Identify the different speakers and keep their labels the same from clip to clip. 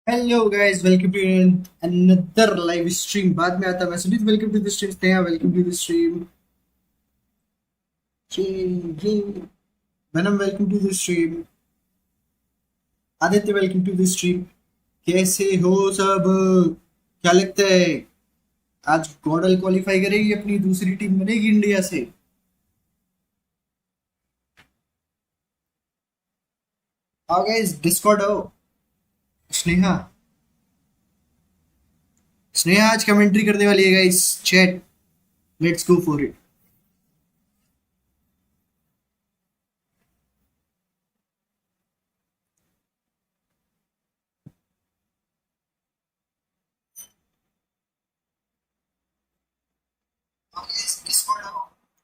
Speaker 1: Hello guys, welcome to another live stream. बाद में आता message. Welcome to the stream. Sneha, welcome to the stream. जी वनम, welcome to the stream. Aditya, welcome to the stream. कैसे हो सब? क्या लगता है आज गॉडल क्वालिफाई करेगी? अपनी दूसरी टीम बनेगी इंडिया से? आओ गाइस, डिस्कॉर्ड आओ. स्नेहा स्नेहा आज कमेंट्री करने वाली है guys. Chat, let's go for it.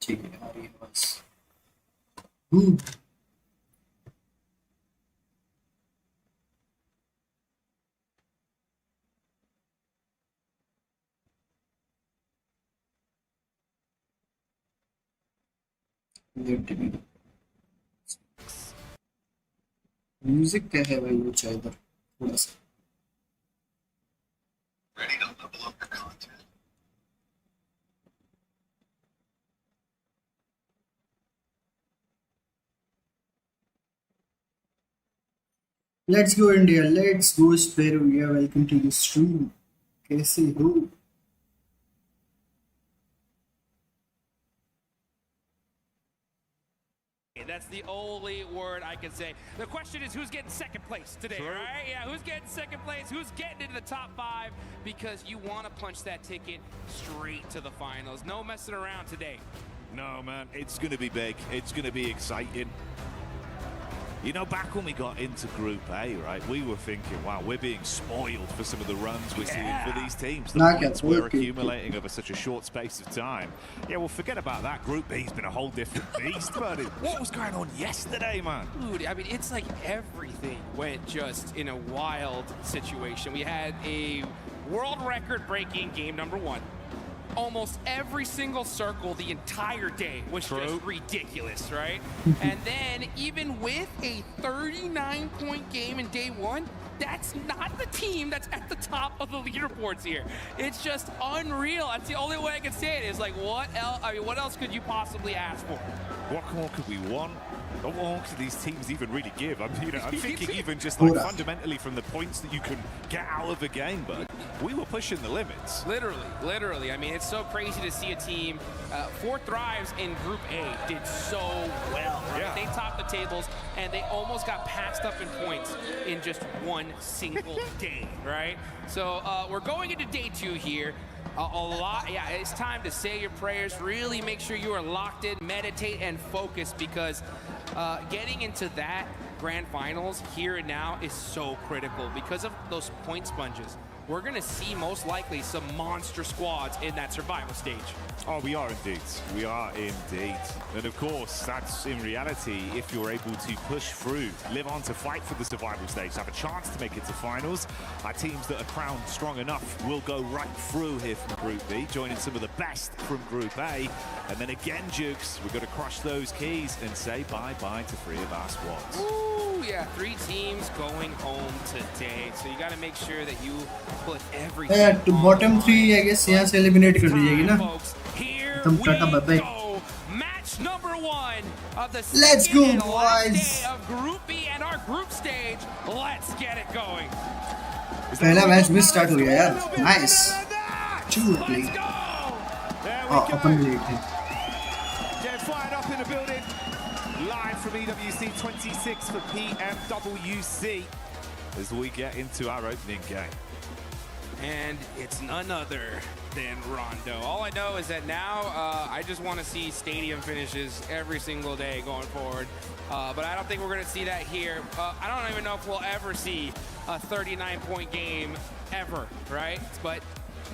Speaker 1: ठीक है, आ रही है बस. म्यूजिक क्या है भाई? वो चाहिए इधर थोड़ा सा. Let's go India, let's go sparrow. या वेलकम टू द स्ट्रीम. कैसे हो?
Speaker 2: That's the only word I can say. The question is, who's getting second place today, right? Yeah, who's getting second place? Who's getting into the top 5? Because you want to punch that ticket straight to the finals. No messing around today.
Speaker 3: No, man, it's going to be big. It's going to be exciting. You know, back when we got into Group A, right, we were thinking, wow, we're being spoiled for some of the runs we're seeing for these teams. The points we're accumulating over such a short space of time. Yeah, well, forget about that. Group B's been a whole different beast, buddy. What was going on yesterday, man?
Speaker 2: Dude, I mean, it's like everything went just in a wild situation. We had a world record-breaking game number 1. Almost every single circle the entire day was just ridiculous, right? And then even with a 39-point game in day 1, that's not the team that's at the top of the leaderboards here. It's just unreal. That's the only way I can say it. Is like, what else? I mean, what else could you possibly ask for?
Speaker 3: What more could we want? What more could these teams even really give? I'm thinking even just like fundamentally from the points that you can get out of the game, but we were pushing the limits.
Speaker 2: Literally. I mean, it's so crazy to see a team. 4 Thrives in Group A did so well, right?
Speaker 3: Yeah.
Speaker 2: They topped the tables, and they almost got passed up in points in just one single day, right? So we're going into day 2 here. It's time to say your prayers. Really make sure you are locked in, meditate, and focus, because getting into that grand finals here and now is so critical because of those point sponges. We're going to see most likely some monster squads in that survival stage.
Speaker 3: Oh, we are indeed. We are indeed. And of course, that's in reality, if you're able to push through, live on to fight for the survival stage, have a chance to make it to finals. Our teams that are crowned strong enough will go right through here from Group B, joining some of the best from Group A. And then again, Jukes, we've got to crush those keys and say bye-bye to 3 of our squads.
Speaker 2: Ooh, yeah, 3 teams going home today. So you got to make sure that you put everything
Speaker 1: to bottom 3, I guess, यहाँ से eliminate कर दी जाएगी ना.
Speaker 2: Here we go. Match number 1 of the
Speaker 1: Let's go,
Speaker 2: second and last
Speaker 1: boys.
Speaker 2: day of Group B and our group stage. Let's get it going.
Speaker 1: पहला match भी start हो गया यार. Nice. 2 play. Open play थे.
Speaker 3: Get fired up in the building. Live from EWC 26 for PMWC as we get into our opening game.
Speaker 2: And it's none other than Rondo. All I know is that now I just want to see stadium finishes every single day going forward. But I don't think we're going to see that here. I don't even know if we'll ever see a 39-point game ever, right? But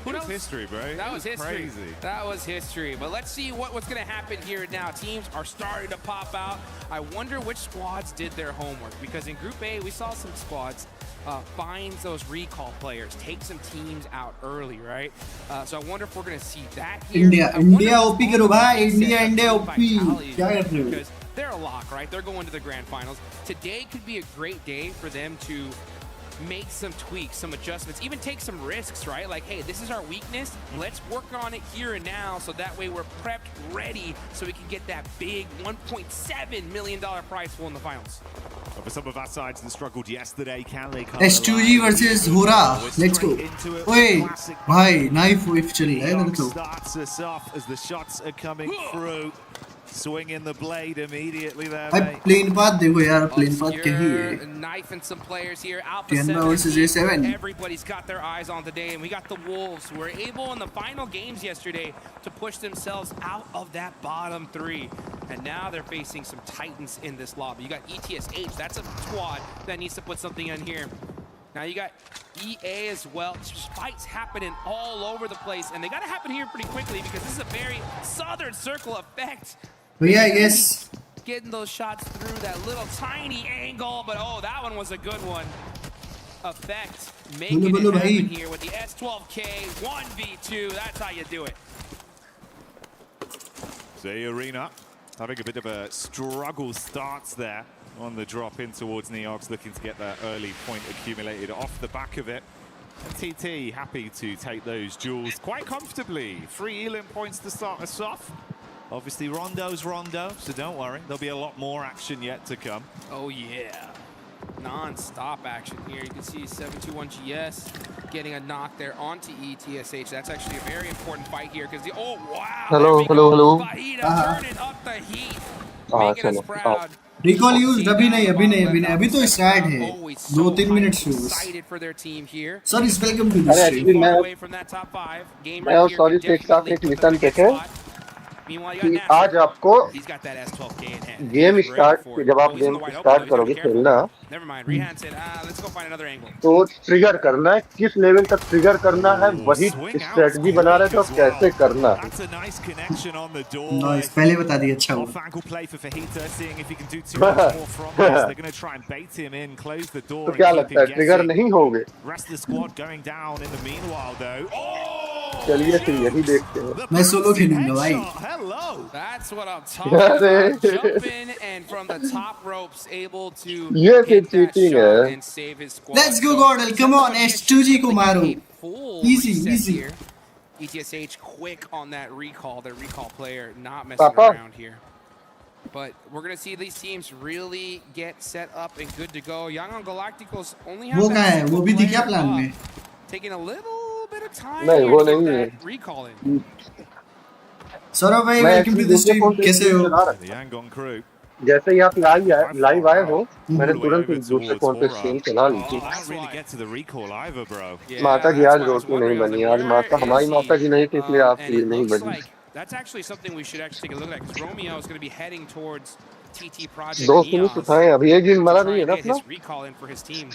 Speaker 2: who knows?
Speaker 3: History, bro.
Speaker 2: That was history.
Speaker 3: Crazy.
Speaker 2: That was history. But let's see what's going to happen here now. Teams are starting to pop out. I wonder which squads did their homework, because in Group A we saw some squads finds those recall players, take some teams out early, right? So I wonder if we're going to see that here.
Speaker 1: India OP करो भाई. India OP. क्या कर रहे हो?
Speaker 2: Because they're a lock, right? They're going to the grand finals. Today could be a great day for them to make some tweaks, some adjustments, even take some risks, right? Like, hey, this is our weakness. Let's work on it here and now so that way we're prepped, ready, so we can get that big $1.7 million prize pool in the finals.
Speaker 3: But for some of our sides that struggled yesterday, can they come
Speaker 1: S2G versus Hora. Let's go. Wait, bhai, knife wave chal raha hai to.
Speaker 3: Starts us off as the shots are coming through. Swinging the blade immediately there,
Speaker 1: भाई
Speaker 3: mate.
Speaker 1: plane path देखो यार, plane path क्या ही है.
Speaker 2: Knifing some players here. Alpha
Speaker 1: Tianma versus
Speaker 2: 7.
Speaker 1: A7.
Speaker 2: Everybody's got their eyes on today, and we got the Wolves who were able in the final games yesterday to push themselves out of that bottom three. And now they're facing some titans in this lobby. You got ETSH, that's a squad that needs to put something in here. Now you got EA as well. Just fights happening all over the place, and they got to happen here pretty quickly because this is a very southern circle effect.
Speaker 1: भैया yes.
Speaker 2: Getting those shots through that little tiny angle, but oh, that one was a good one. Effect making it happen here with the S12K 1v2. That's how you do it.
Speaker 3: So Arena having a bit of a struggle starts there on the drop in towards Neox, looking to get that early point accumulated off the back of it. And TT happy to take those duels quite comfortably. 3 Elim points to start us off. Obviously Rondo's Rondo, so don't worry. There'll be a lot more action yet to come.
Speaker 2: Oh yeah. Non-stop action here. You can see 721GS getting a knock there onto ETSH. That's actually a very important fight here because the oh wow.
Speaker 4: Hello.
Speaker 2: Fahita turning up the heat. Making us proud.
Speaker 1: Recall used अभी नहीं अभी तो start है 2-3 minute से sir इस welcome to
Speaker 4: अरे actually मैं sorry से एक साथ एक मिशन पे थे कि आज आपको गेम स्टार्ट जब आप गेम स्टार्ट करोगे खेलना तो ट्रिगर करना है किस लेवल तक ट्रिगर करना है वही स्ट्रेटजी बना रहे तो कैसे करना
Speaker 1: नाइस पहले बता दिया अच्छा हुआ
Speaker 4: तो क्या लगता है ट्रिगर नहीं होगे चलिए फिर यही देखते हैं
Speaker 1: मैं सोलो खेलूंगा भाई
Speaker 2: That's what I'm talking about. Jumping and from the top ropes able to
Speaker 4: ये फिर चीटिंग है
Speaker 2: and save his squad.
Speaker 1: Let's go Gordon, come on S2G को मारो. Easy.
Speaker 2: ETSH quick on that recall. The recall player not messing around here. But we're going to see these teams really get set up and good to go. Young on Galacticos only have
Speaker 1: वो कहाँ है? वो भी दिख गया plan में.
Speaker 2: Taking a little bit of time
Speaker 4: नहीं वो
Speaker 2: to
Speaker 4: नहीं
Speaker 2: get
Speaker 4: है
Speaker 2: that recall in.
Speaker 1: सौरभ भाई वेलकम टू द स्ट्रीम कैसे हो
Speaker 4: जैसे ही आप लाइव आए हो मैंने तुरंत दूसरे फोन पे स्ट्रीम चला ली थी माता की आज रोटी नहीं बनी आज माता हमारी माता की नहीं थी इसलिए आप नहीं बनी
Speaker 2: That's actually something we should actually take a look at because Romeo is going to be heading towards TT Project.
Speaker 4: दो फिनिश उठाए अभी एक दिन मरा नहीं है ना अपना
Speaker 2: recall in for his team.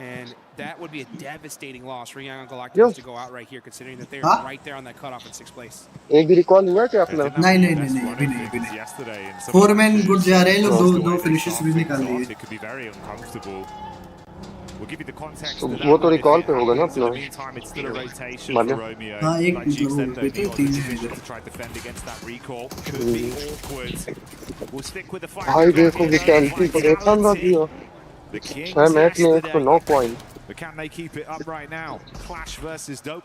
Speaker 2: And that would be a devastating loss for Young Galacticos to go out right here, considering that they're right there on that cutoff in 6th place.
Speaker 4: एक भी recall हुआ क्या अपना
Speaker 1: नहीं अभी नहीं 4 man good जा रहे हैं लोग दो फिनिशेस भी निकाल लिए
Speaker 4: वो तो रिकॉल पे होगा ना अपना
Speaker 1: हाँ एक मतलब हो गए 3 है
Speaker 4: भाई देखो विकेंटी को देखा ना दिया मैच में 109 पॉइंट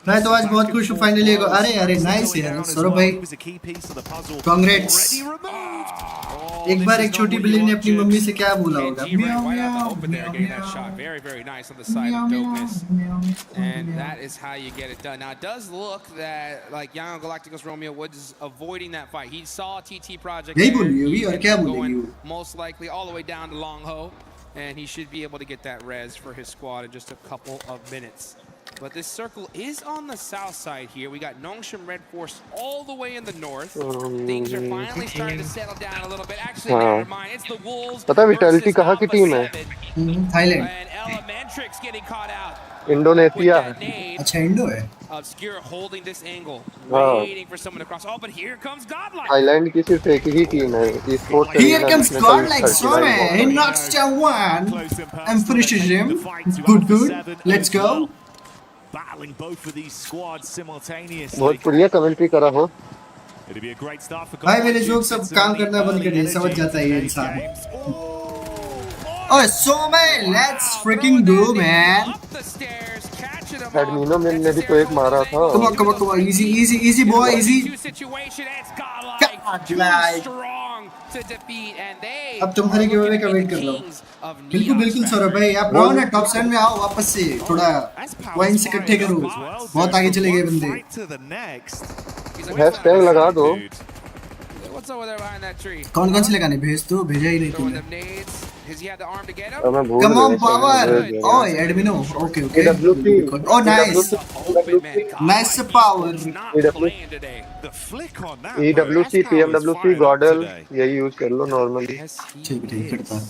Speaker 1: मैं तो आज बहुत खुश हूँ फाइनली अरे नाइस यार सौरभ भाई कांग्रेट्स एक बार एक छोटी बिल्ली ने अपनी मम्मी से क्या बोला होगा
Speaker 2: very nice on the side of dopeness and that is how you get it done. Now it does look that like Young Galacticos Romeo was avoiding that fight. He saw TT Project going most likely all the way down to Long Ho and he should be able to get that res for his squad in just a couple of minutes. But this circle is on the south side here. We got Nongshim Red Force all the way in the north. Things are finally starting to settle down a little bit. Actually, never mind. It's the Wolves versus Alpha 7.
Speaker 1: Thailand.
Speaker 2: And Elementrix getting caught out.
Speaker 4: Indonesia
Speaker 1: अच्छा Indo है
Speaker 2: Obscure holding this angle, waiting for someone to cross. Oh, but here comes Godlike.
Speaker 4: Thailand की सिर्फ एक ही team है इस sport
Speaker 1: Here comes Godlike Storm. He knocks down one and finishes him. Good. Let's go.
Speaker 3: Battling both of these squads simultaneously.
Speaker 4: बहुत बढ़िया commentary करा हो
Speaker 3: It'll be a great start for
Speaker 1: भाई मेरे जोक सब काम करना बंद कर दिए समझ जाता है ये इंसान Oh, so man, let's freaking do, man.
Speaker 4: एडमिनो में भी तो एक मारा था।
Speaker 1: Come on, come on, come on, easy, easy, easy, boy, easy. अब तुम्हारे गिवअवे का वेट कर रहा हूँ। बिल्कुल बिल्कुल सौरभ भाई, आप रहो ना टॉप 7 में आओ वापस से, थोड़ा पॉइंट्स इकट्ठे करो, बहुत आगे चले गए बंदे।
Speaker 4: हैशटैग लगा दो।
Speaker 1: कौन कौन से लगाने भेज दो, भेजा ही नहीं तुमने।
Speaker 4: मैं भूल
Speaker 1: Come on,
Speaker 4: गया।
Speaker 1: power. Oh, admino. Okay, okay. Oh, nice. Nice power.
Speaker 4: EWC, PMWC, गॉडल यही यूज कर लो नॉर्मली।
Speaker 1: ठीक करता है।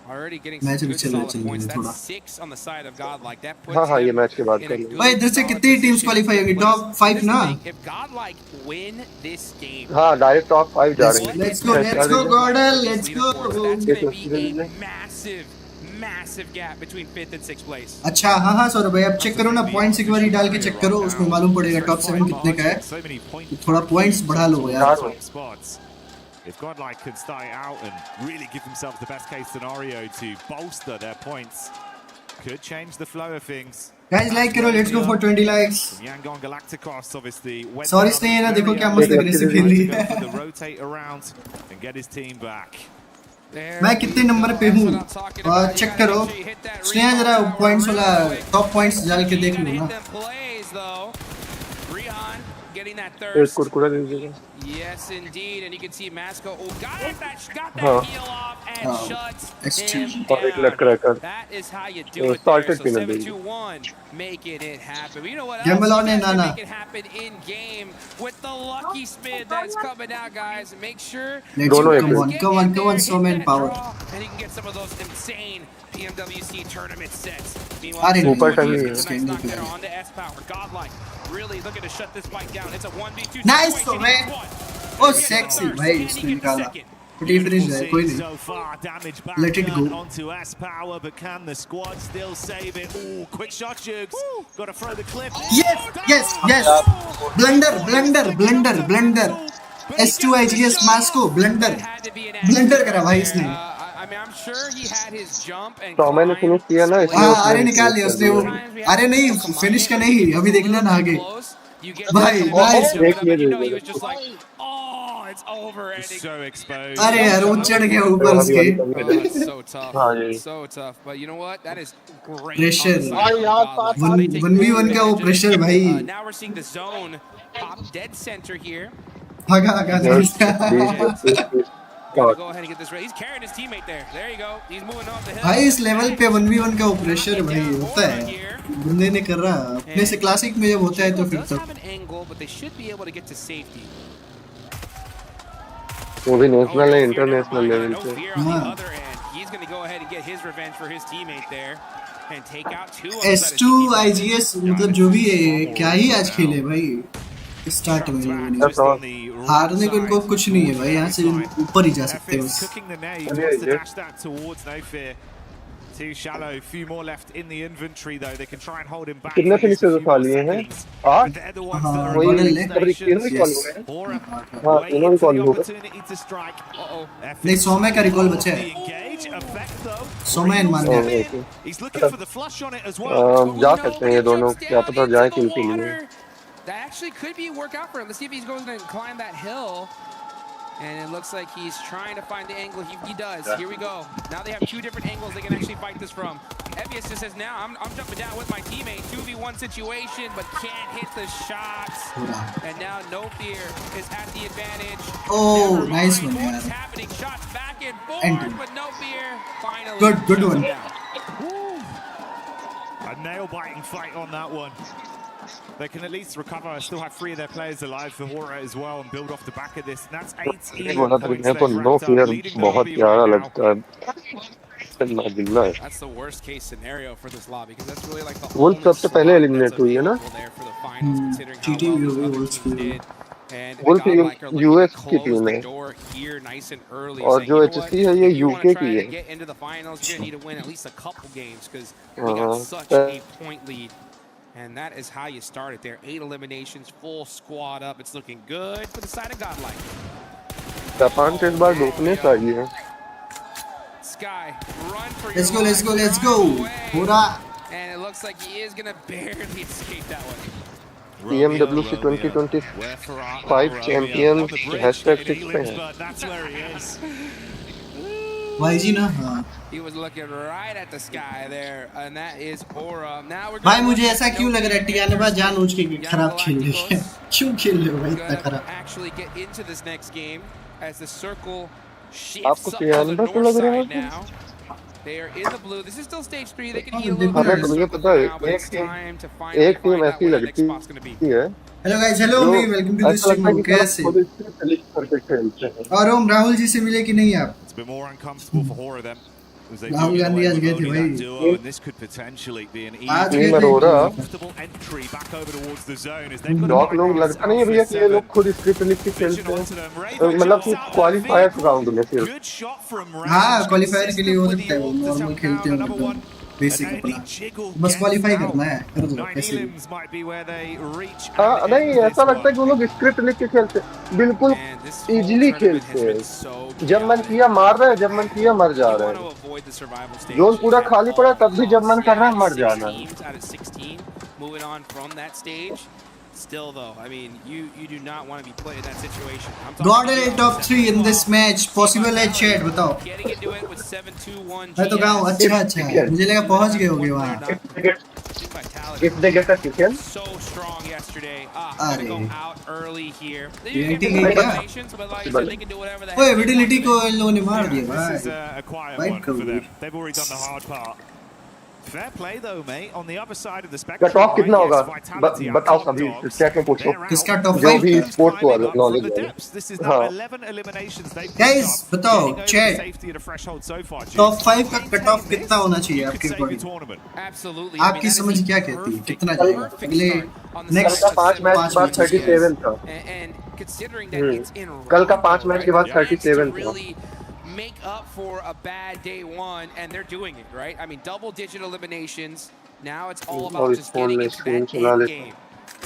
Speaker 1: मैच भी चल थोड़ा।
Speaker 4: हाँ ये मैच के बाद कर लो।
Speaker 1: भाई इधर से कितनी टीम्स क्वालीफाई होंगी? टॉप 5 ना?
Speaker 4: हाँ डायरेक्ट टॉप 5 जा रही है।
Speaker 1: Let's go गॉडल, let's go.
Speaker 2: Massive gap between 5th and 6th place.
Speaker 1: अच्छा हाँ सौरभ भाई, अब चेक करो ना, पॉइंट्स एक बार ही डाल के चेक करो, उसमें मालूम पड़ेगा टॉप 7 कितने का है। थोड़ा पॉइंट्स बढ़ा लो यार।
Speaker 3: If Godlike can start out and really give themselves the best case scenario to bolster their points, could change the flow of things.
Speaker 1: Guys like करो, let's go for 20 likes.
Speaker 3: Yangon Galacticos obviously went
Speaker 1: Sorry नहीं है ना, देखो क्या मस्त aggressive खेल रही है।
Speaker 3: rotate around and get his team back.
Speaker 1: मैं कितने नंबर पे हूँ चेक करो। स्नेहा जरा पॉइंट्स वाला टॉप पॉइंट्स डाल के देख लो ना।
Speaker 4: एक कुरकुरा दे दीजिए।
Speaker 2: Yes, indeed, and you can see Masco. Oh, got that heel off and shuts him down. That is how you do it there. So 7-2-1, making it happen. But you know what else?
Speaker 1: Gamble on it, Nana.
Speaker 2: Make it happen in game with the lucky spin that's coming out, guys. Make sure.
Speaker 1: Come on, so man power.
Speaker 2: And you can get some of those insane PMWC tournament sets.
Speaker 1: Super
Speaker 2: on to S Power. Godlike really looking to shut this fight down. It's a 1v2
Speaker 1: nice so man. Oh sexy भाई, इसने निकाला। But he finished है, कोई नहीं। Let it go.
Speaker 3: Onto S Power, but can the squad still save it? Ooh, quick shot, Jugs. Got to throw the clip.
Speaker 1: Yes. Blunder. S2 IGS Masco blunder करा भाई इसने।
Speaker 2: I mean, I'm sure he had his jump and
Speaker 4: तो मैंने finish किया ना
Speaker 1: हाँ अरे निकाल लिया उसने वो। अरे नहीं फिनिश का नहीं, अभी देखना ना आगे भाई। नाइस अरे यार वो चढ़ गया ऊपर उसके।
Speaker 2: So tough, but you know what? That is great.
Speaker 1: Pressure 1v1 का वो प्रेशर भाई।
Speaker 2: Now we're seeing the zone pop dead center here.
Speaker 1: भागा
Speaker 2: Go ahead and get this ready. He's carrying his teammate there. There you go. He's moving off the hill.
Speaker 1: भाई इस level पे 1v1 का वो pressure भाई होता है, बंदे ने कर रहा अपने से। क्लासिक में जब होता है तो फिर तो
Speaker 4: वो भी नेशनल है, इंटरनेशनल लेवल पे।
Speaker 2: He's going to go ahead and get his revenge for his teammate there and take out two of
Speaker 1: S2 IGS मतलब जो भी है क्या ही आज खेले भाई। स्टार्ट में हारने को इनको कुछ नहीं है भाई, यहाँ से ऊपर ही जा सकते हैं बस।
Speaker 3: Too shallow, few more left in the inventory though. They can try and hold him back.
Speaker 4: कितने फिनिशर्स उठा लिए हैं? 8
Speaker 3: They're the ones that are
Speaker 1: वही
Speaker 3: really
Speaker 1: ले।
Speaker 4: हाँ इन्होंने कॉल होगा।
Speaker 1: नहीं 100 में का रिकॉल बचा है, 100 में मान गया।
Speaker 4: जा सकते हैं ये दोनों, क्या पता जाए किल के लिए।
Speaker 2: That actually could be a workout for him. Let's see if he's going to climb that hill. And it looks like he's trying to find the angle. He does. Here we go. Now they have two different angles they can actually fight this from. EWC just says, now I'm jumping down with my teammate. 2v1 situation, but can't hit the shots. And now No Fear is at the advantage.
Speaker 1: Oh, nice one,
Speaker 2: What
Speaker 1: man.
Speaker 2: is happening? Shots back and forth, but No Fear finally.
Speaker 1: Good one.
Speaker 3: A nail-biting fight on that one. They can at least recover, still have 3 of their players alive for Hora as well, and build off the back of this. And that's 8 points.
Speaker 4: No Fear बहुत प्यारा लगता है।
Speaker 2: That's the worst case scenario for this lobby because that's really like the
Speaker 4: Wolf सबसे पहले eliminate हुई है ना? Wolf US की टीम है और जो HC है ये UK की है।
Speaker 2: And that is how you start it there. 8 eliminations, full squad up. It's looking good for the side of Godlike.
Speaker 4: Japan के इस बार डोपने चाहिए।
Speaker 2: It's Sky. Run for your
Speaker 1: Let's go, let's go,
Speaker 2: lives.
Speaker 1: let's go.
Speaker 2: Run away.
Speaker 1: पूरा
Speaker 2: And it looks like he is going to barely escape that one.
Speaker 4: PMWC 2025 champions #6
Speaker 3: That's where he is.
Speaker 1: YG ना हाँ
Speaker 2: He was looking right at the sky there, and that is Aura. Now we're
Speaker 1: भाई मुझे ऐसा क्यों लग रहा है टियानबा जानबूझ के खराब खेल रही है क्यों खेल रहे हो भाई इतना खराब
Speaker 2: actually get into this next game as the circle shifts
Speaker 4: आपको
Speaker 2: up to the
Speaker 4: टियानबा को
Speaker 2: north
Speaker 4: लग रहा
Speaker 2: side
Speaker 4: है
Speaker 2: now. They are in the blue. This is still stage 3. They can eat a
Speaker 1: हमें
Speaker 2: little bit of
Speaker 4: तुम्हें
Speaker 2: the
Speaker 4: पता है
Speaker 2: now, but it's time to finally
Speaker 4: एक टीम
Speaker 2: find out
Speaker 4: ऐसी
Speaker 2: where the next
Speaker 4: लगती
Speaker 2: spot's going to be.
Speaker 4: है
Speaker 1: hello guys hello me welcome to the stream कैसे और हम राहुल जी से मिले कि नहीं आप
Speaker 3: It's been more uncomfortable for Hora then.
Speaker 1: Rahul Gandhi आज गए थे भाई
Speaker 3: And this could potentially be an
Speaker 1: आज
Speaker 3: easy
Speaker 1: गए थे
Speaker 3: comfortable entry back over towards the zone as they've got
Speaker 4: डॉक लोग लगता नहीं है भैया कि ये लोग खुद स्क्रिप्ट लिख के खेलते हैं मतलब कि क्वालिफायर राउंड में सिर्फ
Speaker 3: Good shot from
Speaker 1: हाँ क्वालिफायर के लिए हो सकता है वो नॉर्मल खेलते हैं मतलब बेसिक अपना बस क्वालिफाई करना है कर दो कैसे भी
Speaker 4: हाँ नहीं ऐसा लगता है कि वो लोग स्क्रिप्ट लिख के खेलते हैं बिल्कुल इजीली खेलते हैं जब मन किया मार रहा है जब मन किया मर जा रहा है जोन पूरा खाली पड़ा तब भी जब मन कर रहा है मर जाना है
Speaker 2: Still though, I mean, you do not want to be put in that situation.
Speaker 1: God top 3 in this match possible है chat बताओ
Speaker 2: Getting into it with 7-2-1
Speaker 1: मैं तो गाँव अच्छा मुझे लगा पहुंच गए होगे वहाँ
Speaker 4: If they get a chicken
Speaker 2: so strong yesterday.
Speaker 1: अरे
Speaker 2: Go out early here.
Speaker 1: Vitality गई क्या
Speaker 2: But like I said, they can do whatever the
Speaker 1: ओए
Speaker 2: heck.
Speaker 1: विटिलिटी को इन लोगों ने मार दिया
Speaker 3: This is
Speaker 1: भाई
Speaker 3: a quiet
Speaker 1: Right
Speaker 3: one
Speaker 1: cool.
Speaker 3: for them. They've already done the hard part. Fair play though, mate. On the other side of the spectrum.
Speaker 4: Cut off कितना होगा
Speaker 3: Vitality are
Speaker 4: बताओ
Speaker 3: top
Speaker 4: सभी
Speaker 3: dogs.
Speaker 4: Chat में पूछो
Speaker 1: किसका top
Speaker 4: जो
Speaker 1: 5
Speaker 4: भी
Speaker 1: था
Speaker 4: स्पोर्ट्स को
Speaker 3: Climbing up from
Speaker 4: knowledge
Speaker 3: the
Speaker 4: है
Speaker 3: depths. This is now
Speaker 4: हाँ
Speaker 3: 11 eliminations they've
Speaker 1: Guys,
Speaker 3: picked up.
Speaker 1: बताओ,
Speaker 3: Getting over
Speaker 1: chat.
Speaker 3: the safety of the threshold so far, Jim.
Speaker 1: Top 5 का कट ऑफ कितना होना चाहिए
Speaker 3: Could
Speaker 1: आपके
Speaker 3: save your
Speaker 1: according
Speaker 3: tournament.
Speaker 2: Absolutely. I mean,
Speaker 1: आपकी
Speaker 2: that is
Speaker 1: समझ
Speaker 2: the
Speaker 1: क्या कहती है
Speaker 2: perfect-
Speaker 1: कितना जाएगा
Speaker 2: perfect
Speaker 1: अगले
Speaker 2: start on the
Speaker 1: next
Speaker 4: कल का
Speaker 2: second
Speaker 4: 5 मैच
Speaker 1: पांच
Speaker 4: बाद
Speaker 1: matches,
Speaker 4: 37 था
Speaker 2: And considering that it's in
Speaker 4: कल का
Speaker 2: Rondo,
Speaker 4: 5 मैच के बाद
Speaker 2: right, to
Speaker 4: 37 था
Speaker 2: really make up for a bad day one, and they're doing it, right? I mean, double-digit eliminations. Now it's all
Speaker 4: और
Speaker 2: about
Speaker 4: इस
Speaker 2: just
Speaker 4: phone
Speaker 2: getting
Speaker 4: में
Speaker 2: into
Speaker 4: screen
Speaker 2: that
Speaker 4: चला
Speaker 2: end
Speaker 4: लेता
Speaker 2: game.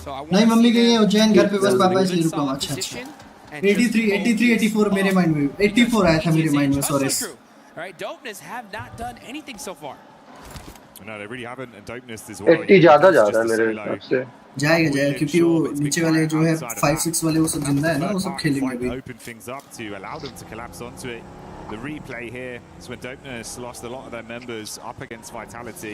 Speaker 2: So I want
Speaker 1: नहीं
Speaker 2: to
Speaker 1: mummy
Speaker 2: see
Speaker 1: गई है
Speaker 2: them
Speaker 1: Ujjain घर पे बस
Speaker 2: in a
Speaker 1: पापा
Speaker 2: good,
Speaker 1: इसलिए रुका हूँ
Speaker 2: solid
Speaker 1: अच्छा
Speaker 2: position
Speaker 1: अच्छा
Speaker 2: and just
Speaker 1: 83 84 मेरे माइंड में 84 आया था मेरे माइंड में sorry
Speaker 2: All right, Dopeness have not done anything so far.
Speaker 3: No, they really haven't. And Dopeness is well.
Speaker 4: 80 ज्यादा जा
Speaker 3: Just
Speaker 4: रहा है
Speaker 3: to
Speaker 4: मेरे
Speaker 3: say low.
Speaker 4: हिसाब से
Speaker 1: जाएगा क्योंकि वो नीचे वाले जो है 5 6 वाले वो सब जिंदा है ना वो सब खेलेंगे अभी
Speaker 3: Open things up to allow them to collapse onto it. The replay here is when Dopeness lost a lot of their members up against Vitality.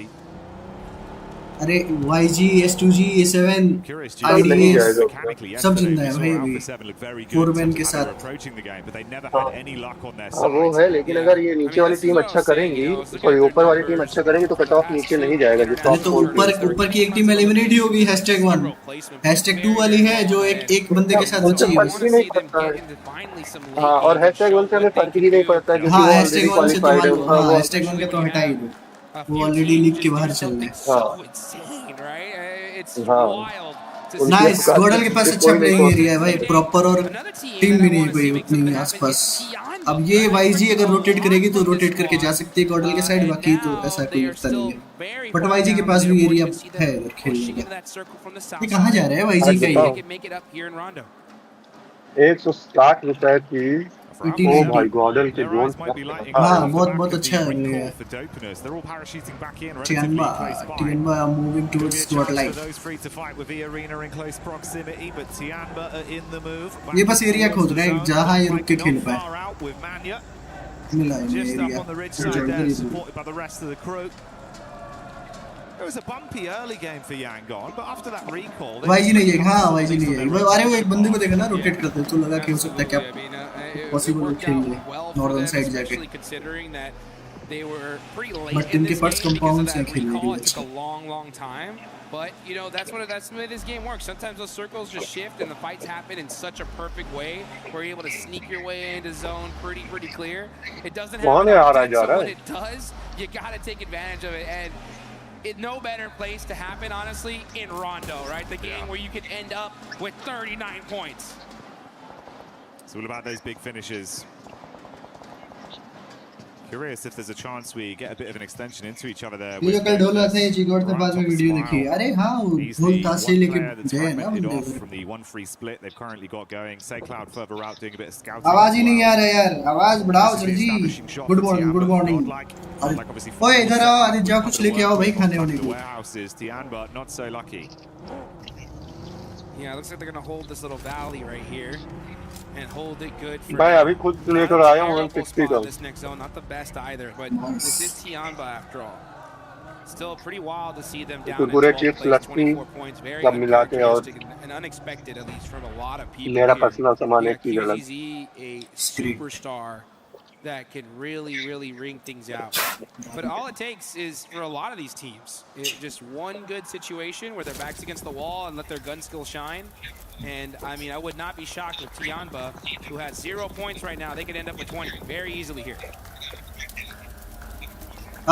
Speaker 1: अरे YG S2G A7
Speaker 3: Curious,
Speaker 1: IDS
Speaker 3: mechanically
Speaker 1: सब
Speaker 3: yesterday
Speaker 1: जिंदा
Speaker 3: we
Speaker 1: है
Speaker 3: saw
Speaker 1: भाई
Speaker 3: Alpha
Speaker 1: अभी
Speaker 3: 7 look very good
Speaker 1: Four
Speaker 3: in
Speaker 1: men
Speaker 3: terms
Speaker 1: के
Speaker 3: of how they were
Speaker 1: साथ
Speaker 3: approaching the game, but they never had any luck on their
Speaker 4: हाँ वो
Speaker 3: side.
Speaker 4: है लेकिन अगर ये नीचे वाली टीम अच्छा करेंगी सॉरी ऊपर वाली टीम अच्छा करेंगी तो कट ऑफ नीचे नहीं जाएगा जो
Speaker 1: अरे
Speaker 4: टॉप
Speaker 1: तो
Speaker 4: 4
Speaker 1: ऊपर की एक टीम एलिमिनेट ही होगी #1 #2 वाली है जो एक बंदे के साथ बची है बस
Speaker 4: ही नहीं पड़ता है हाँ और #1 से हमें फर्क ही नहीं पड़ता है क्योंकि
Speaker 1: हाँ
Speaker 4: वो ऑलरेडी
Speaker 1: #1 से तो
Speaker 4: क्वालिफाइड है
Speaker 1: हाँ
Speaker 4: वो
Speaker 1: #1 का तो हटा ही दो वो ऑलरेडी लीग के बाहर चल रहे हैं नाइस गोडल के पास अच्छा प्लेइंग एरिया है भाई प्रॉपर और टीम भी नहीं है कोई उतनी आसपास अब ये YG अगर रोटेट करेगी तो रोटेट करके जा सकती है गोडल के साइड बाकी तो ऐसा कोई लगता नहीं है बट YG के पास भी एरिया है अगर खेलने का ये कहाँ जा रहा है YG का ये
Speaker 4: 160 रुपए की ओ भाई गॉडल के जोन
Speaker 1: हाँ बहुत अच्छा है Tianba moving towards squad line ये बस एरिया खोद रहा है जहाँ ये रुक के खेल पाए मिला है area
Speaker 3: It was a bumpy early game for Yangon, but after that recall,
Speaker 1: YG नहीं है हाँ YG नहीं है अरे वो एक बंदे को देखा ना रोटेट करते तो लगा कि हो सकता है क्या पॉसिबल खेल ले नॉर्दर्न साइड जाके बट इनके फर्स्ट कंपाउंड से खेलने के लिए अच्छा
Speaker 2: But you know that's what this game works. Sometimes those circles just shift and the fights happen in such a perfect way where you're able to sneak your way into zone pretty clear. It doesn't happen often, so when it does, you got to take advantage of it. And no better place to happen, honestly, in Rondo, right? The game where you can end up with 39 points.
Speaker 3: It's all about those big finishes. Curious if there's a chance we get a bit of an extension into each other there.
Speaker 1: ये कल ढोल से जीगोड़ के बाद में video देखी। अरे हाँ ढोल ताशे लेके गए ना बंदे।
Speaker 3: From the 1-3 split they've currently got going. SayCloud further out doing a bit of scouting.
Speaker 1: आवाज ही नहीं आ रहा यार, आवाज बढ़ाओ सर जी। Good morning, good morning. ओए इधर आओ, अरे जाओ कुछ लेके आओ भाई खाने वाने को।
Speaker 3: Not so lucky.
Speaker 2: Yeah, looks like they're gonna hold this little valley right here and hold it good for
Speaker 4: भाई अभी खुद लेकर आया हूँ 160 का।
Speaker 2: this next zone. Not the best either, but this is Tianba after all. Still pretty wild to see them down at 12 plays, 24 points. Very uncharacteristic and unexpected, at least from a lot of people
Speaker 4: मेरा
Speaker 2: here.
Speaker 4: Personal सामान एक चीज अलग।
Speaker 2: QZZ, a superstar that can really ring things out. But all it takes is for a lot of these teams, just one good situation where their back's against the wall and let their gun skill shine. And I mean, I would not be shocked with Tianba, who has 0 points right now. They could end up with 20 very easily here.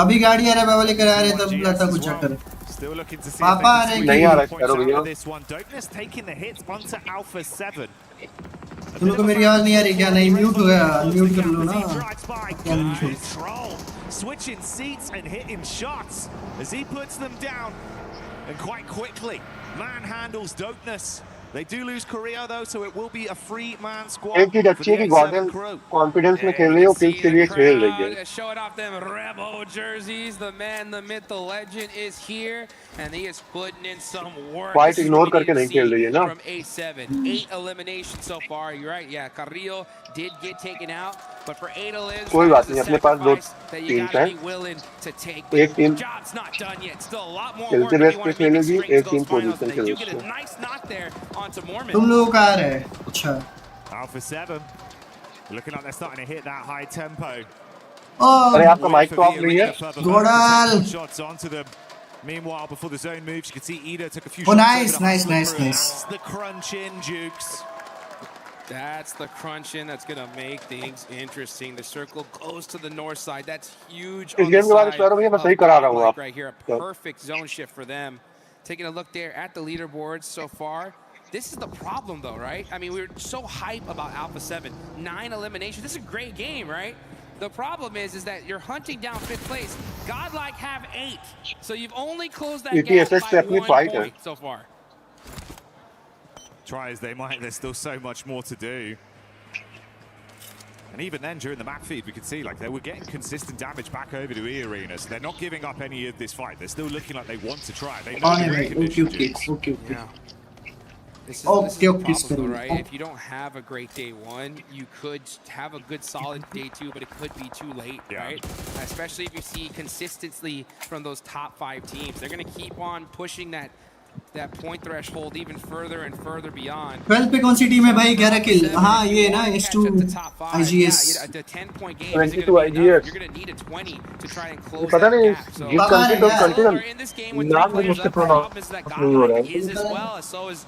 Speaker 1: अभी गाड़ी आ रहा है वाले करा रहे तब लाता कुछ चक्कर।
Speaker 3: Still looking to see
Speaker 1: पापा आ रहे
Speaker 4: नहीं आ रहा है करो भैया।
Speaker 3: this one. Dopeness taking the hits onto Alpha 7.
Speaker 1: तुम लोग को मेरी आवाज नहीं आ रही क्या? नहीं म्यूट हो गया, अनम्यूट कर लो ना।
Speaker 3: Switching seats and hitting shots as he puts them down and quite quickly manhandles Dopeness. They do lose Korea though, so it will be a free-man squad.
Speaker 4: एक चीज अच्छी है कि गॉर्डन कॉन्फिडेंस में खेल रही है, पिच के लिए खेल रही है।
Speaker 2: Showing off them Rebo jerseys, the man, the myth, the legend is here, and he is putting in some work.
Speaker 4: Fight ignore करके नहीं खेल रही है ना।
Speaker 2: From A7, 8 eliminations so far. You're right, yeah. Carrillo did get taken out, but for 8 eliminations,
Speaker 4: कोई बात नहीं, अपने पास दो टीम हैं। एक टीम खेलते बेस पे खेलेगी, एक टीम पोजीशन खेलेगी।
Speaker 1: तुम लोग कहाँ रहे? अच्छा।
Speaker 3: Alpha 7 looking like they're starting to hit that high tempo.
Speaker 4: अरे आपका माइक तो ऑफ नहीं है?
Speaker 1: गोडाल।
Speaker 3: Shots onto them. Meanwhile, before the zone moves, you can see Ida took a few
Speaker 1: Oh,
Speaker 3: shots.
Speaker 1: nice.
Speaker 3: That's the crunch in, Jukes.
Speaker 2: That's the crunch in that's going to make things interesting. The circle goes to the north side. That's huge on the side right here. A perfect zone shift for them. Taking a look there at the leaderboards so far. This is the problem though, right? I mean, we were so hype about Alpha 7. 9 eliminations. This is a great game, right? The problem is that you're hunting down 5th place. Godlike have 8. So you've only closed that gap by 1 point so far.
Speaker 3: Try as they might, there's still so much more to do. And even then, during the map feed, we could see like they were getting consistent damage back over to E Arena, so they're not giving up any of this fight. They're still looking like they want to try. They know
Speaker 1: Okay.
Speaker 2: Yeah. This is the problem though, right? If you don't have a great day 1, you could have a good solid day 2, but it could be too late, right? Especially if you see consistency from those top 5 teams. They're going to keep on pushing that point threshold even further and further beyond.
Speaker 1: 12 पे कौन सी team है भाई? 11 किल। हाँ ये ना H2 IGS।
Speaker 2: 10-point game.
Speaker 4: 22 IGS।
Speaker 2: You're going to need a 20 to try and close
Speaker 4: पता
Speaker 2: that
Speaker 4: नहीं
Speaker 2: gap. So
Speaker 4: in
Speaker 2: this game with 3 players up, the problem is that Godlike is as well, so is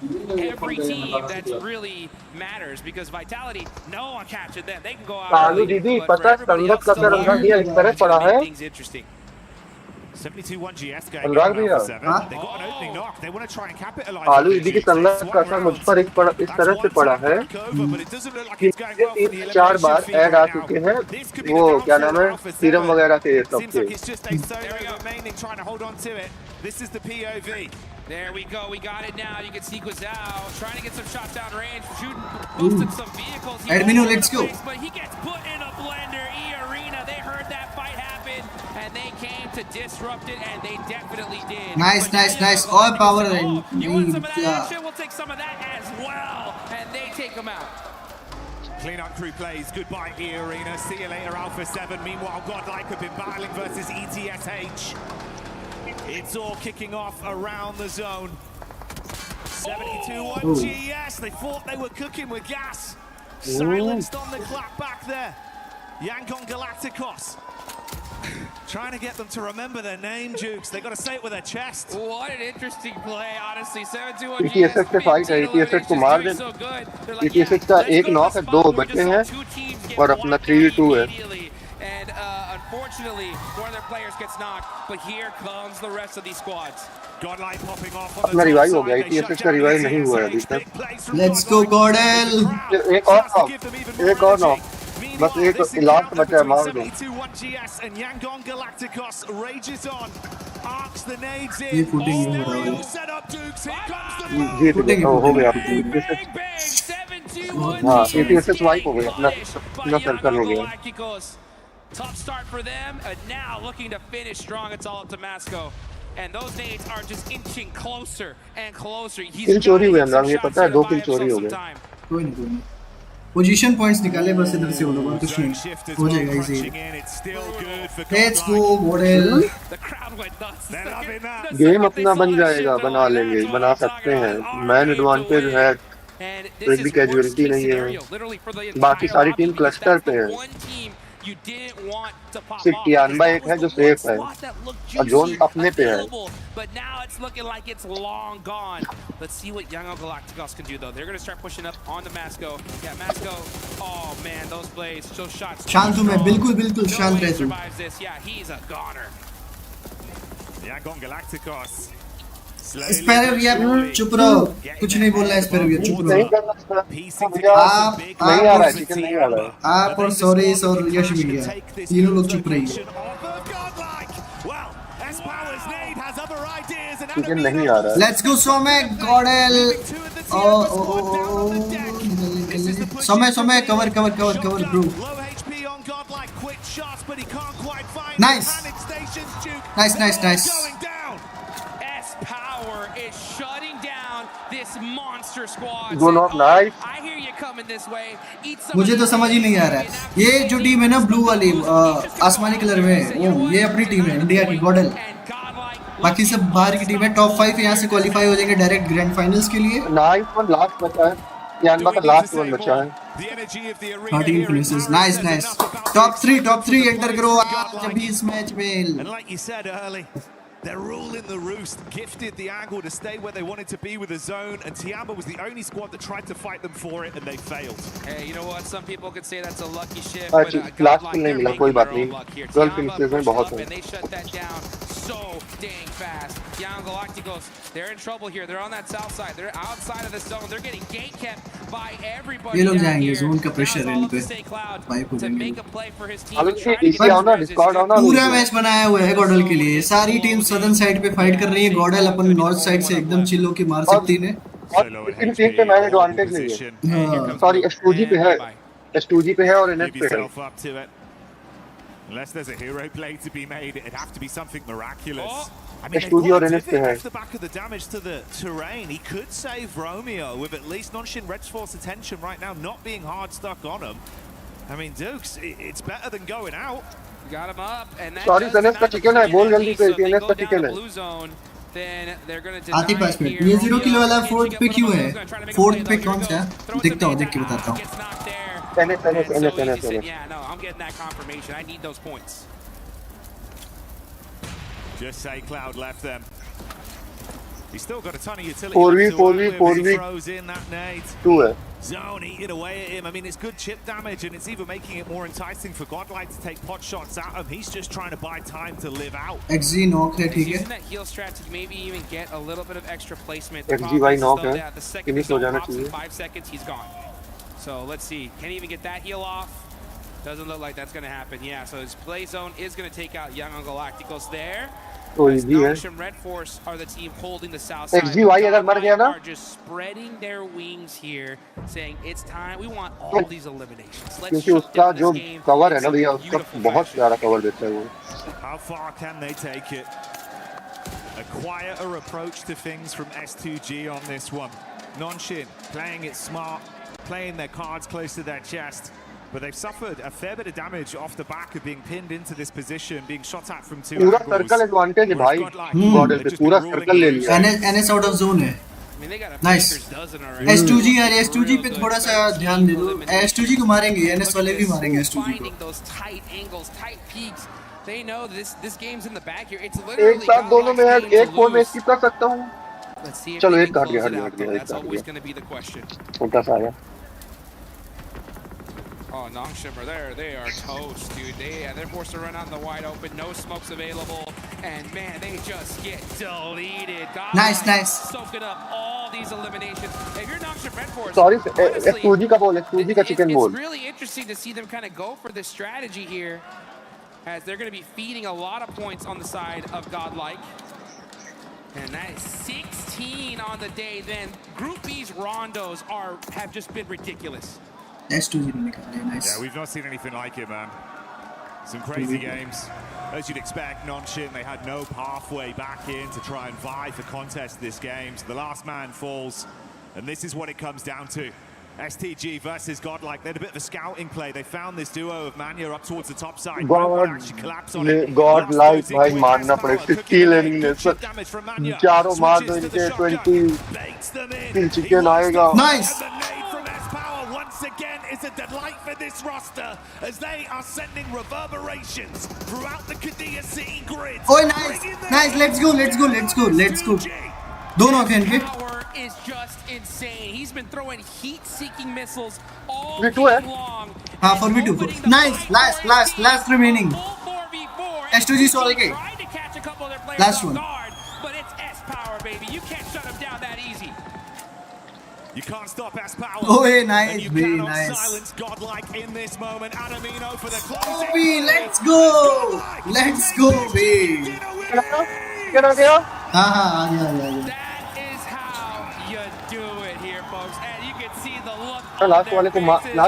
Speaker 2: every team that really matters, because Vitality, no one captured them. They can go out.
Speaker 4: Kalu दीदी पता है संगत का तरंगा दिया इस तरह पड़ा है।
Speaker 3: 72-1 GS game.
Speaker 4: Anurag भैया,
Speaker 3: They got an opening knock. They want to try and capitalize.
Speaker 4: आलू दीदी की संगत का असर मुझ पर इस तरह से पड़ा है कि 3-4 बार ऐड आ चुके हैं। वो क्या नाम है, सीरम वगैरह के सब के।
Speaker 3: This is the POV.
Speaker 2: There we go. We got it now. You can see Guizao trying to get some shots down range, shooting, boosting some vehicles.
Speaker 1: Admino, let's go.
Speaker 2: But he gets put in a blender. E Arena, they heard that fight happen, and they came to disrupt it, and they definitely did.
Speaker 1: Nice. All power.
Speaker 2: You want some of that action? We'll take some of that as well, and they take them out.
Speaker 3: Cleanup crew plays. Goodbye, E Arena. See you later, Alpha 7. Meanwhile, Godlike have been battling versus ETSH. It's all kicking off around the zone. 72-1 GS. They thought they were cooking with gas. Silenced on the clap back there. Yankon Galacticos. Trying to get them to remember their name, Jukes. They got to say it with their chest.
Speaker 2: What an interesting play, honestly. 7-2
Speaker 4: ETSH से fight है, ETSH को मार दे। ETSH का एक knock है, 2 बचे हैं और अपना 3v2 है।
Speaker 2: And unfortunately, one of their players gets knocked, but here comes the rest of these squads.
Speaker 3: Godlike popping off.
Speaker 4: अपना रिवाइव हो गया, ETSH का रिवाइव नहीं हुआ है अभी तक।
Speaker 1: Let's go Godel.
Speaker 4: एक और नॉक। बस एक लास्ट बचा है, मार दो।
Speaker 1: ये फुटिंग हो रहा है,
Speaker 4: जीत गए, हो गया। हाँ, ATS स्वाइप हो गया, अपना सर्कल हो गया।
Speaker 2: Tough start for them, and now looking to finish strong. It's all up to Masco, and those nades are just inching closer and closer.
Speaker 4: किल चोरी हुए अनुराग, ये पता है, 2 किल चोरी हो गए।
Speaker 1: कोई नहीं, पोजीशन पॉइंट्स निकाले बस इधर से, वो लोग और कुछ नहीं हो जाएगा easy. Let's go model.
Speaker 4: Game अपना बन जाएगा, बना लेंगे, बना सकते हैं। मैन एडवांटेज है, एक भी कैजुअलिटी नहीं है, बाकी सारी टीम क्लस्टर पे है। सिर्फ टियानबा एक है जो सेफ है, और जोन अपने पे है।
Speaker 1: शांत हूँ मैं, बिल्कुल बिल्कुल शांत रह तू। स्पैरोविया चुप रहो, कुछ नहीं बोलना है। स्पैरोविया चुप रहो। आप और सॉरेस और यश भैया तीनों लोग चुप रहिए।
Speaker 4: चिकन नहीं आ रहा है।
Speaker 1: लेट्स गो सोमे गॉडल। सोमे सोमे cover cover cover cover bro. Nice nice nice nice.
Speaker 2: Power is shutting down this monster squad.
Speaker 4: Go not nice.
Speaker 2: I hear you coming this way.
Speaker 1: मुझे तो समझ ही नहीं आ रहा है। ये जो टीम है ना ब्लू वाली आसमानी कलर में, वो ये अपनी टीम है इंडिया की गॉडल। बाकी सब बाहर की टीम है। टॉप 5 यहाँ से क्वालिफाई हो जाएंगे डायरेक्ट ग्रैंड फाइनल्स के लिए।
Speaker 4: नाइस वन लास्ट बचा है, यानबा का लास्ट वन बचा है।
Speaker 1: 13 finishes, nice nice. Top 3 enter करो आज अभी इस मैच में।
Speaker 3: They're ruling the roost, gifted the angle to stay where they wanted to be with the zone, and Tiamba was the only squad that tried to fight them for it, and they failed.
Speaker 2: Hey, you know what? Some people could say that's a lucky shift,
Speaker 4: but last नहीं मिला, कोई बात नहीं। 12 finishes में बहुत है।
Speaker 2: They shut that down so dang fast. Young Galacticos, they're in trouble here. They're on that south side. They're outside of the zone. They're getting gate kept by everybody.
Speaker 1: ये लोग जाएंगे, जोन का pressure है इन पे। पूरा match बनाया हुआ है गॉडल के लिए। सारी टीम सदर्न साइड पे फाइट कर रही है, गॉडल अपन नॉर्थ साइड से एकदम चिल होके मार सकती है।
Speaker 4: और इन टीम पे मैंने एडवांटेज नहीं है। सॉरी, S2G पे है और NS पे है।
Speaker 3: Unless there's a hero play to be made, it'd have to be something miraculous. I mean,
Speaker 4: S2G और NS पे है।
Speaker 3: off the back of the damage to the terrain, he could save Romeo with at least Nonshin Red's force attention right now, not being hard stuck on him. I mean, Dukes, it's better than going out.
Speaker 2: Got him up, and that
Speaker 4: Sorry, NS का chicken है, बोल जल्दी से, NS का chicken है।
Speaker 1: आती 5 minute. ये 0 kilo वाला 4th पे क्यों है? 4th पे कौन सा है? देखता हूँ, देख के बताता हूँ।
Speaker 4: NS।
Speaker 2: Yeah, no, I'm getting that confirmation. I need those points.
Speaker 3: Just say Cloud left them. He's still got a ton of utility.
Speaker 4: 4v
Speaker 3: throws in that nade.
Speaker 4: 2 है।
Speaker 3: Zone eating away at him. I mean, it's good chip damage, and it's even making it more enticing for Godlight to take pot shots at him. He's just trying to buy time to live out.
Speaker 1: XG knock है, ठीक है।
Speaker 2: Using that heal strat to maybe even get a little bit of extra placement.
Speaker 4: XGY knock है, finish हो जाना चाहिए।
Speaker 2: 5 seconds, he's gone. So let's see. Can he even get that heal off? Doesn't look like that's going to happen. Yeah, so his play zone is going to take out Young Galacticos there.
Speaker 4: तो easy है।
Speaker 2: Red Force are the team holding the south side.
Speaker 4: XGY अगर मर गया ना,
Speaker 2: are just spreading their wings here, saying it's time. We want all these eliminations. Let's
Speaker 4: क्योंकि उसका जो cover है ना भैया, उसका बहुत प्यारा कवर देता है वो।
Speaker 3: How far can they take it? A quieter approach to things from S2G on this one. Nonshin playing it smart, playing their cards close to their chest. But they've suffered a fair bit of damage off the back of being pinned into this position, being shot at from 2
Speaker 4: पूरा
Speaker 3: angles.
Speaker 4: Circle advantage है भाई, गॉडल पे पूरा circle ले लिया।
Speaker 1: NS out of zone है। Nice. S2G यार, S2G पे थोड़ा सा ध्यान दे दो। S2G को मारेंगे, NS वाले भी मारेंगे S2G को। एक साथ दोनों में है, एक फोन में स्किप कर सकता हूँ। चलो एक हट गया। उल्टा सा आया।
Speaker 2: Oh, Nongshimmer there, they are toast, dude. They're forced to run out in the wide open, no smokes available, and man, they just get deleted. God,
Speaker 1: nice.
Speaker 2: soaking up all all these eliminations. If you're Noxious Red Force,
Speaker 4: Sorry,
Speaker 2: honestly,
Speaker 4: Suji का बोल, Suji का chicken बोल.
Speaker 2: it's really interesting to see them kind of go for this strategy here, as they're going to be feeding a lot of points on the side of Godlike. And that is 16 on the day. Then Group B's rondos have just been ridiculous.
Speaker 1: Nice.
Speaker 3: Yeah, we've not seen anything like it, man. Some crazy games. As you'd expect, non-shin, they had no pathway back in to try and vie for contest this game. So the last man falls, and this is what it comes down to. STG versus Godlike. They had a bit of a scouting play. They found this duo of Mania up towards the top side.
Speaker 4: Godlike भाई मारना पड़ेगा 50 लेनी है sir चारों मार दो इनके 20 फिर चिकन आएगा.
Speaker 1: Nice.
Speaker 3: Once again is a delight for this roster as they are sending reverberations throughout the Qiddiya City grid.
Speaker 1: Oh, nice. Let's go. दोनों के इनके.
Speaker 2: Power is just insane. He's been throwing heat-seeking missiles all
Speaker 4: V2 है.
Speaker 2: long.
Speaker 1: हाँ, for V2. Nice. Last remaining. S2G solve के. Last one.
Speaker 2: But it's S power, baby. You can't shut him down that easy.
Speaker 3: You can't stop S power.
Speaker 1: Oh, hey, nice,
Speaker 3: and you
Speaker 1: very
Speaker 3: cannot
Speaker 1: nice.
Speaker 3: silence Godlike in this moment. Adamino for the closing.
Speaker 1: Obi, let's go, babe.
Speaker 4: क्या गया?
Speaker 1: हाँ, yeah.
Speaker 2: That is how you do it here, folks. And you can see the look on
Speaker 4: last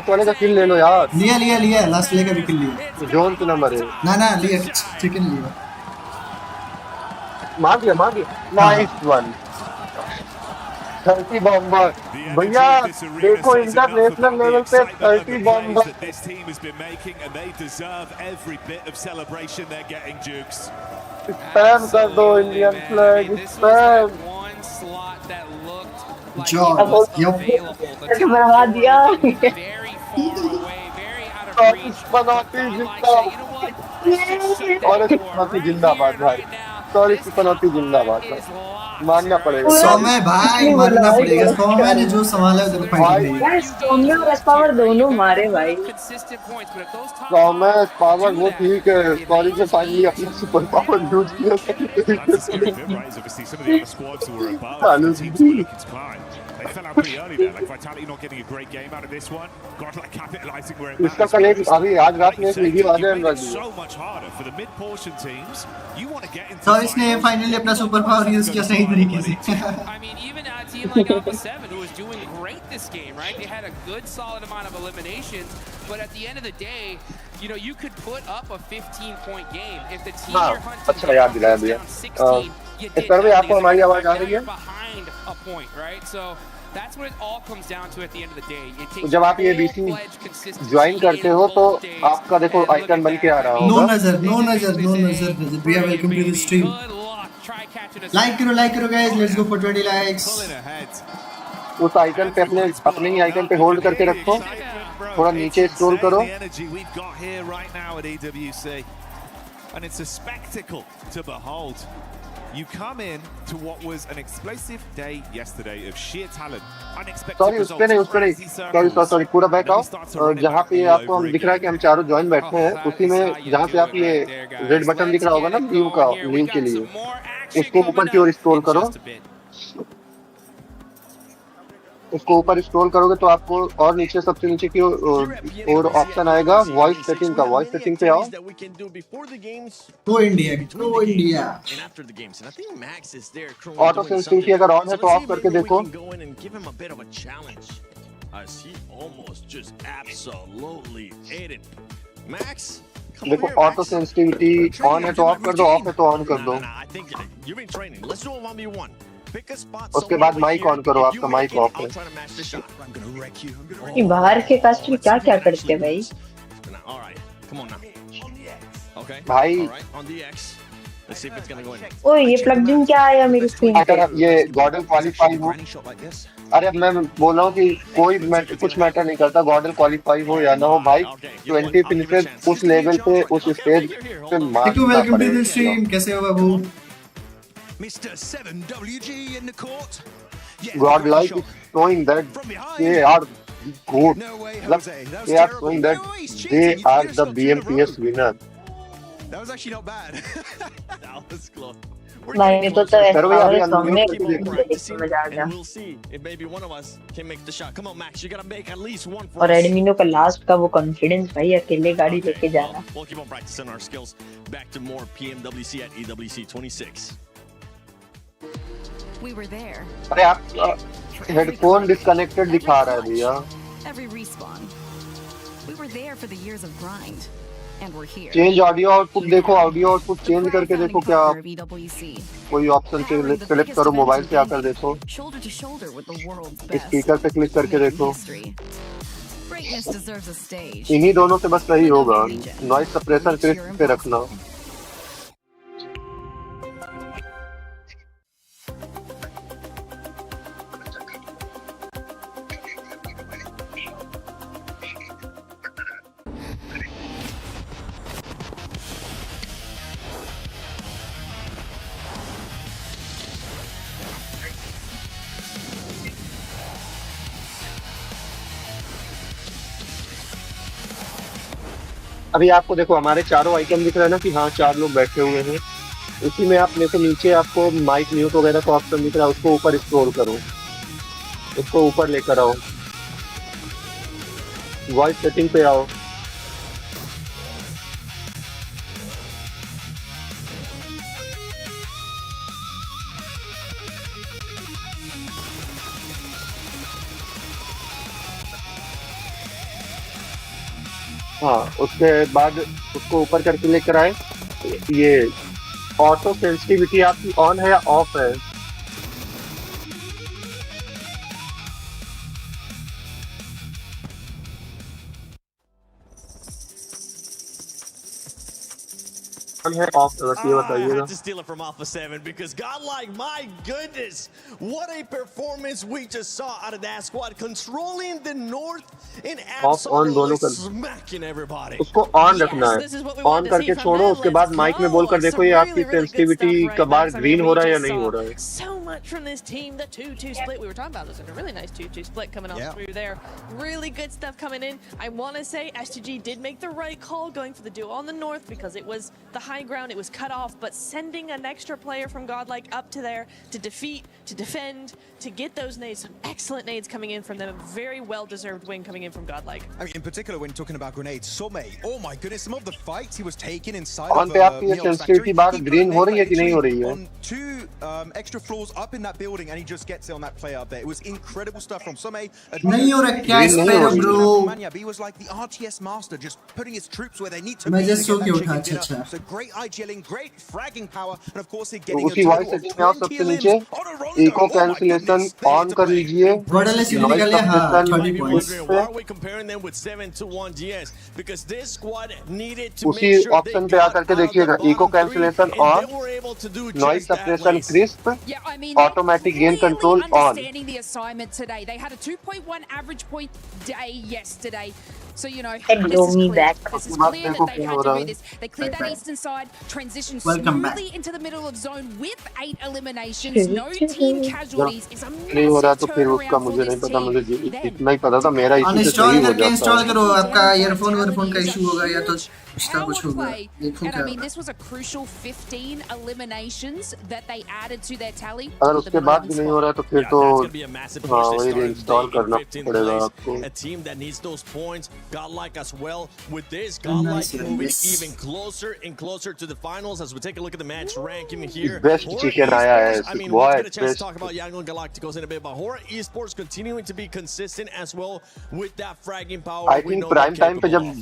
Speaker 4: वाले का किल ले लो यार.
Speaker 1: लिया last लेगा भी किल लिया.
Speaker 4: जोन पे नंबर है.
Speaker 1: ना लिया चिकन लिया.
Speaker 4: मार दिया. Nice one. 30 बॉम्बर. भैया देखो इंटरनेशनल लेवल पे 30 bomber.
Speaker 3: This team has been making and they deserve every bit of celebration they're getting, Jukes.
Speaker 4: Spam कर दो Indian flag. Spam.
Speaker 2: one slot that looked like
Speaker 1: Job.
Speaker 2: it was
Speaker 1: Yup.
Speaker 2: available. The team
Speaker 5: बना दिया.
Speaker 2: very far away, very out of reach.
Speaker 4: पनौती जिंदाबाद भाई. Sorry पनौती जिंदाबाद भाई. मानना पड़ेगा.
Speaker 1: सौम्य भाई मानना पड़ेगा. सौम्य ने जो संभाला उधर फाइट
Speaker 5: यार सौम्य और एस्पावर दोनों मारे भाई.
Speaker 2: Consistent points, but if those top
Speaker 4: Saumya power वो ठीक है. सॉरी से फाइनली अपना सुपर पावर यूज किया.
Speaker 3: That's the bit, right? Is obviously some of the other squads who were above, the teams who were looking to climb. They fell out pretty early there. Like Vitality not getting a great game out of this one. Godlike capitalizing where it
Speaker 4: इसका
Speaker 3: matters.
Speaker 4: कल एक अभी आज रात में एक video uh
Speaker 3: You make
Speaker 4: जाएगा.
Speaker 3: it so much harder for the mid-portion teams. You want to get into
Speaker 1: तो इसने फाइनली अपना सुपर पावर यूज किया सही तरीके से.
Speaker 2: I mean, even a team like Alpha 7, who was doing great this game, right? They had a good, solid amount of eliminations, but at the end of the day, you know, you could put up a 15-point game. If the team
Speaker 4: हाँ,
Speaker 2: you're hunting
Speaker 4: अच्छा याद दिलाया
Speaker 2: comes
Speaker 4: भैया.
Speaker 2: down 16, you
Speaker 4: इस
Speaker 2: did
Speaker 4: पर भी
Speaker 2: nothing.
Speaker 4: आपको हमारी आवाज आ रही है?
Speaker 2: Behind a point, right? So that's what it all comes down to at the end of the day. It takes
Speaker 4: जब आप ये BC
Speaker 2: full-fledged consistency
Speaker 4: ज्वाइन करते हो
Speaker 2: in
Speaker 4: तो
Speaker 2: both days.
Speaker 4: आपका देखो
Speaker 2: And
Speaker 4: आइकन
Speaker 2: look
Speaker 4: बन
Speaker 2: at
Speaker 4: के आ
Speaker 2: that.
Speaker 4: रहा
Speaker 1: No
Speaker 4: होगा.
Speaker 1: नजर. भैया welcome to the stream.
Speaker 2: Good luck. Try catching us.
Speaker 1: Like करो guys. Let's go for 20 likes.
Speaker 3: Pulling ahead.
Speaker 4: उस आइकन पे अपने ही आइकन पे होल्ड करके रखो. थोड़ा नीचे स्क्रॉल करो.
Speaker 3: The energy we've got here right now at EWC, and it's a spectacle to behold. You come in to what was an explosive day yesterday of sheer talent, unexpected
Speaker 4: sorry उस पे नहीं. Sorry पूरा back आओ. जहाँ पे आपको हम दिख रहा है कि हम चारों ज्वाइन बैठे हैं उसी में जहाँ पे आप ये रेड बटन दिख रहा होगा ना लीव के लिए, उसको ऊपर की ओर स्क्रॉल करो. उसको ऊपर स्क्रॉल करोगे तो आपको और नीचे सबसे नीचे की और ऑप्शन आएगा वॉइस सेटिंग का. वॉइस सेटिंग पे आओ.
Speaker 1: Go India.
Speaker 4: ऑटो सेंसिटिविटी अगर ऑन है तो ऑफ करके देखो. देखो ऑटो सेंसिटिविटी ऑन है तो ऑफ कर दो, ऑफ है तो ऑन कर दो. उसके बाद माइक ऑन करो. आपका माइक ऑफ है.
Speaker 5: ये बाहर के कास्ट में क्या करते हैं भाई.
Speaker 4: भाई
Speaker 5: ओए ये प्लग इन क्या आया मेरी स्क्रीन पे.
Speaker 4: अगर ये गॉर्डन क्वालिफाई हो. अरे मैं बोल रहा हूँ कि कोई कुछ मैटर नहीं करता गॉर्डन क्वालिफाई हो या ना हो भाई. 20 फिनिशेस उस लेवल पे उस स्टेज पे मारना
Speaker 1: वेलकम टू द
Speaker 4: पड़ेगा.
Speaker 1: स्ट्रीम. कैसे हो बाबू.
Speaker 6: Mr. 7WG in the court.
Speaker 4: Godlike is showing that they are good. They are showing that they are the BMPS winner.
Speaker 6: That was actually not bad. That was close.
Speaker 5: मैंने तो ऐसा
Speaker 4: करो भाई, अभी
Speaker 5: song में
Speaker 4: unmute करके देखो।
Speaker 5: मजा आ गया।
Speaker 6: And we'll see if maybe one of us can make the shot. Come on, Max, you gotta make at least one for
Speaker 5: और
Speaker 6: us.
Speaker 5: एडमिनो का लास्ट का वो कॉन्फिडेंस भाई, अकेले गाड़ी लेके जाना।
Speaker 6: We'll keep on practicing our skills. Back to more PMWC at EWC 26.
Speaker 7: We were there.
Speaker 4: अरे आप हेडफोन डिस्कनेक्टेड दिखा रहा है भैया।
Speaker 7: Every respawn. We were there for the years of grind, and we're here.
Speaker 4: Change audio output देखो, audio output change करके देखो क्या
Speaker 7: Of EWC.
Speaker 4: कोई ऑप्शन सेलेक्ट करो, मोबाइल से आकर देखो,
Speaker 7: Shoulder to shoulder with the world's best.
Speaker 4: Speaker पे क्लिक करके देखो।
Speaker 7: History. Greatness deserves a stage.
Speaker 4: इन्हीं दोनों से बस सही होगा। नॉइस सप्रेसर क्रिस्प पे रखना। अभी आपको देखो हमारे चारों आइकन दिख रहा है ना कि हाँ 4 लोग बैठे हुए हैं। उसी में आप देखो नीचे आपको माइक म्यूट वगैरह का ऑप्शन दिख रहा है, उसको ऊपर स्क्रॉल करो, उसको ऊपर लेकर आओ, वॉइस सेटिंग पे आओ। हाँ, उसके बाद उसको ऊपर करके लेकर आए। ये ऑटो सेंसिटिविटी आपकी ऑन है या ऑफ है? है ऑफ है, बस ये
Speaker 6: I
Speaker 4: बताइएगा।
Speaker 6: had to steal it from Alpha 7 because godlike, my goodness, what a performance we just saw out of that squad, controlling the north and absolutely smacking everybody.
Speaker 4: उसको on रखना है, on करके छोड़ो, उसके बाद माइक में बोलकर देखो ये आपकी सेंसिटिविटी का बार ग्रीन हो रहा है या नहीं हो रहा है।
Speaker 8: So much from this team, the 2-2 split we were talking about. It was a really nice 2-2 split coming off through there. Really good stuff coming in. I want to say STG did make the right call going for the duo on the north because it was the high ground, it was cut off, but sending an extra player from Godlike up to there to defeat, to defend, to get those nades, some excellent nades coming in from them, a very well-deserved win coming in from Godlike.
Speaker 9: I mean, in particular, when talking about grenades, Somme, oh my goodness, some of the fights he was taking inside
Speaker 4: on पे आपकी ये sensitivity बार green हो रही है कि नहीं हो रही है?
Speaker 9: On 2 extra floors up in that building, and he just gets it on that play up there. It was incredible stuff from Somme.
Speaker 1: नहीं हो रहा क्या इस पे bro?
Speaker 9: He was like the RTS master, just putting his troops where they need to
Speaker 1: मैं
Speaker 9: be.
Speaker 1: just सो के उठा, अच्छा।
Speaker 9: So great IGLing, great fragging power, and of course they're getting
Speaker 4: उसी वॉइस सेटिंग में आओ, सबसे नीचे इको कैंसिलेशन ऑन कर लीजिए।
Speaker 1: गॉडल से निकल गया, हाँ 30 points.
Speaker 6: Why are we comparing them with 7-1 GS? Because this squad needed to
Speaker 4: उसी
Speaker 6: make sure
Speaker 4: ऑप्शन पे आकर के देखिएगा, echo cancellation on, noise suppression crisp, automatic gain control on.
Speaker 10: The assignment today, they had a 2.1 average point day yesterday. So, you know,
Speaker 5: Hello,
Speaker 10: this is
Speaker 5: me
Speaker 10: clear.
Speaker 5: back.
Speaker 10: This is clear that they had to do this. They cleared that eastern side, transitioned
Speaker 1: Welcome
Speaker 10: smoothly
Speaker 1: back.
Speaker 10: into the middle of zone with 8 eliminations. No team casualties. It's a
Speaker 4: नहीं हो रहा
Speaker 10: massive
Speaker 4: तो फिर उसका
Speaker 10: turnaround for
Speaker 4: मुझे नहीं
Speaker 10: this
Speaker 4: पता, मुझे
Speaker 10: team. Then,
Speaker 4: इतना ही पता था मेरा इसी से
Speaker 1: अनइंस्टॉल
Speaker 4: सही हो
Speaker 1: करके इंस्टॉल
Speaker 4: जाता
Speaker 1: करो,
Speaker 4: है।
Speaker 1: आपका ईयरफोन का इशू होगा या तो उसका
Speaker 10: our
Speaker 1: कुछ होगा,
Speaker 10: play,
Speaker 1: देखो
Speaker 10: and
Speaker 1: क्या
Speaker 10: I mean,
Speaker 1: होगा।
Speaker 10: this was a crucial 15 eliminations that they added to their tally.
Speaker 4: अगर
Speaker 10: with the
Speaker 4: उसके
Speaker 10: number
Speaker 4: बाद
Speaker 10: one
Speaker 4: भी नहीं
Speaker 10: spot.
Speaker 4: हो रहा तो फिर तो
Speaker 6: that's gonna be a massive push.
Speaker 4: हाँ
Speaker 6: They
Speaker 4: वही
Speaker 6: started
Speaker 4: इंस्टॉल
Speaker 6: today in
Speaker 4: करना
Speaker 6: 15th
Speaker 4: पड़ेगा
Speaker 6: place.
Speaker 4: आपको।
Speaker 6: A team that needs those points. Godlike as well. With this, Godlike moving even closer and closer to the finals. As we take a look at the match ranking here.
Speaker 4: Best
Speaker 6: Horror
Speaker 4: chicken आया है,
Speaker 6: Esports, I mean, we'll get a chance to
Speaker 4: best.
Speaker 6: talk about Yangon Galacticos in a bit, but Horror Esports continuing to be consistent as well with that fragging power.
Speaker 4: I think prime time पे जब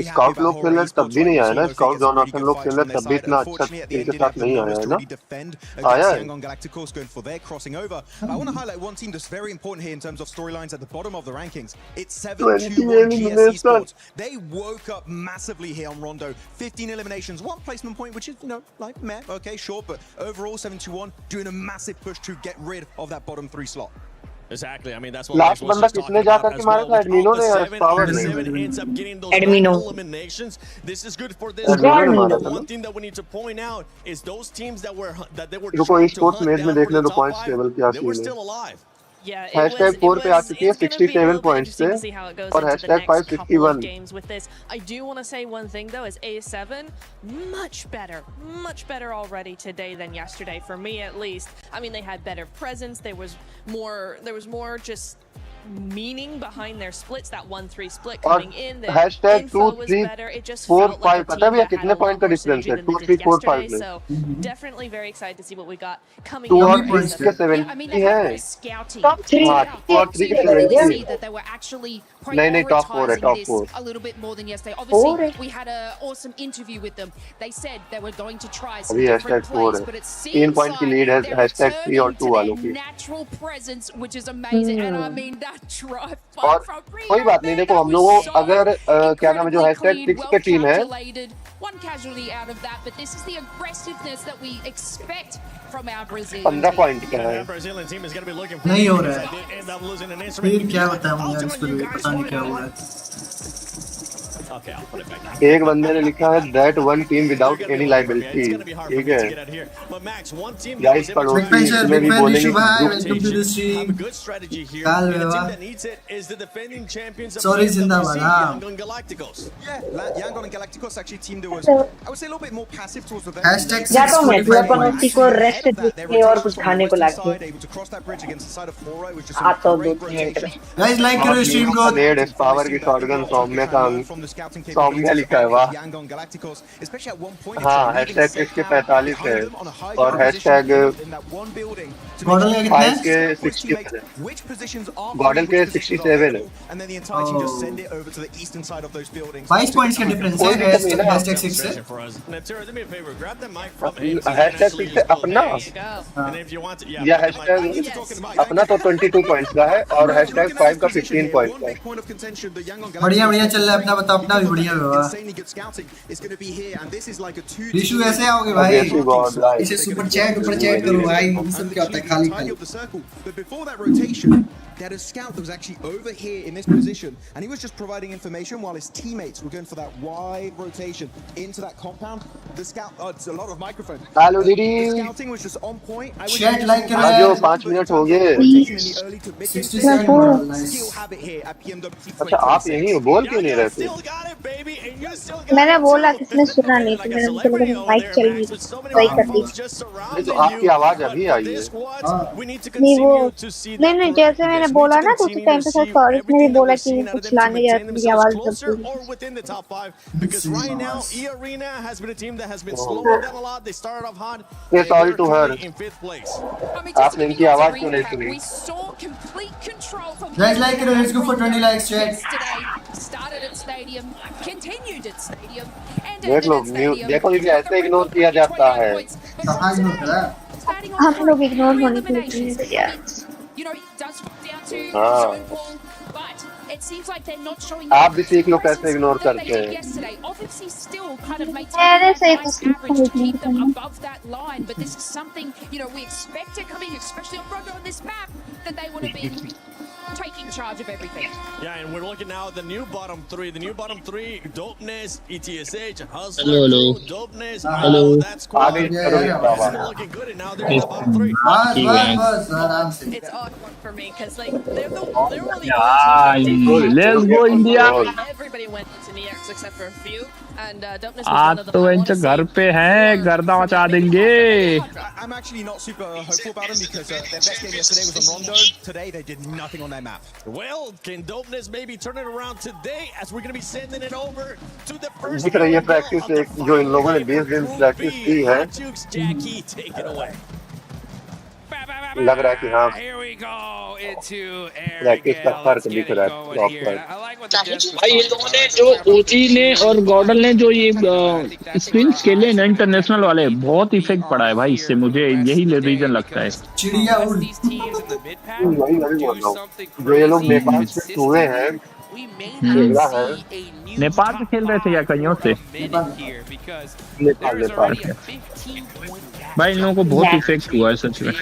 Speaker 4: scout लोग खेल रहे तब भी नहीं आया ना, स्काउट जॉनसन लोग खेल रहे तब भी इतना अच्छा इनके साथ नहीं आया है ना? आया है।
Speaker 9: Galacticos going for their crossing over. I want to highlight one team that's very important here in terms of storylines at the bottom of the rankings. It's 7-2-1 GS Esports. They woke up massively here on Rondo. 15 eliminations, 1 placement point, which is, you know, like meh, okay, sure, but overall 7-2-1 doing a massive push to get rid of that bottom 3 slot.
Speaker 6: Exactly. I mean, that's what
Speaker 4: last
Speaker 6: Max was
Speaker 4: बंदा
Speaker 6: just
Speaker 4: किसने
Speaker 6: talking
Speaker 4: जा
Speaker 6: about
Speaker 4: करके
Speaker 6: as
Speaker 4: मारा
Speaker 6: well.
Speaker 4: था?
Speaker 6: With
Speaker 4: एडमिनो
Speaker 6: Alpha
Speaker 4: ने या
Speaker 6: 7,
Speaker 4: power
Speaker 6: Alpha
Speaker 4: ने?
Speaker 6: 7 ends up getting those
Speaker 5: Admino.
Speaker 6: double eliminations. This is good for this.
Speaker 4: एडमिनो ने मारा था
Speaker 6: One
Speaker 4: ना?
Speaker 6: thing that we need to point out is those teams that they were
Speaker 4: रुको
Speaker 6: trying to
Speaker 4: sports
Speaker 6: hunt
Speaker 4: match में
Speaker 6: down
Speaker 4: देख
Speaker 6: for
Speaker 4: ले
Speaker 6: the
Speaker 4: तो
Speaker 6: top
Speaker 4: points
Speaker 6: 5,
Speaker 4: table क्या
Speaker 6: they were
Speaker 4: सीन है।
Speaker 6: still alive.
Speaker 8: Yeah,
Speaker 4: हैशटैग 4 पे आ चुकी है 67 पॉइंट्स से और hashtag 5 61
Speaker 8: games with this. I do want to say one thing though, as A7 much better already today than yesterday for me at least. I mean, they had better presence. There was more just meaning behind their splits. That 1-3 split coming in. The info was better. It just felt like a team that had a lot more synergy than they did yesterday. So definitely very excited to see what we got coming in.
Speaker 4: और 3 के 70 है
Speaker 10: Top 3
Speaker 4: और 3 के 70
Speaker 10: that they were actually
Speaker 4: नहीं top 4 है top 4
Speaker 10: a little bit more than yesterday. Obviously, we had an awesome interview with them. They said they were going to try some different plays, but it seems
Speaker 4: 3 point की lead है hashtag 3 और 2 वालों की
Speaker 10: natural presence, which is amazing. And I mean that drive
Speaker 4: और कोई बात नहीं देखो हम लोगों अगर क्या नाम है जो हैशटैग 6 पे टीम है
Speaker 10: one casualty out of that, but this is the aggressiveness that we expect from our Brazil
Speaker 4: 15 point का है
Speaker 1: नहीं हो रहा है फिर क्या बताऊं यार इस पर पता नहीं क्या हुआ
Speaker 4: एक बंदे ने लिखा है that one team without any liability ठीक है गाइस पड़ोसी इसमें भी बोलेंगे
Speaker 1: वेलकम टू द स्ट्रीम काल वेवा सॉरी जिंदाबाद
Speaker 9: Yangon and Galacticos actually teamed was, I would say, a little bit more passive towards the
Speaker 1: hashtag
Speaker 5: या तो मैं पनौती को रेस्ट देके और कुछ खाने को लाके
Speaker 9: able to cross that bridge against the side of Flora, which is
Speaker 5: आता हूँ 2 मिनट में
Speaker 1: गाइस लाइक करो स्ट्रीम को
Speaker 4: रेड एस पावर की शॉटगन सौम्य का सौम्य लिखा है वाह हाँ हैशटैग 6 के 45 है और हैशटैग
Speaker 1: मॉडल का कितना
Speaker 4: के 67 गॉडल के 67 है
Speaker 1: 22 पॉइंट्स का डिफरेंस है हैशटैग 6 से
Speaker 4: हैशटैग 6 से अपना या हैशटैग अपना तो 22 पॉइंट्स का है और हैशटैग 5 का 15 पॉइंट्स का है
Speaker 1: बढ़िया बढ़िया चल रहा है अपना बताओ अपना भी बढ़िया होगा ऋषु ऐसे आओगे भाई इसे सुपर चैट करो भाई ये सब क्या होता है खाली
Speaker 9: They had a scout that was actually over here in this position, and he was just providing information while his teammates were going for that wide rotation into that compound. The scout, it's a lot of microphones.
Speaker 4: Hello, Didi.
Speaker 9: The scouting was just on point. I
Speaker 1: Chat like करो
Speaker 4: जो 5 minute हो गए
Speaker 1: 67
Speaker 9: still have it here at PMWC.
Speaker 4: अच्छा आप यहीं हो बोल क्यों नहीं रहे
Speaker 5: मैंने बोला किसने सुना नहीं तो मैंने उनको लगा माइक चल रही वही कर दी
Speaker 4: तो आपकी आवाज अभी आई है
Speaker 5: नहीं वो नहीं जैसे मैंने बोला ना तो उस टाइम पे सर सॉरी ने भी बोला कि कुछ लाने जा रही मेरी आवाज
Speaker 4: ये सॉरी टू हर आपने इनकी आवाज क्यों नहीं सुनी
Speaker 1: गाइस लाइक करो let's go for 20 likes chat
Speaker 4: देख लो देखो ये ऐसे इग्नोर किया जाता है
Speaker 1: कहां इग्नोर करा
Speaker 5: हम लोग इग्नोर होने के लिए यार
Speaker 4: आप भी सीख लो कैसे इग्नोर करते हैं
Speaker 5: अरे सही
Speaker 10: taking charge of everything.
Speaker 6: Yeah, and we're looking now at the new bottom three. The new bottom three: Dopeness, ETSH, Hustler,
Speaker 11: hello.
Speaker 6: Dopeness.
Speaker 11: Hello.
Speaker 6: That's cool. Still looking good, and now they're in the bottom three.
Speaker 8: It's awkward for me because like they're only
Speaker 11: let's go India.
Speaker 8: Everybody went into NEX except for a few, and Dopeness was
Speaker 11: आज
Speaker 8: one of
Speaker 11: तो
Speaker 8: them.
Speaker 11: इनसे घर पे हैं गर्दा मचा देंगे
Speaker 9: I'm actually not super hopeful about them because their best game yesterday was on Rondo. Today they did nothing on their map.
Speaker 6: Well, can Dopeness maybe turn it around today as we're going to be sending it over to the first
Speaker 4: दिख रही है practice जो इन लोगों ने 20 दिन practice की है
Speaker 6: Jackie, take it away.
Speaker 4: लग रहा है कि हाँ प्रैक्टिस का फर्क दिख रहा है प्रॉपर
Speaker 11: भाई ये लोगों ने जो ओजी ने और गॉर्डन ने जो ये स्पिन्स खेले ना इंटरनेशनल वाले बहुत इफेक्ट पड़ा है भाई इससे मुझे यही रीजन लगता है
Speaker 1: चिड़िया उड़
Speaker 4: वही बोल रहा हूँ जो ये लोग नेपाल से हुए हैं
Speaker 11: नेपाल से खेल रहे थे या कहीं से
Speaker 4: नेपाल
Speaker 11: भाई इन लोगों को बहुत इफेक्ट हुआ है सच में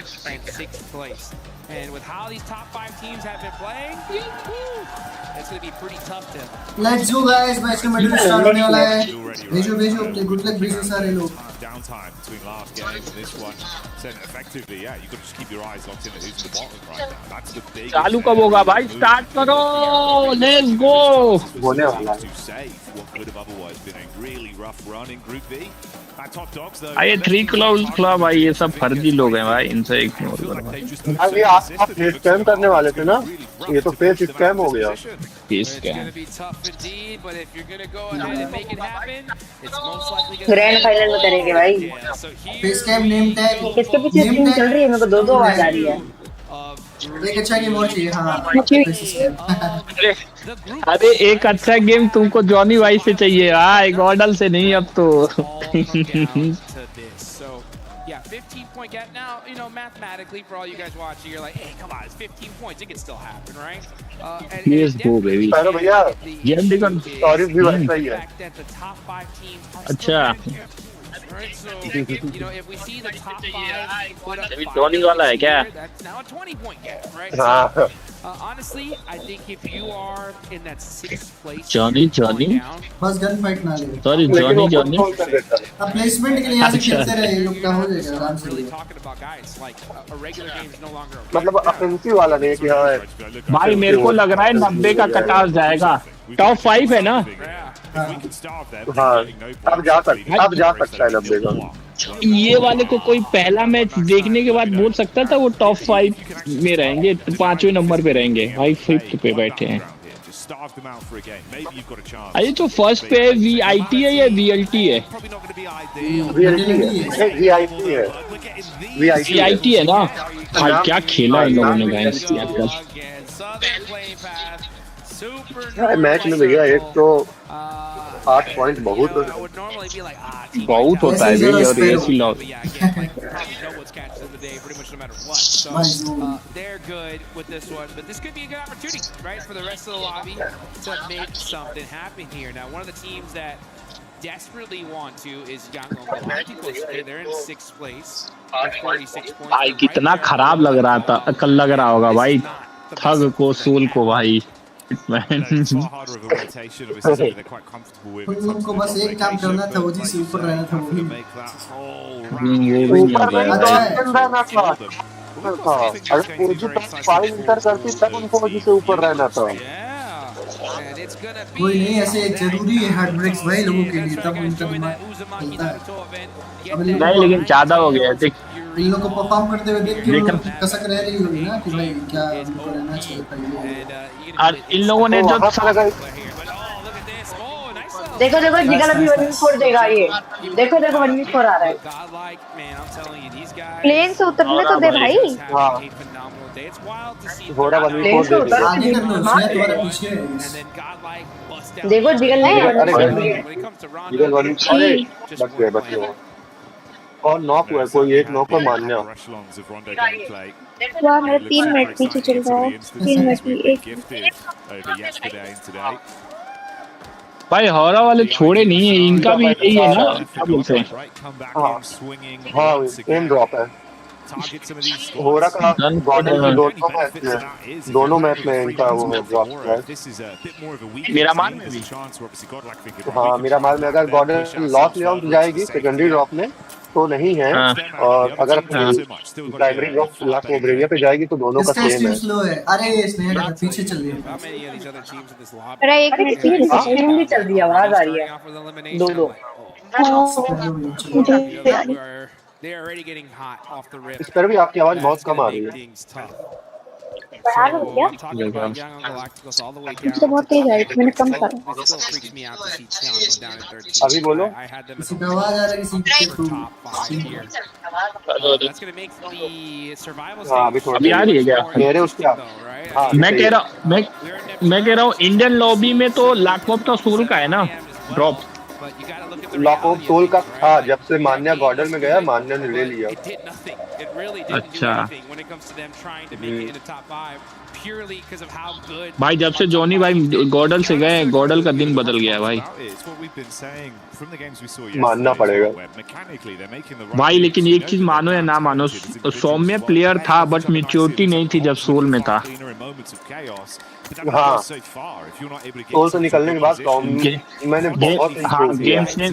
Speaker 1: लेट्स गो गाइस मैच का मिडिल स्टार्ट होने वाला है भेजो अपने गुड लक भेजो सारे लोग
Speaker 3: downtime between last game and this one. So effectively, yeah, you've got to just keep your eyes locked in at who's in the bottom right now. That's the big.
Speaker 11: चालू कब होगा भाई? Start करो, let's go.
Speaker 4: होने वाला है।
Speaker 3: To save what could have otherwise been a really rough run in Group B. Top dogs though.
Speaker 11: ये 3 club भाई, ये सब फर्जी लोग हैं भाई, इनसे इग्नोर करो।
Speaker 4: अभी आप फेस स्कैम करने वाले थे ना, ये तो फेस स्कैम हो गया।
Speaker 11: फेस स्कैम
Speaker 5: ग्रैंड फाइनल में करेंगे भाई।
Speaker 1: फेस स्कैम नेम टैग
Speaker 5: किसके पीछे स्क्रीन चल रही है? मेरे को दो आवाज आ रही है।
Speaker 1: एक अच्छा गेम और चाहिए। हाँ
Speaker 11: अरे एक अच्छा गेम तुमको जॉनी भाई से चाहिए, हाँ गॉडल से नहीं अब तो।
Speaker 2: Yeah, 15-point gap. Now, you know, mathematically, for all you guys watching, you're like, hey, come on, it's 15 points. It can still happen, right?
Speaker 11: Yes, go, baby.
Speaker 4: pero भैया,
Speaker 11: ये हम देखो
Speaker 4: सॉरी भी वैसा ही है।
Speaker 11: अच्छा।
Speaker 2: Right, so, you know, if we see the top 5 put up 5,
Speaker 11: Johnny वाला है क्या?
Speaker 2: that's now a 20-point gap, right?
Speaker 4: हाँ।
Speaker 2: Honestly, I think if you are in that 6th place,
Speaker 11: Johnny
Speaker 1: बस गन फाइट ना ले।
Speaker 11: Sorry Johnny
Speaker 1: अब placement के लिए यहाँ से खेलते रहे, लोग क्या हो जाएगा आराम से।
Speaker 2: really talking about guys like a regular game is no longer a
Speaker 4: मतलब ऑफेंसिव वाला नहीं कि हाँ
Speaker 11: भाई मेरे को लग रहा है 90 का कट ऑफ जाएगा। टॉप 5 है ना?
Speaker 4: हाँ अब जा सकता है 90 का।
Speaker 11: ये वाले को कोई पहला मैच देखने के बाद बोल सकता था वो टॉप 5 में रहेंगे, 5वें नंबर पे रहेंगे, भाई 5th पे बैठे हैं। अरे जो फर्स्ट पे है VIT है या VLT है? VIT है ना? भाई क्या खेला इन लोगों ने गाइस
Speaker 4: मैच में भैया। एक तो 8 पॉइंट बहुत
Speaker 11: होता है भैया, और ऐसी loss.
Speaker 2: They're good with this one, but this could be a good opportunity, right, for the rest of the lobby to make something happen here. Now, one of the teams that desperately want to is Galacticos. They're in 6th place, 46 points.
Speaker 11: भाई कितना खराब लग रहा होगा भाई थग को, soul को भाई।
Speaker 1: उनको बस एक काम करना था, ओजी से ऊपर रहना था।
Speaker 4: अगर ओजी टॉप 5 इंटर करती तब उनको ओजी से ऊपर रहना था।
Speaker 1: कोई नहीं, ऐसे जरूरी है हार्ड ब्रेक्स भाई लोगों के लिए, तब उनका दिमाग चलता है।
Speaker 11: नहीं लेकिन ज्यादा हो गया देख,
Speaker 1: इन लोगों को परफॉर्म करते हुए देख के कसक रह रही होगी ना कि भाई क्या उनको रहना चाहिए था।
Speaker 11: और इन लोगों ने जो
Speaker 5: देखो जिगल अभी 1v4 देगा ये। देखो 1v4 आ रहा है। प्लेन से उतरने तो दे भाई।
Speaker 4: हाँ घोड़ा 1v4 दे दिया।
Speaker 1: आगे कर लो, उसने तुम्हारे पीछे है।
Speaker 5: देखो जिगल नहीं
Speaker 4: जिगल 1v4 बच गया और नॉक हुआ, कोई एक नॉक को मारना।
Speaker 5: वाह मेरा 3 मिनट पीछे चल रहा है। 3 मिनट की एक
Speaker 11: भाई हौरा वाले छोड़े नहीं है, इनका भी यही है ना, क्या बोलते हैं?
Speaker 4: हाँ एम ड्रॉप है होरा का। दोनों मैच में इनका वो ड्रॉप है।
Speaker 11: मिरामार में भी।
Speaker 4: हाँ मिरामार में अगर गॉर्डन लॉस ले आउट जाएगी सेकेंडरी ड्रॉप में तो नहीं है, और अगर प्राइमरी ड्रॉप लास्ट ओवरिया पे जाएगी तो दोनों का सेम है।
Speaker 1: अरे स्नेहा पीछे चल रही है।
Speaker 5: अरे 1 मिनट पीछे स्क्रीन भी चल रही है, आवाज आ रही है। दो
Speaker 4: इस पर भी आपकी आवाज बहुत कम आ रही है।
Speaker 5: बढ़ा लो क्या? मुझसे बहुत तेज है, मैंने कम करा।
Speaker 4: अभी बोलो।
Speaker 1: किसी पे आवाज आ रहा है, किसी के थ्रू।
Speaker 4: हाँ अभी थोड़ा
Speaker 11: अभी आ रही है क्या?
Speaker 4: मेरे उसके हाँ
Speaker 11: मैं कह रहा हूँ इंडियन लॉबी में तो लाखों का सोल का है ना ड्रॉप।
Speaker 4: लॉक ऑफ सोल का था, जब से मान्या गॉर्डन में गया मान्या ने ले लिया।
Speaker 11: अच्छा
Speaker 2: purely because of how good.
Speaker 11: भाई जब से जॉनी भाई गॉडल से गए, गॉडल का दिन बदल गया भाई।
Speaker 4: मानना पड़ेगा
Speaker 11: भाई, लेकिन एक चीज मानो या ना मानो, सौम्य प्लेयर था बट मैच्योरिटी नहीं थी जब सोल में था।
Speaker 4: हाँ, सोल से निकलने के बाद मैंने बहुत
Speaker 11: गेम्स ने,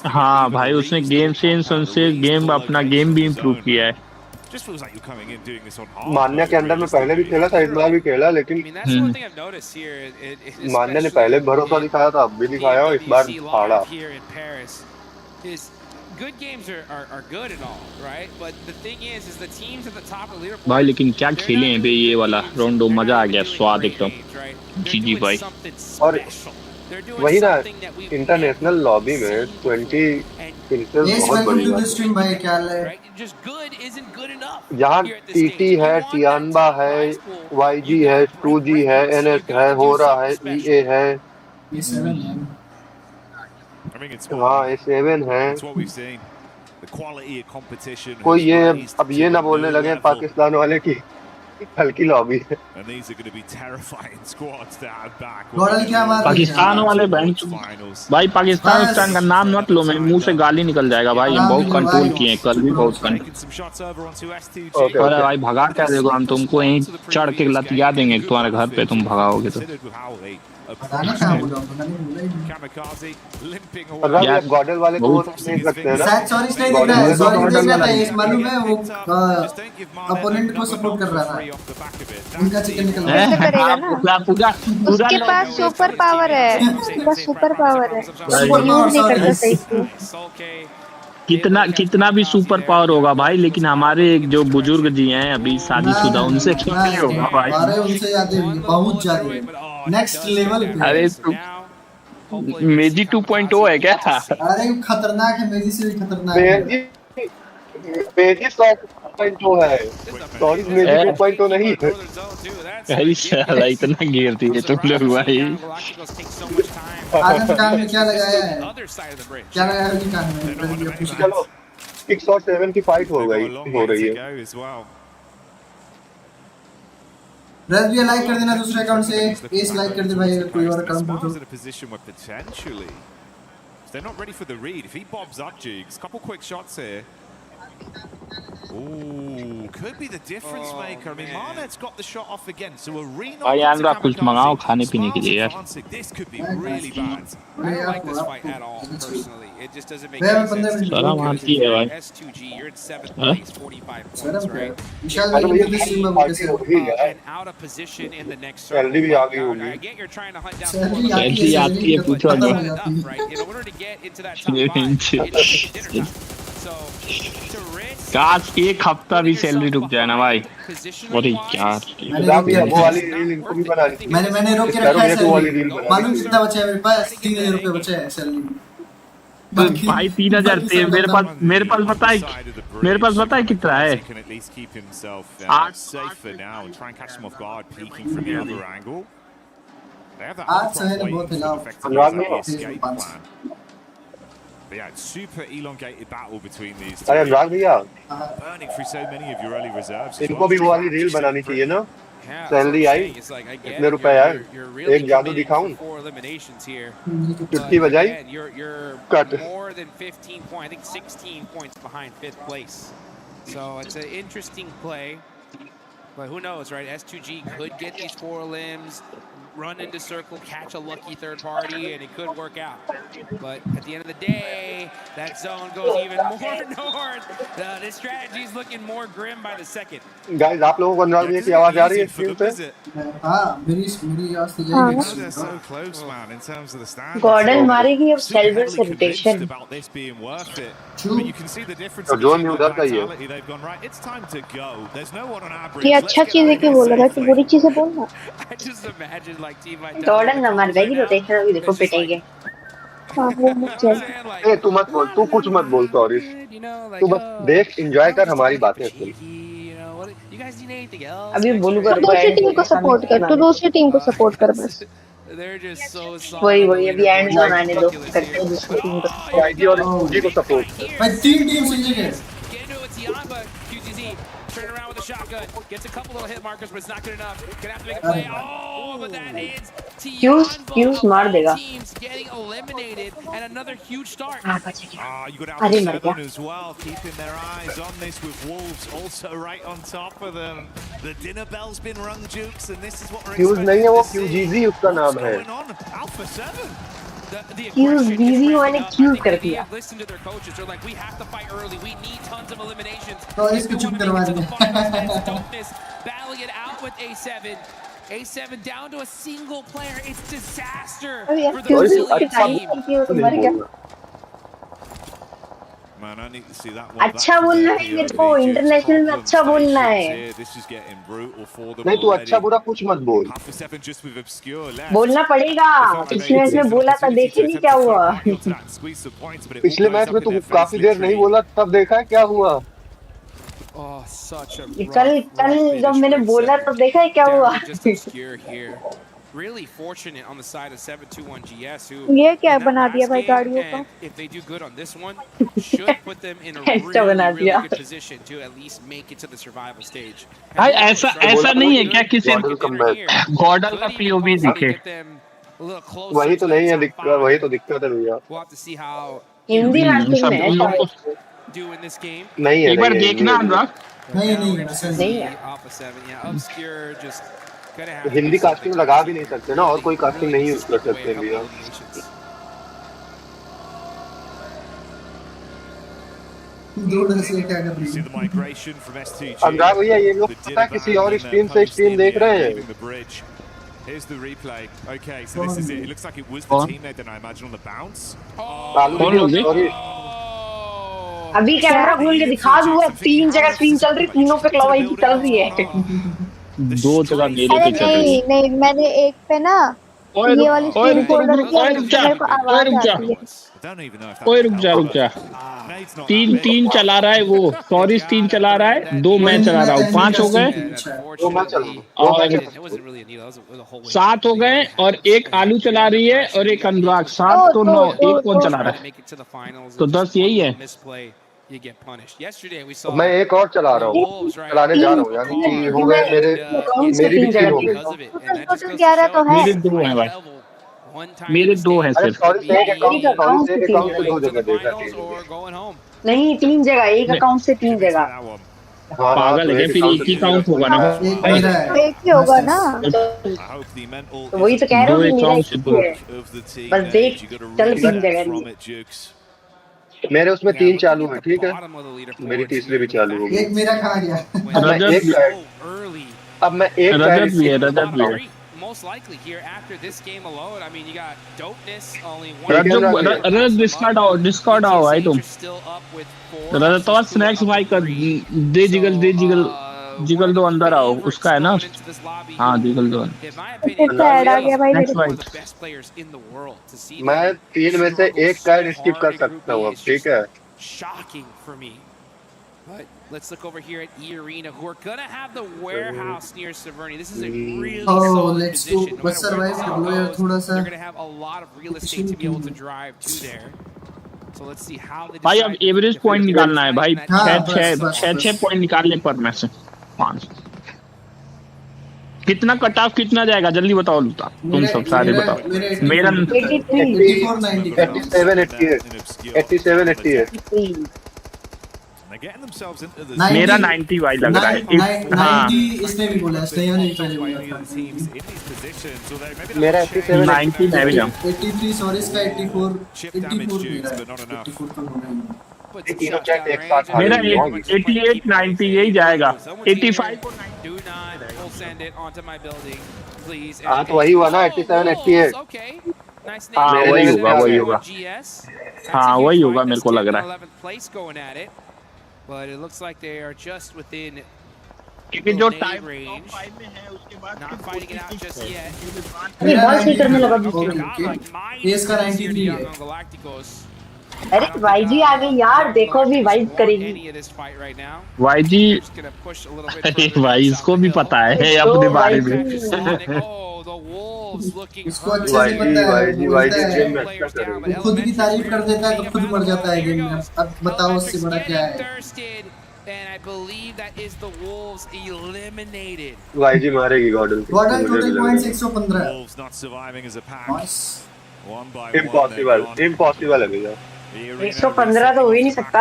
Speaker 11: हाँ भाई उसने गेम सेंस उनसे गेम अपना गेम भी इम्प्रूव किया है।
Speaker 4: मान्या के अंदर में पहले भी खेला था, इस बार भी खेला, लेकिन मान्या ने पहले भरोसा दिखाया था, अब भी दिखाया और इस बार फाड़ा।
Speaker 2: Good games are good and all, right? But the thing is the teams at the top of the leaderboard.
Speaker 11: भाई लेकिन क्या खेले हैं बे ये वाला रोंडो, मजा आ गया, स्वाद एकदम। जी भाई।
Speaker 4: और वही ना, इंटरनेशनल लॉबी में 20 फिनिशर्स बहुत बड़ी बात है
Speaker 1: भाई। क्या है
Speaker 4: यहाँ टीटी है, टियानबा है, वाईजी है, 2G है, एनएस है, होरा है, ईए है, हाँ A7 है। कोई ये अब ये ना बोलने लगे पाकिस्तान वाले की हल्की लॉबी है।
Speaker 11: पाकिस्तान वाले भाई, पाकिस्तान का नाम मत लो, मेरे मुंह से गाली निकल जाएगा भाई। हम बहुत कंट्रोल किए, कल भी बहुत कंट्रोल। अरे भाई भगा क्या देखो, हम तुमको यहीं चढ़ के लतिया देंगे तुम्हारे घर पे, तुम भगाओगे तो।
Speaker 4: गॉडल वाले को नहीं सकते हैं ना।
Speaker 1: सॉरी नहीं देख रहा है, सॉरी देख रहा था, ये मालूम है वो अपोनेंट को सपोर्ट कर रहा था, उनका चिकन निकल
Speaker 5: गया। उसके पास सुपर पावर है, उसका सुपर पावर है, यूज नहीं करता सही।
Speaker 11: कितना भी सुपर पावर होगा भाई, लेकिन हमारे एक जो बुजुर्ग जी हैं अभी शादीशुदा, उनसे क्या नहीं होगा भाई।
Speaker 1: अरे उनसे ज्यादा बहुत ज्यादा नेक्स्ट लेवल पे।
Speaker 11: अरे मेजी 2.0 है क्या?
Speaker 1: अरे खतरनाक है, मेजी से भी खतरनाक
Speaker 4: है। मेजी 100.0 है, सॉरी मेजी 2.0 नहीं है।
Speaker 11: साला इतना गिरती है तुम लोग भाई।
Speaker 1: आजम कान में क्या लगाया है, क्या लगाया है कान में?
Speaker 4: चलो 607 की फाइट हो रही है।
Speaker 1: रज भी लाइक कर देना दूसरे अकाउंट से, एस लाइक कर दे भाई अगर कोई और अकाउंट हो तो।
Speaker 3: They're not ready for the read. If he bobs up jigs, couple quick shots here. Ooh, could be the difference maker. I mean, Marnet's got the shot off again, so Arena.
Speaker 11: भाई अनुराग कुछ मंगाओ खाने पीने के लिए यार।
Speaker 3: This could be really bad.
Speaker 2: I don't like this fight at all, personally. It just doesn't make any sense.
Speaker 11: सारा मानती है भाई।
Speaker 2: S2G, you're in 7th place, 45 points, right?
Speaker 1: विशाल भाई ये भी स्ट्रीम में कैसे
Speaker 2: and out of position in the next circle.
Speaker 4: Salary भी आ गई होगी।
Speaker 2: I get you're trying to hunt down.
Speaker 11: Salary आती है, पूछो नहीं।
Speaker 2: Right? In order to get into that top 5, so to risk.
Speaker 11: काश एक हफ्ता भी सैलरी रुक जाए ना भाई। अरे यार
Speaker 4: वो वाली रील इनको भी बनानी थी।
Speaker 1: मैंने रोक के रखा है सैलरी। मालूम कितना बचा है मेरे पास? 3000 रुपए बचा है सैलरी।
Speaker 11: भाई 3000 थे मेरे पास पता है कितना है?
Speaker 1: 8 है बहुत हिलाओ।
Speaker 3: Yeah, it's super elongated battle between these two.
Speaker 4: अरे अनुराग भैया,
Speaker 3: burning through so many of your early reserves.
Speaker 4: इनको भी वो वाली रील बनानी चाहिए ना। सैलरी आई, इतने रुपए आए, एक जादू दिखाऊं, चुटकी बजाई, cut.
Speaker 2: More than 15 points, I think 16 points behind 5th place. So it's an interesting play, but who knows, right? S2G could get these 4 limbs, run into circle, catch a lucky third party, and it could work out. But at the end of the day, that zone goes even more north. This strategy is looking more grim by the second.
Speaker 4: Guys, आप लोगों को अनुराग भैया की आवाज आ रही है screen पे?
Speaker 1: हाँ, मेरी आवाज तो जाएगी।
Speaker 3: So close, man, in terms of the standings.
Speaker 5: गॉडल मारेगी अब सेल्वर से rotation.
Speaker 3: About this being worth it. But you can see the difference.
Speaker 4: तो जोन उधर का ही है।
Speaker 3: They've gone right. It's time to go. There's no one on our bridge.
Speaker 5: ये अच्छा चीज है कि बोल रहा है, तो बुरी चीजें बोलना।
Speaker 2: I just imagine like team like
Speaker 5: गॉडल ना मार देगी रोटेशन, अभी देखो पिटेंगे। हाँ वो मुझे।
Speaker 4: ए तू मत बोल, तू कुछ मत बोल, सॉरी। तू बस देख, एंजॉय कर हमारी बातें सुन।
Speaker 5: अभी बोलूँगा दूसरी टीम को सपोर्ट कर, तो दूसरी टीम को सपोर्ट कर बस। वही अभी एंड जोन आने दो, करते हैं दूसरी टीम को।
Speaker 4: आईडी और जी को सपोर्ट।
Speaker 1: भाई 3 टीम से
Speaker 2: shotgun. Gets a couple little hit markers, but it's not good enough. Gonna have to make a play. Oh, but that is
Speaker 5: Q's मार देगा.
Speaker 2: teams getting eliminated and another huge start.
Speaker 3: You got Alpha 7 as well, keeping their eyes on this with Wolves also right on top of them. The dinner bell's been rung, Jukes, and this is what we're
Speaker 4: Q's नहीं है वो QGZ उसका नाम है.
Speaker 3: Alpha 7.
Speaker 5: Q's busy होने Q's कर दिया.
Speaker 2: Listen to their coaches. They're like, we have to fight early. We need tons of eliminations.
Speaker 1: तो इसको चुप करवा दे.
Speaker 2: Battling it out with A7. A7 down to a single player. It's disaster for the Brazilian team.
Speaker 3: Man, I need to see that one.
Speaker 5: अच्छा बोलना है मेरे को, international में अच्छा बोलना है.
Speaker 4: नहीं तू अच्छा बुरा कुछ मत बोल.
Speaker 5: बोलना पड़ेगा. पिछले मैच में बोला था, देखे नहीं क्या हुआ.
Speaker 4: पिछले मैच में तू काफी देर नहीं बोला, तब देखा है क्या हुआ.
Speaker 5: कल जब मैंने बोला तब देखा है क्या हुआ.
Speaker 2: Really fortunate on the side of 721GS who
Speaker 5: ये क्या बना दिया भाई गाड़ियों का.
Speaker 2: If they do good on this one, should put them in a really good position to at least make it to the survival stage.
Speaker 11: भाई ऐसा नहीं है क्या किसी गॉडल का POV दिखे.
Speaker 4: वही तो नहीं है दिक्कत, वही तो दिक्कत है भैया.
Speaker 2: We'll have to see how
Speaker 5: Hindi में
Speaker 2: do in this game.
Speaker 4: नहीं है.
Speaker 11: एक बार देखना अनुराग.
Speaker 5: नहीं है.
Speaker 2: Alpha 7, yeah, obscure just.
Speaker 4: Hindi casting लगा भी नहीं सकते ना, और कोई कास्टिंग नहीं यूज कर सकते भैया. अनुराग भैया ये लोग पता है किसी और स्ट्रीम से स्ट्रीम देख रहे हैं.
Speaker 3: Here's the replay. Okay, so this is it. It looks like it was the team there, then I imagine on the bounce.
Speaker 5: अभी कैमरा घूम के दिखा दूंगा. 3 जगह स्ट्रीम चल रही, तीनों पे क्लॉवाई की चल रही है.
Speaker 11: 2 जगह मेरे पे चल रही है.
Speaker 5: नहीं मैंने एक पे ना ये वाली स्क्रीन फोल्डर किया, मेरे को आवाज आती है.
Speaker 11: ओए रुक जा. 3 चला रहा है वो. सॉरी 3 चला रहा है. 2 मैं चला रहा हूँ. 5 हो गए और 7 हो गए और एक आलू चला रही है और एक अनुराग. 7 तो 9. एक कौन चला रहा है? तो 10 यही है.
Speaker 4: मैं एक और चला रहा हूँ, चलाने जा रहा हूँ, यानी कि हो गए मेरी भी 3 हो गई.
Speaker 11: मेरे 2 हैं भाई. मेरे 2 हैं सिर्फ.
Speaker 4: एक अकाउंट से 2 जगह देखा.
Speaker 5: नहीं 3 जगह, एक अकाउंट से 3 जगह.
Speaker 11: पागल है फिर एक ही काउंट होगा ना.
Speaker 5: एक ही होगा ना. तो वही तो कह रहा हूँ. बस देख चल 3 जगह.
Speaker 4: मेरे उसमें 3 चालू है, ठीक है. मेरी तीसरी भी चालू होगी.
Speaker 1: एक मेरा खा गया.
Speaker 4: अब मैं एक
Speaker 11: रजत भी है.
Speaker 2: Most likely here after this game alone, I mean you got dopeness only
Speaker 11: one. Rajat Discord आओ भाई तुम. रजत तो स्नैक्स भाई कर दे. जिगल दो अंदर आओ. उसका है ना. हाँ जिगल दो.
Speaker 4: मैं 3 में से एक कार्ड स्किप कर सकता हूँ अब, ठीक है.
Speaker 2: Shocking for me. But let's look over here at E Arena, who are gonna have the warehouse near Severny. This is a really solid
Speaker 1: let's
Speaker 2: position.
Speaker 1: do survive कर लो यार थोड़ा सा.
Speaker 2: They're gonna have a lot of real estate to be able to drive to there. So let's see how they.
Speaker 11: भाई अब average point निकालना है भाई. 6 point निकालने पर में से 5. कितना कट ऑफ कितना जाएगा जल्दी बताओ लूटा. तुम सब सारे बताओ. मेरा
Speaker 4: 87-88.
Speaker 11: मेरा 90 वाई लग रहा है.
Speaker 1: 90 इसने भी बोला. स्नेहा ने भी पहले बोला था.
Speaker 4: मेरा 87
Speaker 11: 90 मैं भी जाऊं.
Speaker 1: 83 सॉरी इसका 84
Speaker 11: मेरा 88 90 यही जाएगा. 85
Speaker 4: हाँ तो वही हुआ ना. 87-88.
Speaker 11: हाँ वही होगा. हाँ वही होगा मेरे को लग रहा है.
Speaker 2: But it looks like they are just within
Speaker 11: क्योंकि जो time
Speaker 2: range. Not fighting it out just yet.
Speaker 5: ये बॉल से करने लगा.
Speaker 1: ये इसका 93 है.
Speaker 5: अरे YG आ गई यार. देखो अभी वाइब करेगी.
Speaker 11: YG अरे भाई इसको भी पता है अपने बारे में.
Speaker 1: इसको अच्छे से पता है. वो खुद की तारीफ कर देता है तो खुद मर जाता है गेम में. अब बताओ उससे बड़ा क्या है.
Speaker 2: And I believe that is the Wolves eliminated.
Speaker 4: YG मारेगी गॉर्डन को।
Speaker 1: Gordon total points 115।
Speaker 3: Wolves not surviving as a pack.
Speaker 1: Nice.
Speaker 3: One by
Speaker 4: Impossible है भैया।
Speaker 5: 115 तो हो ही नहीं सकता।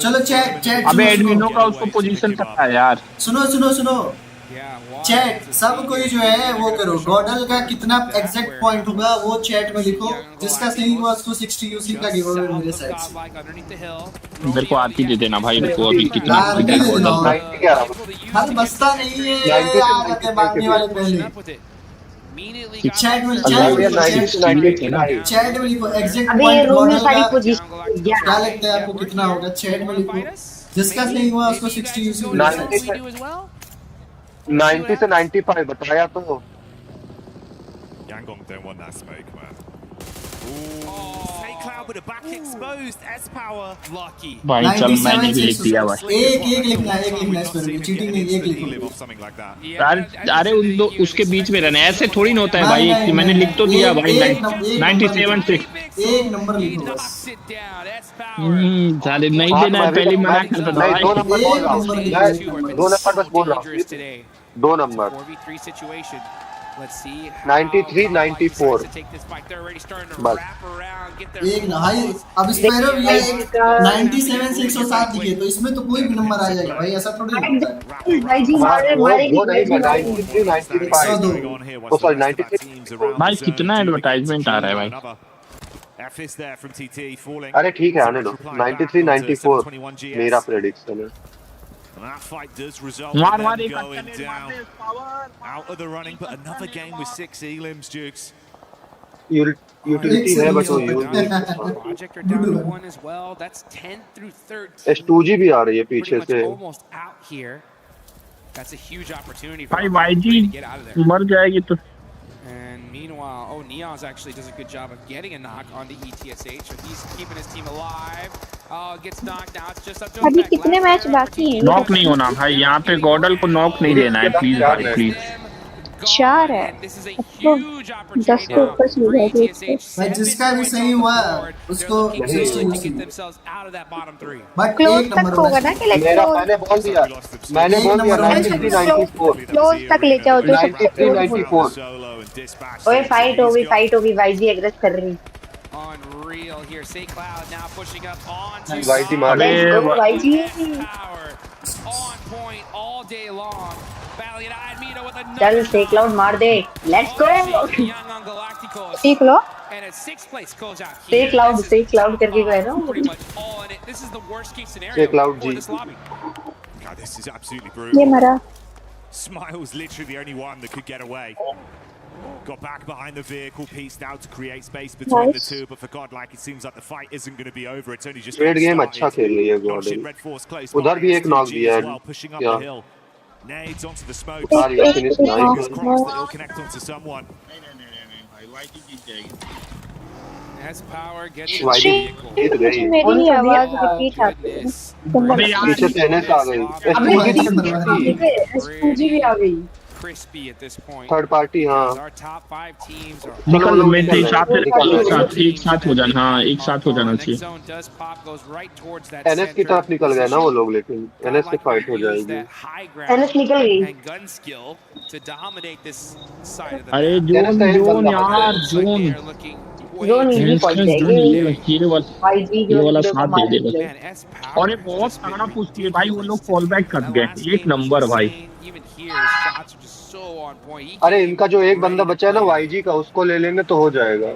Speaker 1: चलो चैट
Speaker 11: अबे एडमिनो का उसको पोजीशन पता है यार।
Speaker 1: सुनो चैट सब कोई जो है वो करो, गॉडल का कितना एग्जैक्ट पॉइंट होगा वो चैट में लिखो, जिसका सही हुआ उसको 60 यूसी का गिव अवे मेरे साइड से।
Speaker 11: मेरे को आती दे देना भाई, मेरे को अभी कितना
Speaker 1: हर बस्ता नहीं है यार, मांगने वाले पहले चैट में लिखो एग्जैक्ट पॉइंट गॉडल का क्या लगता है आपको कितना होगा, चैट में लिखो, जिसका सही हुआ उसको 60 यूसी
Speaker 4: 90 से 95 बताया तो।
Speaker 3: Yangon don't want that smoke, man. Cloud with a back exposed. S power lucky.
Speaker 11: भाई चल मैंने भी लिख दिया भाई।
Speaker 1: एक लिखना इस पर चीटिंग नहीं, एक लिखो
Speaker 11: यार। अरे उन दो उसके बीच में रहना ऐसे थोड़ी ना होता है भाई। एक मैंने लिख तो दिया भाई 97 6।
Speaker 1: एक नंबर लिखो बस।
Speaker 11: साले नहीं देना है, पहले मना कर दो भाई।
Speaker 4: 2 नंबर बस बोल रहा हूं, 2 नंबर 93 94 बस
Speaker 1: एक ना भाई। अब इस पर ये 97 से 107 दिखे तो इसमें तो कोई भी नंबर आ जाएगा भाई, ऐसा थोड़ी होता है
Speaker 5: भाई जी मारे
Speaker 4: वो नहीं 93 95 ओ सॉरी 93
Speaker 11: भाई कितना एडवर्टाइजमेंट आ रहा है भाई।
Speaker 4: अरे ठीक है आने दो। 93 94 मेरा प्रेडिक्शन है।
Speaker 11: मार एक
Speaker 3: out of the running, but another game with 6 elims, Jukes.
Speaker 4: Utility है बट वो use
Speaker 2: Project are down to 1 as well. That's 10 through 13.
Speaker 4: S2G भी आ रही है पीछे से।
Speaker 2: Almost out here. That's a huge opportunity for
Speaker 11: भाई
Speaker 2: them
Speaker 11: YG
Speaker 2: to get out of there.
Speaker 11: मर जाएगी तो।
Speaker 2: And meanwhile, Neons actually does a good job of getting a knock on the ETSH, so he's keeping his team alive. Gets knocked now. It's just up to
Speaker 5: अभी कितने match बाकी हैं?
Speaker 11: Knock नहीं होना भाई, यहाँ पे गॉडल को नॉक नहीं देना है प्लीज भाई प्लीज।
Speaker 5: 4 है, 10 को ऊपर से
Speaker 1: भाई जिसका भी सही हुआ उसको 60 यूसी बट
Speaker 5: क्लोज तक होगा ना कि
Speaker 4: मेरा मैंने बोल दिया 93 94
Speaker 5: क्लोज तक ले जाओ तो
Speaker 4: 93 94
Speaker 5: ओए फाइट होगी YG एग्रेस कर रही।
Speaker 2: Unreal here. Say Cloud now pushing up onto
Speaker 4: YG मार
Speaker 5: YG
Speaker 2: on point all day long. Valiant Admino with a
Speaker 5: चल से क्लाउड मार दे, let's go.
Speaker 2: young on Galacticos.
Speaker 5: ठीक लो
Speaker 2: And at 6th place goes out
Speaker 5: से
Speaker 2: here.
Speaker 5: Cloud करके गए ना
Speaker 2: Pretty much all in it. This is the worst case scenario
Speaker 4: Say Cloud
Speaker 2: for
Speaker 4: G.
Speaker 2: this lobby.
Speaker 3: God, this is absolutely
Speaker 5: ये
Speaker 3: brutal.
Speaker 5: मरा।
Speaker 3: Smile's literally the only one that could get away. Got back behind the vehicle, pieced out to create space between the two, but for godlike, it seems like the fight isn't going to be over. It's only just
Speaker 4: red game अच्छा खेल रही है Gordon. उधर भी एक knock दिया है क्या?
Speaker 3: Nades onto the smoke.
Speaker 4: Finish nice.
Speaker 3: It'll connect onto someone.
Speaker 2: As power gets
Speaker 4: जीत गई।
Speaker 5: मेरी आवाज रिपीट आती है।
Speaker 4: पीछे से एनएस आ गई।
Speaker 5: S2G भी आ गई।
Speaker 2: crispy at this point.
Speaker 4: Third party हाँ।
Speaker 2: Our top 5 teams are
Speaker 11: निकल मेरे हिसाब से एक साथ हो जाना। हाँ एक साथ हो जाना चाहिए।
Speaker 2: zone does pop, goes right towards that
Speaker 4: NS की तरफ निकल गए ना वो लोग, लेकिन एनएस से फाइट हो जाएगी।
Speaker 5: एनएस निकल गई।
Speaker 2: and gun skill to dominate this side of the
Speaker 11: अरे
Speaker 2: map.
Speaker 11: जोन यार zone
Speaker 2: They're looking
Speaker 5: zone easy point जाएगी।
Speaker 11: ये वाला साथ दे देगा। और ये बहुत तगड़ा पुश किए भाई, वो लोग फॉल बैक कर गए। एक नंबर भाई।
Speaker 4: अरे इनका जो एक बंदा बचा है ना YG का, उसको ले लेंगे तो हो जाएगा।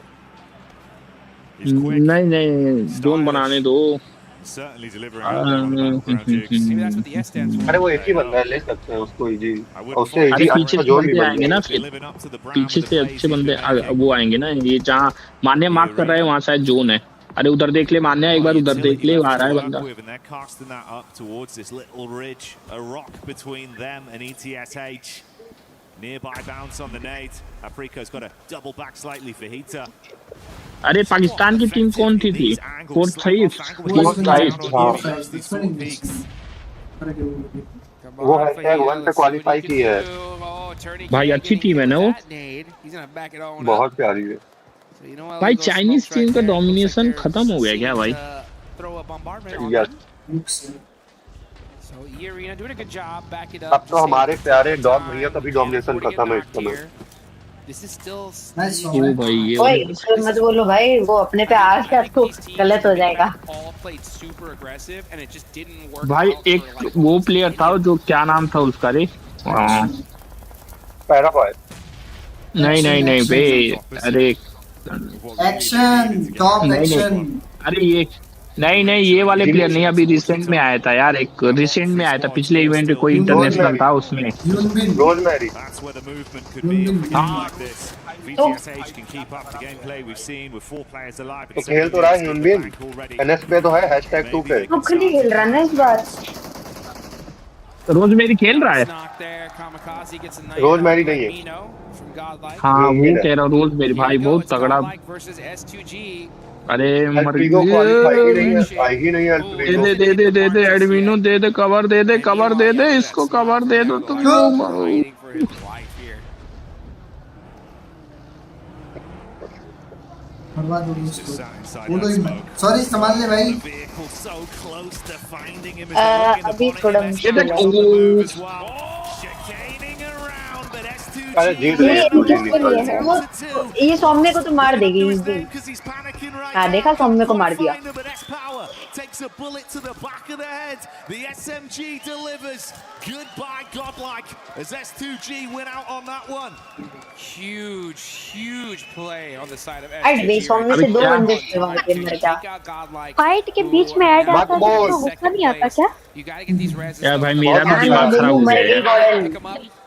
Speaker 11: नहीं जोन बनाने दो।
Speaker 4: अरे वो एक ही बंदा है, ले सकते हैं उसको इजी। उससे इजी
Speaker 11: पीछे
Speaker 4: अच्छा जोन भी
Speaker 11: आएंगे ना, फिर पीछे से अच्छे बंदे वो आएंगे ना। ये जहाँ मान्य मार्क कर रहा है वहाँ शायद जोन है। अरे उधर देख ले मान्य, एक बार उधर देख ले, आ रहा है बंदा।
Speaker 3: Nearby bounce on the nade. Africa's got a double back slightly for Thetha.
Speaker 11: अरे पाकिस्तान की टीम कौन थी? फोर्थ साइड
Speaker 4: वो #1 पे क्वालीफाई की है
Speaker 11: भाई। अच्छी टीम है ना वो,
Speaker 4: बहुत प्यारी है
Speaker 11: भाई। चाइनीज टीम का डोमिनेशन खत्म हो गया क्या भाई?
Speaker 4: Yes
Speaker 2: So Arena doing a good job, back it
Speaker 4: अब
Speaker 2: up.
Speaker 4: तो हमारे प्यारे डॉग भैया का भी डोमिनेशन खत्म है इस समय।
Speaker 2: This is still
Speaker 1: Nice
Speaker 11: ओ भाई ये
Speaker 5: ओए मत बोलो भाई, वो अपने पे आ गया तो गलत हो जाएगा।
Speaker 2: all played super aggressive and it just didn't work
Speaker 11: भाई
Speaker 2: out
Speaker 11: एक
Speaker 2: for, like,
Speaker 11: वो प्लेयर था जो क्या नाम था उसका रे?
Speaker 4: पैराफॉय
Speaker 11: नहीं बे, अरे
Speaker 1: एक्शन टॉप एक्शन।
Speaker 11: अरे ये नहीं ये वाले प्लेयर नहीं, अभी रिसेंट में आया था यार, एक रिसेंट में आया था पिछले इवेंट में, कोई इंटरनेशनल था उसमें।
Speaker 4: Rosemary
Speaker 3: That's where the movement could be in a game like this. VTSH can keep up the gameplay we've seen with 4 players alive.
Speaker 4: तो खेल तो रहा है ह्यूनबिन, एनएस पे तो है #2 पे।
Speaker 5: अब खुली खेल रहा है इस बार।
Speaker 11: रोजमेरी खेल रहा है।
Speaker 4: रोजमेरी नहीं है।
Speaker 11: हाँ वो कह रहा रोजमेरी भाई बहुत तगड़ा। अरे मर गया। दे एडमिनो दे कवर दे इसको कवर दे दो तुम लोग।
Speaker 1: सॉरी संभाल ले भाई।
Speaker 5: अभी थोड़ा मुश्किल है। ये सौम्य को तो मार देगी इजी। हाँ देखा, सौम्य को मार दिया।
Speaker 3: Takes a bullet to the back of the head. The SMG delivers. Goodbye, godlike. As S2G win out on that one.
Speaker 2: Huge play on the side of
Speaker 5: STG. सौम्य से 2 बंदे थे वहाँ पे, मर गया। फाइट के बीच में ऐड आता है तो होता नहीं आता क्या?
Speaker 11: क्या भाई मेरा भी दिमाग खराब हो गया।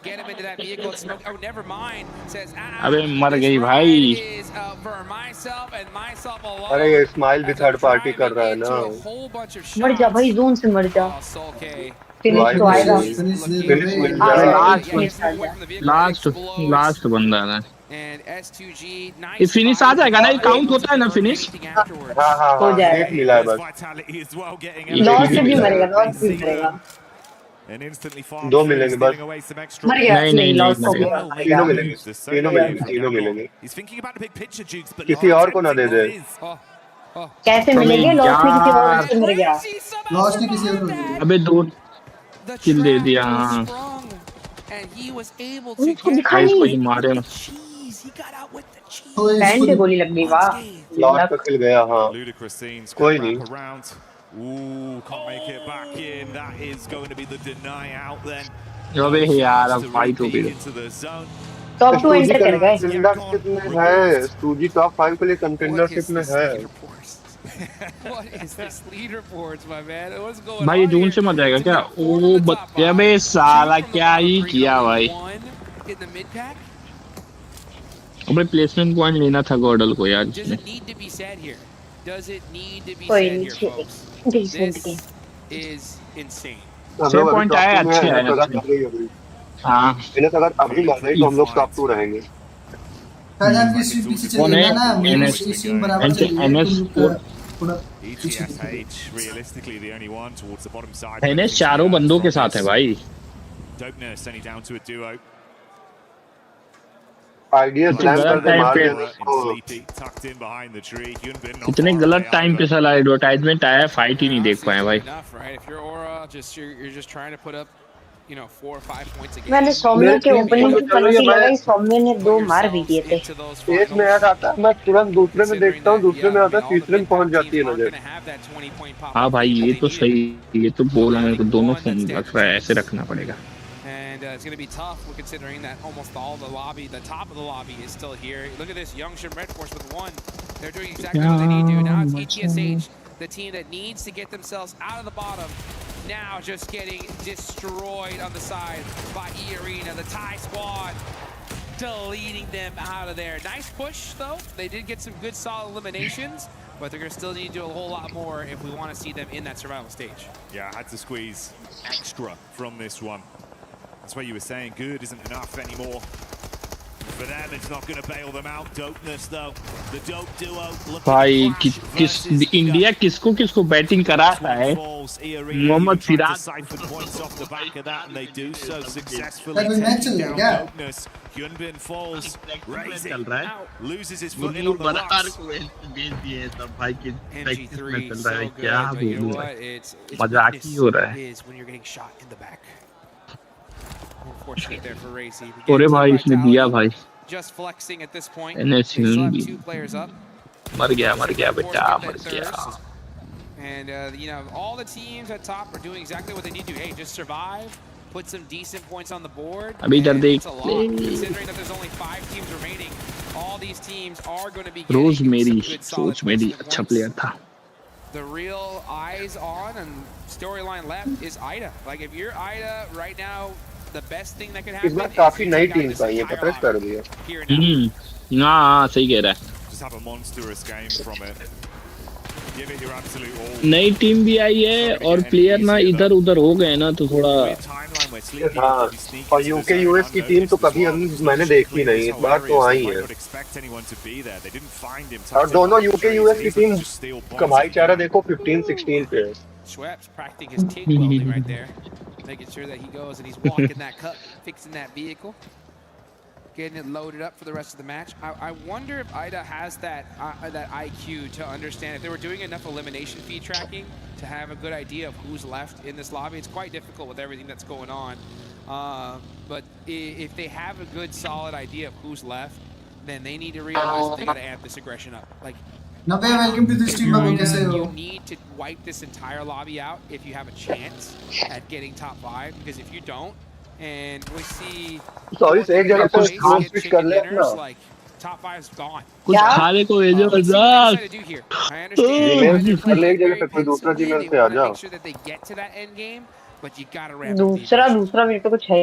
Speaker 2: Get him into that vehicle and smoke. Oh, never mind. Says,
Speaker 11: अबे मर गई भाई।
Speaker 2: for myself and myself alone.
Speaker 4: अरे ये स्माइल भी थर्ड पार्टी कर रहा है ना।
Speaker 5: मर जा भाई, जोन से मर जा। फिनिश तो आएगा।
Speaker 11: लास्ट बंदा है। ये फिनिश आ जाएगा ना, ये काउंट होता है ना फिनिश?
Speaker 4: हाँ
Speaker 5: हो जाएगा।
Speaker 4: एक मिला है बस।
Speaker 5: लॉस से भी मरेगा।
Speaker 4: 2 मिलेंगे बस।
Speaker 5: मर गया। नहीं लॉस हो गया।
Speaker 4: तीनों मिलेंगे। किसी और को ना दे दे।
Speaker 5: कैसे मिलेंगे? लॉस में किसी और से मर गया।
Speaker 1: लॉस ने किसी और को दे दिया।
Speaker 11: अबे 2 किल दे दिया।
Speaker 5: उसको दिखा नहीं।
Speaker 11: मारे
Speaker 5: पैंट पे गोली लग गई। वाह
Speaker 4: लॉस का किल गया। हाँ कोई नहीं।
Speaker 3: Ooh, can't make it back in. That is going to be the deny out then.
Speaker 11: अबे यार अब फाइट हो गई।
Speaker 5: टॉप 2 एंटर कर गए।
Speaker 4: कंटेंडरशिप में है। स्टूजी टॉप 5 के लिए कंटेंडरशिप में है।
Speaker 2: What is this leaderboards, my man? What's going on?
Speaker 11: भाई जून से मत जाएगा क्या? ओ बच्चे बे साला क्या ही किया भाई। अबे प्लेसमेंट पॉइंट लेना था गॉडल को यार।
Speaker 2: Does it need to be said here? Does it need to be
Speaker 5: कोई
Speaker 2: said
Speaker 5: नहीं,
Speaker 2: here, folks? This is insane.
Speaker 11: 6 point आया, अच्छे आए। हाँ
Speaker 4: इन्हें अगर अभी मर गई तो हम लोग टॉप 2 रहेंगे।
Speaker 11: एनएस चारों बंदों के साथ है भाई। कितने गलत टाइम पे साला एडवर्टाइजमेंट आया, फाइट ही नहीं देख पाए भाई।
Speaker 5: मैंने सौम्य के ओपनिंग की पलटी लगाई, सौम्य ने 2 मार भी दिए थे।
Speaker 4: एक में ऐड आता है, मैं तुरंत दूसरे में देखता हूँ, दूसरे में आता है, तीसरे में पहुंच जाती है नजर।
Speaker 11: हाँ भाई ये तो सही, ये तो बोला मेरे को, दोनों फोन रख रहा है, ऐसे रखना पड़ेगा।
Speaker 2: It's going to be tough considering that almost all the lobby, the top of the lobby is still here. Look at this, Youngshim Red Force with 1. They're doing exactly what they need to. Now it's ETSH, the team that needs to get themselves out of the bottom. Now just getting destroyed on the side by E-Arena, the Thai squad, deleting them out of there. Nice push though. They did get some good solid eliminations, but they're going to still need to do a whole lot more if we want to see them in that survival stage.
Speaker 3: Yeah, I had to squeeze extra from this one. That's what you were saying, good isn't enough anymore. For them, it's not going to bail them out. Dopeness, though. The dope duo.
Speaker 11: भाई किस India किसको batting कराता है Mohammad Siraj
Speaker 3: points off the back of that, and they do so successfully. Dopeness. Hyunbin falls.
Speaker 11: चल रहा है
Speaker 3: Loses his foot in on the box.
Speaker 11: को भेज दिए सब भाई की
Speaker 2: MG3
Speaker 11: में चल रहा है
Speaker 2: so
Speaker 11: क्या
Speaker 2: good, but you know
Speaker 11: बोलूं
Speaker 2: what? It's
Speaker 11: मजाक ही हो रहा है
Speaker 2: is when you're getting shot in the back. Unfortunate there for Racy.
Speaker 11: अरे भाई इसने दिया भाई
Speaker 2: Just flexing at this point.
Speaker 11: NS
Speaker 2: They still have 2 players up.
Speaker 11: मर गया बेटा मर गया
Speaker 2: And you know, all the teams at top are doing exactly what they need to. Hey, just survive, put some decent points on the board.
Speaker 11: अभी इधर देख
Speaker 2: Considering that there's only 5 teams remaining, all these teams are going to be
Speaker 11: rose
Speaker 2: getting
Speaker 11: मेरी
Speaker 2: some good solid
Speaker 11: सोच मेरी
Speaker 2: points.
Speaker 11: अच्छा player था
Speaker 2: The real eyes on and storyline left is Ida. Like if you're Ida right now, the best thing that could happen.
Speaker 4: इस बार काफी नई teams आई है, पता कर दिया।
Speaker 11: हाँ सही कह रहा है।
Speaker 3: Just have a monstrous game from it. Give it your absolute all.
Speaker 11: नई टीम भी आई है और प्लेयर ना इधर उधर हो गए ना तो थोड़ा
Speaker 4: हाँ और यूके यूएस की टीम तो कभी मैंने देखी नहीं, इस बार तो आई है और दोनों यूके यूएस की टीम का भाईचारा देखो 15-16 पे है।
Speaker 2: Schweppes practicing his TIG welding right there, making sure that he goes and he's walking that cup, fixing that vehicle, getting it loaded up for the rest of the match. I wonder if Ida has that IQ to understand if they were doing enough elimination feed tracking to have a good idea of who's left in this lobby. It's quite difficult with everything that's going on, but if they have a good solid idea of who's left, then they need to realize that they got to amp this aggression up. Like,
Speaker 1: welcome to the stream.
Speaker 2: You need to wipe this entire lobby out if you have a chance at getting top 5, because if you don't, and we see
Speaker 4: sorry से एक जगह पे switch कर ले अपना
Speaker 2: like top 5 is gone.
Speaker 11: कुछ खाने को भेजो
Speaker 2: I
Speaker 11: मजाक
Speaker 4: कर ले एक जगह पे कोई दूसरा जीमेल से आ जाओ।
Speaker 2: make sure that they get to that end game, but you got to wrap
Speaker 5: दूसरा मेरे पे कुछ है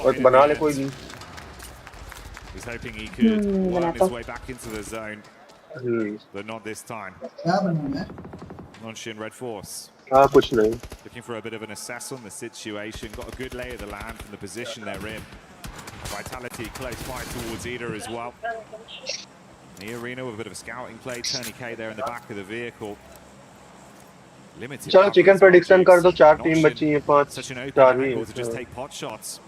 Speaker 4: और बना ले कोई नहीं।
Speaker 3: He's hoping he could worm his way back into the zone, but not this time. Non-Shin Red Force.
Speaker 4: कुछ नहीं.
Speaker 3: Looking for a bit of an assess on the situation. Got a good lay of the land from the position they're in. Vitality close by towards Ida as well. The arena with a bit of a scouting play. Tourniquet there in the back of the vehicle. Limited.
Speaker 4: चलो chicken prediction कर दो, 4 team बची हैं, 5 4 ही
Speaker 3: to just take pot shots.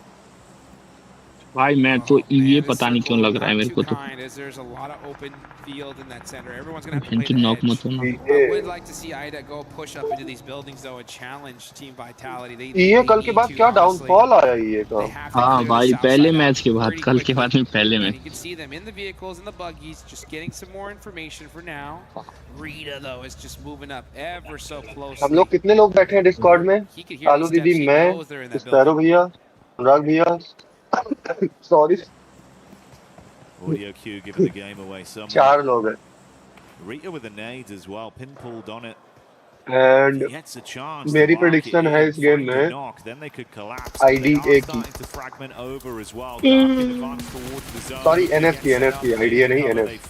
Speaker 11: भाई मैं तो ये पता नहीं क्यों लग रहा है मेरे को तो
Speaker 2: there's a lot of open field in that center. Everyone's going to have to
Speaker 11: play knock मत होना.
Speaker 2: I would like to see Ida go push up into these buildings though and challenge team vitality.
Speaker 4: ये कल के बाद क्या downfall आया ये का?
Speaker 11: हाँ भाई पहले मैच के बाद, कल के बाद में पहले match.
Speaker 2: You can see them in the vehicles and the buggies just getting some more information for now. Rita though is just moving up ever so close.
Speaker 4: हम लोग कितने लोग बैठे हैं डिस्कॉर्ड में? आलू दीदी, मैं, स्पैरो भैया, अनुराग भैया. Sorry.
Speaker 3: Audio cue giving the game away somewhere.
Speaker 4: 4 लोग हैं.
Speaker 3: Rita with the nades as well, pinpooled on it.
Speaker 4: And मेरी prediction है इस गेम में ID एक ही. Sorry NFC ID नहीं NF.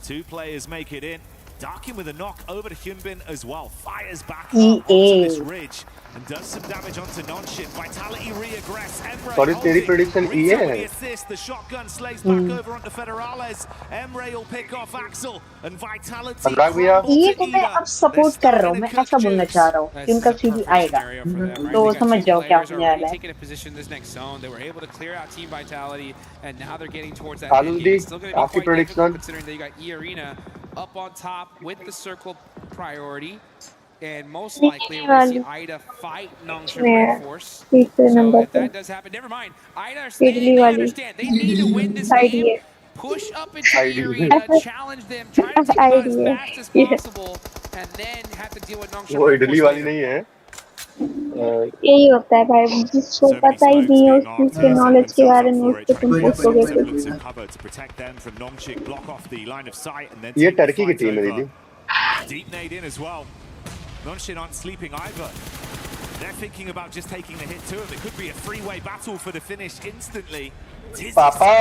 Speaker 3: 2 players make it in. Darkin with a knock over to Hyunbin as well. Fires back onto this ridge and does some damage onto Non-Shin. Vitality reaggress.
Speaker 4: Sorry, तेरी prediction E है.
Speaker 3: The shotgun slays back over onto Federales. Emre will pick off Axel and Vitality.
Speaker 4: अनुराग भैया.
Speaker 5: ये तो मैं अब support कर रहा हूँ, मैं ऐसा बोलना चाह रहा हूँ कि उनका सीधी आएगा, तो समझ जाओ क्या होने वाला है.
Speaker 2: Taking a position this next zone, they were able to clear out Team Vitality, and now they're getting towards that.
Speaker 4: आलू दी, आपकी prediction.
Speaker 2: Considering that you got E Arena up on top with the circle priority, and most likely we're going to see Ida fight Nongshim Red Force. So if that does happen, never mind. Ida they understand. They need to win this game. Push up into the arena, challenge them, try to take out as fast as possible, and then have to deal with Nongshim.
Speaker 4: वो इडली वाली नहीं है.
Speaker 5: यही होता है भाई, जिसको पता ही नहीं है उस चीज के नॉलेज के बारे में उसको तुम पूछोगे.
Speaker 4: ये टर्की की टीम है दीदी.
Speaker 3: Deep nade in as well. Non-Shin aren't sleeping either. They're thinking about just taking the hit to him. It could be a three-way battle for the finish instantly.
Speaker 4: पापा,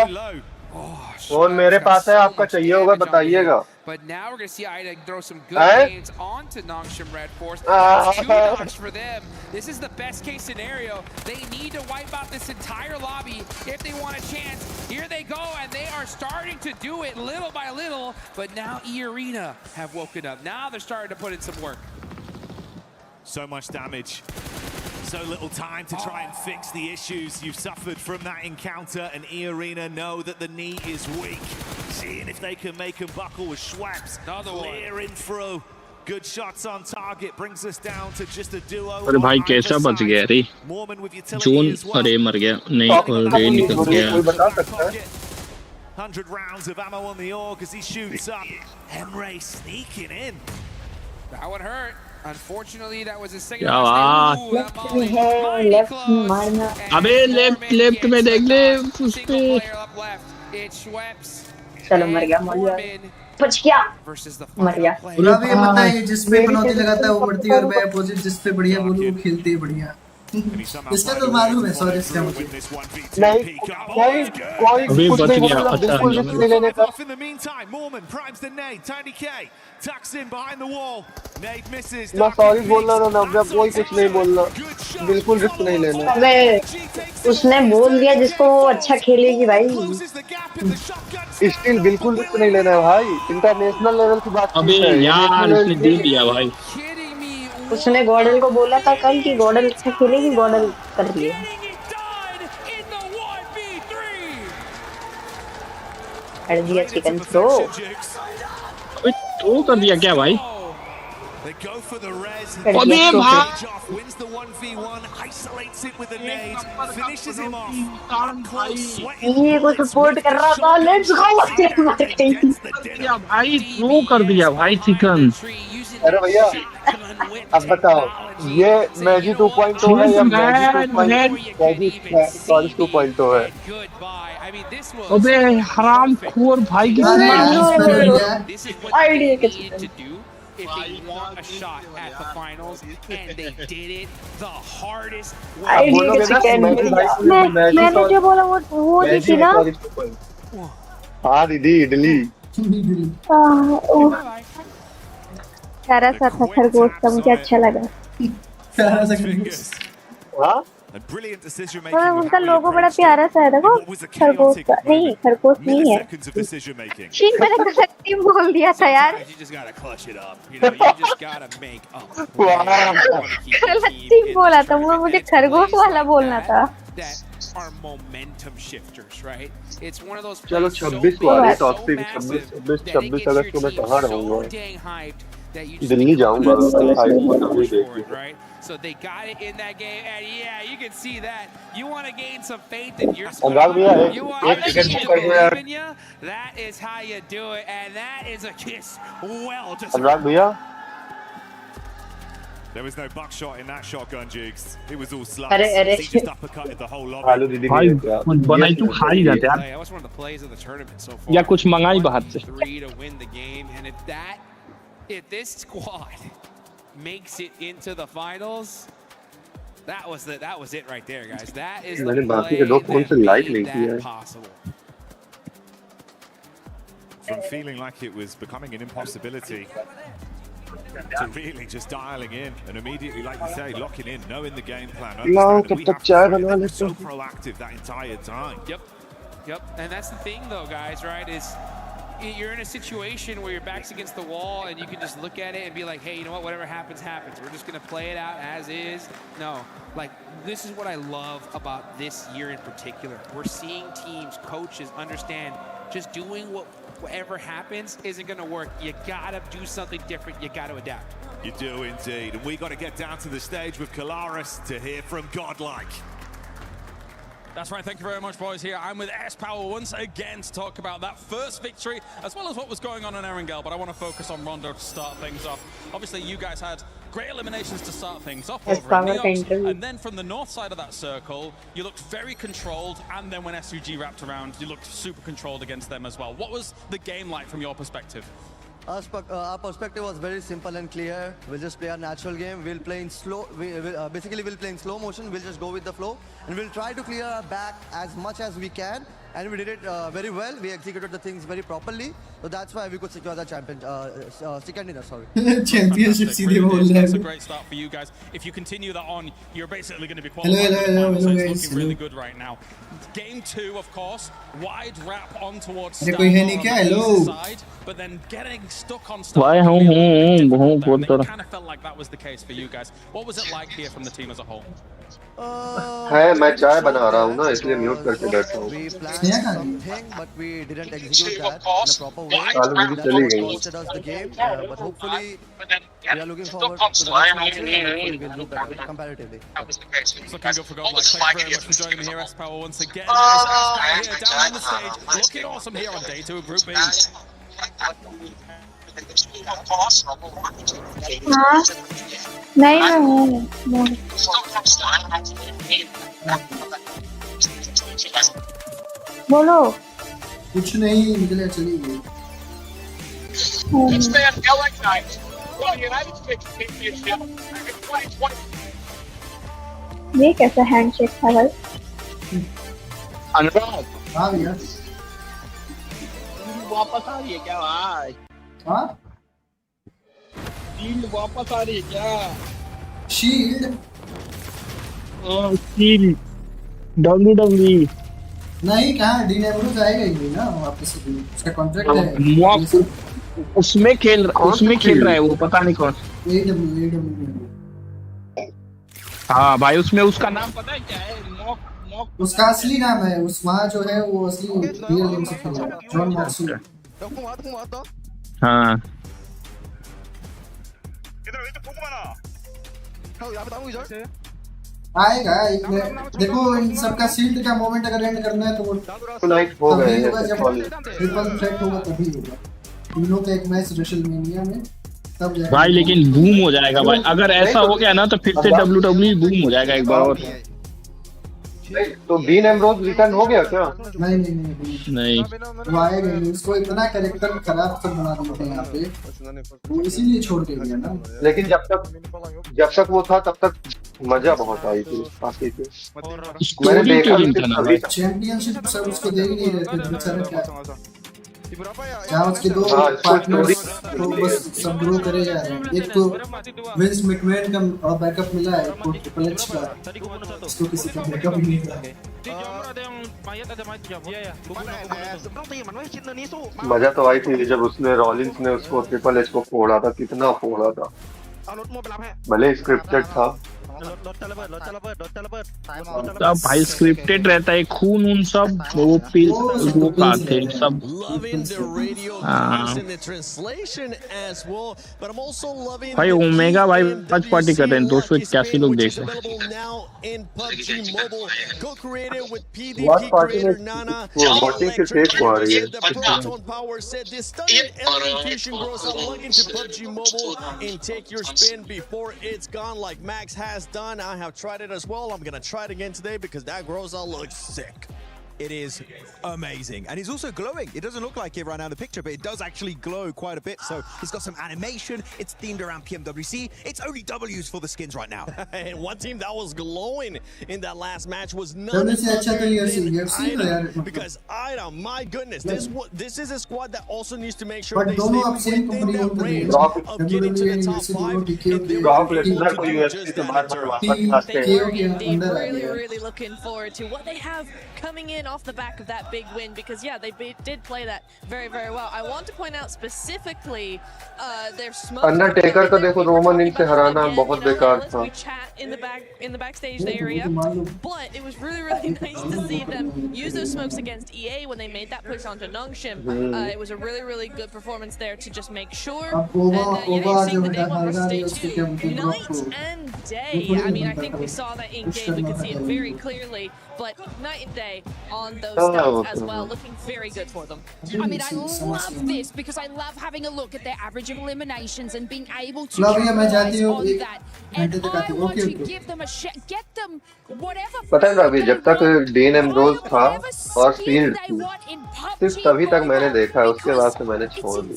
Speaker 4: फोन मेरे पास है, आपका चाहिए होगा बताइएगा.
Speaker 2: But now we're going to see Ida throw some good games onto Nongshim Red Force. That's 2 knocks for them. This is the best case scenario. They need to wipe out this entire lobby if they want a chance. Here they go, and they are starting to do it little by little. But now E-Arena have woken up. Now they're starting to put in some work.
Speaker 3: So much damage. So little time to try and fix the issues you've suffered from that encounter, and E-Arena know that the knee is weak. Seeing if they can make him buckle with Schweppes. Clearing through. Good shots on target brings us down to just a duo.
Speaker 11: अरे भाई कैसा बच गया रे? Zone अरे मर गया नहीं रे निकल गया.
Speaker 3: 100 rounds of ammo on the org as he shoots up. Emre sneaking in.
Speaker 2: That would hurt. Unfortunately, that was his second.
Speaker 5: Left मारना.
Speaker 11: अबे लेफ्ट में देख ले उस पे.
Speaker 5: चलो मर गया बच गया मर गया.
Speaker 1: पूरा भी पता है जिस पे पनौती लगाता है वो बढ़ती है और मैं अपोजिट जिस पे बढ़िया बोलूं वो खेलती है बढ़िया. इसका तो मालूम है. सॉरी इसका मुझे
Speaker 4: नहीं कोई कुछ नहीं बोला. बिल्कुल रिस्क नहीं लेने का.
Speaker 3: In the meantime, Mormon primes the nade. Tiny K tucks in behind the wall. Nade misses.
Speaker 4: ना सॉरी बोलना ना ना कोई कुछ नहीं बोलना. बिल्कुल रिस्क नहीं लेना.
Speaker 5: अबे उसने बोल दिया जिसको वो अच्छा खेलेगी भाई.
Speaker 4: स्टिल बिल्कुल रिस्क नहीं लेना है भाई. इंटरनेशनल लेवल की बात
Speaker 11: अबे यार उसने दे दिया भाई.
Speaker 5: उसने गॉडल को बोला था कल कि गॉडल अच्छा खेलेगी. गॉडल कर दिया. कर दिया चिकन थ्रो.
Speaker 11: अबे थ्रो कर दिया क्या भाई? अबे भाई
Speaker 3: wins the 1v1, isolates it with a nade, finishes him off.
Speaker 5: ये को सपोर्ट कर रहा था. लेट्स गो
Speaker 11: भाई थ्रो कर दिया भाई चिकन.
Speaker 4: अरे भैया अब बताओ ये मैजिक 2.0 है या मैजिक 2.0 है?
Speaker 11: अबे हरामखोर भाई की
Speaker 5: आइडिया के
Speaker 2: if they want a shot at the finals, and they did it the hardest way.
Speaker 5: मैंने जो बोला वो देखी ना.
Speaker 4: हाँ दीदी इडली.
Speaker 5: प्यारा सा था खरगोश का. मुझे अच्छा लगा.
Speaker 4: हाँ
Speaker 5: उनका लोगो बड़ा प्यारा सा है. देखो खरगोश का नहीं. खरगोश नहीं है. शीन मैंने गलती बोल दिया था यार. गलती बोला था. वो मुझे खरगोश वाला बोलना था.
Speaker 2: Are momentum shifters, right? It's one of those.
Speaker 4: चलो 26 को आ रहे टॉप 26 अगस्त को मैं कहाँ रहूँगा? दिल्ली जाऊँगा.
Speaker 2: Right? So they got it in that game, and yeah, you can see that. You want to gain some faith in your squad. You want to believe in you. That is how you do it, and that is a kiss. Well, just.
Speaker 4: अनुराग भैया.
Speaker 3: There was no buckshot in that shotgun, Jigs. It was all slugs. He just uppercutted the whole lobby.
Speaker 4: आलू दीदी
Speaker 11: कुछ बनाई तू खा ही जाते यार.
Speaker 2: That was one of the plays of the tournament so far.
Speaker 11: या कुछ मंगाई बाहर से.
Speaker 2: 3 to win the game, and if this squad makes it into the finals, that was it right there, guys. That is the play that possible.
Speaker 3: From feeling like it was becoming an impossibility to really just dialing in and immediately, like you say, locking in, knowing the game plan. So proactive that entire time.
Speaker 2: Yep. And that's the thing, though, guys. Right? Is you're in a situation where your back's against the wall and you can just look at it and be like, hey, you know what? Whatever happens, happens. We're just gonna play it out as is. No, like this is what I love about this year in particular. We're seeing teams, coaches understand just doing whatever happens isn't going to work. You got to do something different. You got to adapt.
Speaker 3: You do indeed. And we got to get down to the stage with Kalaris to hear from Godlike.
Speaker 12: That's right. Thank you very much, boys. Here I'm with S-Power once again to talk about that first victory, as well as what was going on in Erangel. But I want to focus on Rondo to start things off. Obviously, you guys had great eliminations to start things off over in Neox, and then from the north side of that circle, you looked very controlled, and then when SUG wrapped around, you looked super controlled against them as well. What was the game like from your perspective?
Speaker 13: Our perspective was very simple and clear. We'll just play our natural game. We'll play in slow. Basically, we'll play in slow motion. We'll just go with the flow, and we'll try to clear our back as much as we can. and we did it very well. We executed the things very properly, so that's why we could secure the second dinner. Sorry.
Speaker 1: Championship सीधे बोल रहे हैं.
Speaker 12: That's a great start for you guys. If you continue that on, you're basically going to be qualified for the final, so it's looking really good right now. Game 2, of course, wide wrap on towards Star on the side, but then getting stuck on Star.
Speaker 11: Why
Speaker 12: It kind of felt like that was the case for you guys. What was it like here from the team as a whole?
Speaker 4: है मैं चाय बना रहा हूँ ना इसलिए mute करके बैठा हूँ.
Speaker 13: We planned something, but we didn't execute that in a proper way. That's what costed us the game. But hopefully, we are looking forward to the next match and hopefully we'll do better comparatively.
Speaker 12: It's looking good for God. Thank you very much for joining me here, S-Power, once again. S-Power here down on the stage, looking awesome here on day 2 of Group B.
Speaker 5: नहीं बोलो
Speaker 1: कुछ नहीं निकले चली गई.
Speaker 5: ये कैसा handshake था भाई?
Speaker 11: अनुराग.
Speaker 1: हाँ भैया.
Speaker 11: वापस आ रही है क्या भाई?
Speaker 1: हाँ?
Speaker 11: शील्ड वापस आ रही है क्या?
Speaker 1: शील्ड?
Speaker 11: शील्ड. WWE.
Speaker 1: नहीं कहाँ डीनेब्रो जाएगा ही ना वापस से. उसका कॉन्ट्रैक्ट है.
Speaker 11: उसमें खेल रहा है वो, पता नहीं कौन.
Speaker 1: AWW.
Speaker 11: हाँ भाई उसमें उसका नाम पता है क्या है? मॉक.
Speaker 1: उसका असली नाम है उस वहाँ जो है वो असली रियल नेम से खेल रहा है. John Moxley.
Speaker 11: हाँ.
Speaker 1: आएगा देखो इन सबका शील्ड का मोमेंट अगर एंड करना है तो वो
Speaker 4: नाइट हो गए हैं.
Speaker 1: जब ट्रिपल थ्रेट होगा तभी होगा. तीनों का एक मैच रेसलमेनिया में तब जाएगा
Speaker 11: भाई. लेकिन बूम हो जाएगा भाई अगर ऐसा हो गया ना, तो फिर से WWE बूम हो जाएगा एक बार और.
Speaker 4: तो डीन एम्ब्रोज रिटर्न हो गया क्या?
Speaker 11: नहीं
Speaker 1: वो आएगा. उसको इतना कैरेक्टर खराब सब बना दिए यहाँ पे, वो इसीलिए छोड़ के गया ना.
Speaker 4: लेकिन जब तक वो था तब तक मजा बहुत आई थी. मैंने देखा
Speaker 1: चैंपियनशिप सब उसको दे ही नहीं रहे थे बेचारे. क्या उसके दो पार्टनर्स तो बस सब ग्रो करे जा रहे हैं. एक तो विंस मैकमैन का बैकअप मिला है, एक ट्रिपल एच का. इसको किसी का बैकअप ही नहीं मिला.
Speaker 4: मजा तो आई थी जब उसने रॉलिंस ने उसको ट्रिपल एच को फोड़ा था. कितना फोड़ा था. भले स्क्रिप्टेड था.
Speaker 11: सब भाई स्क्रिप्टेड रहता है. खून सब वो खाते सब. भाई ओमेगा भाई आज पार्टी कर रहे हैं. 281 लोग देख रहे हैं.
Speaker 4: वॉचिंग के फेस को आ रही है.
Speaker 6: done. I have tried it as well. I'm gonna try it again today because that Groza looks sick.
Speaker 9: It is amazing, and he's also glowing. It doesn't look like it right now in the picture, but it does actually glow quite a bit. So he's got some animation. It's themed around PMWC. It's only W's for the skins right now.
Speaker 6: And one team that was glowing in that last match was none
Speaker 1: other
Speaker 6: than because my goodness, this is a squad that also needs to make sure they stay within that range of getting to the top 5.
Speaker 8: Indeed, really looking forward to what they have coming in off the back of that big win, because yeah, they did play that very well. I want to point out specifically their smoke.
Speaker 4: Undertaker को देखो Roman इनसे हराना बहुत बेकार था.
Speaker 8: We chat in the backstage area, but it was really nice to see them use those smokes against EA when they made that push onto Nongshim. It was a really good performance there to just make sure. And seeing the name on the stage night and day. I mean, I think we saw that in game. We could see it very clearly, but night and day on those stats as well, looking very good for them.
Speaker 10: I mean, I love this because I love having a look at their average of eliminations and being able to capitalize on that. And I want to give them a get them whatever.
Speaker 4: पता है अभी जब तक dean Ambrose था और shield थी सिर्फ तभी तक मैंने देखा है. उसके बाद से मैंने छोड़ दी.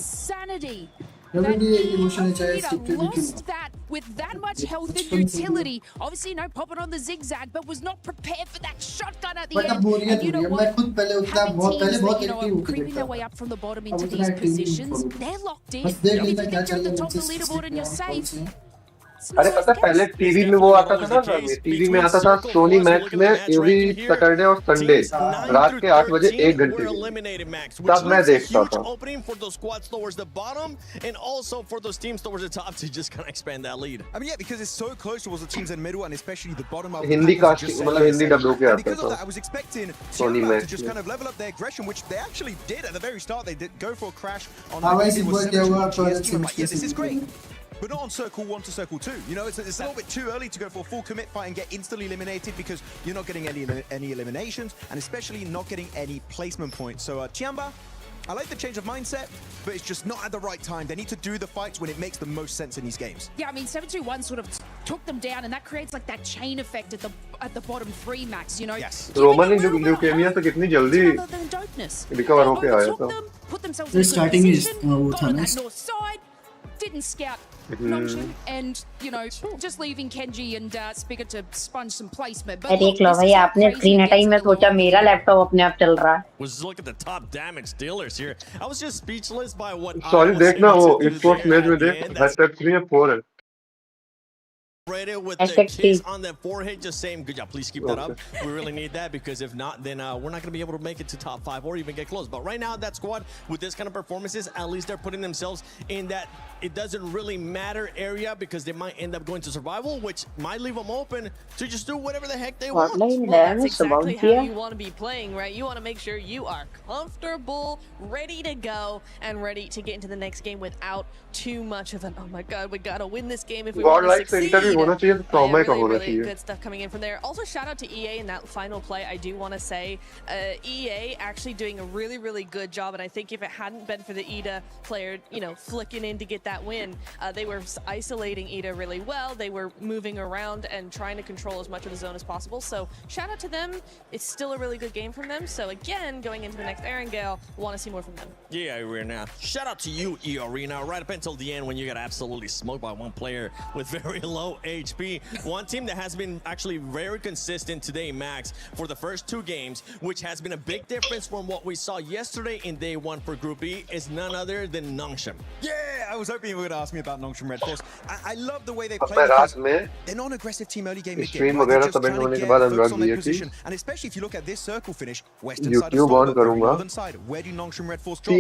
Speaker 10: that Peter lost that with that much health and utility. Obviously, you know, popping on the zigzag, but was not prepared for that shotgun at the end. And you know what? Having teams that, you know, are creeping their way up from the bottom into these positions, they're locked in. If you think you're at the top of the leaderboard and you're safe,
Speaker 4: अरे पता है पहले TV में वो आता था ना, TV में आता था सोनी मैक्स में एवरी सैटरडे और संडे रात के 8 बजे 1 घंटे तब मैं देखता था.
Speaker 6: Opening for those squads towards the bottom and also for those teams towards the top to just kind of expand that lead.
Speaker 9: I mean, yeah, because it's so close towards the teams in the middle and especially the bottom of
Speaker 4: Hindi cast मतलब Hindi dub होके आता
Speaker 9: because of
Speaker 4: था
Speaker 9: that, I was expecting
Speaker 4: Sony
Speaker 9: to
Speaker 4: Max
Speaker 9: just kind of level up their aggression, which they actually did at the very start. They did go for a crash on yes, this is great. But not on circle 1 to circle 2. You know, it's a little bit too early to go for a full commit fight and get instantly eliminated because you're not getting any eliminations and especially not getting any placement points. So Tiamba, I like the change of mindset, but it's just not at the right time. They need to do the fights when it makes the most sense in these games.
Speaker 10: yeah, I mean, 721 sort of took them down, and that creates like that chain effect at the bottom 3, Max. You know,
Speaker 9: yes.
Speaker 4: Roman ने leukaemia से कितनी जल्दी recover होके आया था.
Speaker 10: Put themselves in a good position, got on that north side, didn't scout Nongshim, and you know, just leaving Kenji and Spigot to sponge some placement. But
Speaker 5: देख लो भाई, आपने स्क्रीन हटाई, मैं सोचा मेरा लैपटॉप अपने आप चल रहा है.
Speaker 6: Was look at the top damage dealers here. I was just speechless by what.
Speaker 4: Sorry, देखना वो स्पोर्ट्स मैच में देख #3 है 4 है.
Speaker 6: With the kiss on the forehead, just saying, good job, please keep that up. We really need that because if not, then we're not going to be able to make it to top 5 or even get close. But right now, that squad, with this kind of performances, at least they're putting themselves in that it doesn't really matter area because they might end up going to survival, which might leave them open to just do whatever the heck they want.
Speaker 8: Well, that's exactly how you want to be playing, right? You want to make sure you are comfortable, ready to go, and ready to get into the next game without too much of an, oh my god, we got to win this game if we want to succeed. Really good stuff coming in from there. Also, shout out to EA in that final play. I do want to say EA actually doing a really good job, and I think if it hadn't been for the Ida player, you know, flicking in to get that win, they were isolating Ida really well. They were moving around and trying to control as much of the zone as possible. So shout out to them. It's still a really good game from them. So again, going into the next Erangel, want to see more from them.
Speaker 6: Yeah, Arena. Shout out to you, E Arena, right up until the end when you got absolutely smoked by one player with very low HP. One team that has been actually very consistent today, Max, for the first 2 games, which has been a big difference from what we saw yesterday in day 1 for Group E, is none other than Nongshim.
Speaker 9: Yeah, I was hoping you were going to ask me about Nongshim Red Force. I love the way they play because they're not an aggressive team early game mid-game. Right? They're just trying to get focus on their position. And especially if you look at this circle finish, western side of Stolberg, northern side, where do Nongshim Red Force drop?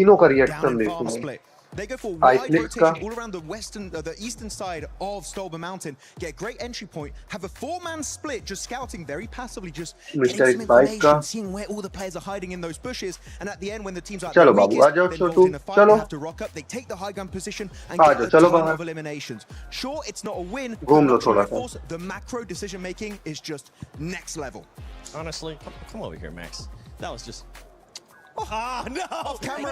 Speaker 9: Down in farm split. They go for wide rotation all around the the eastern side of Stolber Mountain, get a great entry point, have a 4-man split, just scouting very passively, just getting some information, seeing where all the players are hiding in those bushes, and at the end, when the teams are at their weakest, they're involved in a fight, they have to rock up, they take the high ground position, and get a ton of eliminations. Sure, it's not a win, but the macro decision-making is just next level.
Speaker 6: Honestly, come over here, Max. That was just... Ah, no! Off camera!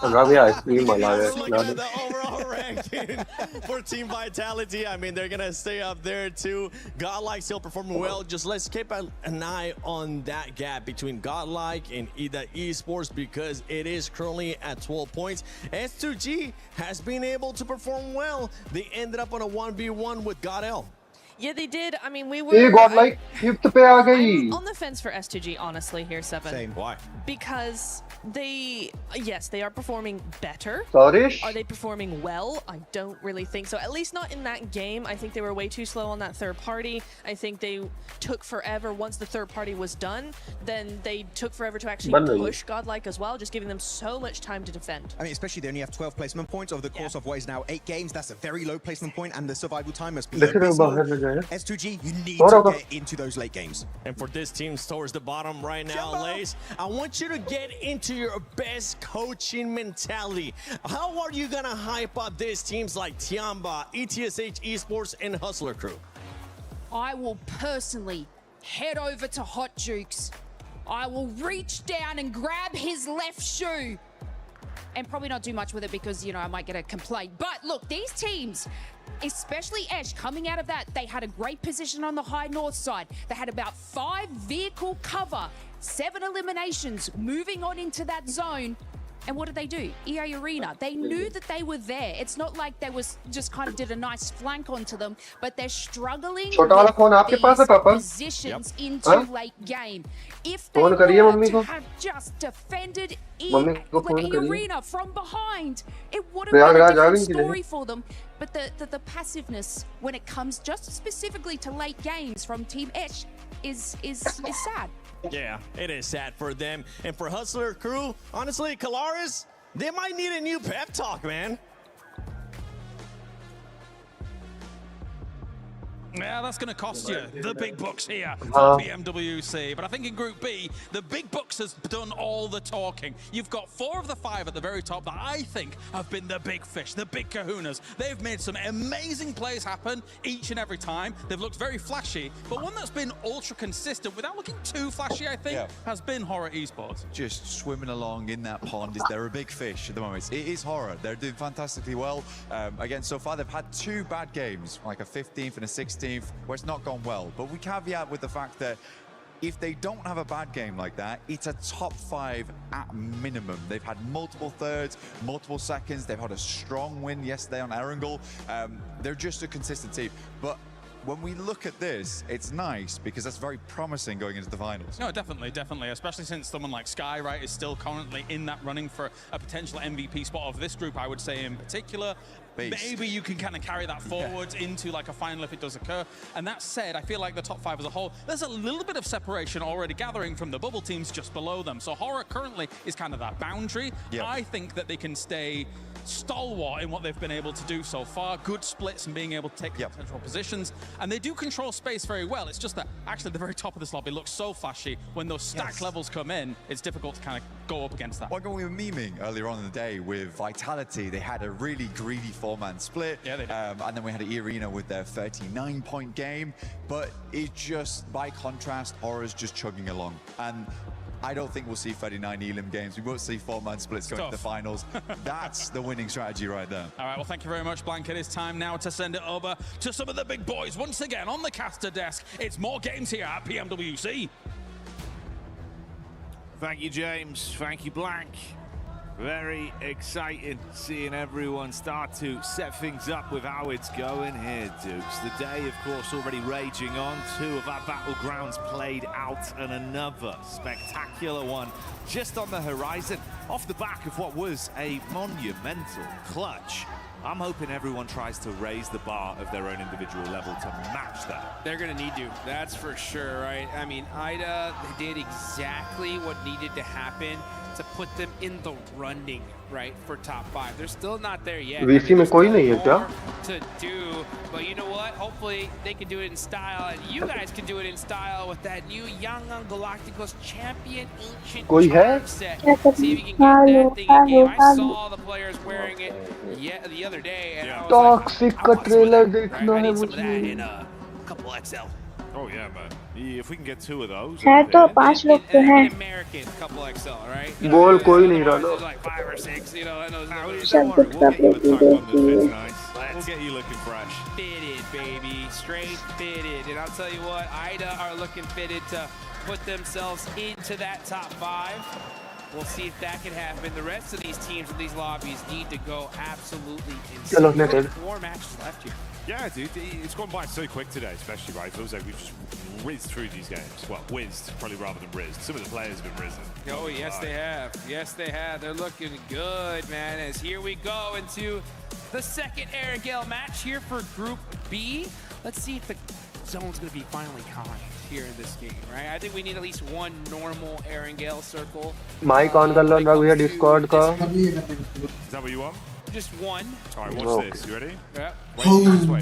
Speaker 6: Look at the overall ranking for Team Vitality. I mean, they're going to stay up there too. Godlike still performing well. Just let's keep an eye on that gap between Godlike and Ida Esports because it is currently at 12 points. S2G has been able to perform well. They ended up on a 1v1 with GodL.
Speaker 8: Yeah, they did. I mean, we were
Speaker 4: I'm
Speaker 8: on the fence for S2G, honestly, here, 7.
Speaker 9: Same.
Speaker 6: Why?
Speaker 8: Because they, yes, they are performing better.
Speaker 4: Sorry?
Speaker 8: Are they performing well? I don't really think so. At least not in that game. I think they were way too slow on that third party. I think they took forever. Once the third party was done, then they took forever to actually push Godlike as well, just giving them so much time to defend.
Speaker 9: I mean, especially they only have 12 placement points over the course of what is now 8 games. That's a very low placement point, and the survival time must be abysmal. S2G, you need to get into those late games.
Speaker 6: And for this team towards the bottom right now, Lace, I want you to get into your best coaching mentality. How are you going to hype up these teams like Tiamba, ETSH Esports, and Hustler Crew?
Speaker 10: I will personally head over to Hot Jukes. I will reach down and grab his left shoe and probably not do much with it because, you know, I might get a complaint. But look, these teams, especially Esh, coming out of that, they had a great position on the high north side. They had about 5 vehicle cover, 7 eliminations, moving on into that zone. And what did they do? EA Arena, they knew that they were there. It's not like they was just kind of did a nice flank onto them, but they're struggling with these positions into late game. If they were to have just defended EA Arena from behind, it would have been a different story for them. But the passiveness when it comes just specifically to late games from Team Esh is sad.
Speaker 6: Yeah, it is sad for them. And for Hustler crew, honestly, Kalaris, they might need a new pep talk, man.
Speaker 12: Yeah, that's going to cost you the big bucks here for PMWC. But I think in Group B, the big bucks has done all the talking. You've got 4 of the 5 at the very top that I think have been the big fish, the big kahunas. They've made some amazing plays happen each and every time. They've looked very flashy, but one that's been ultra consistent without looking too flashy, I think, has been Horror Esports.
Speaker 14: Just swimming along in that pond. They're a big fish at the moment. It is Horror. They're doing fantastically well. Again, so far they've had 2 bad games, like a 15th and a 16th, where it's not gone well. But we caveat with the fact that if they don't have a bad game like that, it's a top 5 at minimum. They've had multiple thirds, multiple seconds. They've had a strong win yesterday on Erangel. They're just a consistent team. But when we look at this, it's nice because that's very promising going into the finals.
Speaker 12: No, definitely, definitely. Especially since someone like Sky, right, is still currently in that running for a potential MVP spot of this group, I would say in particular. Maybe you can kind of carry that forwards into like a final if it does occur. And that said, I feel like the top 5 as a whole, there's a little bit of separation already gathering from the bubble teams just below them. So Horror currently is kind of that boundary. I think that they can stay stalwart in what they've been able to do so far. Good splits and being able to take central positions. And they do control space very well. It's just that actually the very top of this lobby looks so flashy. When those stack levels come in, it's difficult to kind of go up against that.
Speaker 14: Like when we were memeing earlier on in the day with Vitality, they had a really greedy 4-man split. Yeah, they did. And then we had Arena with their 39-point game. But it just, by contrast, Horror's just chugging along. And I don't think we'll see 39 Elim games. We won't see 4-man splits going to the finals. That's the winning strategy right there.
Speaker 12: All right, well, thank you very much, Blank. It is time now to send it over to some of the big boys. Once again, on the caster desk, it's more games here at PMWC.
Speaker 3: Thank you, James. Thank you, Blank. Very exciting seeing everyone start to set things up with how it's going here, Dukes. The day, of course, already raging on. 2 of our battlegrounds played out and another spectacular one just on the horizon off the back of what was a monumental clutch. I'm hoping everyone tries to raise the bar of their own individual level to match that.
Speaker 2: They're going to need to, that's for sure, right? I mean, IDA, they did exactly what needed to happen to put them in the running, right, for top 5. They're still not there yet.
Speaker 4: VC में कोई नहीं है क्या?
Speaker 2: To do, but you know what? Hopefully they can do it in style, and you guys can do it in style with that new Young Galacticos champion ancient set. See if you can get that thing in game. I saw the players wearing it the other day, and I was
Speaker 4: Toxic का trailer देखना है
Speaker 2: मुझे. that in a couple XL.
Speaker 3: Oh yeah, man. If we can get 2 of those.
Speaker 5: है तो 5 लोग तो हैं.
Speaker 2: American couple XL, right?
Speaker 4: Ball कोई नहीं रहा.
Speaker 2: Like 5 or 6, you know.
Speaker 5: सब कुछ कपड़े
Speaker 3: We'll get you looking fresh.
Speaker 2: Fitted, baby. Straight fitted. And I'll tell you what, IDA are looking fitted to put themselves into that top 5. We'll see if that can happen. The rest of these teams in these lobbies need to go absolutely insane. 4 matches left here.
Speaker 3: Yeah, dude, it's gone by so quick today, especially, right? It feels like we've just whizzed through these games. Well, whizzed, probably rather than rizzed. Some of the players have been risen.
Speaker 2: Oh, yes, they have. Yes, they have. They're looking good, man, as here we go into the second Erangel match here for Group B. Let's see if the zone's going to be finally kind here in this game, right? I think we need at least 1 normal Erangel circle.
Speaker 4: Mic on कर लो अनुराग भैया Discord का.
Speaker 3: Is that what you want?
Speaker 2: Just 1.
Speaker 3: All right, watch this. You ready?
Speaker 2: Yeah.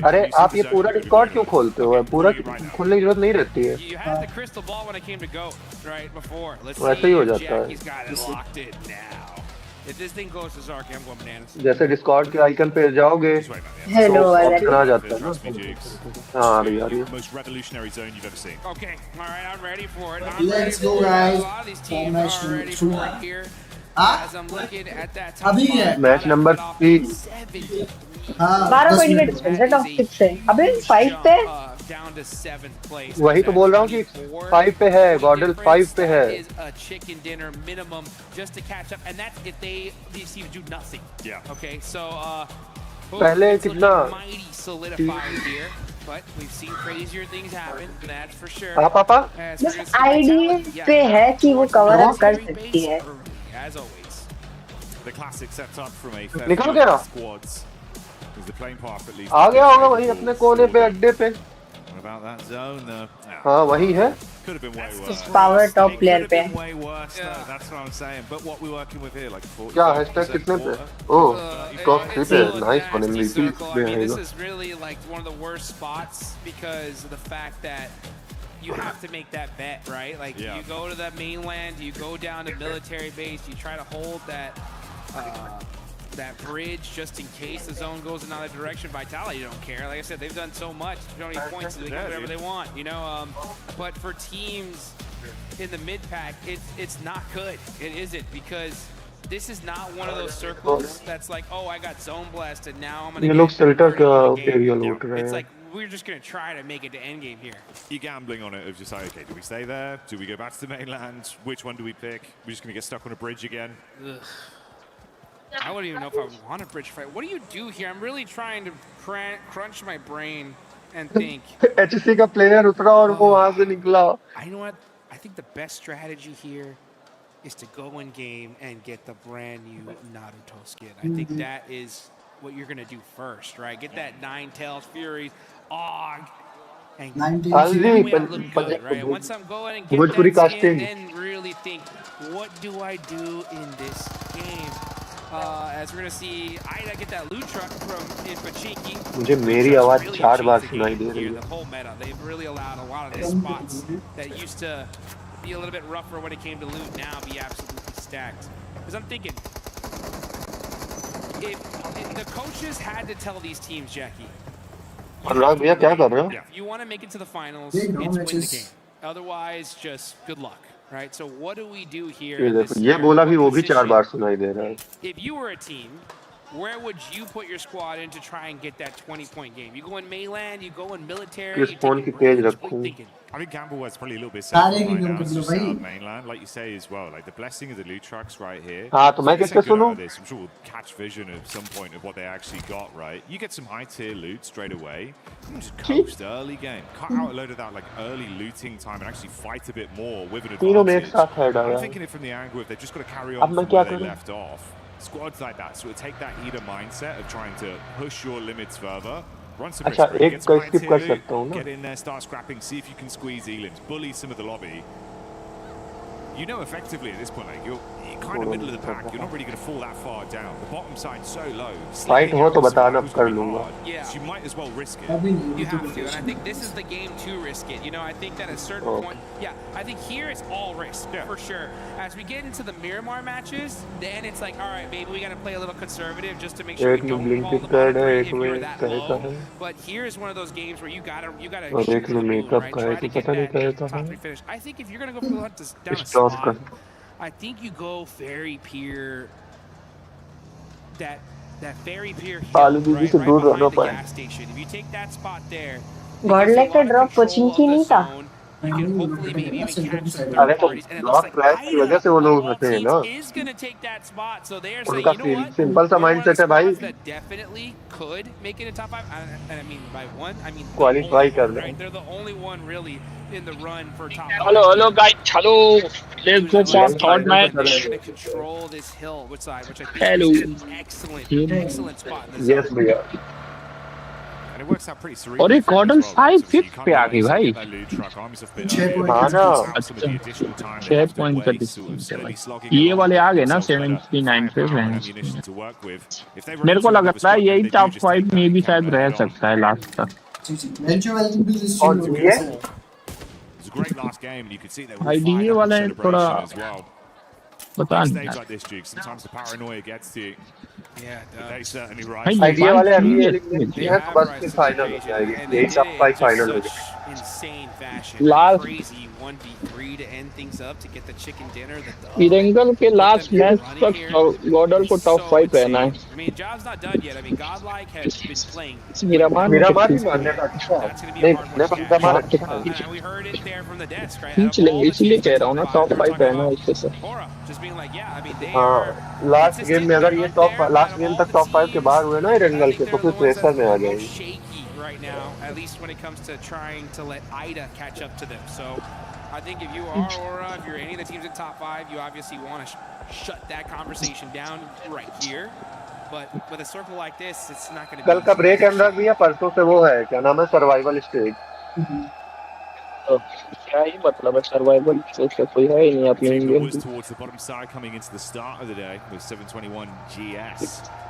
Speaker 4: अरे आप ये पूरा Discord क्यों खोलते हो? पूरा खोलने की जरूरत नहीं रहती है.
Speaker 2: You had the crystal ball when I came to go, right, before. Let's see
Speaker 4: वैसे ही हो
Speaker 2: if
Speaker 4: जाता है.
Speaker 2: Jackie's got it locked in now. If this thing goes to Zarky, I'm going bananas.
Speaker 4: जैसे Discord के icon पे जाओगे,
Speaker 5: Hello,
Speaker 4: option आ जाता है ना. हाँ आ रही है.
Speaker 3: Most revolutionary zone you've ever seen.
Speaker 2: Okay, all right, I'm ready for it.
Speaker 1: Let's go, guys.
Speaker 2: A lot of these teams are ready for it here. As I'm looking at that top
Speaker 1: अभी है.
Speaker 4: Match number 3.
Speaker 5: 12 point का difference है top 6 से. अबे 5 पे
Speaker 2: down to 7th place.
Speaker 4: वही तो बोल रहा हूँ कि 5 पे है, गॉडल 5 पे है.
Speaker 2: Is a chicken dinner minimum just to catch up, and that's if they do nothing.
Speaker 3: Yeah.
Speaker 2: Okay, so
Speaker 4: पहले कितना
Speaker 2: mighty solidified here, but we've seen crazier things happen. That's for sure.
Speaker 4: पापा
Speaker 5: बस आईडिया पे है कि वो cover up कर सकती है.
Speaker 2: As always,
Speaker 3: the classic setup from a
Speaker 4: निकल गया.
Speaker 3: squads. Is the playing path at least?
Speaker 4: आ गया होगा वही अपने कोने पे अड्डे पे.
Speaker 3: What about that zone though?
Speaker 4: हाँ वही है.
Speaker 3: Could have been way worse.
Speaker 5: Power top player पे.
Speaker 3: Way worse. That's what I'm saying. But what we're working with here, like 40.
Speaker 4: क्या हैशटैग कितने पे? ओह, टॉप 3 पे. Nice one MVP.
Speaker 2: This is really like one of the worst spots because of the fact that you have to make that bet, right? Like you go to the mainland, you go down to military base, you try to hold that bridge just in case the zone goes another direction. Vitality don't care. Like I said, they've done so much. They don't need points, so they can do whatever they want, you know. But for teams in the mid pack, it's not good. It isn't, because this is not one of those circles that's like, oh, I got zone blessed and now I'm gonna.
Speaker 4: ये लोग shelter का area लूट रहे हैं.
Speaker 2: It's like we're just gonna try to make it to end game here.
Speaker 3: You're gambling on it of just like, okay, do we stay there? Do we go back to the mainland? Which one do we pick? We're just gonna get stuck on a bridge again.
Speaker 2: Ugh. I wouldn't even know if I want a bridge fight. What do you do here? I'm really trying to crunch my brain and think.
Speaker 4: HC का player उतरा और वो वहाँ से निकला.
Speaker 2: I know what? I think the best strategy here is to go in game and get the brand new Naruto skin. I think that is what you're gonna do first, right? Get that Nine Tails Furies, Og, and good, right? Once I'm going and get that skin, then really think, what do I do in this game? As we're gonna see Ida get that loot truck from Infachiki.
Speaker 4: मुझे मेरी आवाज 4 बार सुनाई दे रही है.
Speaker 2: The whole meta, they've really allowed a lot of these spots that used to be a little bit rougher when it came to loot now be absolutely stacked. Because I'm thinking, if the coaches had to tell these teams, Jackie,
Speaker 4: अनुराग भैया क्या कर रहे हो?
Speaker 2: if you want to make it to the finals, it's win the game. Otherwise, just good luck. Right, so what do we do here?
Speaker 4: ये बोला भी वो भी 4 बार सुनाई दे रहा है.
Speaker 2: If you were a team, where would you put your squad in to try and get that 20-point game? You go in mainland, you go in military.
Speaker 4: किस phone की पेज रखूं?
Speaker 3: I think Gamble was probably a little bit safer right now. Just mainland, like you say as well. Like the blessing of the loot trucks right here.
Speaker 4: हाँ तो मैं किससे सुनूं?
Speaker 3: I'm sure we'll catch vision of some point of what they actually got. Right, you get some high tier loot straight away. You can just coast early game, cut out a load of that like early looting time, and actually fight a bit more with an advantage. I'm thinking it from the angle if they've just got to carry on from where they left off. Squads like that, so take that eater mindset of trying to push your limits further. Run some risk, get some high tier loot, get in there, start scrapping, see if you can squeeze elims, bully some of the lobby. You know effectively at this point, like you're kind of middle of the pack. You're not really going to fall that far down. The bottom side's so low.
Speaker 4: Fight हो तो बताना कर लूँगा.
Speaker 2: Yeah.
Speaker 3: So you might as well risk it.
Speaker 2: You have to, and I think this is the game to risk it. You know, I think that at a certain point, I think here it's all risk for sure. As we get into the Miramar matches, then it's like, all right, maybe we got to play a little conservative just to make sure we don't fall the bottom if you're that low. But here is one of those games where you gotta shoot the moon, right? Try to get that top 3 finish. I think if you're gonna go for down a spot, I think you go Fairy Pier, that Fairy Pier hill, right behind the gas station. If you take that spot there,
Speaker 5: Godlike का drop coaching की नहीं था.
Speaker 2: You can hopefully maybe even catch some
Speaker 4: अरे तो
Speaker 2: parties, and it
Speaker 4: block
Speaker 2: looks
Speaker 4: crash की वजह से वो लोग फंसे हैं ना.
Speaker 2: is going to take that spot, so they are saying,
Speaker 4: उनका
Speaker 2: you know what?
Speaker 4: सिंपल सा माइंडसेट है भाई.
Speaker 2: That definitely could make it a top 5, and I mean by one, I mean
Speaker 4: qualify कर ले.
Speaker 2: right. They're the only one really in the run for top 5.
Speaker 11: Hello guys, hello. Let's go for third match.
Speaker 2: Control this hill, which I think is an excellent spot in this.
Speaker 4: Yes भैया.
Speaker 3: And it works out pretty serene.
Speaker 11: और ये कॉर्डन 5 5 पे आ गई भाई.
Speaker 4: हाँ ना.
Speaker 11: 6 point का distance है भाई. ये वाले आ गए ना 79 पे फ्रेंड्स. मेरे को लग रहा है यही टॉप 5 में भी शायद रह सकता है लास्ट तक. आईडीए वाले थोड़ा पता नहीं.
Speaker 3: Sometimes the paranoia gets to you.
Speaker 2: Yeah,
Speaker 3: they certainly
Speaker 4: IDA वाले अभी ये बस फाइनल हो जाएगी. यही टॉप 5 फाइनल हो जाएगी.
Speaker 2: insane fashion.
Speaker 11: Last
Speaker 2: Crazy 1v3 to end things up to get the chicken dinner.
Speaker 11: Erangel के लास्ट मैच तक गॉडल को टॉप 5 रहना है.
Speaker 2: I mean, job's not done yet. I mean, Godlike has been playing.
Speaker 11: Miramar
Speaker 4: ही मारने का अच्छा.
Speaker 2: We heard it there from the desk, right?
Speaker 11: खींच लेंगे इसलिए कह रहा हूँ ना टॉप 5 रहना है इससे sir.
Speaker 2: Just being like, yeah, I mean, they
Speaker 4: हाँ, लास्ट गेम में अगर ये लास्ट गेम तक टॉप 5 के बाहर हुए ना इरेंगल के तो फिर प्रेशर में आ जाएंगे.
Speaker 2: Right now, at least when it comes to trying to let Ida catch up to them. So I think if you are Aura, if you're any of the teams in top 5, you obviously want to shut that conversation down right here. But with a circle like this, it's not going to be.
Speaker 4: कल का break अनुराग भी है, परसों से वो है क्या नाम है सर्वाइवल स्टेज.
Speaker 11: क्या ही मतलब है सर्वाइवल स्टेज का कोई है ही नहीं अपने Indian.
Speaker 3: Towards the bottom side coming into the start of the day with 721 GS,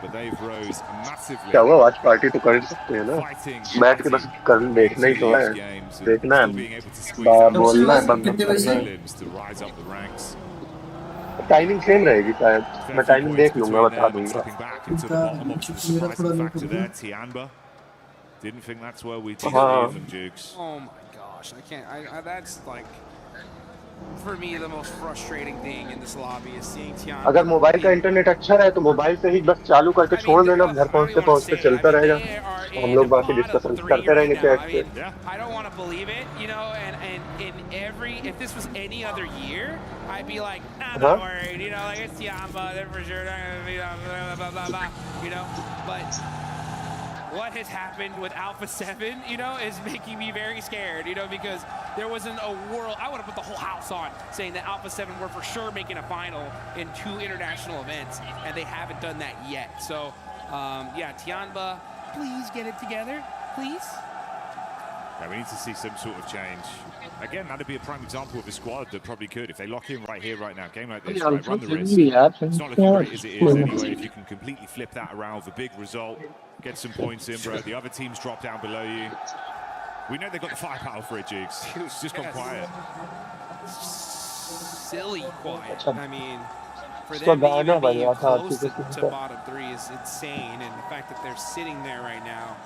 Speaker 3: but they've rose massively.
Speaker 4: क्या हुआ watch party तो कर सकते हैं ना. बैठ के बस कर देखना ही तो है. देखना है. बोलना है बंद करना है. टाइमिंग सेम रहेगी शायद. मैं टाइमिंग देख लूंगा बता दूंगा.
Speaker 3: Didn't think that's where we did them, Jukes.
Speaker 2: Oh my gosh, I can't. That's like, for me, the most frustrating thing in this lobby is seeing Tiana.
Speaker 4: अगर मोबाइल का internet अच्छा रहे तो मोबाइल से ही बस चालू करके छोड़ देना. घर पहुंचते चलता रहेगा. हम लोग बाकी डिस्कशन करते रहेंगे चैट पे.
Speaker 2: I don't want to believe it, you know, and in every, if this was any other year, I'd be like, nah, not worried, you know, like it's Tiana, they're for sure not gonna be blah blah blah, you know, but what has happened with Alpha 7, you know, is making me very scared, you know, because there wasn't a world. I would have put the whole house on saying that Alpha 7 were for sure making a final in 2 international events, and they haven't done that yet. So, yeah, Tianba, please get it together, please.
Speaker 3: Yeah, we need to see some sort of change. Again, that'd be a prime example of a squad that probably could, if they lock in right here, right now, game like this, right, run the risk. It's not looking great as it is anyway. If you can completely flip that around with a big result, get some points in, bro. The other teams drop down below you. We know they've got the firepower for it, Jigs. It's just gone quiet.
Speaker 2: Silly quiet. I mean, for them to even be close to bottom 3 is insane, and the fact that they're sitting there right now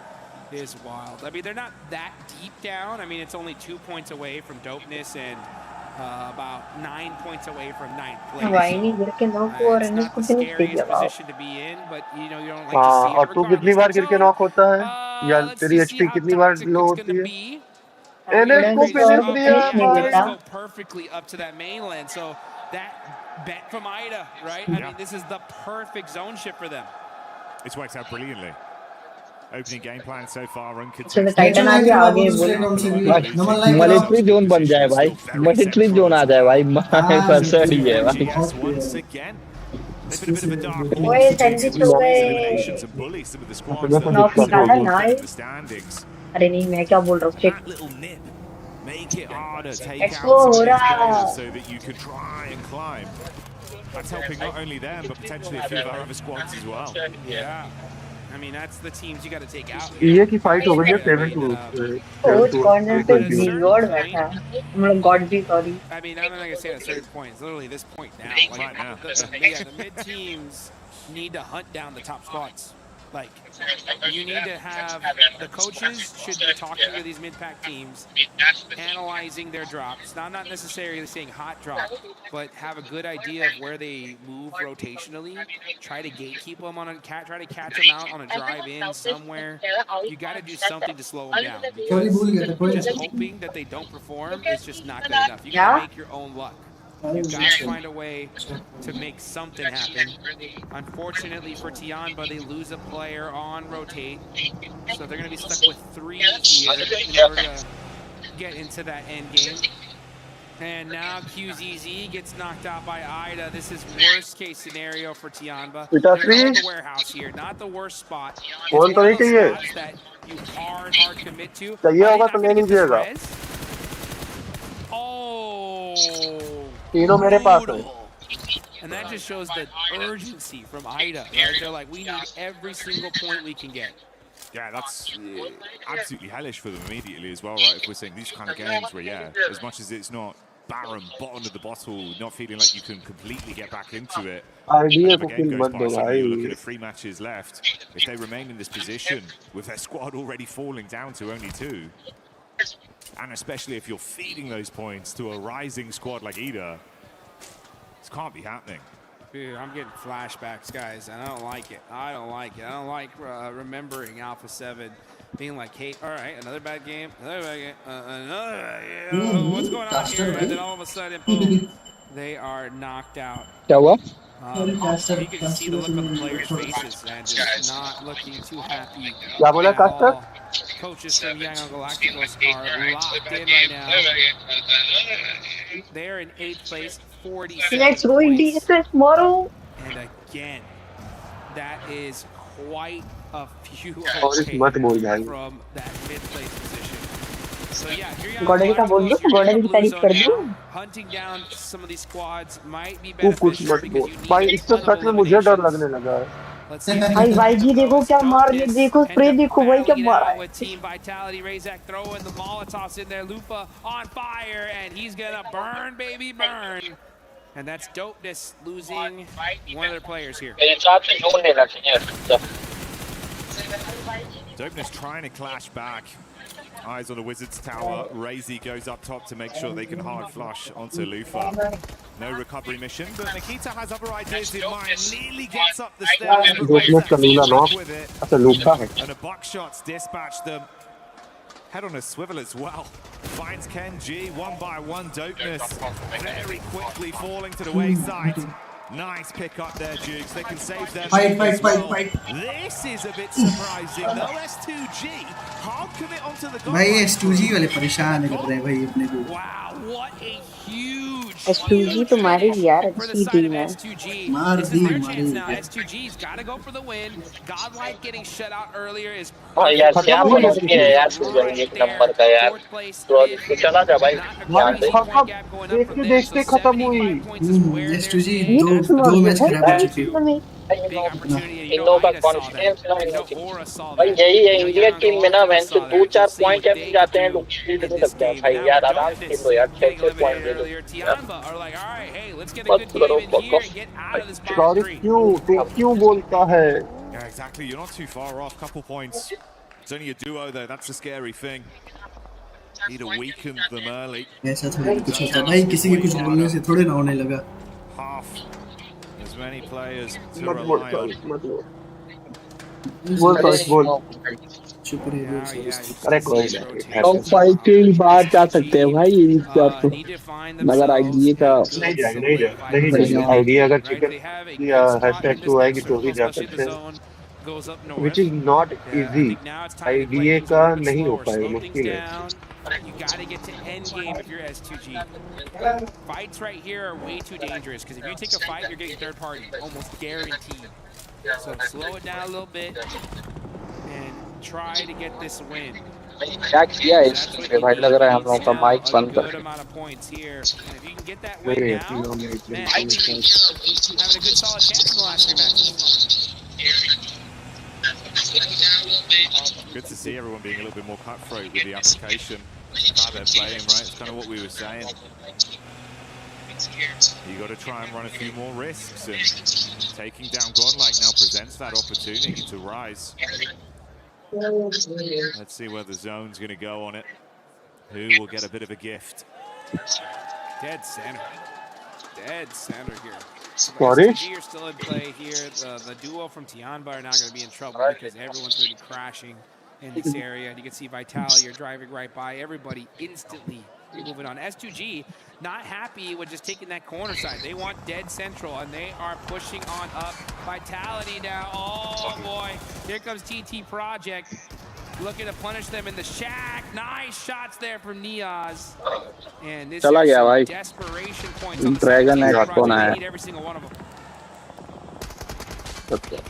Speaker 2: is wild. I mean, they're not that deep down. I mean, it's only 2 points away from dopeness and about 9 points away from 9th place. It's not the scariest position to be in, but you know, you don't like to see it.
Speaker 4: और तू कितनी बार गिर के knock होता है या तेरी HP कितनी बार लो होती है. एनएस को फिनिश दिया.
Speaker 2: Go perfectly up to that mainland, so that bet from Ida, right? I mean, this is the perfect zone shift for them.
Speaker 3: It's worked out brilliantly. Opening game plan so far
Speaker 5: uncontested. Titan आगे बोल.
Speaker 11: Military zone बन जाए भाई. Military zone आ जाए भाई. First ही है भाई.
Speaker 5: ओए सैंडविच हो गए. नॉक निकाला नाइस. अरे नहीं मैं क्या बोल रहा हूँ. Check.
Speaker 3: Make it harder, take
Speaker 5: out
Speaker 3: so that you could try and climb. That's helping not only them, but potentially a few of our other squads as well.
Speaker 2: Yeah. I mean, that's the teams you got to take out.
Speaker 4: ये की fight हो गई है 7-2.
Speaker 5: Coach corner पे reward बैठा. हम लोग God भी sorry.
Speaker 2: I mean, I'm not gonna say at a certain point. It's literally this point now. Like, right now. The mid teams need to hunt down the top squads. Like, you need to have the coaches should be talking to these mid-pack teams, analyzing their drops. Now, I'm not necessarily saying hot drop, but have a good idea of where they move rotationally. Try to gatekeep them on a try to catch them out on a drive-in somewhere. You got to do something to slow them down. Because just hoping that they don't perform is just not good enough. You got to make your own luck. You've got to find a way to make something happen. Unfortunately for Tianba, they lose a player on rotate. So they're going to be stuck with 3 here in order to get into that end game. And now QZZ gets knocked out by Ida. This is worst case scenario for Tianba. They're in the warehouse here, not the worst spot. It's one of those spots that you hard commit to.
Speaker 4: तीनों मेरे पास है.
Speaker 2: And that just shows the urgency from Ida. Right? They're like, we need every single point we can get.
Speaker 3: Yeah, that's absolutely hellish for them immediately as well, right? If we're saying these kind of games where, yeah, as much as it's not barren, bottom of the bottle, not feeling like you can completely get back into it.
Speaker 4: Idea
Speaker 3: the game goes by, so you're looking at 3 matches left. If they remain in this position with their squad already falling down to only 2, And especially if you're feeding those points to a rising squad like Ida, this can't be happening.
Speaker 2: Dude, I'm getting flashbacks, guys, and I don't like it. I don't like it. I don't like remembering Alpha 7 being like, hey, all right, another bad game, another bad game, another bad game. What's going on here? And then all of a sudden, boom, they are knocked out.
Speaker 11: क्या हुआ?
Speaker 2: You can see the look on the players' faces and just not looking too happy.
Speaker 4: क्या बोला caster?
Speaker 2: Coaches from Young Galacticos are locked in right now. They're in 8th place, 46
Speaker 5: Let's go in DSS tomorrow.
Speaker 2: And again, that is quite a few
Speaker 4: away
Speaker 2: from that mid-place position. So yeah,
Speaker 5: Godel का बोल दो, Godel की तारीफ कर दो.
Speaker 2: Hunting down some of these squads might be
Speaker 4: कुछ
Speaker 2: beneficial
Speaker 4: मत
Speaker 2: because
Speaker 4: बोल.
Speaker 2: you need
Speaker 4: भाई इससे सच में मुझे डर लगने लगा है.
Speaker 5: भाई YG देखो क्या मार रही है, देखो स्प्रे देखो भाई क्या मारा है.
Speaker 2: with Team Vitality, Razak throwing the Molotovs in there, Lupa on fire, and he's gonna burn, baby, burn. And that's Dopeness losing one of their players here.
Speaker 3: Dopeness trying to clash back. Eyes on the Wizard's tower. Razy goes up top to make sure they can hard flush onto Lufa. No recovery mission, but Nikita has other ideas in mind. Nearly gets up the stairs, but Razak with it. And a buckshot's dispatched them. Head on a swivel as well. Finds Ken G, one by one. Dopeness very quickly falling to the wayside. Nice pick up there, Jukes. They can save their
Speaker 1: fight.
Speaker 3: This is a bit surprising though. S2G hard commit onto the goal.
Speaker 1: भाई S2G वाले परेशान कर रहे हैं भाई अपने को.
Speaker 2: Wow, what a huge
Speaker 5: S2G तो मारेगी यार, अच्छी टीम है.
Speaker 1: मार दी
Speaker 2: now. S2G's got to go for the win. Godlike getting shut out earlier is
Speaker 15: यार क्या बोल रही है यार तू एक नंबर का यार. तो चला जा भाई.
Speaker 4: देखते खत्म हुई.
Speaker 1: S2G दो मैच खराब हो चुके.
Speaker 15: इंडो का कॉन्फिडेंस ना भाई यही है इंडिया टीम में ना वैन से 2-4 पॉइंट ऐसे जाते हैं लोग फील्ड नहीं लगते हैं भाई यार आराम से तो यार 6 पॉइंट दे दो मत करो सॉरी क्यों बोलता है.
Speaker 3: Yeah, exactly. You're not too far off. Couple points. It's only a duo though. That's the scary thing. Need to weaken them early.
Speaker 1: ऐसा थोड़ा कुछ होता है भाई, किसी के कुछ बोलने से थोड़े ना होने लगा.
Speaker 3: Half as many players to rely on.
Speaker 4: बोल.
Speaker 11: अरे कोई नहीं. टॉप 5 के बाहर जा सकते हैं भाई मगर आईडी का
Speaker 4: नहीं आईडिया अगर चिकन या हैशटैग टू आएगी तो ही जा सकते हैं. Which is not easy. Idea का नहीं हो पाएगा, मुश्किल है.
Speaker 2: You gotta get to end game if you're S2G. Fights right here are way too dangerous because if you take a fight, you're getting third party, almost guaranteed. So slow it down a little bit and try to get this win.
Speaker 15: क्या किया है इससे भाई लग रहा है हम लोगों का माइक बंद कर.
Speaker 2: Good amount of points here, and if you can get that win now, man, having a good solid chance in the last 3 matches.
Speaker 3: Good to see everyone being a little bit more cutthroat with the application. How they're playing, right? It's kind of what we were saying. You got to try and run a few more risks, and taking down Godlike now presents that opportunity to rise. Let's see where the zone's going to go on it. Who will get a bit of a gift?
Speaker 2: Dead center here.
Speaker 4: Sorry?
Speaker 2: You're still in play here. The duo from Tianba are not going to be in trouble because everyone's going to be crashing in this area. And you can see Vitality, you're driving right by. Everybody instantly moving on. S2G not happy with just taking that corner side. They want dead central, and they are pushing on up. Vitality now. Oh, boy. Here comes TT Project. Looking to punish them in the shack. Nice shots there from Niaz. And this
Speaker 11: चला गया भाई.
Speaker 2: desperation points.
Speaker 11: Dragon है कौन है?
Speaker 2: Need every single one of them.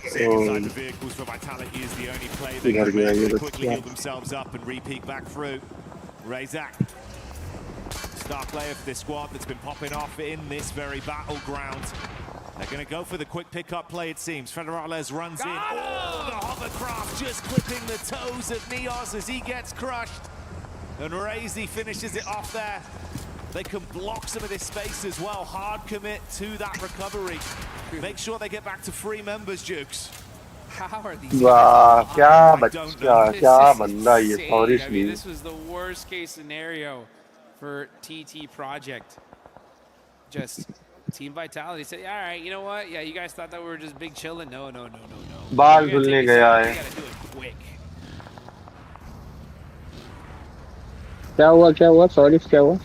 Speaker 3: Sitting inside the vehicles for Vitality is the only play they can make to quickly heal themselves up and re-peek back through. Razak, star player for this squad that's been popping off in this very battleground. They're going to go for the quick pick-up play, it seems. Federales runs in. Oh, the hovercraft just clipping the toes of Niaz as he gets crushed. And Razy finishes it off there. They can block some of this space as well. Hard commit to that recovery. Make sure they get back to 3 members, Jukes.
Speaker 2: How are these?
Speaker 4: वाह क्या बच्चा क्या बंदा ये
Speaker 2: I mean, this was the worst case scenario for TT Project. Just Team Vitality said, all right, you know what? Yeah, you guys thought that we were just big chilling. No.
Speaker 4: बाल धुलने गया है.
Speaker 2: You gotta do it quick.
Speaker 11: क्या हुआ? Sorry, क्या हुआ?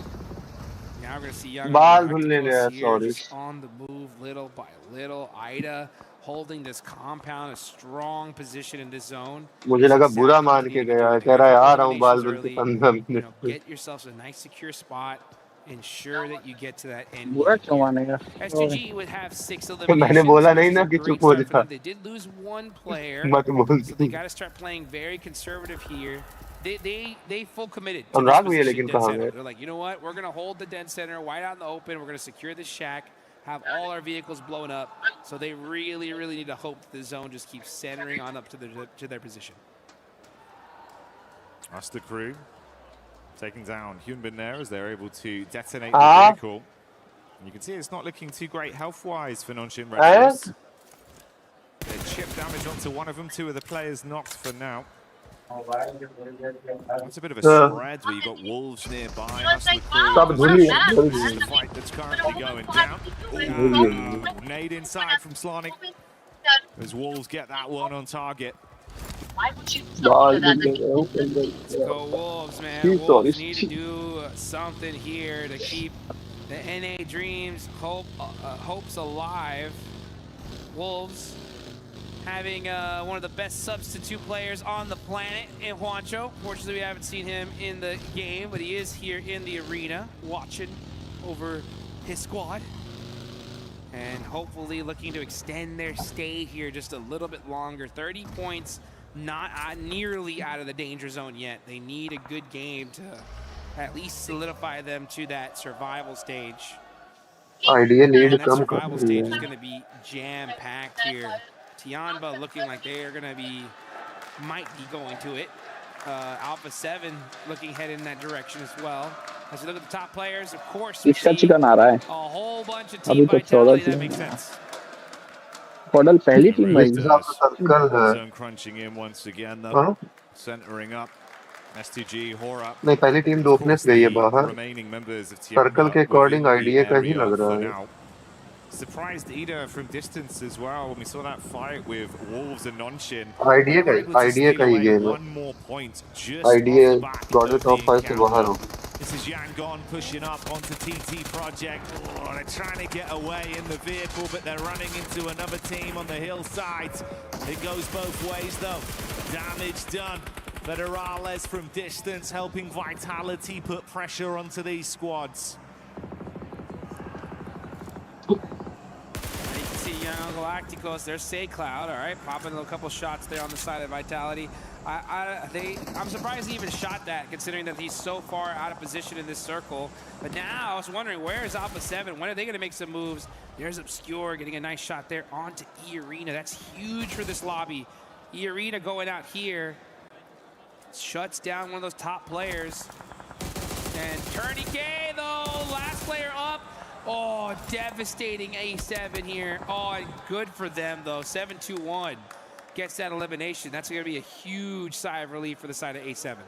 Speaker 2: Now we're gonna see young
Speaker 4: बाल धुलने गया. Sorry.
Speaker 2: On the move, little by little. Ida holding this compound, a strong position in this zone.
Speaker 4: मुझे लगा बुरा मान के गया है. कह रहा है आ रहा हूँ बाल धुलते 15 minute.
Speaker 2: Get yourselves a nice secure spot. Ensure that you get to that end.
Speaker 11: बुरा क्यों मानेगा?
Speaker 2: STG would have 6 eliminations.
Speaker 4: मैंने बोला नहीं ना कि चुप हो जा.
Speaker 2: They did lose one player.
Speaker 4: मत बोल.
Speaker 2: They got to start playing very conservative here. They full committed.
Speaker 4: अनुराग भी है लेकिन कहाँ गए?
Speaker 2: They're like, you know what? We're gonna hold the den center, wide out in the open. We're gonna secure this shack, have all our vehicles blown up. So they really need to hope that the zone just keeps centering on up to their position.
Speaker 3: That's the crew taking down Hyunbin there as they're able to detonate the vehicle. And you can see it's not looking too great health-wise for Nonshin Rebels. Chip damage onto one of them. 2 of the players knocked for now. That's a bit of a spread where you got wolves nearby. That's the crew. This is the fight that's currently going down. Nade inside from Slonic. As wolves get that one on target.
Speaker 2: Let's go Wolves, man. Wolves need to do something here to keep the NA dreams, hopes alive. Wolves having one of the best substitute players on the planet in Juancho. Fortunately, we haven't seen him in the game, but he is here in the arena watching over his squad. And hopefully looking to extend their stay here just a little bit longer. 30 points, not nearly out of the danger zone yet. They need a good game to at least solidify them to that survival stage.
Speaker 4: Ideally,
Speaker 2: that survival stage is going to be jam-packed here. Tianba looking like they are going to might be going to it. Alpha 7 looking head in that direction as well. As you look at the top players, of course, we see a whole bunch of team vitality. That makes sense.
Speaker 11: Portal पहली team में
Speaker 3: zone crunching in once again though. Centering up STG Hora.
Speaker 4: नहीं पहली team दोपनेस गई है बाहर. Circle के according idea का ही लग रहा है.
Speaker 3: Surprised Ida from distance as well when we saw that fight with Wolves and Nonshin.
Speaker 4: Idea का ही गेम है. आईडिया गॉड टॉप 5 से बाहर हो.
Speaker 3: This is Yangon pushing up onto TT Project. Oh, they're trying to get away in the vehicle, but they're running into another team on the hillside. It goes both ways though. Damage done. Federales from distance helping Vitality put pressure onto these squads.
Speaker 2: Galacticos, there's Say Cloud, all right, popping a couple shots there on the side of Vitality. I'm surprised he even shot that, considering that he's so far out of position in this circle. But now I was wondering, where is Alpha 7? When are they going to make some moves? There's Obscure getting a nice shot there onto E-Arena. That's huge for this lobby. E-Arena going out here shuts down one of those top players. And Tourniquet, though, last player up. Oh, devastating A7 here. Oh, good for them, though. 7-2-1 gets that elimination. That's going to be a huge sigh of relief for the side of A7.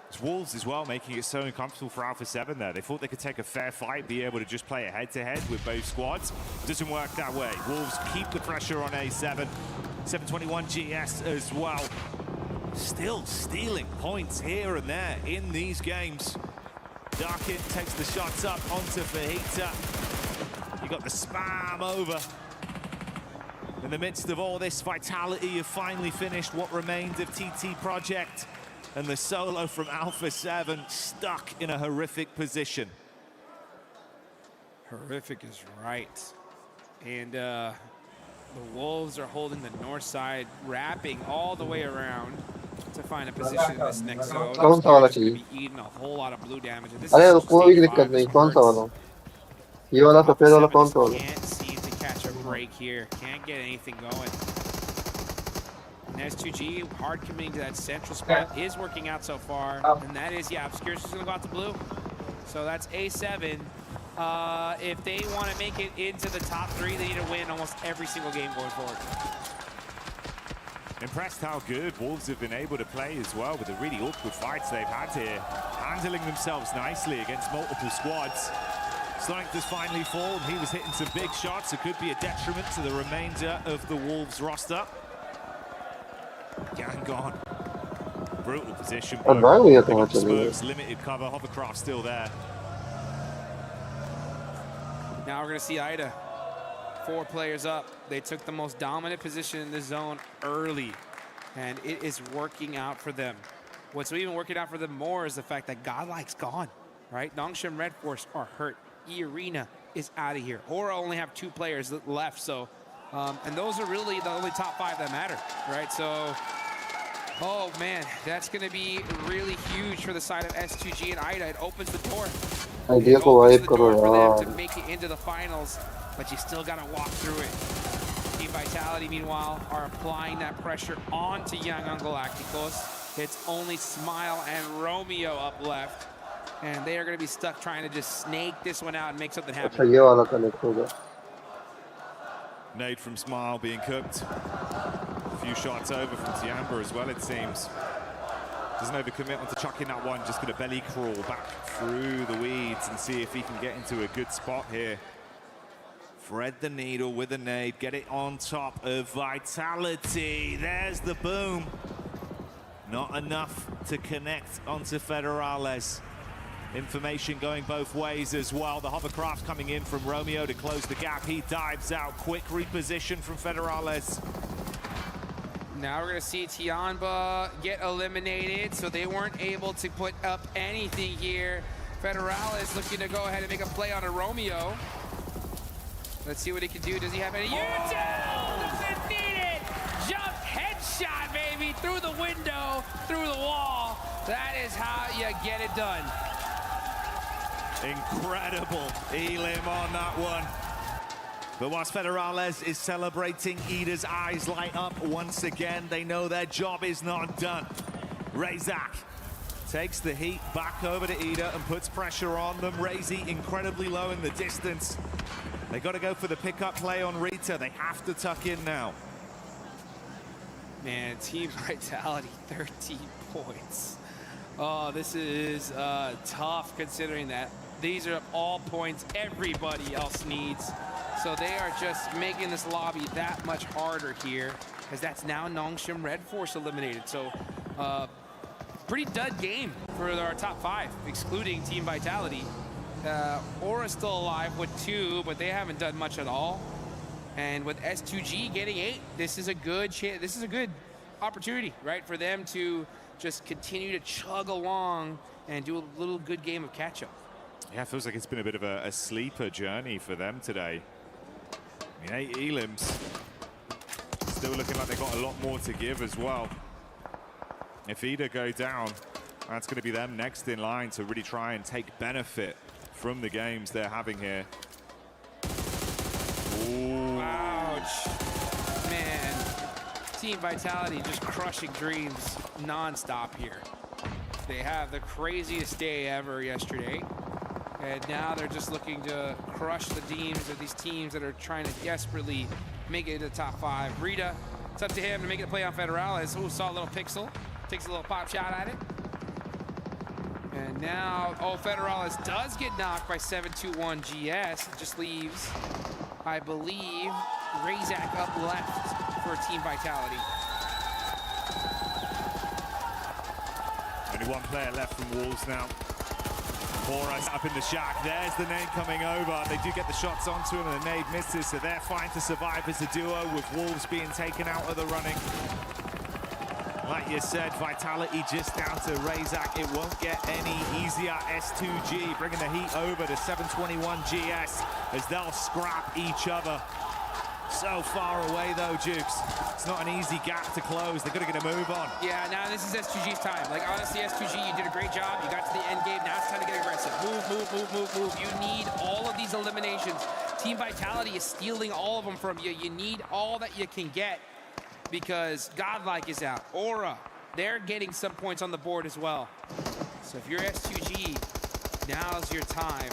Speaker 3: It's Wolves as well, making it so uncomfortable for Alpha 7 there. They thought they could take a fair fight, be able to just play a head-to-head with both squads. Doesn't work that way. Wolves keep the pressure on A7. 721 GS as well. Still stealing points here and there in these games. Darkin takes the shots up onto Fajita. You got the spam over. In the midst of all this, Vitality have finally finished what remained of TT Project. And the solo from Alpha 7 stuck in a horrific position.
Speaker 2: Horrific is right. And the Wolves are holding the north side, wrapping all the way around to find a position in this next zone.
Speaker 4: कौन सा वाला चाहिए?
Speaker 2: Eating a whole lot of blue damage.
Speaker 4: अरे कोई दिक्कत नहीं. कौन सा वाला? ये वाला सफेद वाला कौन सा वाला?
Speaker 2: Can't seem to catch a break here. Can't get anything going. And S2G hard committing to that central spot is working out so far, and that is Obscure's just gonna go out to blue. So that's A7. If they want to make it into the top 3, they need to win almost every single game going forward.
Speaker 3: Impressed how good Wolves have been able to play as well with the really awkward fights they've had here. Handling themselves nicely against multiple squads. Sonic does finally fall, and he was hitting some big shots. It could be a detriment to the remainder of the Wolves roster. Gang gone. Brutal position. Spurs, limited cover, hovercraft still there.
Speaker 2: Now we're going to see Ida. 4 players up. They took the most dominant position in the zone early, and it is working out for them. What's even working out for them more is the fact that Godlike's gone, right? Nongshim Red Force are hurt. E-Arena is out of here. Aura only have 2 players left, so, and those are really the only top 5 that matter, right? So, oh man, that's going to be really huge for the side of S2G and Ida. It opens the door. It opens the door for them to make it into the finals, but you still got to walk through it. Team Vitality, meanwhile, are applying that pressure onto Young Galacticos. It's only Smile and Romeo up left, and they are going to be stuck trying to just snake this one out and make something happen.
Speaker 3: Nade from Smile being cooked. A few shots over from Tiamba as well, it seems. Doesn't overcommit onto chucking that one, just going to belly crawl back through the weeds and see if he can get into a good spot here. Thread the needle with a nade, get it on top of Vitality. There's the boom. Not enough to connect onto Federales. Information going both ways as well. The hovercraft coming in from Romeo to close the gap. He dives out. Quick reposition from Federales.
Speaker 2: Now we're going to see Tiamba get eliminated, so they weren't able to put up anything here. Federales looking to go ahead and make a play on a Romeo. Let's see what he can do. Does he have any? Doesn't need it! Jump headshot, baby! Through the window, through the wall. That is how you get it done.
Speaker 3: Incredible Elim on that one. But whilst Federales is celebrating, Ida's eyes light up once again. They know their job is not done. Razak takes the heat back over to Ida and puts pressure on them. Razy incredibly low in the distance. They got to go for the pickup play on Rita. They have to tuck in now.
Speaker 2: Man, Team Vitality, 13 points. Oh, this is tough considering that these are all points everybody else needs. So they are just making this lobby that much harder here, as that's now Nongshim Red Force eliminated. So pretty dud game for our top 5, excluding Team Vitality. Aura's still alive with 2, but they haven't done much at all. And with S2G getting 8, this is a good chance. This is a good opportunity, right, for them to just continue to chug along and do a little good game of catch-up.
Speaker 3: Yeah, it feels like it's been a bit of a sleeper journey for them today. I mean, 8 elims. Still looking like they've got a lot more to give as well. If Ida go down, that's going to be them next in line to really try and take benefit from the games they're having here. Ooh.
Speaker 2: Ouch. Man, Team Vitality just crushing dreams non-stop here. They have the craziest day ever yesterday. And now they're just looking to crush the teams of these teams that are trying to desperately make it to the top 5. Rita, it's up to him to make it a play on Federales. Ooh, saw a little pixel. Takes a little pop shot at it. And now, oh, Federales does get knocked by 721 GS. It just leaves, I believe, Razak up left for Team Vitality.
Speaker 3: Only one player left from Wolves now. Boras up in the shack. There's the nade coming over. They do get the shots onto him and the nade misses, so they're fine to survive as a duo with Wolves being taken out of the running. Like you said, Vitality just down to Razak. It won't get any easier. S2G bringing the heat over to 721 GS as they'll scrap each other. So far away though, Jukes. It's not an easy gap to close. They've got to get a move on.
Speaker 2: Yeah, now this is S2G's time. Like, honestly, S2G, you did a great job. You got to the end game. Now it's time to get aggressive. Move. You need all of these eliminations. Team Vitality is stealing all of them from you. You need all that you can get because Godlike is out. Aura, they're getting some points on the board as well. So if you're S2G, now's your time.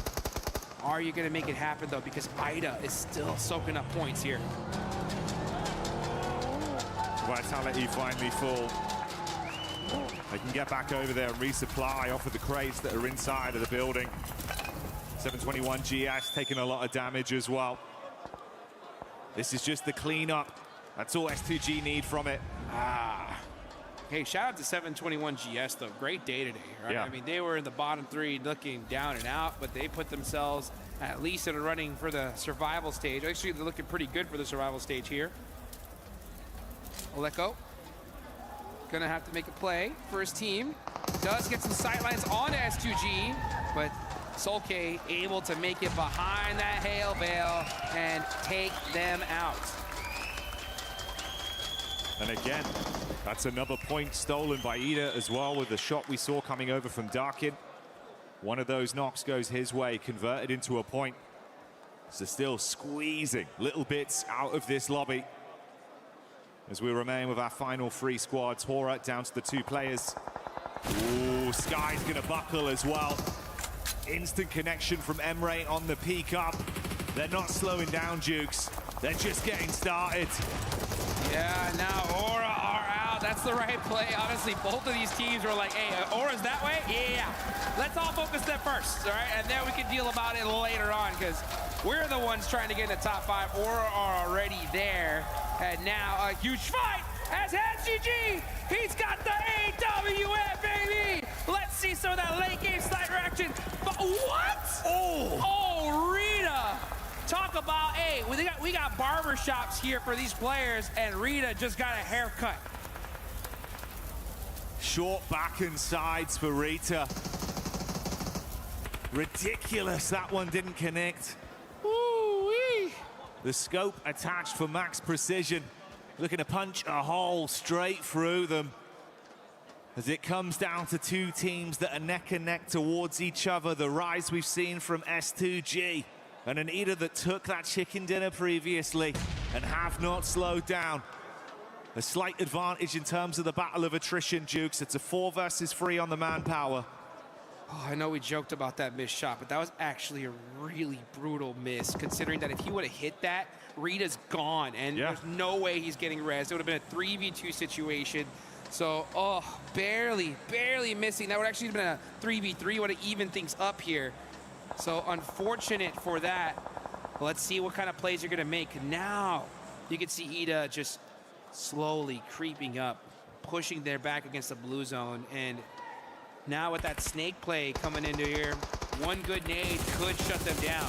Speaker 2: Are you going to make it happen, though? Because Ida is still soaking up points here.
Speaker 3: Vitality finally fall. They can get back over there and resupply off of the crates that are inside of the building. 721 GS taking a lot of damage as well. This is just the cleanup. That's all S2G need from it.
Speaker 2: Hey, shout out to 721 GS though. Great day today, right?
Speaker 3: Yeah.
Speaker 2: I mean, they were in the bottom 3 looking down and out, but they put themselves at least in a running for the survival stage. Actually, they're looking pretty good for the survival stage here. Oleko gonna have to make a play for his team. Does get some sightlines on S2G, but Solke able to make it behind that hail bale and take them out.
Speaker 3: And again, that's another point stolen by Ida as well with the shot we saw coming over from Darkin. One of those knocks goes his way, converted into a point. So still squeezing little bits out of this lobby as we remain with our final 3 squads. Hora down to the 2 players. Ooh, Sky's gonna buckle as well. Instant connection from Emre on the peak up. They're not slowing down, Jukes. They're just getting started.
Speaker 2: Yeah, now Aura are out. That's the right play. Honestly, both of these teams were like, hey, Aura's that way? Yeah. Let's all focus there first, all right? And then we can deal about it later on because we're the ones trying to get in the top 5. Aura are already there. And now a huge fight as HGG. He's got the AWF, baby. Let's see some of that late game sniper action. But what? Oh, Rita. Talk about, hey, we got barber shops here for these players, and Rita just got a haircut.
Speaker 3: Short back and sides for Rita. Ridiculous, that one didn't connect. Woo-wee. The scope attached for max precision. Looking to punch a hole straight through them. As it comes down to 2 teams that are neck and neck towards each other. The rise we've seen from S2G. And an Ida that took that chicken dinner previously and have not slowed down. A slight advantage in terms of the battle of attrition, Jukes. It's a 4 versus 3 on the manpower.
Speaker 2: Oh, I know we joked about that missed shot, but that was actually a really brutal miss, considering that if he would have hit that, Rita's gone, and there's no way he's getting res. It would have been a 3v2 situation. So, barely missing. That would actually have been a 3v3, would have evened things up here. So unfortunate for that. Let's see what kind of plays you're gonna make. Now you can see Ida just slowly creeping up, pushing their back against the blue zone. And now with that snake play coming into here, one good nade could shut them down.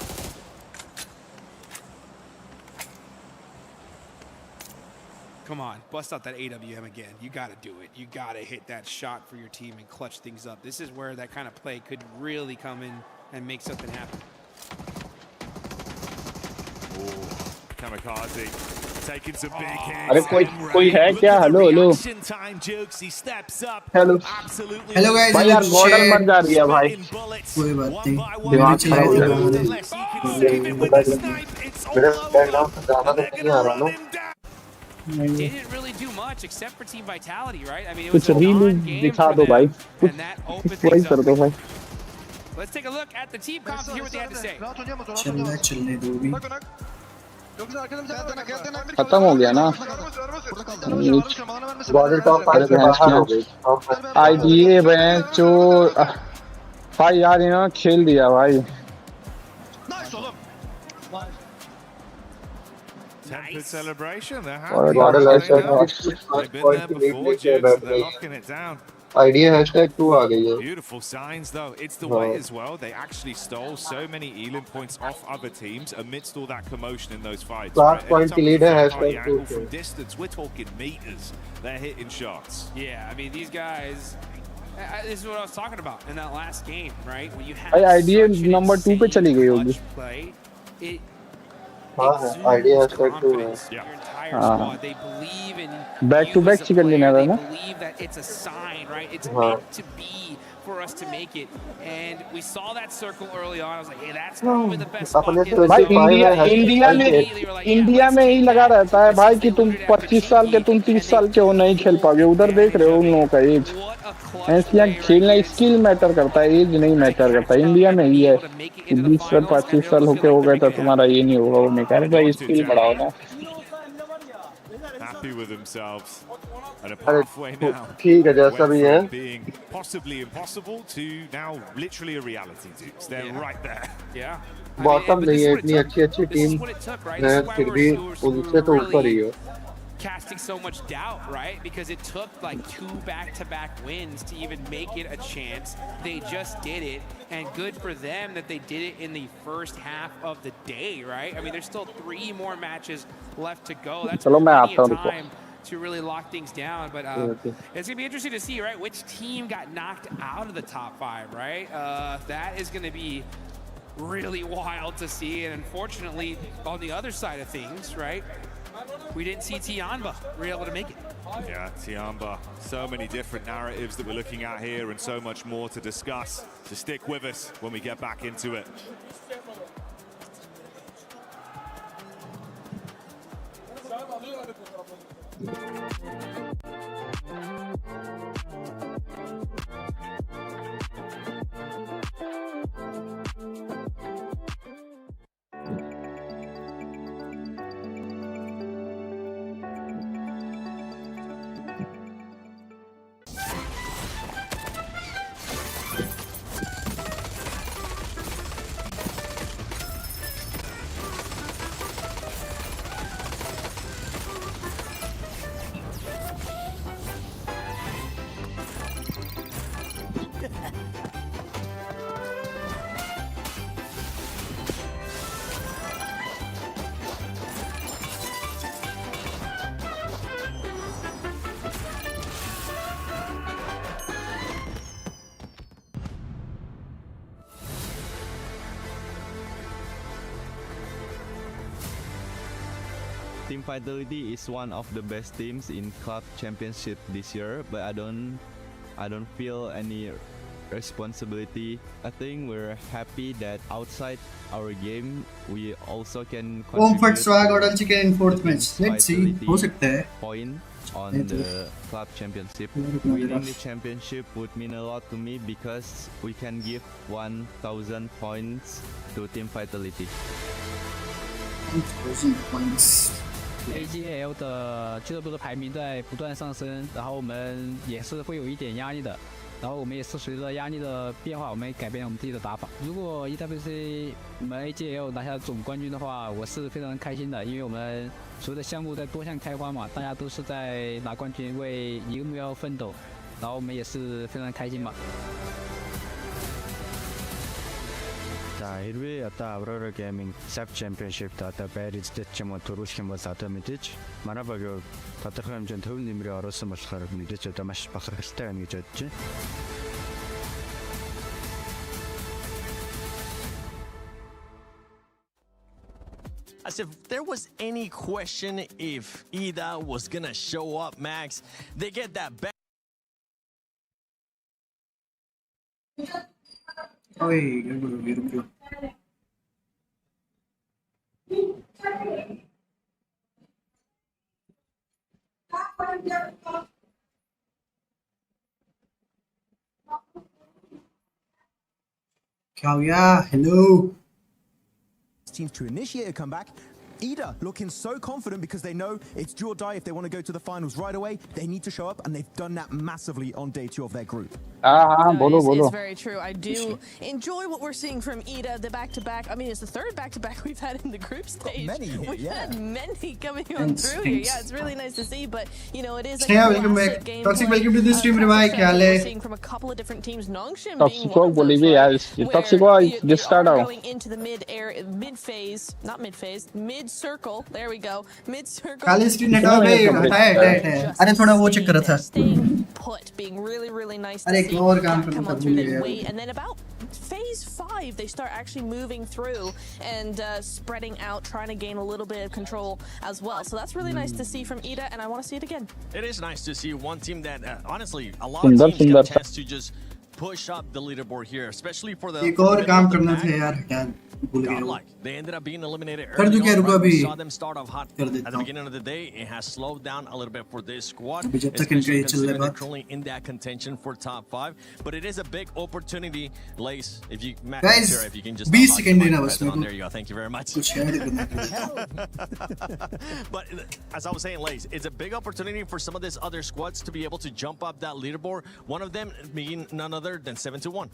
Speaker 2: Come on, bust out that AWM again. You gotta do it. You gotta hit that shot for your team and clutch things up. This is where that kind of play could really come in and make something happen.
Speaker 3: Kamikaze taking some big hits.
Speaker 11: अरे कोई है क्या? Hello hello hello
Speaker 1: hello guys,
Speaker 11: भाई यार model मर जा रही है भाई.
Speaker 1: कोई बात नहीं, दिमाग चलाओ
Speaker 4: मेरे बैकग्राउंड से ज्यादा नहीं आ रहा ना.
Speaker 2: Didn't really do much except for Team Vitality, right? I mean, it was
Speaker 11: कुछ रील दिखा दो भाई. वही कर दो भाई.
Speaker 2: Let's take a look at the team comps and hear what they have to say.
Speaker 1: चलने दो भी.
Speaker 11: खत्म हो गया ना.
Speaker 4: बॉडी टॉप 5 के बाहर हो गई.
Speaker 11: आईडीए बेंचो भाई यार इन्होंने खेल दिया भाई.
Speaker 3: Tempered celebration. They're
Speaker 4: happy.
Speaker 3: They've been there before, Jukes. They're locking it down.
Speaker 4: Idea #2 आ गई है.
Speaker 3: Beautiful signs though. It's the way as well. They actually stole so many Elim points off other teams amidst all that commotion in those fights.
Speaker 4: Last point की lead है #2.
Speaker 3: From distance, we're talking meters. They're hitting shots.
Speaker 2: Yeah, I mean these guys. This is what I was talking about in that last game, right? When you have
Speaker 11: भाई IDA number 2 पे चली गई होगी.
Speaker 4: Idea #2 है.
Speaker 2: They believe in
Speaker 11: back to back chicken dinner है ना.
Speaker 2: Believe that it's a sign, right? It's meant to be for us to make it, and we saw that circle early on. I was like, hey, that's probably the best spot.
Speaker 11: भाई India में ही लगा रहता है भाई कि तुम 25 साल के तुम 30 साल के हो नहीं खेल पाओगे. उधर देख रहे हो उन लोगों का एज. ऐसे खेलना स्किल मैटर करता है, एज नहीं मैटर करता. इंडिया में ही है 20 साल 25 साल होके हो गए तो तुम्हारा ये नहीं होगा. वो नहीं कह रहे भाई स्किल बढ़ाओ ना.
Speaker 3: happy with themselves and a pathway now
Speaker 4: ठीक है जैसा भी है.
Speaker 3: from being possibly impossible to now literally a reality. They're right there.
Speaker 2: Yeah.
Speaker 4: Bottom नहीं है, इतनी अच्छी टीम है, फिर भी उनसे तो ऊपर ही है.
Speaker 2: Casting so much doubt, right? Because it took like 2 back-to-back wins to even make it a chance. They just did it, and good for them that they did it in the first half of the day, right? I mean, there's still 3 more matches left to go. That's plenty of time to really lock things down. But it's gonna be interesting to see, right, which team got knocked out of the top 5, right? That is gonna be really wild to see, and unfortunately, on the other side of things, right? We didn't see Tianba were able to make it.
Speaker 3: Yeah, Tianba. So many different narratives that we're looking at here and so much more to discuss. So stick with us when we get back into it.
Speaker 16: Team Vitality is one of the best teams in club championship this year, but I don't feel any responsibility. I think we're happy that outside our game we also can
Speaker 1: Comfort swag और chicken in 4th match. Let's see. हो सकता है.
Speaker 16: Point on the club championship. Winning the championship would mean a lot to me because we can give 1,000 points to Team Vitality.
Speaker 1: 1,000 points.
Speaker 17: AGL 的俱乐部的排名在不断上升，然后我们也是会有一点压力的，然后我们也是随着压力的变化，我们改变我们自己的打法。如果 EWC 我们 AGL 拿下总冠军的话，我是非常开心的，因为我们所有的项目在多项开花嘛，大家都是在拿冠军为一个目标奋斗，然后我们也是非常开心嘛。
Speaker 18: За хэрвээ одоо Aurora Gaming Sub Championship-д одоо байрцдаг ч юм уу төрүүлэх юм бол одоо мэдээж манай багийн тодорхой хэмжээнд төв нэмрээ оруулсан болохоор мэдээж одоо маш бахархалтай байна гэж бодож байна.
Speaker 6: As if there was any question if Ida was gonna show up, Max, they get that back.
Speaker 1: Oi, hello.
Speaker 9: Teams to initiate a comeback. Ida looking so confident because they know it's do or die. If they want to go to the finals right away, they need to show up, and they've done that massively on day 2 of their group.
Speaker 8: It's very true. I do enjoy what we're seeing from Ida, the back-to-back. I mean, it's the 3rd back-to-back we've had in the group stage. We've had many coming on through here. Yeah, it's really nice to see, but, you know, it is like a classic game.
Speaker 1: Toxic, welcome to the stream, Revai.
Speaker 8: We're seeing from a couple of different teams. Nongshim being
Speaker 11: one of those, where Toxic
Speaker 8: going into the mid-phase, not mid-phase, mid-circle. There we go. Mid-circle. Staying put, being really nice to see. Come on through the wait, and then about phase 5 they start actually moving through and spreading out, trying to gain a little bit of control as well. So that's really nice to see from Ida, and I want to see it again.
Speaker 6: It is nice to see one team that honestly a lot of teams get a chance to just push up the leaderboard here, especially for the.
Speaker 1: एक और काम करना था यार, हटा भूल गया।
Speaker 6: They ended up being eliminated
Speaker 1: कर दूं क्या,
Speaker 6: early
Speaker 1: रुको
Speaker 6: on.
Speaker 1: अभी
Speaker 6: We saw them start off hot
Speaker 1: कर
Speaker 6: at
Speaker 1: देता
Speaker 6: the
Speaker 1: हूँ।
Speaker 6: beginning of the day. It has slowed down a little bit for this squad,
Speaker 1: अभी जब तक इनका
Speaker 6: especially
Speaker 1: ये चल रहा
Speaker 6: considering
Speaker 1: है
Speaker 6: they're currently in that contention for top 5. But it is a big opportunity, Lace. If you, Matt,
Speaker 1: Guys,
Speaker 6: Sarah, if you can just
Speaker 1: 20 second देना बस
Speaker 6: on.
Speaker 1: मेरे
Speaker 6: There you go. Thank you very much.
Speaker 1: कुछ add करना है।
Speaker 6: But as I was saying, Lace, it's a big opportunity for some of these other squads to be able to jump up that leaderboard. One of them being none other than 7-1.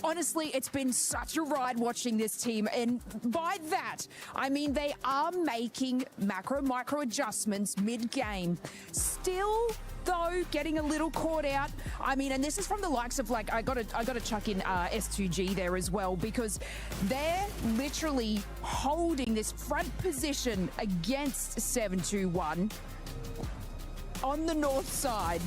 Speaker 10: Honestly, it's been such a ride watching this team, and by that, I mean they are making micro adjustments mid-game. Still, though, getting a little caught out. I mean, and this is from the likes of, like, I gotta chuck in S2G there as well, because they're literally holding this front position against 721 on the north side.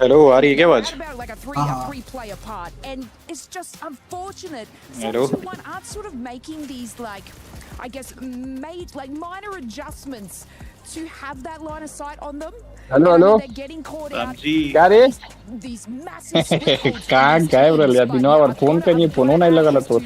Speaker 11: Hello आ रही है क्या आवाज?
Speaker 10: About like a three-player part, and it's just unfortunate.
Speaker 11: Hello?
Speaker 10: 721 aren't sort of making these, like, I guess, minor adjustments to have that line of sight on them.
Speaker 11: Hello
Speaker 10: They're getting caught out.
Speaker 11: क्या रे?
Speaker 10: These massive split
Speaker 11: कहाँ गायब रह लिया दिनों और phone पे नहीं फोन नहीं लगा तो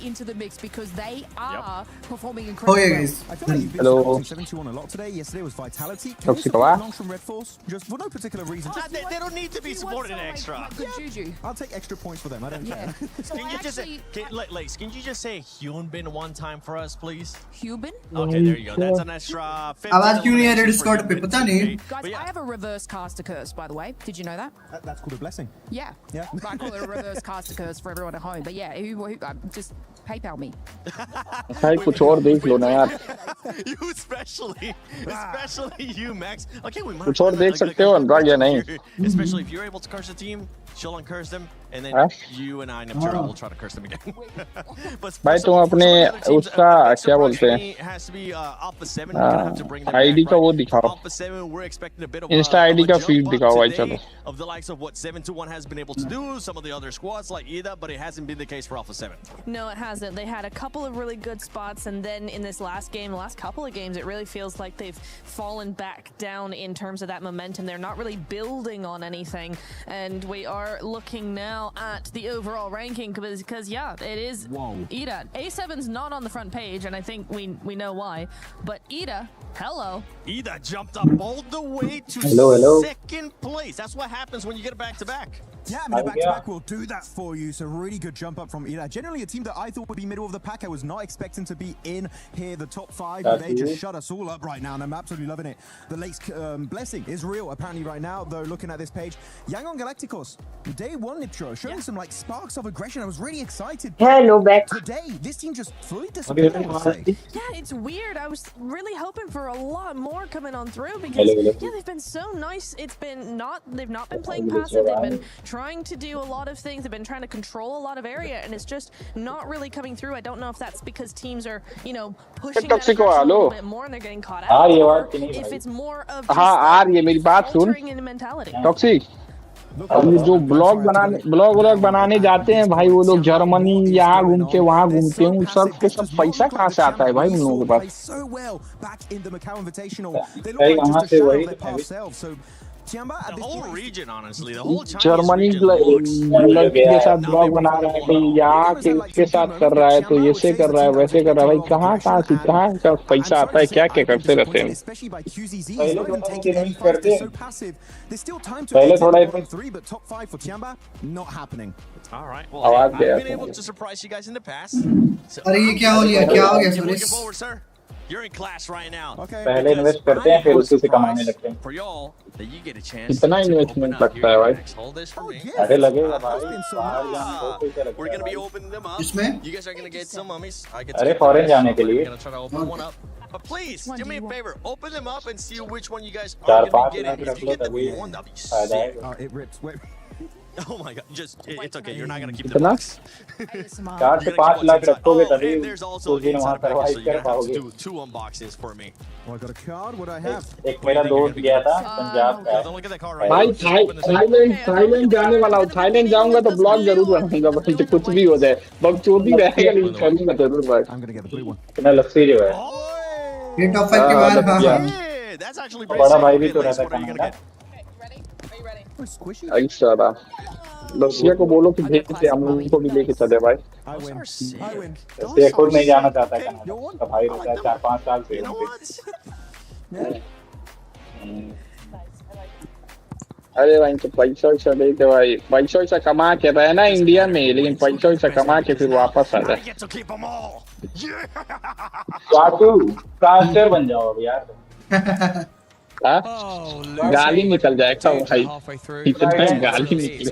Speaker 10: into the mix because they are performing
Speaker 1: Oh
Speaker 10: incredibly
Speaker 1: yeah,
Speaker 10: well.
Speaker 1: guys.
Speaker 9: I feel like you've been
Speaker 11: Hello.
Speaker 9: supporting 721 a lot today. Yesterday was Vitality. Can you
Speaker 11: Toxic
Speaker 9: support
Speaker 11: what?
Speaker 9: along from Red Force? Just for no particular reason. Just
Speaker 6: They don't need to be supported extra.
Speaker 10: Good juju.
Speaker 9: I'll take extra points for them. I don't care.
Speaker 6: Can you just say, Lace, can you just say Hyunbin one time for us, please?
Speaker 10: Hyunbin?
Speaker 6: Okay, there you go. That's an extra 15
Speaker 1: आवाज क्यों नहीं आ रही
Speaker 6: eliminations for
Speaker 1: Discord पे,
Speaker 6: Hyunbin
Speaker 1: पता नहीं।
Speaker 10: Guys, I have a reverse caster curse, by the way. Did you know that?
Speaker 9: That's called a blessing.
Speaker 10: Yeah.
Speaker 9: Yeah.
Speaker 10: I call it a reverse caster curse for everyone at home. But yeah, just PayPal me.
Speaker 11: भाई कुछ और देख लो ना यार
Speaker 6: You especially you, Max. Okay, we might
Speaker 11: कुछ और देख सकते हो अनुराग या नहीं?
Speaker 6: Especially if you're able to curse the team, she'll uncurse them, and then you and I, Neptune, will try to curse them again. But
Speaker 11: भाई तुम अपने उसका क्या बोलते हैं
Speaker 6: has to be Alpha 7. We're gonna have to bring them
Speaker 11: ID
Speaker 6: back,
Speaker 11: का वो
Speaker 6: right?
Speaker 11: दिखाओ
Speaker 6: Alpha 7, we're expecting a bit of
Speaker 11: Insta ID का
Speaker 6: a
Speaker 11: फीड
Speaker 6: jump
Speaker 11: दिखाओ
Speaker 6: up
Speaker 11: भाई
Speaker 6: today
Speaker 11: चलो
Speaker 6: of the likes of what 721 has been able to do. Some of the other squads like Ida, but it hasn't been the case for Alpha 7.
Speaker 8: No, it hasn't. They had a couple of really good spots, and then in this last game, the last couple of games, it really feels like they've fallen back down in terms of that momentum. They're not really building on anything, and we are looking now at the overall ranking because yeah, it is Ida. A7's not on the front page, and I think we know why. But Ida, hello.
Speaker 6: Ida jumped up all the way to
Speaker 11: Hello.
Speaker 6: second place. That's what happens when you get a back-to-back.
Speaker 9: Yeah, I mean, a back-to-back will do that for you. So really good jump up from Ida. Generally a team that I thought would be middle of the pack. I was not expecting to be in here, the top 5. They just shut us all up right now, and I'm absolutely loving it. The Lace blessing is real apparently right now, though, looking at this page. Yangon Galacticos, day 1 Nitro, showing some like sparks of aggression. I was really excited.
Speaker 5: Hello, back.
Speaker 9: Today, this team just fully disappeared, I would say.
Speaker 8: Yeah, it's weird. I was really hoping for a lot more coming on through because yeah, they've been so nice. They've not been playing passive. They've been trying to do a lot of things. They've been trying to control a lot of area, and it's just not really coming through. I don't know if that's because teams are, pushing that aggression a little bit more and they're getting caught out, or if it's more of just altering in mentality.
Speaker 11: Toxic जो blog बनाने जाते हैं भाई वो लोग Germany यहाँ घूमते वहाँ घूमते हैं सब के सब पैसा कहाँ से आता है भाई उन लोगों के पास
Speaker 6: The whole region, honestly, the whole
Speaker 11: Germany लड़की के साथ ब्लॉग बना रहा है भाई यहाँ के साथ कर रहा है तो ऐसे कर रहा है वैसे कर रहा है भाई कहाँ का पैसा आता है क्या करते रहते हैं
Speaker 9: पहले थोड़ा
Speaker 6: All right. Well, I've been able to surprise you guys in the past.
Speaker 1: अरे ये क्या हो गया Suresh?
Speaker 6: You're in class right now. Okay.
Speaker 15: पहले इन्वेस्ट करते हैं फिर उसी से कमाने लगते हैं.
Speaker 6: For y'all, that you get a chance.
Speaker 11: कितना इन्वेस्टमेंट लगता है भाई?
Speaker 6: Hold this for me.
Speaker 15: अरे लगेगा भाई.
Speaker 6: We're gonna be opening them up.
Speaker 1: इसमें?
Speaker 6: You guys are gonna get some mummies.
Speaker 15: अरे फॉरेन जाने के लिए.
Speaker 6: I'm gonna try to open one up. But please, do me a favor. Open them up and see which one you guys are gonna be getting. If you get the one, that'll be sick.
Speaker 9: It rips. Wait.
Speaker 6: Oh my god, it's okay, you're not gonna keep the box.
Speaker 15: 4 से 5 लाख रखोगे तभी
Speaker 6: there's also
Speaker 15: उस दिन वहाँ survive कर पाओगे.
Speaker 6: do 2 unboxings for me.
Speaker 9: Oh, I got a card. What do I have?
Speaker 15: एक मेरा दोस्त गया था पंजाब का.
Speaker 6: Don't look at that card right
Speaker 11: भाई थाईलैंड जाने वाला हूँ थाईलैंड जाऊंगा तो ब्लॉग जरूर बनाऊंगा भाई कुछ भी हो जाए बकचोदी रहेगा लेकिन करूंगा जरूर भाई.
Speaker 9: I'm gonna get the blue one.
Speaker 15: कितना लस्सी जो है.
Speaker 1: ये टॉप 5 के बाहर
Speaker 6: Hey, that's actually pretty
Speaker 15: बड़ा
Speaker 6: sick.
Speaker 15: भाई भी
Speaker 6: Okay,
Speaker 15: तो
Speaker 6: Lace,
Speaker 15: रहता
Speaker 6: what are you
Speaker 15: है
Speaker 6: gonna get?
Speaker 8: Okay, ready? Are you ready?
Speaker 9: Oh, squishy.
Speaker 11: Ay, रसिया को बोलो कि भेज दे, हम उनको भी लेके चले भाई।
Speaker 15: रसिया खुद नहीं जाना चाहता कनाडा, उसका भाई रहता है 4-5 साल से वहाँ पे।
Speaker 11: अरे भाई तो पैसा वैसा दे दे भाई, पैसा वैसा कमा के रहे ना इंडिया में, लेकिन पैसा वैसा कमा के फिर वापस आ जाए।
Speaker 15: ट्रांसफर बन जाओ अब यार।
Speaker 11: गाली निकल जाएगा भाई, इतना गाली निकले।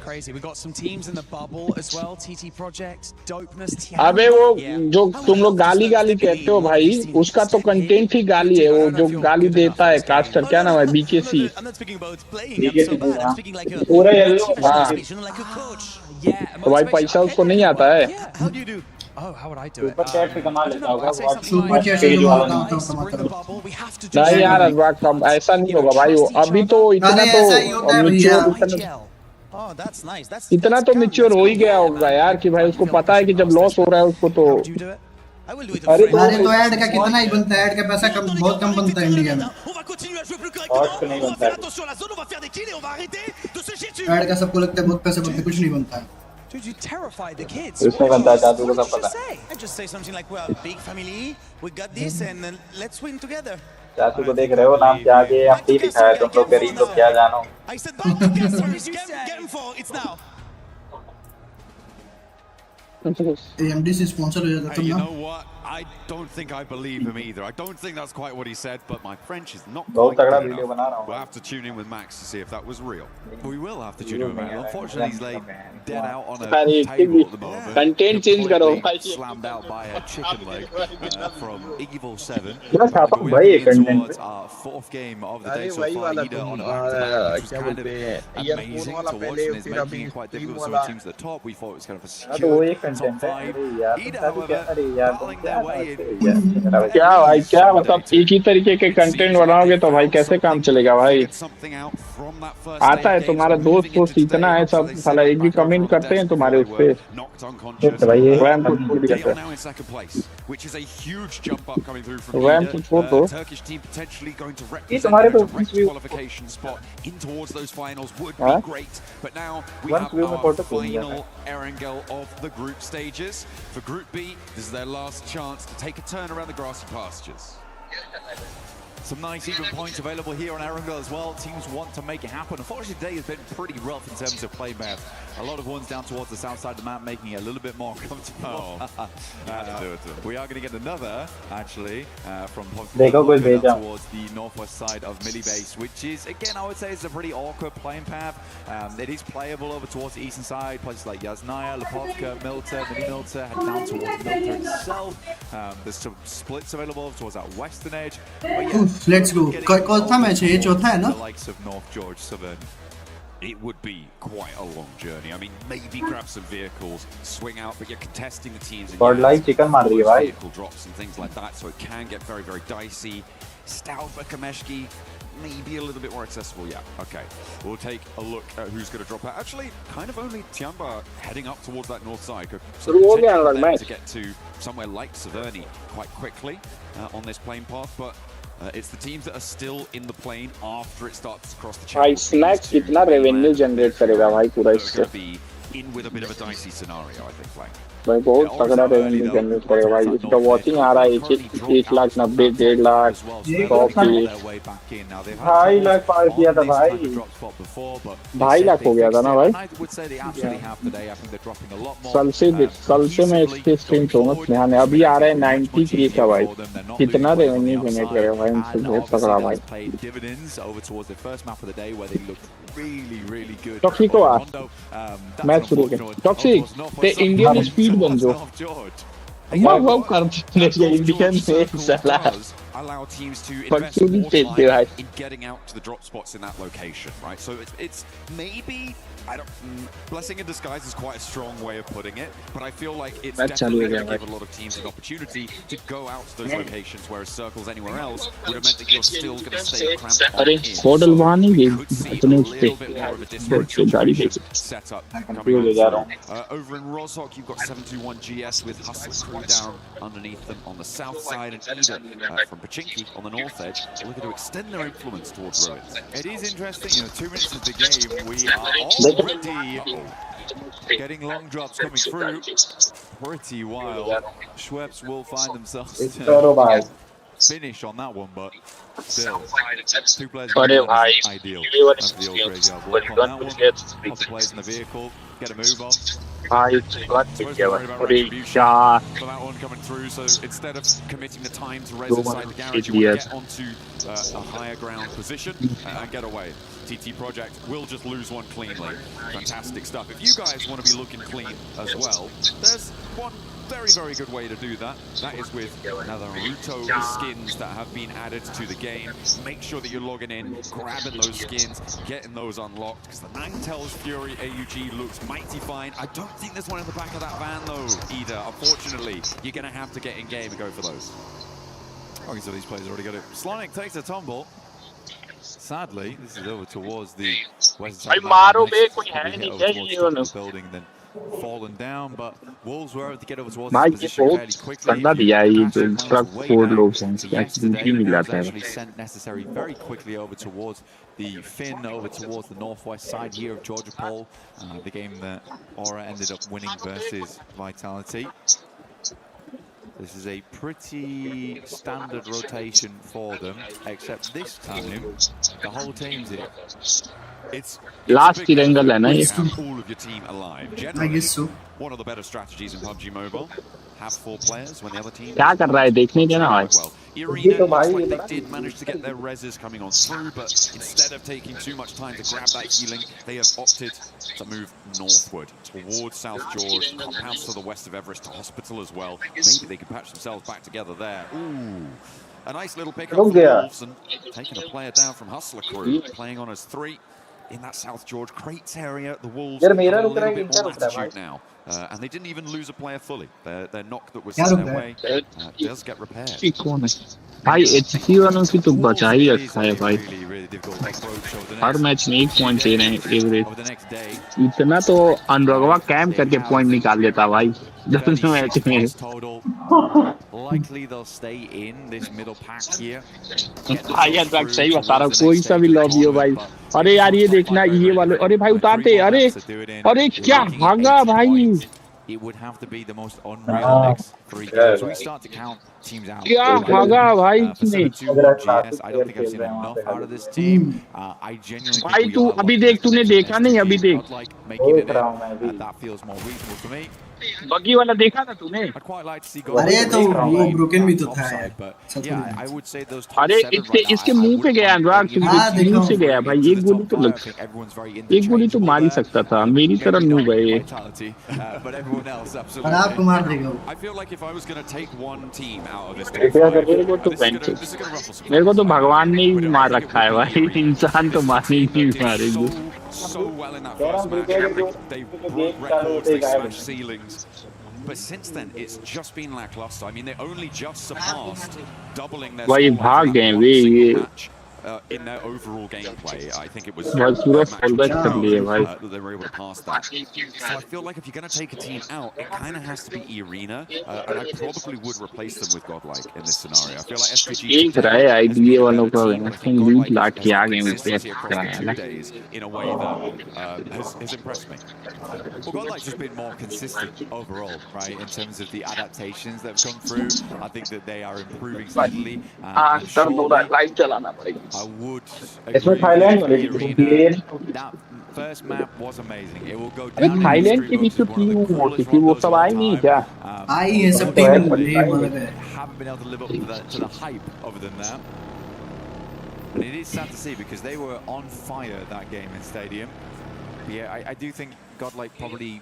Speaker 11: अबे वो जो तुम लोग गाली गाली कहते हो भाई, उसका तो कंटेंट ही गाली है। वो जो गाली देता है कास्टर, क्या नाम है, बीकेसी
Speaker 15: पूरा येलो।
Speaker 11: हाँ तो भाई पैसा उसको नहीं आता है।
Speaker 15: सुपर चैट से कमा लेता होगा,
Speaker 1: सुपर चैट से
Speaker 11: नहीं यार अनुराग, कम ऐसा नहीं होगा भाई। वो अभी तो इतना तो मैच्योर हो ही गया होगा यार कि भाई उसको पता है कि जब लॉस हो रहा है उसको तो।
Speaker 1: अरे तो ऐड का कितना ही बनता है, ऐड का पैसा कम, बहुत कम बनता है इंडिया में।
Speaker 15: नहीं बनता है
Speaker 1: ऐड का सबको लगता है बहुत पैसे बनते, कुछ नहीं बनता है।
Speaker 9: Dude, you terrified the kids.
Speaker 15: इसमें बनता है जादू को सब पता है।
Speaker 9: I just say something like, "Well, big family, we got this, and let's win together."
Speaker 15: जादू को देख रहे हो, नाम क्या आगे एमडी लिखा है, तुम लोग गरीब लोग क्या जानो।
Speaker 9: I said, get him for it's now.
Speaker 1: MD से स्पॉन्सर हो जाता तुम ना।
Speaker 19: I don't think I believe him either. I don't think that's quite what he said, but my French is not
Speaker 15: बहुत
Speaker 19: quite
Speaker 15: तगड़ा
Speaker 19: good
Speaker 15: वीडियो
Speaker 19: enough.
Speaker 15: बना रहा हूँ।
Speaker 19: We'll have to tune in with Max to see if that was real. We will have to tune in with Max. Unfortunately, he's laid dead out on a table at the moment.
Speaker 11: Content change करो भाई।
Speaker 19: Slammed out by a chicken leg from Evil 7.
Speaker 15: क्या छापा भाई ये content पे?
Speaker 19: Our fourth game of the day so far. Ida on a back-to-back, which was kind of amazing to watch, and is making it quite difficult for some teams at the top. We thought it was kind of a secure top 5. Ida, however, battling their way in.
Speaker 11: क्या भाई, क्या मतलब एक ही तरीके के content बनाओगे तो भाई कैसे काम चलेगा भाई। आता है तुम्हारा दोस्त इतना है सब, साला एक भी कमेंट करते हैं तुम्हारे उस पे रैम को छोड़ दिया था। रैम को छोड़ दो।
Speaker 15: ये तुम्हारे तो
Speaker 19: qualification spot in towards those finals would be great, but now we have our final Erangel of the group stages. For Group B, this is their last chance to take a turn around the grassy pastures. Some nice even points available here on Erangel as well. Teams want to make it happen. Unfortunately, today has been pretty rough in terms of play map. A lot of ones down towards the south side of the map, making it a little bit more comfortable. We are going to get another, actually, from towards the northwest side of Millie Base, which is, again, I would say is a pretty awkward playing path. It is playable over towards the eastern side, places like Yasnaya, Lipovka, Milta, Mini Milta, head down towards Milta itself. There's some splits available over towards that western edge. But yeah,
Speaker 1: let's go. कौन सा match है ये, चौथा है ना?
Speaker 19: The likes of North George Southern. It would be quite a long journey. I mean, maybe grab some vehicles, swing out, but you're contesting the teams.
Speaker 15: God like chicken मार रही है भाई.
Speaker 19: Vehicle drops and things like that, so it can get very, very dicey. Stout for Kameshki, maybe a little bit more accessible. Yeah, okay. We'll take a look at who's going to drop out. Actually, kind of only Tiamba heading up towards that north side. So to get to somewhere like Severny quite quickly on this plane path, but. It's the teams that are still in the plane after it starts to cross the channel.
Speaker 11: भाई snacks कितना revenue generate करेगा भाई पूरा इससे।
Speaker 19: In with a bit of a dicey scenario, I think, playing.
Speaker 11: भाई बहुत तगड़ा revenue generate करेगा भाई। इसका वॉचिंग आ रहा है 1,90,000, 1.5 लाख,
Speaker 15: 2.5 लाख पार किया था भाई।
Speaker 11: 2.5 लाख हो गया था ना भाई। कल से मैं इसके स्ट्रीम समझ में आने, अभी आ रहा है 90K का भाई। कितना रेवेन्यू जनरेट करेगा भाई इनसे, बहुत तगड़ा भाई। टॉक्सिक को आ मैच शुरू कर। टॉक्सिक ते इंडियन स्पीड बन जो वाव करते हैं इंडियन में साला।
Speaker 19: Allow teams to invest more time in getting out to the drop spots in that location, right? So it's maybe, I don't, blessing in disguise is quite a strong way of putting it, but I feel like it's definitely going to give a lot of teams an opportunity to go out to those locations, whereas circles anywhere else would have meant that you're still going to stay cramped on in. So could see a little bit more of a differential setup coming out. Over in Rozhok, you've got 721 GS with Hustle Crew down underneath them on the south side, and Eden from Pachinki on the north edge are looking to extend their influence towards Ruins. It is interesting, 2 minutes into the game, we are already getting long drops coming through. Pretty wild. Schweppes will find themselves to finish on that one, but still, 2 players is ideal. That's the old graveyard walk on that one. Lots of players in the vehicle, get a move on. For that one coming through, so instead of committing the time to res inside the garage, you want to get onto a higher ground position and get away. TT Project will just lose one cleanly. Fantastic stuff. If you guys want to be looking clean as well, there's one very, very good way to do that. That is with Naruto skins that have been added to the game. Make sure that you're logging in, grabbing those skins, getting those unlocked, because the Ninetales Fury AUG looks mighty fine. I don't think there's one in the back of that van though, either. Unfortunately, you're going to have to get in game and go for those. Okay, so these players already got it. Slonic takes a tumble. Sadly, this is over towards the west side. The building, then fallen down, but Wolves were able to get over towards this position fairly quickly. Actually sent necessary very quickly over towards the Finn, over towards the northwest side here of Georgia Pole, the game that Aura ended up winning versus Vitality. This is a pretty standard rotation for them, except this time the whole team's here. It's
Speaker 11: last angle है ना ये
Speaker 19: all of your team alive. I guess so. One of the better strategies in PUBG Mobile. Have 4 players when the other team.
Speaker 11: क्या कर रहा है देखने देना भाई.
Speaker 19: Well, Irina looks like they did manage to get their reses coming on through, but instead of taking too much time to grab that healing, they have opted to move northward towards South George, compounds to the west of Everest, to hospital as well. Maybe they could patch themselves back together there. Ooh. A nice little pickup for Wolves, and taking a player down from Hustler Crew, playing on as 3. In that South George crates area, the Wolves have a little bit more latitude now. And they didn't even lose a player fully. Their knock that was in their way does get repaired.
Speaker 11: भाई HC वालों की तो बचा ही रखा है भाई. हर match में 1 point ले रहे हैं एवरेज. इतना तो अनुरागवा कैम्प करके पॉइंट निकाल देता भाई.
Speaker 19: Likely they'll stay in this middle pack here.
Speaker 11: भाई अनुराग सही बता रहा हूँ, कोई सा भी लॉबी हो भाई. अरे यार ये देखना ये वाले, अरे भाई उतारते, अरे क्या भागा भाई.
Speaker 19: It would have to be the most unreal next 3 games. We start to count teams out.
Speaker 11: क्या भागा भाई इसने.
Speaker 19: I don't think I've seen enough out of this team. I genuinely think
Speaker 11: भाई तू अभी देख, तूने देखा नहीं अभी देख.
Speaker 19: That feels more reasonable to me.
Speaker 11: बगी वाला देखा था तूने.
Speaker 1: अरे तो वो ब्रोकन भी तो था यार.
Speaker 11: अरे इसके मुंह पे गया अनुराग, मुंह से गया भाई. एक गोली तो मार ही सकता था. मेरी तरह मुंह गए.
Speaker 1: और आपको मार देगा.
Speaker 11: मेरे को तो भगवान ने ही मार रखा है भाई. इंसान तो मारने ही नहीं मारेंगे.
Speaker 19: So well in that first match, they broke records, they smashed ceilings. But since then, it's just been lackluster. I mean, they only just surpassed doubling their score in their overall gameplay. I think it was that they were able to pass that. So I feel like if you're going to take a team out, it kind of has to be Irina, and I probably would replace them with Godlike in this scenario. I feel like SPG in a way that has impressed me. Well, Godlike's just been more consistent overall, right, in terms of the adaptations that have come through. I think that they are improving steadily. I would agree. That first map was amazing. It will go down.
Speaker 11: Thailand की भी तो team होती थी, वो सब आई नहीं क्या?
Speaker 1: आई है सब team.
Speaker 19: Haven't been able to live up to the hype other than that. And it is sad to see because they were on fire that game in Stadium. Yeah, I do think Godlike probably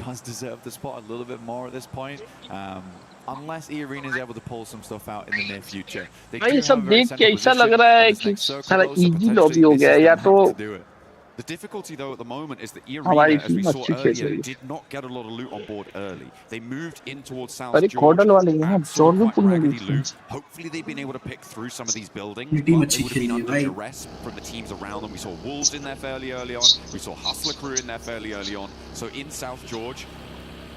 Speaker 19: does deserve the spot a little bit more at this point. Unless Irina is able to pull some stuff out in the near future.
Speaker 11: भाई सब देख के ऐसा लग रहा है कि सारा इजी लॉबी हो गया या तो.
Speaker 19: The difficulty though at the moment is that Irina, as we saw earlier, did not get a lot of loot on board early. They moved in towards South George. Hopefully they've been able to pick through some of these buildings. But they would have been under duress from the teams around them. We saw Wolves in there fairly early on. We saw Hustler Crew in there fairly early on. So in South George,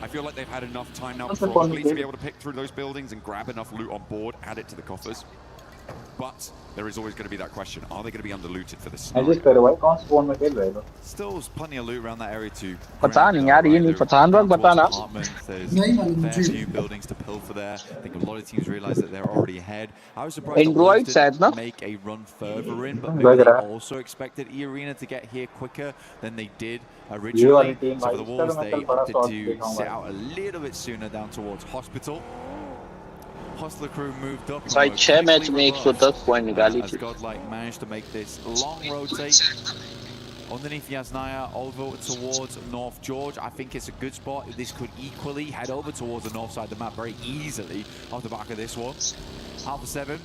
Speaker 19: I feel like they've had enough time now probably to be able to pick through those buildings and grab enough loot on board, add it to the coffers. But there is always going to be that question, are they going to be under-looted for this scenario? Still plenty of loot around that area too.
Speaker 11: पता नहीं यार ये नहीं पता अनुराग बताना
Speaker 19: There's few buildings to pilfer there. I think a lot of teams realize that they're already ahead. I was surprised
Speaker 11: Android
Speaker 19: that Wolves didn't make a run further in, but maybe they also expected E-Arena to get here quicker than they did originally. So for the Wolves, they opted to set out a little bit sooner down towards Hospital. Hostler crew moved up.
Speaker 11: भाई 6 match में 110 point निकाली थी.
Speaker 19: Godlike managed to make this long rotate underneath Yasnaya over towards North George. I think it's a good spot. This could equally head over towards the north side of the map very easily off the back of this one. Alpha 7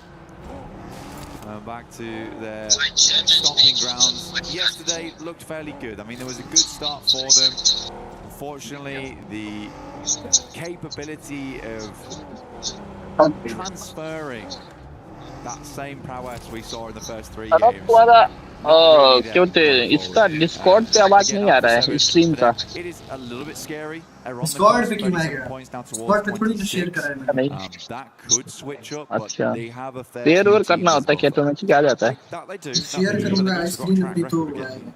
Speaker 19: back to their stomping grounds. Yesterday looked fairly good. I mean, there was a good start for them. Unfortunately, the capability of transferring that same prowess we saw in the first 3 games.
Speaker 11: क्यों थे इसका Discord पे आवाज नहीं आ रहा है stream का.
Speaker 19: It is a little bit scary.
Speaker 1: Discord पे क्यों आएगा? डिस्कॉर्ड पे थोड़ी तो शेयर करा है मैंने.
Speaker 19: That could switch up, but they have a fair
Speaker 11: share और करना होता है क्या तो मैच क्या जाता है.
Speaker 19: That they do.
Speaker 1: शेयर करूंगा स्क्रीन पे तो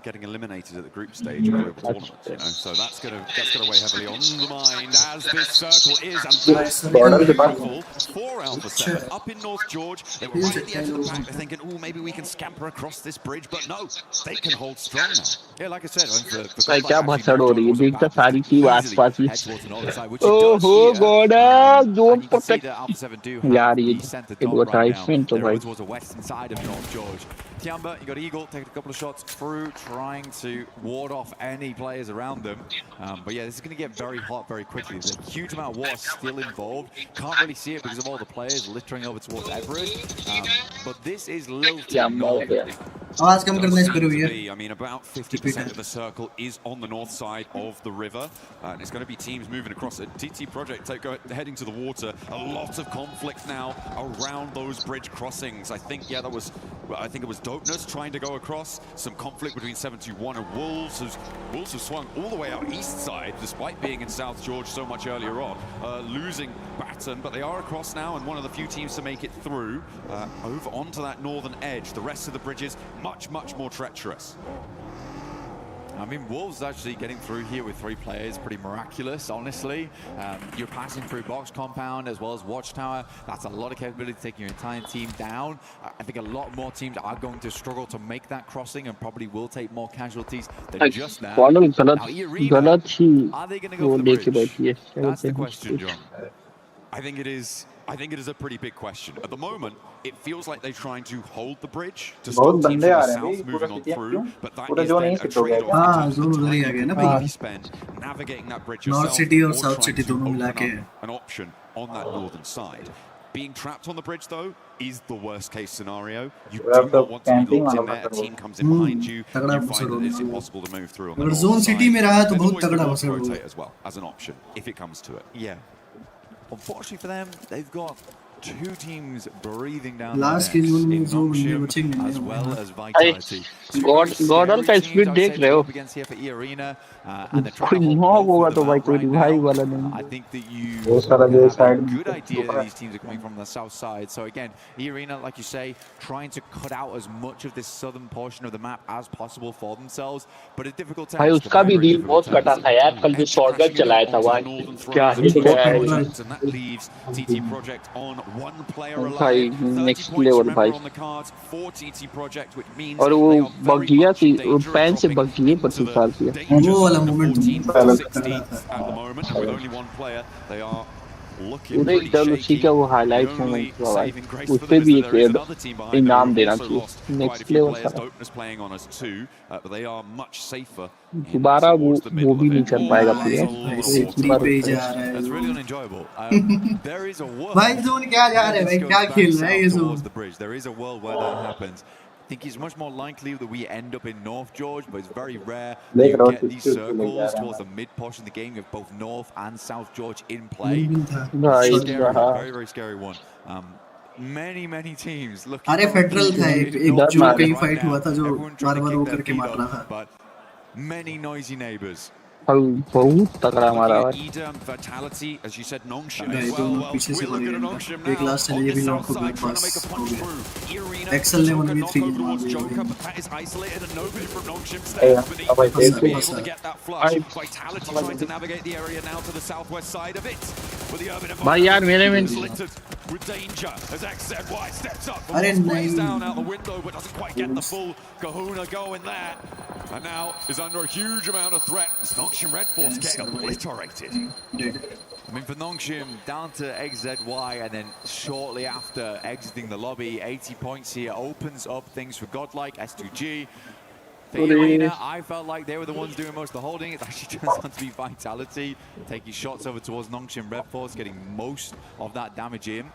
Speaker 19: getting eliminated at the group stage of the tournament, you know. So that's gonna weigh heavily on the mind as this circle is beautiful for Alpha 7 up in North George. They were right at the edge of the pack. They're thinking, oh, maybe we can scamper across this bridge, but no, they can hold strong now. Yeah, like I said,
Speaker 11: भाई क्या भसड़ हो रही है देख तो सारी चीज आसपास भी. ओहो गोड़ा जोन प्रोटेक्ट यार ये it was Typhoon तो भाई.
Speaker 19: Towards the western side of North George. Tiamba, you got Eagle taking a couple of shots through, trying to ward off any players around them. But yeah, this is going to get very hot very quickly. There's a huge amount of water still involved. Can't really see it because of all the players littering over towards Everest. But this is lilting north.
Speaker 1: I
Speaker 19: mean, about 50% of the circle is on the north side of the river, and it's going to be teams moving across it. TT Project heading to the water. A lot of conflict now around those bridge crossings. I think it was Dopeness trying to go across. Some conflict between 721 and Wolves. Wolves have swung all the way out east side, despite being in South George so much earlier on, losing Baton, but they are across now and one of the few teams to make it through over onto that northern edge. The rest of the bridges much more treacherous. I mean, Wolves actually getting through here with 3 players, pretty miraculous, honestly. You're passing through Box Compound as well as Watchtower. That's a lot of capability taking your entire team down. I think a lot more teams are going to struggle to make that crossing and probably will take more casualties than just now. Now, Irina, are they going to go for the bridge? That's the question, John. I think it is a pretty big question. At the moment, it feels like they're trying to hold the bridge to stop teams from the south moving on through, but that is then a trade-off in terms of spend navigating that bridge yourself,
Speaker 1: North City or South
Speaker 19: trying
Speaker 1: City
Speaker 19: to
Speaker 1: दोनों मिला के
Speaker 19: an option on that northern side. Being trapped on the bridge, though, is the worst-case scenario. You do not want to be locked in there. A team comes in behind you. You find that it's impossible to move through on the north
Speaker 1: Zone
Speaker 19: side.
Speaker 1: City में रहा तो बहुत
Speaker 19: There's
Speaker 1: तगड़ा
Speaker 19: always
Speaker 1: मसला
Speaker 19: the
Speaker 1: होगा.
Speaker 19: rotate as well as an option if it comes to it. Yeah. Unfortunately for them, they've got 2 teams breathing down
Speaker 1: Last
Speaker 19: their
Speaker 1: zone
Speaker 19: necks in Nongshim as well as Vitality.
Speaker 11: गॉडल का speed देख रहे हो.
Speaker 19: Against here for E-Arena, and the
Speaker 11: कोई knock होगा तो भाई कोई revive वाला नहीं.
Speaker 19: I think that you have a good idea that these teams are coming from the south side. So again, E-Arena, like you say, trying to cut out as much of this southern portion of the map as possible for themselves. But a difficult task.
Speaker 11: भाई उसका भी reel बहुत कटा था यार कल जो shotgun चलाया था वहाँ क्या हिट गया है.
Speaker 19: And that leaves TT Project on 1 player
Speaker 11: भाई
Speaker 19: alive.
Speaker 11: नेक्स्ट लेवल भाई.
Speaker 19: On the cards for TT Project, which means
Speaker 11: और वो बगिया थी पैन से बगिए 25 साल की.
Speaker 1: वो वाला moment
Speaker 19: at the moment, and with only 1 player, they are looking pretty shaky.
Speaker 11: का वो हाईलाइट मोमेंट हुआ भाई. उस पे भी एक इनाम देना चाहिए. नेक्स्ट लेवल था.
Speaker 19: Dopeness playing on us too, but they are much safer.
Speaker 11: दोबारा वो भी नहीं कर पाएगा player.
Speaker 19: That's really unenjoyable. There is a world.
Speaker 1: भाई जोन क्या जा रहा है भाई क्या खेल रहा है ये zone.
Speaker 19: There is a world where that happens. I think it's much more likely that we end up in North George, but it's very rare that you get these circles towards the mid portion of the game with both North and South George in play. Scary, very scary one. Many teams looking.
Speaker 1: अरे federal था एक जो कहीं fight हुआ था जो बार-बार वो करके मार रहा था.
Speaker 19: But many noisy neighbors.
Speaker 11: बहुत तगड़ा मारा भाई।
Speaker 19: Vitality, as you said, Nongshim
Speaker 1: भाई
Speaker 19: as well.
Speaker 1: दोनों पीछे से भाग रहे हैं। एक लास्ट है ये भी नॉक हो गया पास हो गया। एक्सेल ने 1v3 मार दिया भाई।
Speaker 19: That is isolated and nobody from Nongshim
Speaker 1: Hey,
Speaker 19: stands beneath.
Speaker 1: अब भाई
Speaker 19: Will be
Speaker 1: देखो।
Speaker 19: able to get that flush. Vitality trying to navigate the area now to the southwest side of it. With the urban
Speaker 11: भाई यार मेरे में
Speaker 19: with danger as XZY steps up.
Speaker 1: अरे
Speaker 19: Sprays
Speaker 1: नहीं।
Speaker 19: down out the window but doesn't quite get the full kahuna going there. And now is under a huge amount of threat. Nongshim Red Force get obliterated.
Speaker 14: I mean, for Nongshim, down to XZY, and then shortly after exiting the lobby, 80 points here opens up things for Godlike, S2G. The arena, I felt like they were the ones doing most of the holding. It actually turns out to be Vitality, taking shots over towards Nongshim Red Force, getting most of that damage in.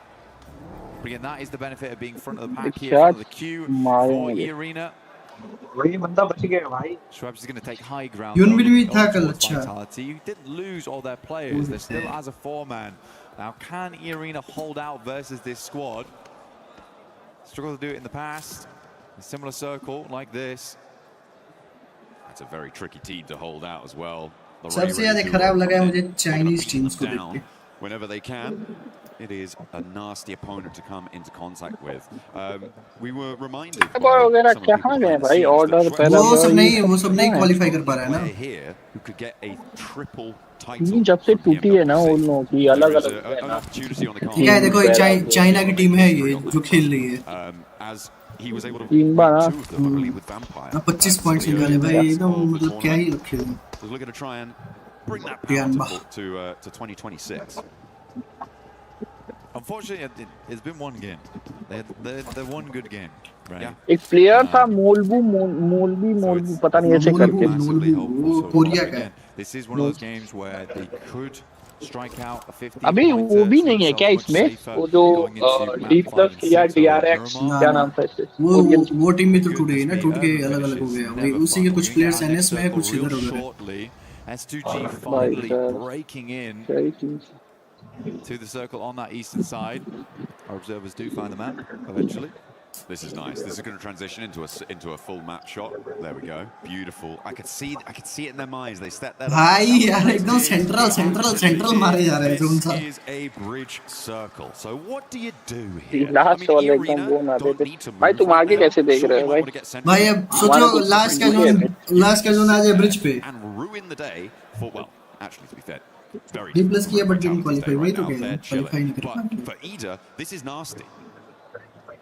Speaker 14: But again, that is the benefit of being front of the pack here, front of the queue for E-Arena.
Speaker 15: वही बंदा बच गया भाई।
Speaker 14: Schwebs is going to take high ground.
Speaker 1: भी था कल अच्छा।
Speaker 14: Vitality. You didn't lose all their players. They're still as a four-man. Now, can E-Arena hold out versus this squad? Struggled to do it in the past. A similar circle like this.
Speaker 19: That's a very tricky team to hold out as well.
Speaker 1: सबसे ज़्यादा खराब लगा है मुझे Chinese teams को देख के।
Speaker 19: Whenever they can. It is a nasty opponent to come into contact with. We were reminded.
Speaker 11: वगैरह कहाँ गए भाई ऑर्डर पहले
Speaker 1: वो सब नहीं क्वालीफाई कर पा रहा है ना।
Speaker 19: Here who could get a triple title.
Speaker 11: जब से टूटी है ना उन लोगों की अलग-अलग है ना।
Speaker 1: ठीक है देखो चाइना की टीम है ये जो खेल रही है।
Speaker 19: As he was able to
Speaker 11: team बना
Speaker 1: 25 पॉइंट्स निकाले भाई एकदम मतलब क्या ही रखे हैं।
Speaker 19: Was looking to try and bring that power to 2026.
Speaker 14: Unfortunately, it's been one game. They're one good game, right? Yeah.
Speaker 11: एक प्लेयर था मोलबी पता नहीं ऐसे करके।
Speaker 1: कोरिया का।
Speaker 14: This is one of those games where they could strike out a 50.
Speaker 11: अभी वो भी नहीं है क्या इसमें? वो जो D+ या DRX क्या नाम था इससे?
Speaker 1: वो टीम भी तो टूट गई ना, टूट के अलग-अलग हो गया। वही उसी के कुछ प्लेयर्स NS में है, कुछ इधर हो गए।
Speaker 14: S2G finally breaking in to the circle on that eastern side. Our observers do find the map eventually.
Speaker 19: This is nice. This is going to transition into a full map shot. There we go. Beautiful. I could see it in their minds. They stepped there.
Speaker 1: भाई यार एकदम central मारे जा रहे हैं zone सा।
Speaker 19: This is a bridge circle. So what do you do here?
Speaker 11: Last वाले एकदम वो ना देते। भाई तुम आगे कैसे देख रहे हो भाई?
Speaker 1: भाई अब सोचो लास्ट का जोन आ जाए ब्रिज पे।
Speaker 19: And ruin the day for, well, actually to be fair, very
Speaker 1: D+ किया बट didn't qualify, वही तो कह रहे हैं, qualify नहीं कर पाए।
Speaker 19: But for EDA, this is nasty.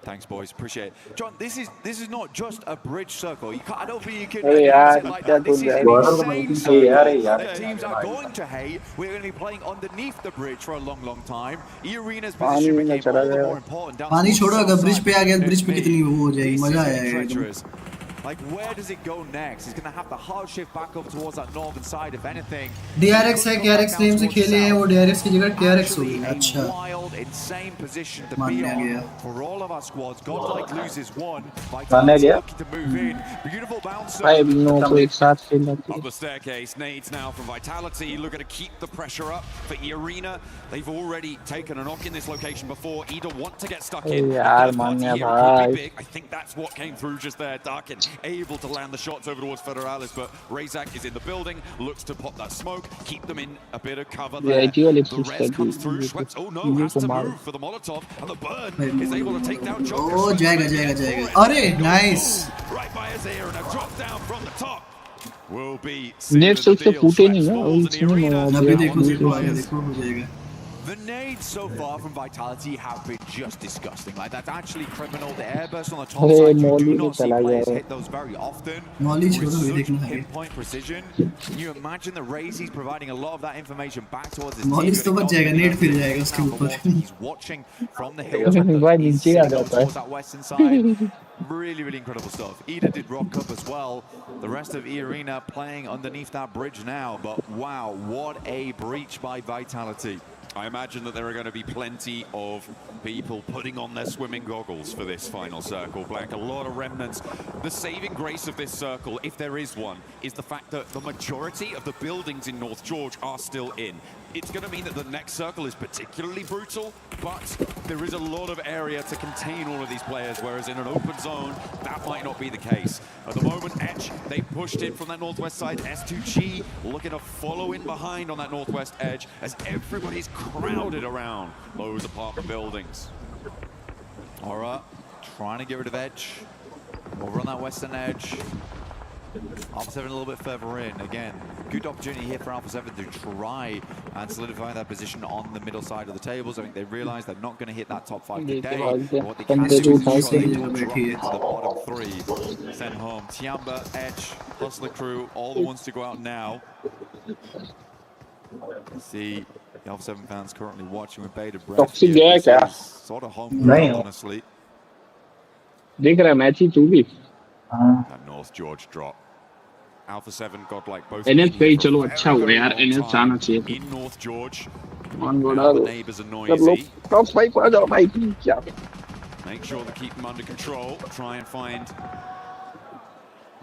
Speaker 14: Thanks, boys. Appreciate it. John, this is not just a bridge circle. You can't, I don't think you can.
Speaker 11: अरे यार
Speaker 14: like
Speaker 11: क्या
Speaker 14: this is
Speaker 11: बोल
Speaker 14: an
Speaker 11: रहा
Speaker 14: insane
Speaker 11: है?
Speaker 14: circle. The teams are going to hate. We're going to be playing underneath the bridge for a long time. E-Arena's position became all the more important.
Speaker 1: पानी छोड़ो अगर bridge पे आ गया bridge पे कितनी वो हो जाएगी, मजा आएगा।
Speaker 14: Like, where does it go next? He's going to have to hard shift back up towards that northern side, if anything.
Speaker 1: DRX है, KRX नेम से खेले हैं, वो DRX की जगह KRX हो गई। अच्छा।
Speaker 14: Wild, insane position to
Speaker 1: मान
Speaker 14: be
Speaker 1: लिया
Speaker 14: on
Speaker 1: गया।
Speaker 14: for all of our squads. Godlike loses one.
Speaker 11: माना गया।
Speaker 14: Looking to move in. Beautiful bouncer.
Speaker 11: भाई इन लोगों को एक साथ खेलना
Speaker 19: Up the staircase, nades now from Vitality, looking to keep the pressure up for E-Arena. They've already taken a knock in this location before. EDA want to get stuck in.
Speaker 11: यार मान्या भाई।
Speaker 19: I think that's what came through just there. Darkin able to land the shots over towards Federalis, but Razak is in the building, looks to pop that smoke, keep them in a bit of cover there. The res comes through, Schweppes, oh no, has to move for the Molotov, and the burn is able to take down Joker.
Speaker 1: Oh, जाएगा। अरे nice.
Speaker 19: Right by his ear and a drop down from the top. Will be
Speaker 11: net से उससे फूटे नहीं ना
Speaker 1: अभी देखो आगे देखो हो जाएगा।
Speaker 14: The nades so far from Vitality have been just disgusting. Like, that's actually criminal. The airburst on the top side, you do not see players hit those very often. With such pinpoint precision. Can you imagine the Razy's providing a lot of that information back towards his team?
Speaker 1: तो बच जाएगा, net फिर जाएगा उसके ऊपर।
Speaker 14: He's watching from the hilltop towards that western side. Really incredible stuff. EDA did rock up as well. The rest of E-Arena playing underneath that bridge now. But wow, what a breach by Vitality.
Speaker 19: I imagine that there are going to be plenty of people putting on their swimming goggles for this final circle, Blank. A lot of remnants. The saving grace of this circle, if there is one, is the fact that the majority of the buildings in North George are still in. It's going to mean that the next circle is particularly brutal, but there is a lot of area to contain all of these players, whereas in an open zone, that might not be the case. At the moment, Edge, they pushed in from that northwest side. S2G looking to follow in behind on that northwest edge as everybody's crowded around those apartment buildings.
Speaker 14: Aura trying to get rid of Edge. Over on that western edge. Alpha 7 a little bit further in. Again, good opportunity here for Alpha 7 to try and solidify that position on the middle side of the tables. I think they realize they're not going to hit that top 5 today. What they can do is ensure they don't drop into the bottom 3. Send home Tiamba, Edge, Hustler Crew, all the ones to go out now. See the Alpha 7 fans currently watching with bated breath. Sort of home ground, honestly.
Speaker 11: देख रहा है match ही तू भी
Speaker 19: That North George drop. Alpha 7 got like both.
Speaker 11: NS पे चलो अच्छा हुआ यार एनएस जाना चाहिए
Speaker 19: in North George.
Speaker 11: ऑन गोड़ा
Speaker 19: The neighbors are noisy.
Speaker 11: Top 5 पर आ जाओ भाई क्या
Speaker 19: Make sure to keep them under control. Try and find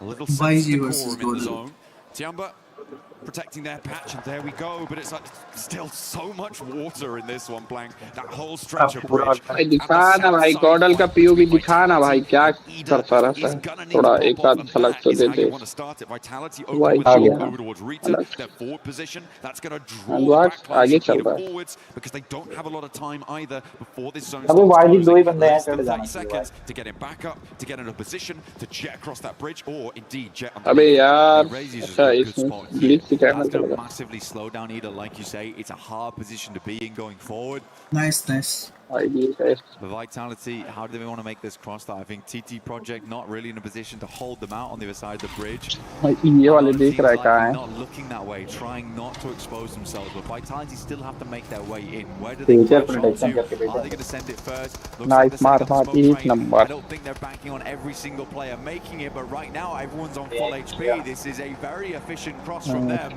Speaker 19: a little
Speaker 1: YG
Speaker 19: sense of
Speaker 1: versus
Speaker 19: decorum in the
Speaker 1: Gordon.
Speaker 19: zone. Tiamba protecting their patch, and there we go. But it's like still so much water in this one, Blank. That whole stretch of bridge.
Speaker 11: भाई दिखा ना भाई गॉडल का POV दिखा ना भाई क्या करता रहता है थोड़ा एक आध झलक तो दे दे
Speaker 19: Over towards Rita, their forward position. That's going to draw back
Speaker 11: आगे चल रहा है
Speaker 19: forwards because they don't have a lot of time either before this zone
Speaker 15: अभी वाइडी दो ही
Speaker 19: starts
Speaker 15: बंदे हैं
Speaker 19: closing.
Speaker 15: चढ़
Speaker 19: 30
Speaker 15: जाना
Speaker 19: seconds to get him back up, to get in a position to jet across that bridge, or indeed jet on
Speaker 11: अबे यार
Speaker 19: Razy's is
Speaker 11: अच्छा
Speaker 19: a good
Speaker 11: इसमें
Speaker 19: spot here.
Speaker 11: ग्लिच दिखाना
Speaker 14: That's going to
Speaker 11: पड़ेगा
Speaker 14: massively slow down either, like you say. It's a hard position to be in going forward.
Speaker 1: Nice.
Speaker 14: The Vitality, how do they want to make this cross that? I think TT Project not really in a position to hold them out on the other side of the bridge.
Speaker 11: ये वाले देख रहा है कहाँ है
Speaker 14: Not looking that way, trying not to expose themselves, but Vitality still have to make their way in. Where do they push on to? Are they going to send it first?
Speaker 11: Nice मार एक number
Speaker 14: I don't think they're banking on every single player making it, but right now everyone's on full HP. This is a very efficient cross from them.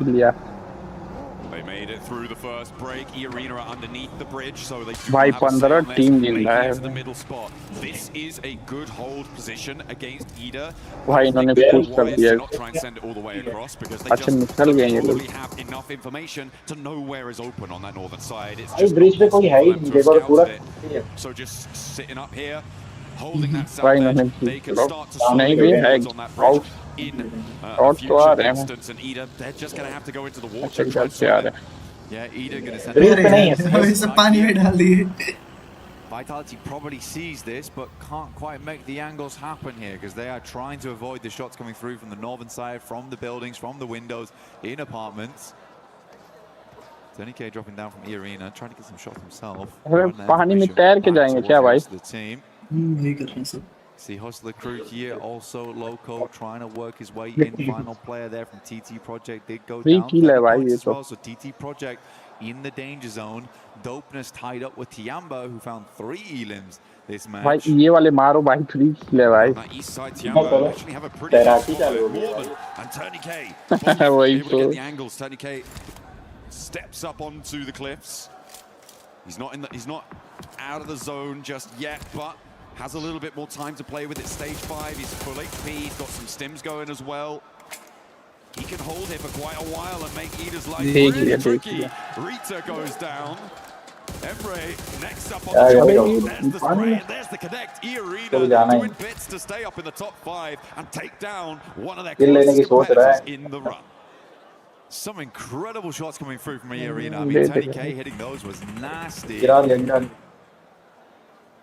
Speaker 19: They made it through the first break. E-Arena are underneath the bridge, so they
Speaker 11: भाई 15 team जिंदा है
Speaker 19: into the middle spot. This is a good hold position against Ida.
Speaker 11: भाई इन्होंने push कर दिया
Speaker 19: Not try and send it all the way across because they just probably have enough information to know where is open on that northern side. It's just
Speaker 15: bridge पे कोई है ही नहीं देखो पूरा
Speaker 19: so just sitting up here, holding that south edge. They can start to slow
Speaker 11: नहीं भी है
Speaker 19: on that bridge in a future instance, and Ida, they're just going to have to go into the water and try and sort it.
Speaker 14: Yeah, Ida going to send
Speaker 1: bridge पे नहीं है इसे पानी में डाल दिए
Speaker 14: Vitality probably sees this, but can't quite make the angles happen here because they are trying to avoid the shots coming through from the northern side, from the buildings, from the windows, in apartments. Tony K dropping down from E-Arena, trying to get some shots himself.
Speaker 11: पानी में तैर के जाएंगे क्या भाई?
Speaker 14: The team.
Speaker 1: वही कर रहे हैं सब
Speaker 14: See Hustler Crew here, also Loco trying to work his way in. Final player there from TT Project did go down as well. So TT Project in the danger zone. Dopeness tied up with Tiamba, who found 3 elims this match.
Speaker 11: भाई ये वाले मारो भाई 3 किल है भाई.
Speaker 19: On that east side, Tiamba actually have a pretty good spot with Mormon and Tony K.
Speaker 11: वही
Speaker 19: Able to get the angles. Tony K steps up onto the cliffs. He's not out of the zone just yet, but has a little bit more time to play with it. Stage 5, he's full HP, he's got some stims going as well. He can hold here for quite a while and make Ida's life really tricky. Rita goes down. Emre next up on the top. There's the spray and there's the connect. E-Arena doing bits to stay up in the top 5 and take down one of their closest competitors in the run.
Speaker 14: Some incredible shots coming through from E-Arena. I mean, Tony K hitting those was nasty.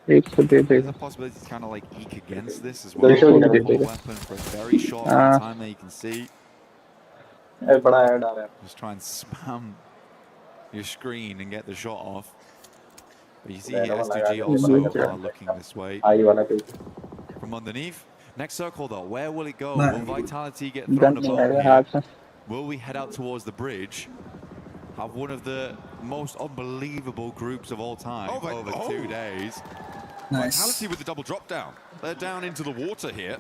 Speaker 11: एक तो दे दे.
Speaker 14: There's a possibility to kind of like eke against this as well. Weapon for a very short time that you can see. Just try and spam your screen and get the shot off. But you see here S2G also are looking this way. From underneath. Next circle though, where will it go? Will Vitality get thrown above here? Will we head out towards the bridge? Have one of the most unbelievable groups of all time over 2 days.
Speaker 19: Vitality with the double drop down. They're down into the water here.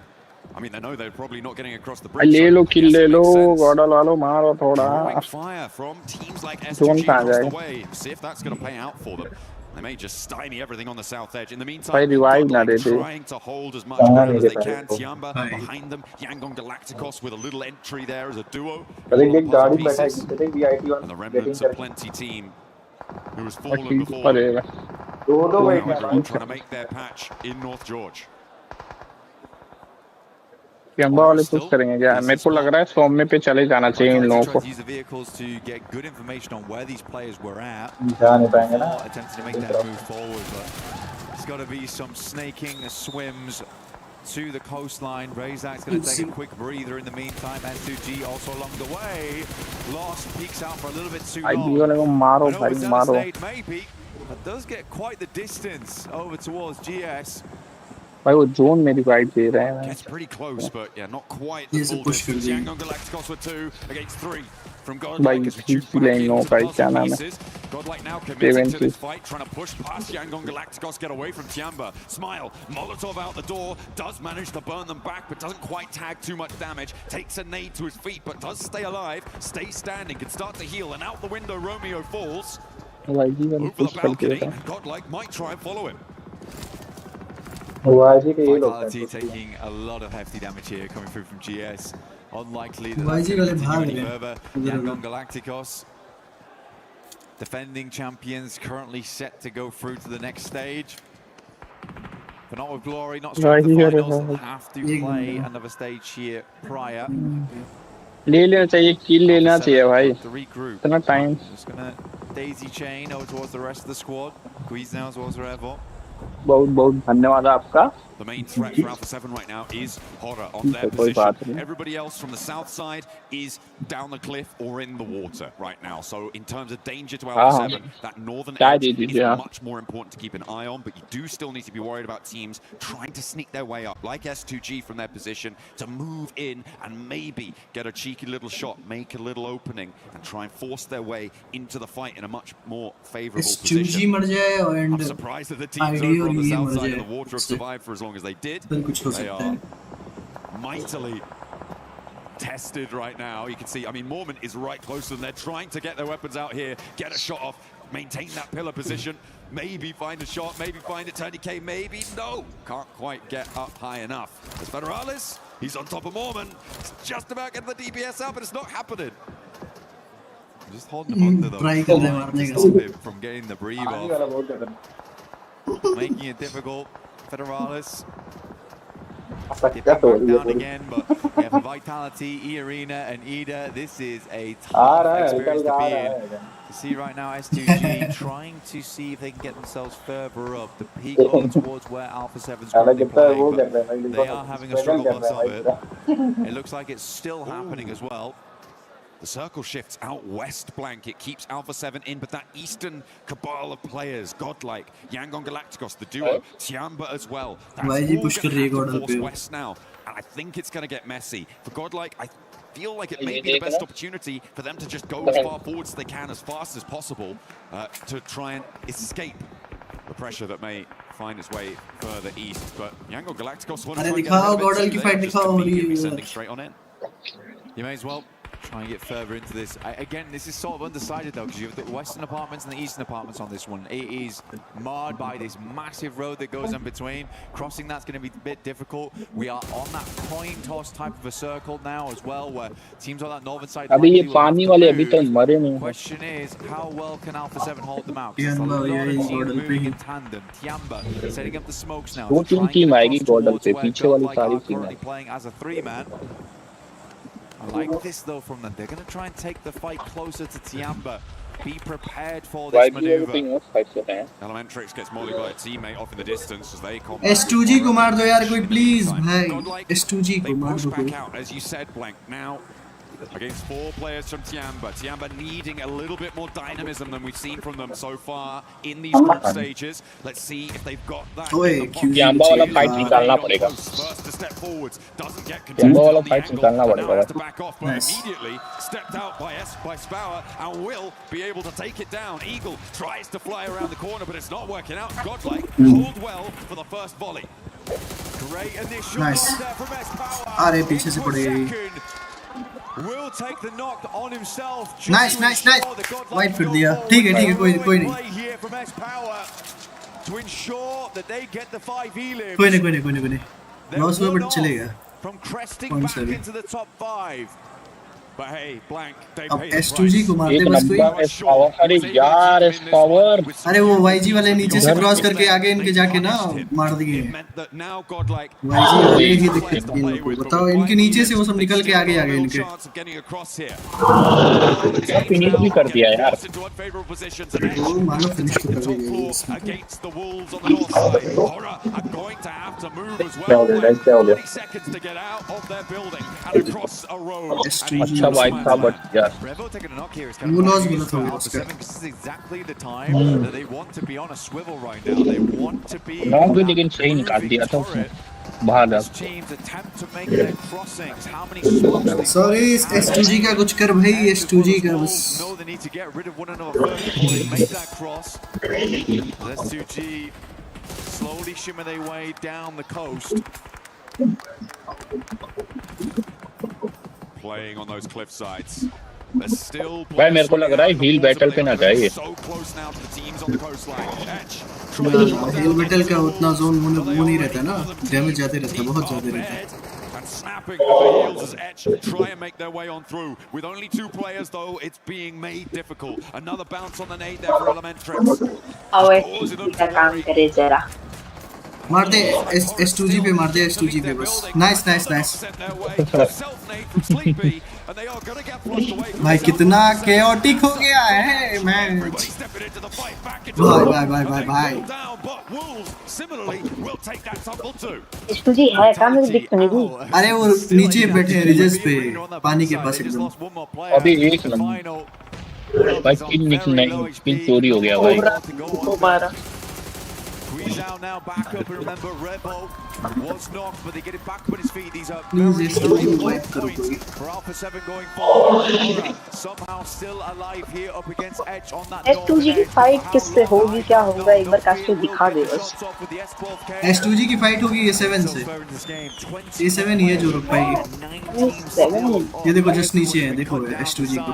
Speaker 19: I mean, they know they're probably not getting across the bridge.
Speaker 11: ले लो kill ले लो गॉडल वालो मारो थोड़ा.
Speaker 19: Fire from teams like S2G across the way. See if that's going to pay out for them. They may just stymie everything on the south edge. In the meantime, trying to hold as much ground as they can. Tiamba behind them. Yangon Galacticos with a little entry there as a duo. And the remnants of Plenty team who has fallen before them. Trying to make their patch in North George.
Speaker 11: Tiamba वाले push करेंगे क्या? मेरे को लग रहा है सोमने पे चले जाना चाहिए इन लोगों को.
Speaker 14: Use the vehicles to get good information on where these players were at. Attempting to make that move forward, but it's got to be some snaking, swims to the coastline. Razak's going to take a quick breather in the meantime. S2G also along the way. Lost, peeks out for a little bit too long.
Speaker 11: मारो भाई मारो.
Speaker 14: Maybe, but does get quite the distance over towards GS.
Speaker 11: भाई वो zone में divide दे रहे हैं.
Speaker 19: Gets pretty close, but yeah, not quite the full distance. Yangon Galacticos with 2 against 3 from Godlike as we shoot back into the puzzle pieces. Godlike now committed to this fight, trying to push past Yangon Galacticos, get away from Tiamba. Smile, Molotov out the door, does manage to burn them back, but doesn't quite tag too much damage. Takes a nade to his feet, but does stay alive, stays standing, can start to heal, and out the window Romeo falls. Over the balcony, Godlike might try and follow him.
Speaker 14: Vitality taking a lot of hefty damage here coming through from GS. Unlikely that that's going to continue any further. Yangon Galacticos, defending champions, currently set to go through to the next stage. But not with glory, not straight to the finals. Have to play another stage here prior.
Speaker 11: ले लेना चाहिए, kill लेना चाहिए भाई.
Speaker 14: To regroup.
Speaker 11: इतना time.
Speaker 14: Just gonna daisy chain over towards the rest of the squad. Squeeze now as well as Revo.
Speaker 11: बहुत बहुत धन्यवाद आपका.
Speaker 19: The main threat for Alpha 7 right now is Horror on their position. Everybody else from the south side is down the cliff or in the water right now. So in terms of danger to Alpha 7, that northern edge is much more important to keep an eye on, but you do still need to be worried about teams trying to sneak their way up, like S2G from their position, to move in and maybe get a cheeky little shot, make a little opening, and try and force their way into the fight in a much more favorable position. I'm surprised that the teams over on the south side of the water have survived for as long as they did. They are mightily tested right now. You can see, I mean, Mormon is right close to them. They're trying to get their weapons out here, get a shot off, maintain that pillar position, maybe find a shot, maybe find a tourniquet, maybe no. Can't quite get up high enough. There's Federalis, he's on top of Mormon. He's just about getting the DPS out, but it's not happening.
Speaker 14: Just holding him under though, stop him from getting the breathe off. Making it difficult. Federalis dipping back down again, but we have Vitality, E-Arena and Ida. This is a tough experience to be in. You see right now S2G trying to see if they can get themselves further up, the peak over towards where Alpha 7's currently playing, but they are having a struggle on some of it. It looks like it's still happening as well.
Speaker 19: The circle shifts out west blank. It keeps Alpha 7 in, but that eastern cabal of players, Godlike, Yangon Galacticos, the duo, Tiamba as well. That's all going to have to force west now. And I think it's going to get messy. For Godlike, I feel like it may be the best opportunity for them to just go as far forward as they can, as fast as possible, to try and escape the pressure that may find its way further east. But Yangon Galacticos want to try and get a sending straight on in.
Speaker 14: You may as well try and get further into this. Again, this is sort of undecided though, because you have the western apartments and the eastern apartments on this one. It is marred by this massive road that goes in between. Crossing that's going to be a bit difficult. We are on that coin toss type of a circle now as well, where teams on that northern side. The question is, how well can Alpha 7 hold them out? Because a lot of teams moving in tandem. Tiamba setting up the smokes now. Currently playing as a 3-man. I like this though from them. They're going to try and take the fight closer to Tiamba. Be prepared for this maneuver.
Speaker 19: Elementrix gets mollied by a teammate off in the distance as they come.
Speaker 1: S2G को मार दो यार कोई please भाई. S2G को मार दो.
Speaker 19: Back out as you said, Blank. Now against 4 players from Tiamba. Tiamba needing a little bit more dynamism than we've seen from them so far in these group stages. Let's see if they've got that.
Speaker 11: Tiamba वाला fight निकालना पड़ेगा.
Speaker 19: First to step forwards, doesn't get contested on the angle. Now has to back off, but immediately stepped out by Spower and will be able to take it down. Eagle tries to fly around the corner, but it's not working out. Godlike hold well for the first volley.
Speaker 1: Nice अरे पीछे से पड़ गई nice nice nice white फिर दिया ठीक है कोई नहीं कोई नहीं लॉस हुआ बट चलेगा अब S2G को मारते बस कोई
Speaker 11: अरे यार एस पावर
Speaker 1: अरे वो YG वाले नीचे से क्रॉस करके आगे इनके जाके ना मार दिए YG वाले ही दिक्कत इन लोगों को बताओ इनके नीचे से वो सब निकल के आगे इनके
Speaker 11: फिनिश भी कर दिया यार
Speaker 1: वो मानो फिनिश तो कर
Speaker 11: दिया अच्छा वाइप था बट यार
Speaker 1: वो लॉस गलत हो गया उसका
Speaker 11: नॉक भी लेकिन सही निकाल दिया था उसने बाहर
Speaker 1: सॉरी S2G का कुछ कर भाई S2G का बस
Speaker 3: slowly shimmer their way down the coast. Playing on those cliff sides. They're still
Speaker 11: भाई मेरे को लग रहा है हील बैटल पे ना जाए
Speaker 3: so close now to the teams on the coastline. Edge
Speaker 1: हील बैटल का उतना जोन वो नहीं रहता ना डैमेज जाते रहता बहुत ज्यादा रहता है
Speaker 3: and snapping at the heels as Edge try and make their way on through. With only 2 players though, it's being made difficult. Another bounce on the nade there for Elementrix.
Speaker 5: का काम करे जरा
Speaker 1: मार दे S2G पे मार दे S2G पे बस nice भाई कितना chaotic हो गया है मैच भाई
Speaker 5: S2G है काम में दिख नहीं रही
Speaker 1: अरे वो नीचे बैठे हैं रिजर्व पे पानी के पास एकदम
Speaker 11: अभी एक लम्बा भाई पिन चोरी हो गया भाई
Speaker 3: He's out now, back up, and remember, Revo was knocked, but they get it back up on his feet. These are points for Alpha 7 going forward. Somehow still alive here up against Edge on that
Speaker 5: S2G की fight किससे होगी क्या होगा एक बार कास्टो दिखा दे बस
Speaker 1: S2G की fight होगी A7 से A7 ही है जो रुक पाएगी ये देखो जस्ट नीचे है देखो S2G को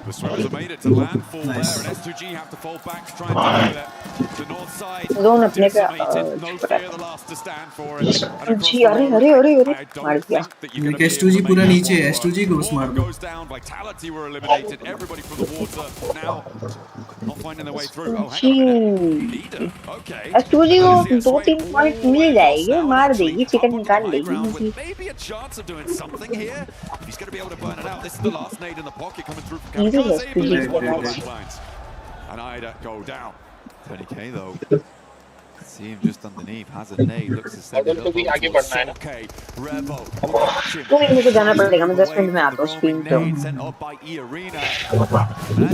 Speaker 3: The swimmers have made it to landfall there, and S2G have to fall back to try and defend it. The north side decimated, no fear the last to stand for it. And across the road,
Speaker 1: S2G पूरा नीचे है S2G को बस मार दो
Speaker 3: goes down, Vitality were eliminated, everybody from the water now not finding their way through. Oh, hang on. Okay.
Speaker 5: S2G को 2-3 point मिल जाएंगे मार देगी चिकन निकाल लेगी
Speaker 3: Maybe a chance of doing something here. He's going to be able to burn it out. This is the last nade in the pocket coming through from and Ida go down.
Speaker 14: 20k though. See him just underneath, has a nade, looks to send it up.
Speaker 3: Okay, Revo.
Speaker 5: तो मेरे को जाना पड़ेगा मैं 10 minute में आता हूँ screen पे
Speaker 3: Sent up by E Arena.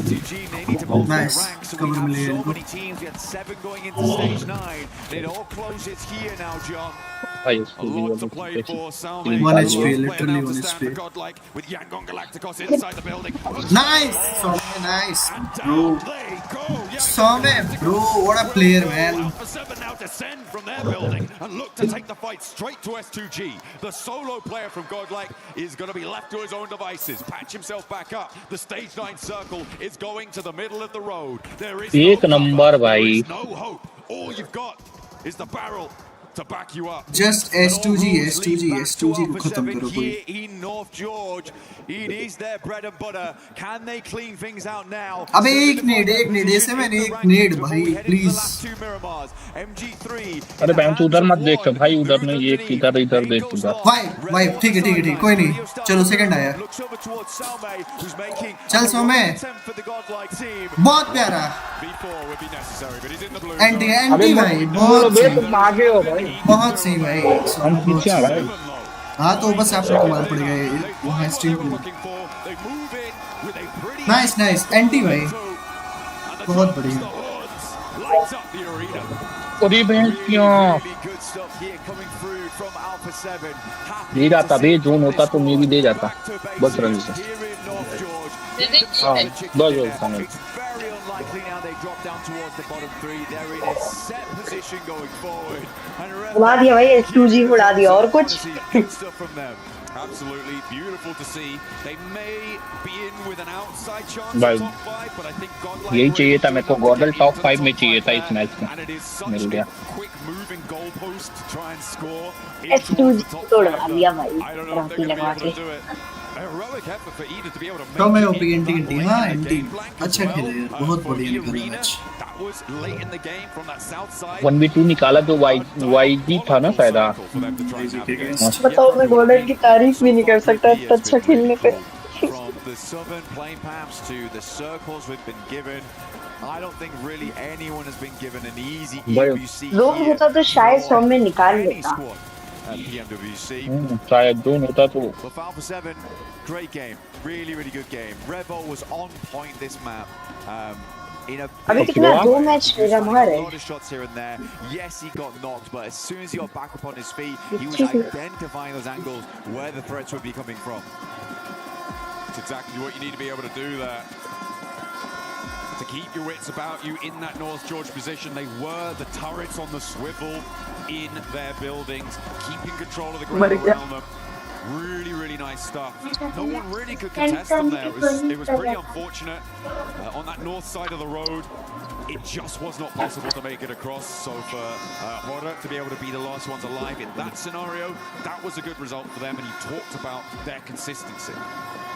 Speaker 3: S2G, they need to move their ranks. So we have so many teams. We had 7 going into stage 9. It all closes here now, John. A lot to play for. Salme.
Speaker 1: 1 HP, literally 1 HP.
Speaker 3: With Yangon Galacticos inside the building.
Speaker 1: Nice, nice, bro. Salme, bro, what a player, man.
Speaker 3: Now descend from their building and look to take the fight straight to S2G. The solo player from Godlike is going to be left to his own devices. Patch himself back up. The stage 9 circle is going to the middle of the road. There is no hope. All you've got is the barrel to back you up.
Speaker 1: Just S2G को खत्म करो कोई.
Speaker 3: In North George, it is their bread and butter. Can they clean things out now?
Speaker 1: अबे एक नेड A7 एक नेड भाई please.
Speaker 11: अरे बहन तू उधर मत देख भाई उधर नहीं ये इधर देख तू.
Speaker 1: भाई ठीक है कोई नहीं चलो सेकंड आया. चल सोमे बहुत प्यारा. एंटी भाई बहुत सही भाई
Speaker 11: हम पीछे आ रहे
Speaker 1: हाँ तो बस आपको कमाल पड़ेगा वहाँ स्ट्रीम पे. नाइस एंटी भाई बहुत बढ़िया.
Speaker 11: अरे बहन क्यों दे जाता बे जोन होता तो मैं भी दे जाता बस रन से. हाँ बस
Speaker 19: likely now they drop down towards the bottom three. They're in a set position going forward. And
Speaker 5: उड़ा दिया भाई एक्सक्लूसिव उड़ा दिया और कुछ
Speaker 19: good stuff from them. Absolutely beautiful to see. They may be in with an outside chance of top 5, but I think Godlike
Speaker 15: यही चाहिए था मेरे को गॉडल टॉप 5 में चाहिए था इस मैच में मिल गया
Speaker 19: quick moving goalpost to try and score
Speaker 5: exclusive तोड़वा दिया भाई राती लगा के
Speaker 19: heroic effort for Eda to be able to
Speaker 1: तो मैं ओपी एंटी हां एंटी अच्छा खेला यार बहुत बढ़िया निकला match
Speaker 19: that was late in the game from that south side
Speaker 15: 1v2 निकाला तो YG था ना शायद
Speaker 5: बताओ मैं गॉडल की तारीफ भी नहीं कर सकता इतना अच्छा खेलने पे
Speaker 19: from the southern plane paths to the circles we've been given. I don't think really anyone has been given an easy EWC.
Speaker 5: लोग होता तो शायद 100 में निकाल लेता
Speaker 19: PMWC.
Speaker 15: शायद जोन होता तो
Speaker 19: Well, Alpha 7, great game, really good game. Revo was on point this map.
Speaker 5: अभी कितना 2 मैच रहा है
Speaker 19: A lot of shots here and there. Yes, he got knocked, but as soon as he got back up on his feet, he was identifying those angles where the threats would be coming from.
Speaker 2: It's exactly what you need to be able to do there. To keep your wits about you in that North George position. They were the turrets on the swivel in their buildings, keeping control of the ground around them. Really nice stuff. No one really could contest them there. It was pretty unfortunate. On that north side of the road, it just was not possible to make it across. So for Horror to be able to be the last ones alive in that scenario, that was a good result for them. And you talked about their consistency.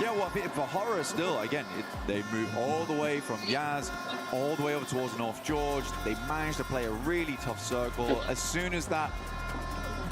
Speaker 19: Yeah, well, for Horror still, again, they move all the way from Yaz, all the way over towards North George. They managed to play a really tough circle. As soon as that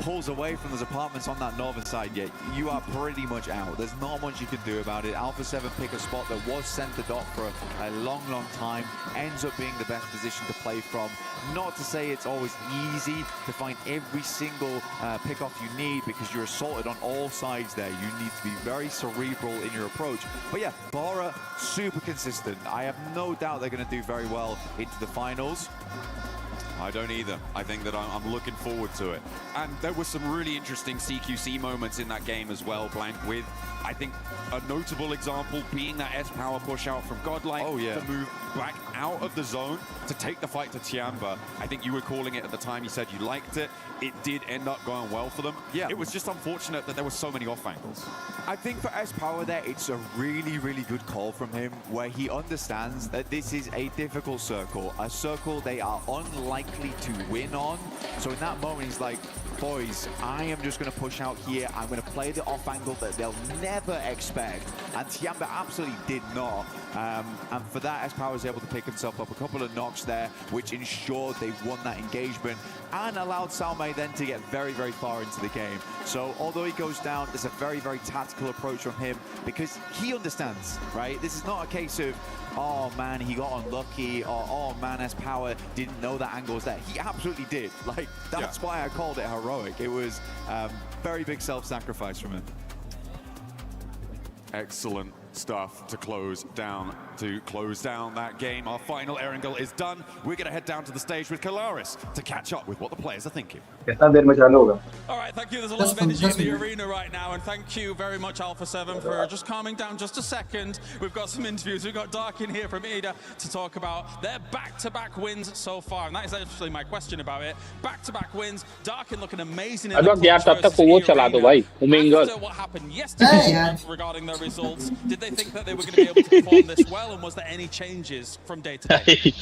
Speaker 19: pulls away from those apartments on that northern side, yet you are pretty much out. There's not much you can do about it. Alpha 7 pick a spot that was center dot for a long time, ends up being the best position to play from. Not to say it's always easy to find every single pick-off you need, because you're assaulted on all sides there. You need to be very cerebral in your approach. But yeah, Bora, super consistent. I have no doubt they're going to do very well into the finals.
Speaker 2: I don't either. I think that I'm looking forward to it. And there were some really interesting CQC moments in that game as well, Blank, with, I think, a notable example being that S-Power push out from Godlike to move back out of the zone to take the fight to Tiamba. I think you were calling it at the time. You said you liked it. It did end up going well for them.
Speaker 19: Yeah.
Speaker 2: It was just unfortunate that there were so many off angles.
Speaker 19: I think for S-Power there, it's a really good call from him, where he understands that this is a difficult circle, a circle they are unlikely to win on. So in that moment, he's like, boys, I am just going to push out here. I'm going to play the off angle that they'll never expect. And Tiamba absolutely did not. And for that, S-Power was able to pick himself up a couple of knocks there, which ensured they won that engagement and allowed Salme then to get very far into the game. So although he goes down, there's a very tactical approach from him, because he understands, right? This is not a case of, oh man, he got unlucky, or oh man, S-Power didn't know that angle was there. He absolutely did. Like, that's why I called it heroic. It was very big self-sacrifice from him.
Speaker 2: Excellent stuff to close down that game. Our final Erangel is done. We're going to head down to the stage with Kalaris to catch up with what the players are thinking.
Speaker 11: कितना देर में चालू होगा?
Speaker 12: All right, thank you. There's a lot of energy in the arena right now, and thank you very much, Alpha 7, for just calming down just a second. We've got some interviews. We've got Dark in here from Eda to talk about their back-to-back wins so far, and that is actually my question about it. Back-to-back wins. Darkin looking amazing in the After what happened yesterday regarding their results, did they think that they were going to be able to perform this well, and was there any changes from day to day?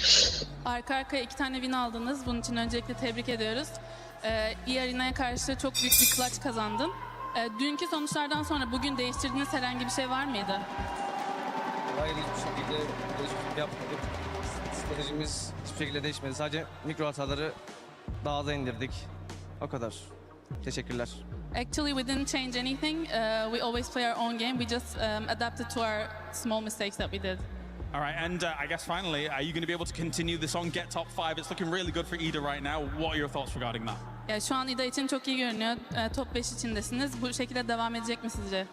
Speaker 20: Arka arkaya 2 tane win aldınız. Bunun için öncelikle tebrik ediyoruz. İyi Arena'ya karşı çok büyük bir clutch kazandın. Dünkü sonuçlardan sonra bugün değiştirdiğiniz herhangi bir şey var mıydı?
Speaker 13: Hayır, hiçbir şekilde değişiklik yapmadık. Stratejimiz hiçbir şekilde değişmedi. Sadece mikro hataları daha aza indirdik. O kadar. Teşekkürler.
Speaker 20: Actually, we didn't change anything. We always play our own game. We just adapted to our small mistakes that we did.
Speaker 12: All right, and I guess finally, are you going to be able to continue this on Get Top 5? It's looking really good for Eda right now. What are your thoughts regarding that?
Speaker 20: Ya şu an Eda için çok iyi görünüyor. Top 5 içindesiniz. Bu şekilde devam edecek mi sizce?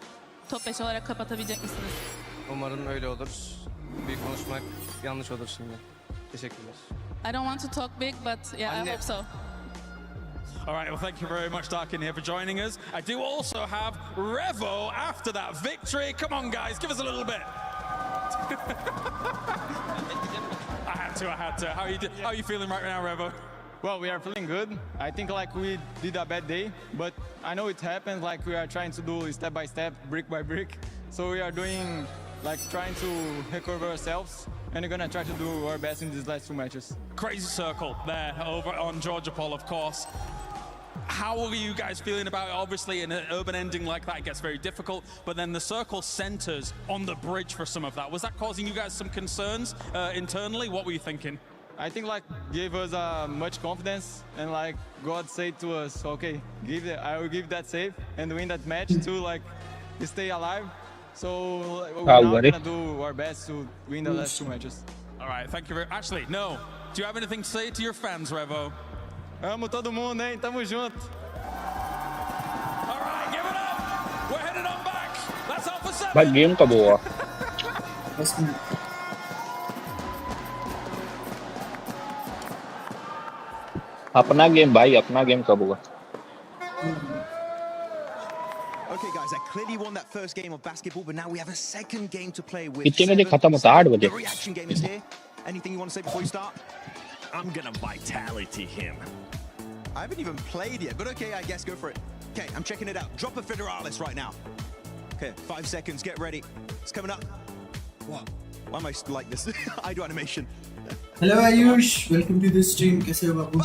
Speaker 20: Top 5 olarak kapatabilecek misiniz?
Speaker 13: Umarım öyle olur. Büyük konuşmak yanlış olur şimdi. Teşekkürler.
Speaker 20: I don't want to talk big, but yeah, I hope so.
Speaker 12: All right, well, thank you very much, Darkin, here for joining us. I do also have Revo after that victory. Come on, guys, give us a little bit. had to. How are you feeling right now, Revo?
Speaker 17: Well, we are feeling good. I think like we did a bad day, but I know it happens. Like we are trying to do step by step, brick by brick. So we are doing like trying to recover ourselves, and we're gonna try to do our best in these last 2 matches.
Speaker 12: Crazy circle there over on Georgia Paul, of course. How are you guys feeling about it? Obviously, in an urban ending like that, it gets very difficult, but then the circle centers on the bridge for some of that. Was that causing you guys some concerns internally? What were you thinking?
Speaker 17: I think like gave us much confidence, and like God said to us, okay, I will give that save and win that match to like stay alive. So we're now gonna do our best to win the last 2 matches.
Speaker 12: All right, thank you very much. Actually, no. Do you have anything to say to your fans, Revo?
Speaker 17: Amo todo mundo, hein? Tamo junto.
Speaker 12: All right, give it up. We're headed on back. That's all for 7.
Speaker 11: भाई game कब होगा? अपना game भाई, अपना game कब होगा?
Speaker 9: Okay, guys, I clearly won that first game of basketball, but now we have a second game to play with.
Speaker 11: कितने बजे खत्म होता है? 8 बजे.
Speaker 9: The reaction game is here. Anything you want to say before you start?
Speaker 6: I'm gonna vitality him.
Speaker 9: I haven't even played yet, but okay, I guess go for it. Okay, I'm checking it out. Drop a Federalis right now. Okay, 5 seconds, get ready. It's coming up. What? Why am I like this? I do animation.
Speaker 1: Hello Ayush, welcome to the stream. कैसे हो बाबू?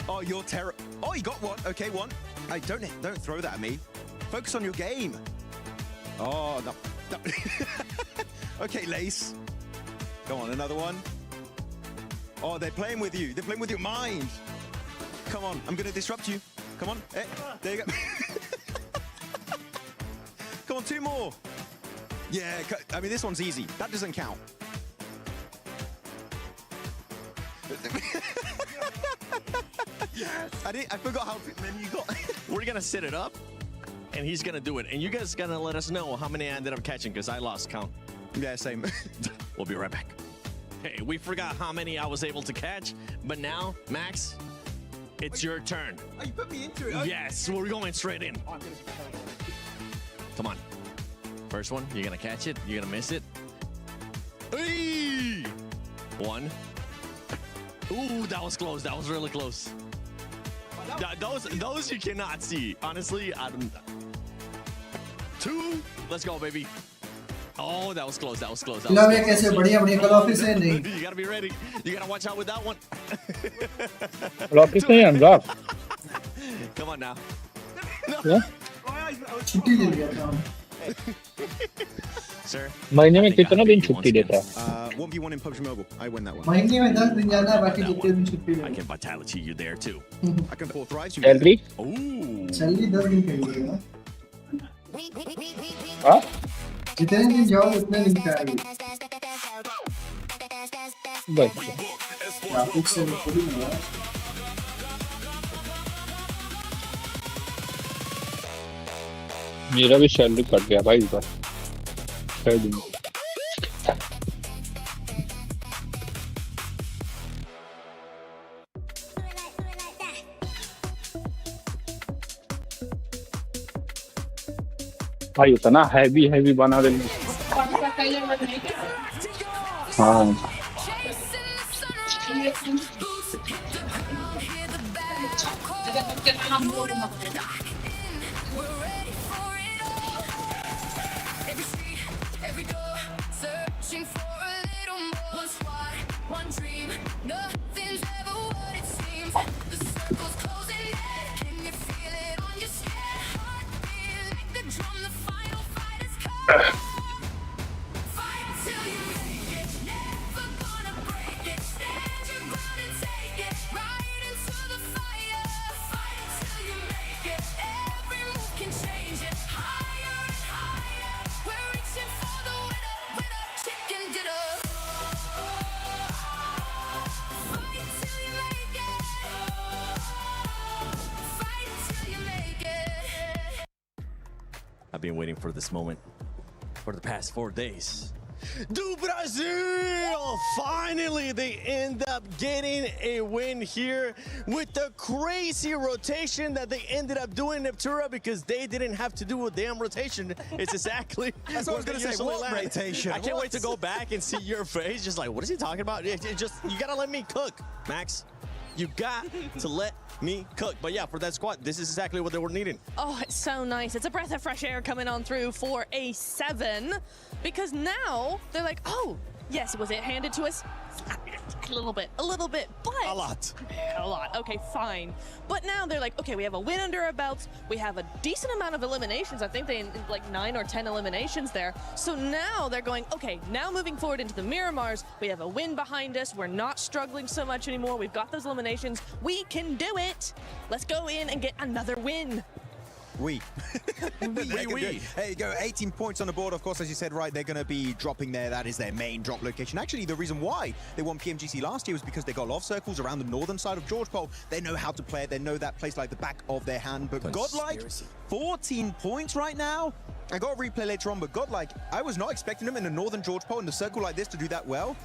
Speaker 9: Oh, you're terrible. Oh, you got one. Okay, one. Hey, don't throw that at me. Focus on your game. Oh, no. Okay, Lace. Come on, another one. Oh, they're playing with you. They're playing with your mind. Come on, I'm going to disrupt you. Come on. Hey, there you go. Come on, 2 more. Yeah, I mean, this one's easy. That doesn't count.
Speaker 6: Yes.
Speaker 9: I forgot how many you got.
Speaker 6: We're gonna set it up, and he's gonna do it. And you guys gonna let us know how many I ended up catching, because I lost count.
Speaker 9: Yeah, same.
Speaker 6: We'll be right back. Hey, we forgot how many I was able to catch, but now, Max, it's your turn.
Speaker 9: Oh, you put me into it.
Speaker 6: Yes, we're going straight in. Come on. First one, you're gonna catch it. You're gonna miss it. Hey! 1. Ooh, that was close. That was really close. Those you cannot see. Honestly, I don't. 2. Let's go, baby. Oh, that was close. That was close.
Speaker 1: You
Speaker 6: gotta be ready. You gotta watch out with that one. Come on now.
Speaker 11: No.
Speaker 6: Sir.
Speaker 11: महीने में कितना दिन छुट्टी देता है?
Speaker 9: 1v1 in PUBG Mobile. I win that one.
Speaker 1: महीने में 10 दिन जाना है, बाकी जितने दिन छुट्टी
Speaker 6: I can vitality you there too.
Speaker 9: I can authorize you.
Speaker 11: Salary?
Speaker 6: Ooh.
Speaker 1: Salary 10 दिन का ही है।
Speaker 11: हाँ?
Speaker 1: जितने दिन जाओ उतने दिन का आएगी।
Speaker 11: बस।
Speaker 1: ग्राफिक्स से थोड़ी ना।
Speaker 11: मेरा भी सैलरी कट गया भाई इस बार। 6 दिन। भाई इतना हैवी बना देंगे। हाँ।
Speaker 6: I've been waiting for this moment for the past 4 days. do Brazil! Finally, they end up getting a win here with the crazy rotation that they ended up doing in Neptura, because they didn't have to do a damn rotation. It's exactly
Speaker 9: that's what I was going to say. What rotation?
Speaker 6: I can't wait to go back and see your face. Just like, what is he talking about? It just, you got to let me cook, Max. You got to let me cook. But yeah, for that squad, this is exactly what they were needing.
Speaker 8: Oh, it's so nice. It's a breath of fresh air coming on through for a 7, because now they're like, oh, yes, was it handed to us? A little bit, but
Speaker 6: a lot.
Speaker 8: Okay, fine. But now they're like, okay, we have a win under our belts. We have a decent amount of eliminations. I think they like 9 or 10 eliminations there. So now they're going, okay, now moving forward into the Miramars, we have a win behind us. We're not struggling so much anymore. We've got those eliminations. We can do it. Let's go in and get another win.
Speaker 9: There you go, 18 points on the board. Of course, as you said, right, they're going to be dropping there. That is their main drop location. Actually, the reason why they won PMGC last year was because they got love circles around the northern side of George Pole. They know how to play it. They know that place like the back of their hand. But Godlike, 14 points right now. I got a replay later on, but Godlike, I was not expecting them in the northern George Pole in the circle like this to do that well.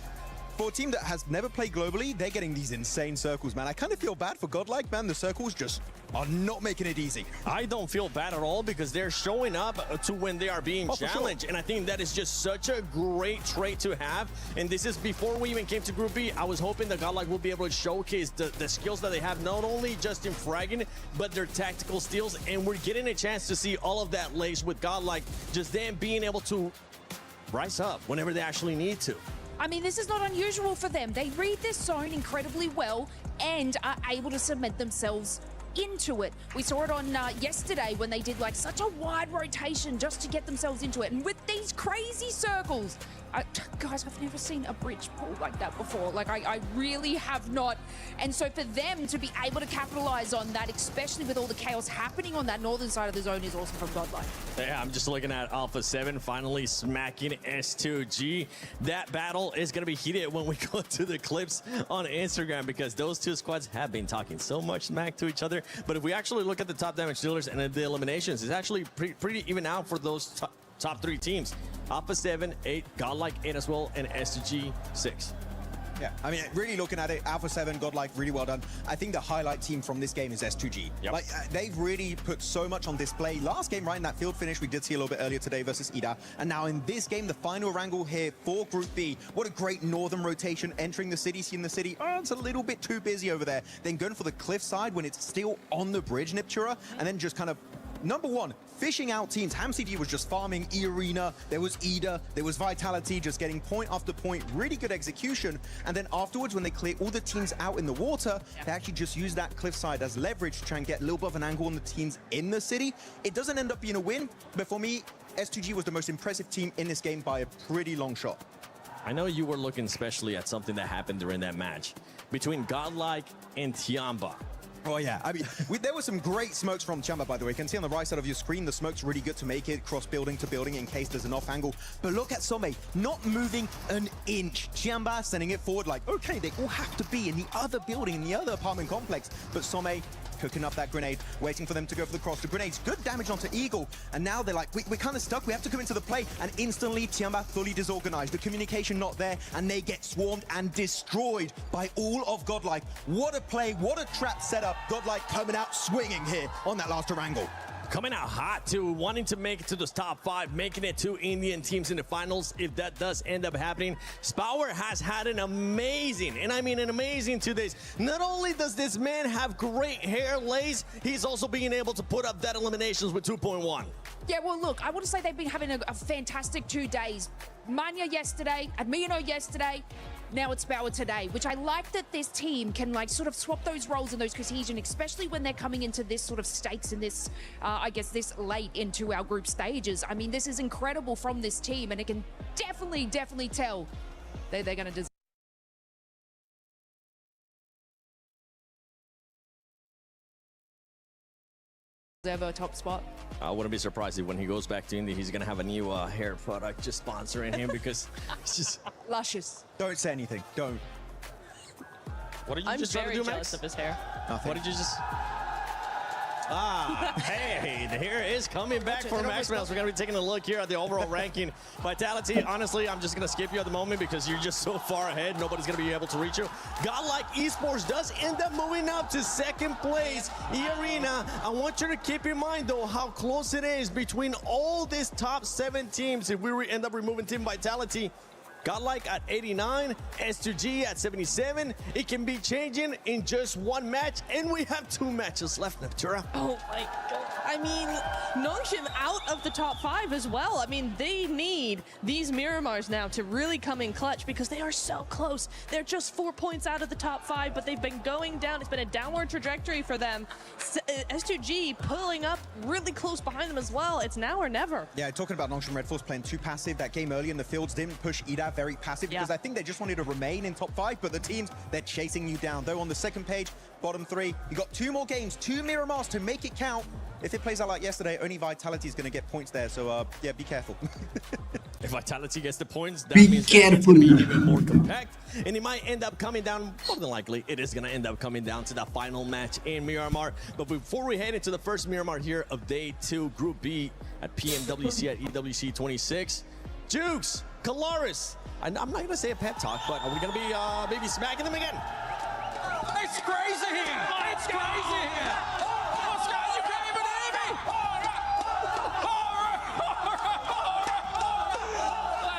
Speaker 9: For a team that has never played globally, they're getting these insane circles, man. I kind of feel bad for Godlike, man. The circles just are not making it easy.
Speaker 6: I don't feel bad at all, because they're showing up to when they are being challenged. Sure. And I think that is just such a great trait to have. And this is before we even came to Group B. I was hoping that Godlike will be able to showcase the skills that they have, not only just in fragging, but their tactical skills. And we're getting a chance to see all of that laced with Godlike, just them being able to rise up whenever they actually need to.
Speaker 10: I mean, this is not unusual for them. They read this zone incredibly well and are able to cement themselves into it. We saw it on yesterday when they did like such a wide rotation just to get themselves into it. And with these crazy circles, guys, I've never seen a bridge pull like that before. Like, I really have not. And so for them to be able to capitalize on that, especially with all the chaos happening on that northern side of the zone, is awesome from Godlike.
Speaker 6: Yeah, I'm just looking at Alpha 7 finally smacking S2G. That battle is going to be heated when we go to the clips on Instagram, because those two squads have been talking so much smack to each other. But if we actually look at the top damage dealers and the eliminations, it's actually pretty even out for those top 3 teams. Alpha 7, 8, Godlike 8 as well, and S2G 6.
Speaker 9: Yeah, I mean, really looking at it, Alpha 7, Godlike, really well done. I think the highlight team from this game is S2G.
Speaker 6: Yep.
Speaker 9: Like, they've really put so much on display. Last game, right, in that field finish, we did see a little bit earlier today versus Ida. And now in this game, the final wrangle here for Group B. What a great northern rotation, entering the city, seeing the city. Oh, it's a little bit too busy over there. Then going for the cliff side when it's still on the bridge, Niptura, and then just kind of, number one, fishing out teams. HamCG was just farming E-Arena. There was Ida. There was Vitality, just getting point after point. Really good execution. And then afterwards, when they clear all the teams out in the water, they actually just use that cliffside as leverage to try and get a little bit of an angle on the teams in the city. It doesn't end up being a win, but for me, S2G was the most impressive team in this game by a pretty long shot.
Speaker 6: I know you were looking especially at something that happened during that match between Godlike and Tiamba.
Speaker 9: Oh, yeah. I mean, there were some great smokes from Tiamba, by the way. You can see on the right side of your screen, the smoke's really good to make it cross building to building in case there's an off angle. But look at Some, not moving an inch. Tiamba sending it forward like, okay, they all have to be in the other building, in the other apartment complex. But Some cooking up that grenade, waiting for them to go for the cross. The grenade's good damage onto Eagle. And now they're like, we're kind of stuck. We have to come into the play. And instantly, Tiamba fully disorganized. The communication not there. And they get swarmed and destroyed by all of Godlike. What a play. What a trap setup. Godlike coming out swinging here on that last Orangle.
Speaker 6: Coming out hot too, wanting to make it to those top 5, making it 2 Indian teams in the finals if that does end up happening. Spower has had an amazing, and I mean an amazing 2 days. Not only does this man have great hair lace, he's also being able to put up that eliminations with 2.1.
Speaker 10: Yeah, well, look, I want to say they've been having a fantastic 2 days. Manya yesterday, Admiano yesterday, now it's Spower today, which I like that this team can like sort of swap those roles and those cohesion, especially when they're coming into this sort of stakes in this, I guess, this late into our group stages. I mean, this is incredible from this team, and it can definitely tell they're going to deserve a top spot.
Speaker 6: I wouldn't be surprised if when he goes back to India, he's going to have a new hair product just sponsoring him because it's just
Speaker 10: luscious.
Speaker 9: Don't say anything. Don't.
Speaker 6: What are you just trying to do, Max?
Speaker 8: Of his hair.
Speaker 9: Nothing.
Speaker 6: What did you just... Hey, here is coming back for Max Mouse. We're going to be taking a look here at the overall ranking. Vitality, honestly, I'm just going to skip you at the moment because you're just so far ahead. Nobody's going to be able to reach you. Godlike Esports does end up moving up to second place. E-Arena, I want you to keep in mind, though, how close it is between all these top 7 teams. If we end up removing Team Vitality, Godlike at 89, S2G at 77. It can be changing in just one match, and we have 2 matches left, Natura.
Speaker 8: Oh my god. I mean, Nongshim out of the top 5 as well. I mean, they need these Miramars now to really come in clutch because they are so close. They're just 4 points out of the top 5, but they've been going down. It's been a downward trajectory for them. S2G pulling up really close behind them as well. It's now or never.
Speaker 9: Yeah, talking about Nongshim Red Force playing too passive. That game early in the fields didn't push EDAV very passive because I think they just wanted to remain in top 5, but the teams, they're chasing you down. Though on the second page, bottom 3, you got 2 more games, 2 Miramars to make it count. If it plays out like yesterday, only Vitality is going to get points there, so yeah, be careful.
Speaker 6: If Vitality gets the points, that
Speaker 1: be
Speaker 6: means
Speaker 1: careful.
Speaker 6: It's gonna be even more compact, and it might end up coming down, more than likely, it is going to end up coming down to the final match in Miramar. But before we head into the first Miramar here of Day 2, Group B at PMWC at EWC 26, Jukes, Kalaris, I'm not going to say a pep talk, but are we going to be maybe smacking them again?
Speaker 12: It's crazy here! It's crazy here! Oscar, you can't even hear me!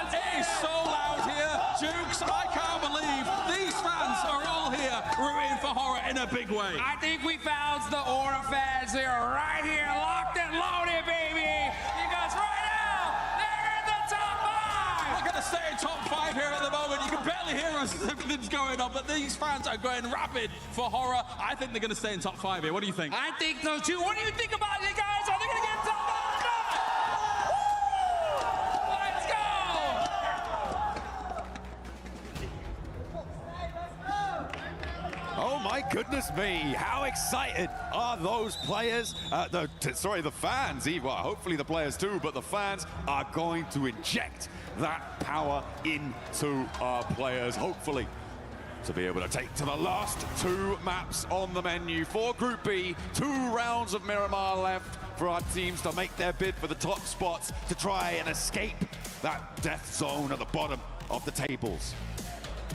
Speaker 12: It is so loud here. Jukes, I can't believe these fans are all here rooting for Horror in a big way.
Speaker 2: I think we found the Aura fans here, right here, locked and loaded, baby! Because right now, they're in the top 5!
Speaker 12: We're going to stay in top 5 here at the moment. You can barely hear us as everything's going on, but these fans are going rapid for Horror. I think they're going to stay in top 5 here. What do you think?
Speaker 2: I think so too. What do you think about it, guys? Are they going to get top 5 or not? Let's go!
Speaker 19: Oh my goodness me, how excited are those players, the fans, well, hopefully the players too, but the fans are going to inject that power into our players, hopefully, to be able to take to the last 2 maps on the menu for Group B. 2 rounds of Miramar left for our teams to make their bid for the top spots to try and escape that death zone at the bottom of the tables.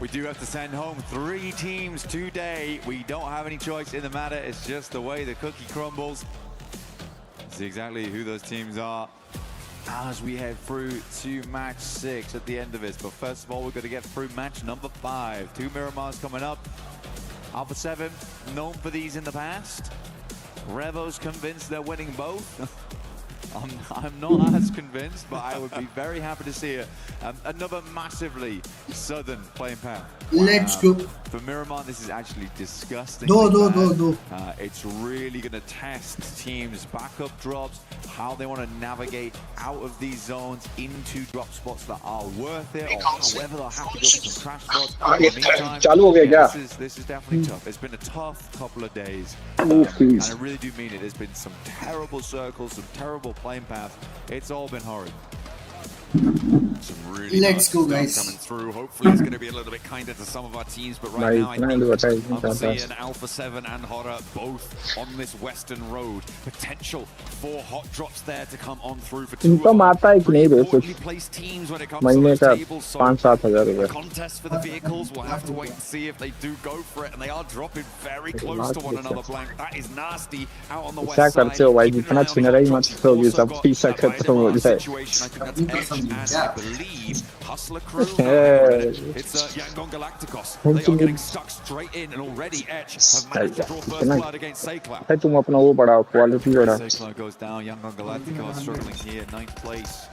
Speaker 19: We do have to send home 3 teams today. We don't have any choice in the matter. It's just the way the cookie crumbles. See exactly who those teams are as we head through to match 6 at the end of this. But first of all, we're going to get through match number 5. 2 Miramars coming up. Alpha 7, known for these in the past. Revo's convinced they're winning both. I'm not as convinced, but I would be very happy to see it. Another massively southern playing path.
Speaker 1: Let's go.
Speaker 19: For Miramar, this is actually disgusting.
Speaker 1: No.
Speaker 19: It's really going to test teams' backup drops, how they want to navigate out of these zones into drop spots that are worth it, or whether they'll have to go for some crash spots. In the meantime, this is definitely tough. It's been a tough couple of days. And I really do mean it. There's been some terrible circles, some terrible playing paths. It's all been horrid. Some really
Speaker 1: Let's go, guys.
Speaker 19: Coming through. Hopefully, it's going to be a little bit kinder to some of our teams, but right now, I think I'm seeing Alpha 7 and Horror both on this western road. Potential for hot drops there to come on through for 2 importantly placed teams when it comes to those tables. So the contest for the vehicles, we'll have to wait and see if they do go for it, and they are dropping very close to one another. Blank, that is nasty out on the west side. Situation, I think that's Edge and I believe Hustler Crew. It's Yangon Galacticos. They are getting stuck straight in, and already Edge have managed to draw first blood against Saycloud. Saycloud goes down. Yangon Galacticos struggling here, 9th place.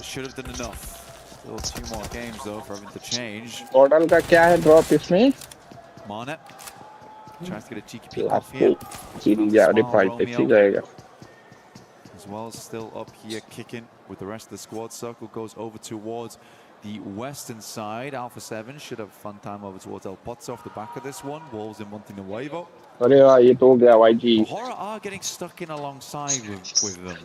Speaker 19: Should have done enough. Still 2 more games though for having to change.
Speaker 11: Portal का क्या है drop इसमें?
Speaker 19: Marnet tries to get a cheeky peek off here. As well, still up here kicking with the rest of the squad. Circle goes over towards the western side. Alpha 7 should have fun time over towards El Pozo off the back of this one. Wolves in Montenuevo. Horror are getting stuck in alongside with them.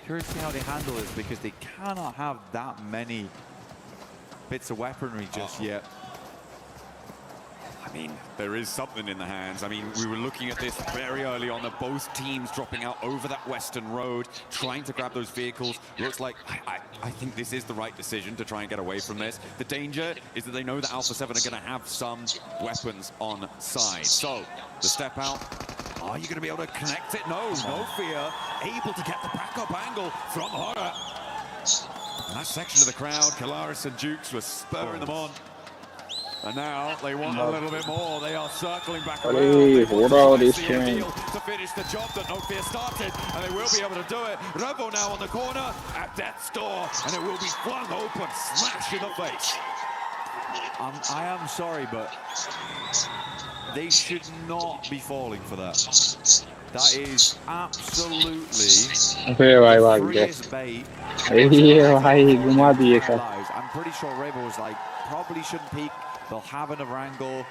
Speaker 19: Curious to see how they handle this, because they cannot have that many bits of weaponry just yet. I mean, there is something in the hands. I mean, we were looking at this very early on, that both teams dropping out over that western road, trying to grab those vehicles. Looks like, I think this is the right decision to try and get away from this. The danger is that they know that Alpha 7 are going to have some weapons on side. So, the step out. Are you going to be able to connect it? No, no fear. Able to get the backup angle from Horror. And that section of the crowd, Kalaris and Jukes were spurring them on. And now they want a little bit more. They are circling back around. They want to see a deal to finish the job that No Fear started, and they will be able to do it. Revo now on the corner at death's door, and it will be flung open, smash in the face. I am sorry, but they should not be falling for that. That is absolutely the freest bait. I'm pretty sure Revo was like, probably shouldn't peek. They'll have another angle,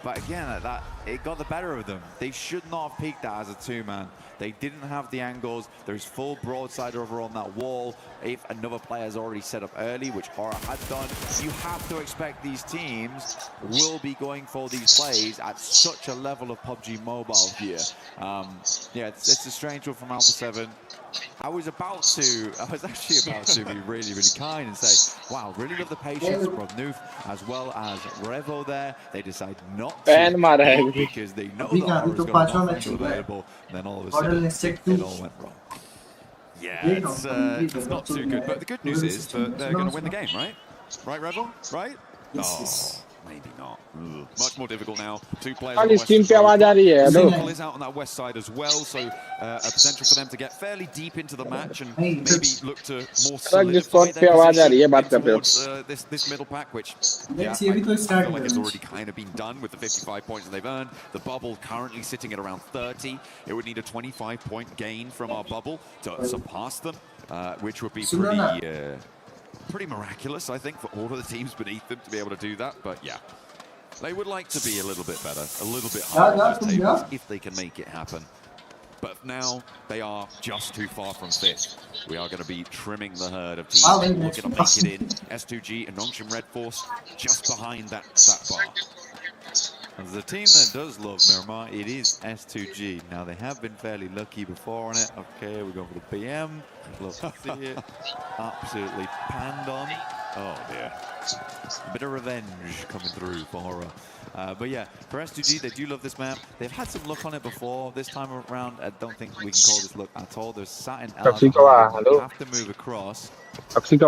Speaker 19: but again, it got the better of them. They should not have peeked that as a two-man. They didn't have the angles. There's full broadside over on that wall. If another player has already set up early, which Horror had done, you have to expect these teams will be going for these plays at such a level of PUBG Mobile here. Yeah, it's a strange one from Alpha 7. I was actually about to be really, really kind and say, wow, really love the patience from Noof as well as Revo there. They decide not to because they know that Horror's got nothing available. Then all of a sudden, it all went wrong. Yeah, it's not too good. But the good news is that they're going to win the game, right? Right, Revo? Right? Oh, maybe not. Much more difficult now. Two players on the west side. Is out on that west side as well, so a potential for them to get fairly deep into the match and maybe look to more solidify their position towards this middle pack, which I feel like it's already kind of been done with the 55 points that they've earned. The bubble currently sitting at around 30. It would need a 25-point gain from our bubble to surpass them, which would be pretty miraculous, I think, for all of the teams beneath them to be able to do that. But yeah, they would like to be a little bit better, a little bit higher on those tables if they can make it happen. But now they are just too far from fifth. We are going to be trimming the herd of teams looking to make it in. S2G and Nongshim Red Force just behind that bar. And the team that does love Miramar, it is S2G. Now, they have been fairly lucky before on it. Okay, we're going for the PM. Love to see it. Absolutely panned on. Oh, dear. A bit of revenge coming through for Horror. But yeah, for S2G, they do love this map. They've had some luck on it before. This time around, I don't think we can call this luck at all. They're sat in L. They have to move across. If there's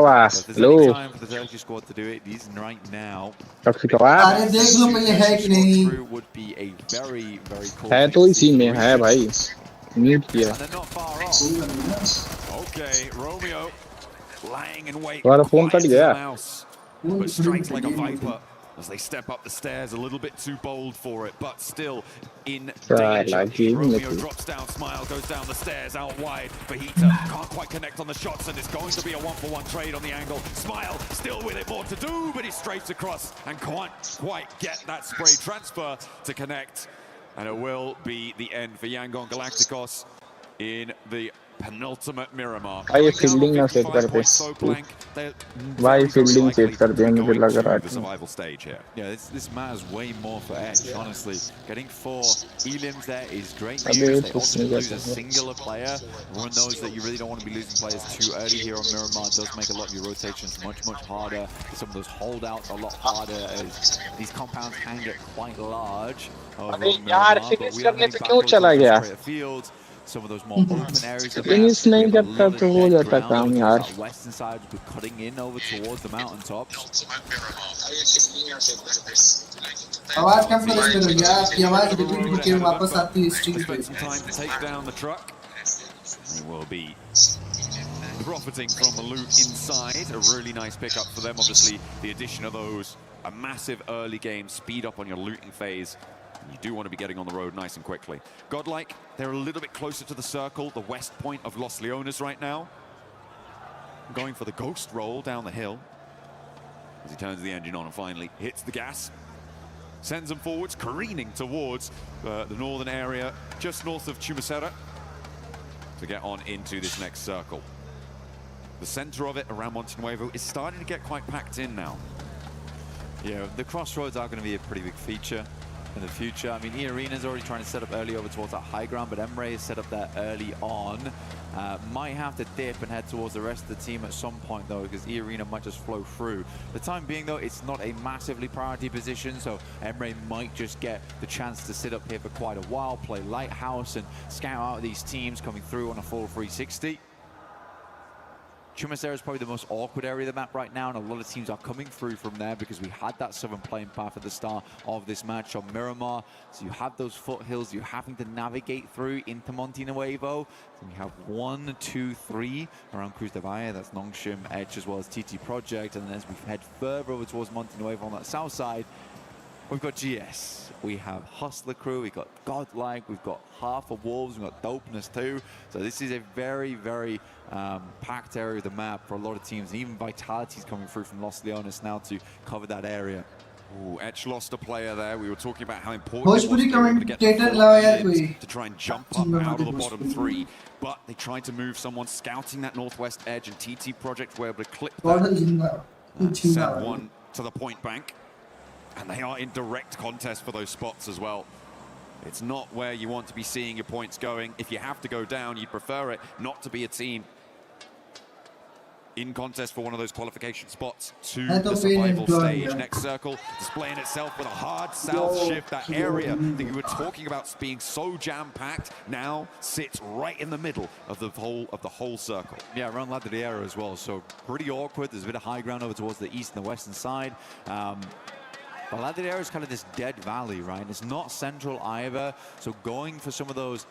Speaker 19: any time for the Turkish squad to do it, these right now. Would be a very, very cool thing to see. And they're not far off. Okay, Romeo lying in wait. Quiet as a mouse, but strikes like a viper as they step up the stairs, a little bit too bold for it, but still in danger. Romeo drops down, Smile goes down the stairs, out wide. Fajita can't quite connect on the shots, and it's going to be a one-for-one trade on the angle. Smile still with it, more to do, but he strafes across and can't quite get that spray transfer to connect. And it will be the end for Yangon Galacticos in the penultimate Miramar.
Speaker 11: भाई fielding ना set करते भाई fielding set कर दिया मुझे लग रहा है
Speaker 19: the survival stage here. Yeah, this matters way more for Edge, honestly. Getting 4 elims there is great news. They also lose a singular player. Everyone knows that you really don't want to be losing players too early here on Miramar. It does make a lot of your rotations much harder. Some of those holdouts a lot harder as these compounds can get quite large.
Speaker 11: अरे यार finish करने से क्यों चला गया?
Speaker 19: Some of those more open areas.
Speaker 11: Finish नहीं करता तो हो जाता काम यार.
Speaker 19: Western side will be cutting in over towards the mountaintops.
Speaker 1: आवाज कम करो यार, ये आवाज रिपीट होके वापस आती है स्ट्रीट पे.
Speaker 19: Some time to take down the truck. They will be profiting from the loot inside. A really nice pickup for them. Obviously, the addition of those, a massive early game speed up on your looting phase. You do want to be getting on the road nice and quickly. Godlike, they're a little bit closer to the circle, the west point of Los Leones right now. Going for the ghost roll down the hill as he turns the engine on and finally hits the gas. Sends them forwards, careening towards the northern area, just north of Chumacera, to get on into this next circle. The center of it around Monte Nuevo is starting to get quite packed in now. Yeah, the crossroads are going to be a pretty big feature in the future. I mean, E-Arena's already trying to set up early over towards that high ground, but Emre has set up that early on. Might have to dip and head towards the rest of the team at some point, though, because E-Arena might just flow through. For the time being, though, it's not a massively priority position, so Emre might just get the chance to sit up here for quite a while, play Lighthouse, and scout out these teams coming through on a full 360. Chumasera is probably the most awkward area of the map right now, and a lot of teams are coming through from there because we had that southern playing path at the start of this match on Miramar. So you have those foothills you're having to navigate through into Monte Nuevo. So we have 1, 2, 3 around Cruz de Valle. That's Nongshim, Edge, as well as TT Project. And then as we head further over towards Monte Nuevo on that south side, we've got GS, we have Hustler Crew, we've got Godlike, we've got half of Wolves, we've got Dopeness too. So this is a very, very packed area of the map for a lot of teams. And even Vitality's coming through from Los Leones now to cover that area.
Speaker 21: Ooh, Etch lost a player there. We were talking about how important it was to get to try and jump up out of the bottom 3. But they tried to move someone scouting that northwest edge, and TT Project were able to clip that. Send one to the point bank. And they are in direct contest for those spots as well. It's not where you want to be seeing your points going. If you have to go down, you'd prefer it not to be a team in contest for one of those qualification spots to the survival stage. Next circle displaying itself with a hard south shift. That area that you were talking about being so jam-packed now sits right in the middle of the whole circle.
Speaker 19: Yeah, around Ladriera as well. So pretty awkward. There's a bit of high ground over towards the east and the western side. But Ladriera is kind of this dead valley, right? It's not central either. So going for some of those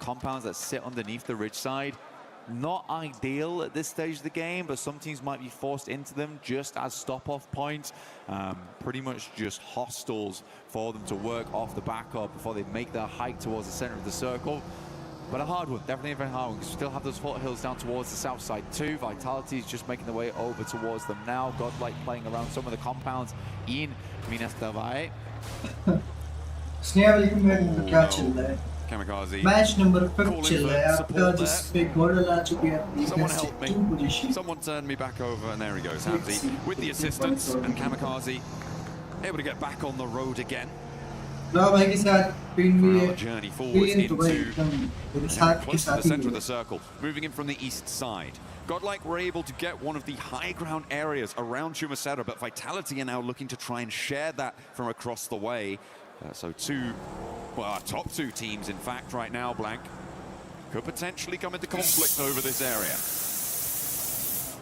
Speaker 19: compounds that sit underneath the ridge side, not ideal at this stage of the game, but some teams might be forced into them just as stop-off points. Pretty much just hostels for them to work off the back of before they make their hike towards the center of the circle. But a hard one, definitely a very hard one, because we still have those foothills down towards the south side too. Vitality is just making their way over towards them now. Godlike playing around some of the compounds in Minas del Valle.
Speaker 21: Kamikaze.
Speaker 1: Match number 5 चल रहा है आपका जिसपे golden आ चुकी है अपनी
Speaker 21: Someone help me. Someone turn me back over, and there he goes, Hamzy, with the assistance, and Kamikaze able to get back on the road again.
Speaker 1: भाई के साथ
Speaker 21: our journey forwards into close to the center of the circle, moving in from the east side. Godlike were able to get one of the high ground areas around Chumasera, but Vitality are now looking to try and share that from across the way. So our top 2 teams, in fact, right now, Blank, could potentially come into conflict over this area.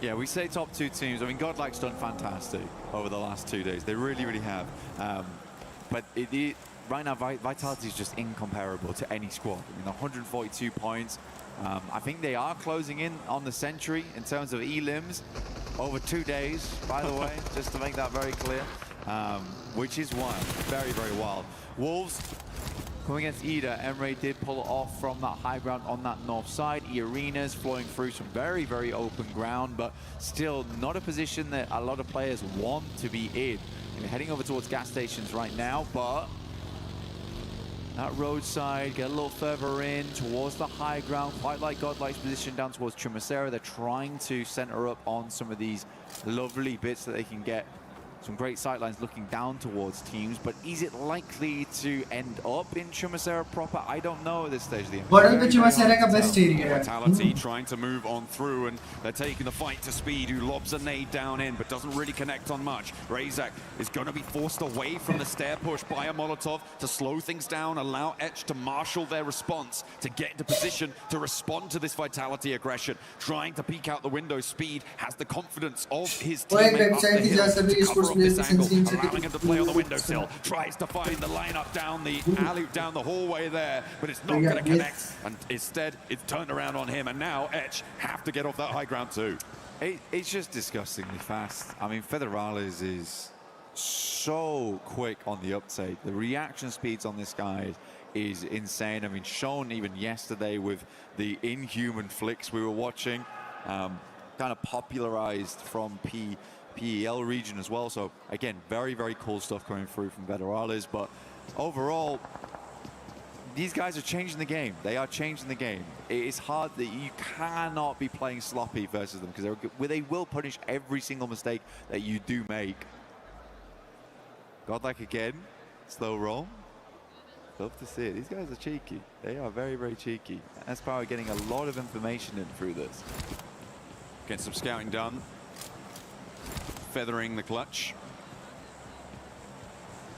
Speaker 19: Yeah, we say top 2 teams. I mean, Godlike's done fantastic over the last 2 days. They really, really have. But right now, Vitality is just incomparable to any squad. I mean, 142 points. I think they are closing in on the century in terms of elims over 2 days, by the way, just to make that very clear, which is wild, very, very wild. Wolves going against Ida. Emre did pull it off from that high ground on that north side. E-Arena's flowing through some very, very open ground, but still not a position that a lot of players want to be in. We're heading over towards gas stations right now, but that roadside, get a little further in towards the high ground, quite like Godlike's position down towards Chumasera. They're trying to center up on some of these lovely bits that they can get. Some great sightlines looking down towards teams, but is it likely to end up in Chumasera proper? I don't know at this stage of the game.
Speaker 21: Vitality trying to move on through, and they're taking the fight to Speed, who lobs a nade down in, but doesn't really connect on much. Razak is going to be forced away from the stair push by a Molotov to slow things down, allow Etch to marshal their response, to get into position to respond to this Vitality aggression. Trying to peek out the window, Speed has the confidence of his teammate up the hill to cover up this angle, allowing him to play on the windowsill. Tries to find the lineup down the alley, down the hallway there, but it's not going to connect, and instead it's turned around on him, and now Etch have to get off that high ground too.
Speaker 19: It's just disgustingly fast. I mean, Federales is so quick on the uptake. The reaction speeds on this guy is insane. I mean, shown even yesterday with the inhuman flicks we were watching, kind of popularized from PEL region as well. So again, very, very cool stuff coming through from Federales. But overall, these guys are changing the game. They are changing the game. It is hard that you cannot be playing sloppy versus them, because they will punish every single mistake that you do make.
Speaker 14: Godlike again. Slow roll. Love to see it. These guys are cheeky. They are very, very cheeky. S-Power getting a lot of information in through this.
Speaker 21: Get some scouting done. Feathering the clutch.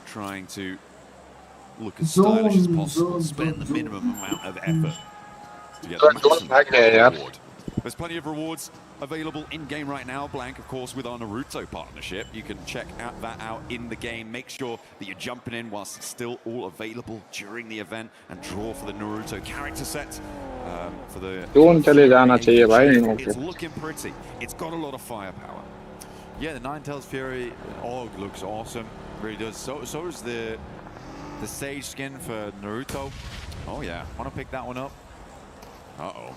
Speaker 21: Trying to look as stylish as possible. Spend the minimum amount of effort to get the maximum reward. There's plenty of rewards available in-game right now. Blank, of course, with our Naruto partnership. You can check that out in the game. Make sure that you're jumping in whilst it's still all available during the event and draw for the Naruto character set. For the it's looking pretty. It's got a lot of firepower.
Speaker 14: Yeah, the Ninetales Fury AUG looks awesome. Really does. So is the Sage skin for Naruto. Oh yeah, want to pick that one up. Uh-oh.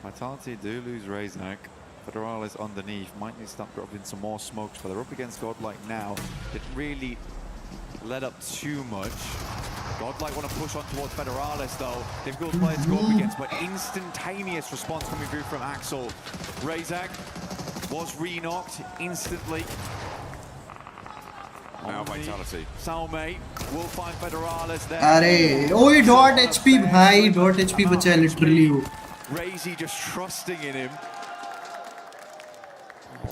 Speaker 14: Vitality do lose Razak. Federalis underneath. Might need to start dropping some more smokes, but they're up against Godlike now. Didn't really let up too much. Godlike want to push on towards Federalis though. Difficult player to go up against, but instantaneous response coming through from Axel. Razak was re-knocked instantly.
Speaker 21: Now Vitality.
Speaker 14: Salme will find Federalis there.
Speaker 1: अरे ओए .HP भाई .HP बचा है literally वो.
Speaker 14: Razy just trusting in him.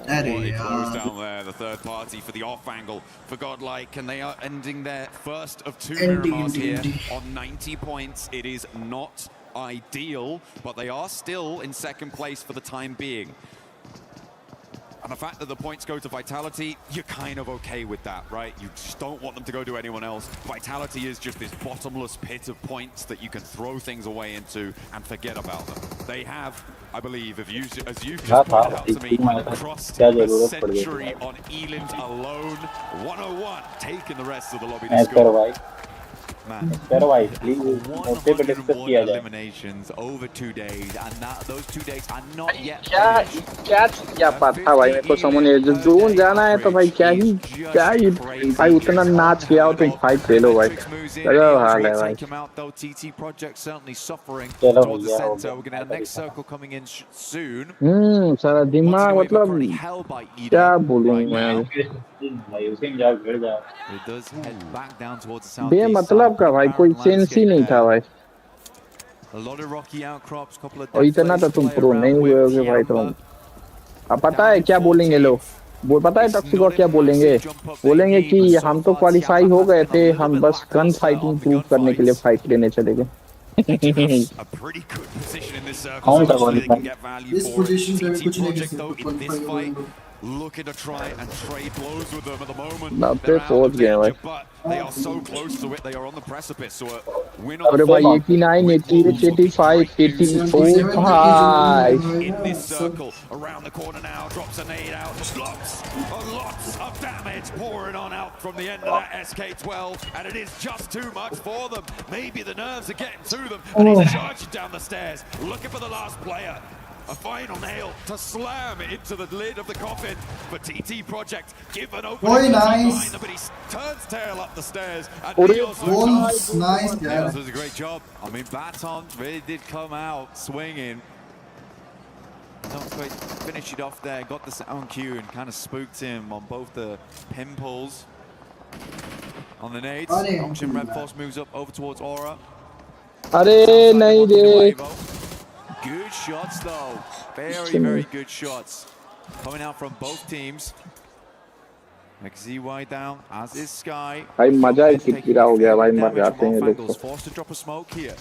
Speaker 21: He closed down there, the third party for the off angle for Godlike, and they are ending their first of two Miramars here on 90 points. It is not ideal, but they are still in second place for the time being. And the fact that the points go to Vitality, you're kind of okay with that, right? You just don't want them to go to anyone else. Vitality is just this bottomless pit of points that you can throw things away into and forget about them. They have, I believe, as you've just pointed out to me, crossed a century on Eland alone. 101, taking the rest of the lobby to score.
Speaker 14: Man, 101 eliminations over 2 days, and those 2 days are not yet finished.
Speaker 11: क्या पता भाई मेरे को समझ नहीं जो zone जाना है तो भाई क्या ही भाई उतना नाच के आओ तो फाइट खेलो भाई गजब हाल है भाई
Speaker 14: TT Project certainly suffering towards the center. We're going to have next circle coming in soon.
Speaker 11: सारा दिमाग मतलब क्या बोलूं मैं
Speaker 14: It does head back down towards the south.
Speaker 11: बेमतलब का भाई कोई सेंस ही नहीं था भाई.
Speaker 14: A lot of rocky outcrops, couple of
Speaker 11: और इतना तो तुम प्रो नहीं हुए होगे भाई तुम. अब पता है क्या बोलेंगे लोग? वो पता है टॉक्सिक और क्या बोलेंगे? बोलेंगे कि हम तो क्वालिफाई हो गए थे, हम बस गन फाइटिंग प्रूव करने के लिए फाइट लेने चले गए.
Speaker 1: इस पोजीशन पे कुछ नहीं कर सकते.
Speaker 21: Looking to try and trade blows with them at the moment.
Speaker 11: Not their fault, yeah.
Speaker 21: But they are so close to it. They are on the precipice. So win
Speaker 11: on 89, 88, 85, 85.
Speaker 21: In this circle, around the corner now, drops a nade out. Lots of damage pouring on out from the end of that SK-12, and it is just too much for them. Maybe the nerves are getting to them, and he's charging down the stairs, looking for the last player. A final nail to slam into the lid of the coffin for TT Project. Given open.
Speaker 1: Very nice.
Speaker 21: But he turns tail up the stairs. And
Speaker 1: nice. Yeah.
Speaker 14: This was a great job. I mean, Baton really did come out swinging. Not quite finished it off there. Got the sound cue and kind of spooked him on both the pimples. On the nades. Auction Red Force moves up over towards Aura.
Speaker 11: अरे नहीं रे.
Speaker 14: Good shots though. Very, very good shots. Coming out from both teams. XZY down, as is Sky.
Speaker 11: भाई मजा ही कितना हो गया भाई मर जाते हैं लोग तो.
Speaker 21: Forced to drop a smoke here.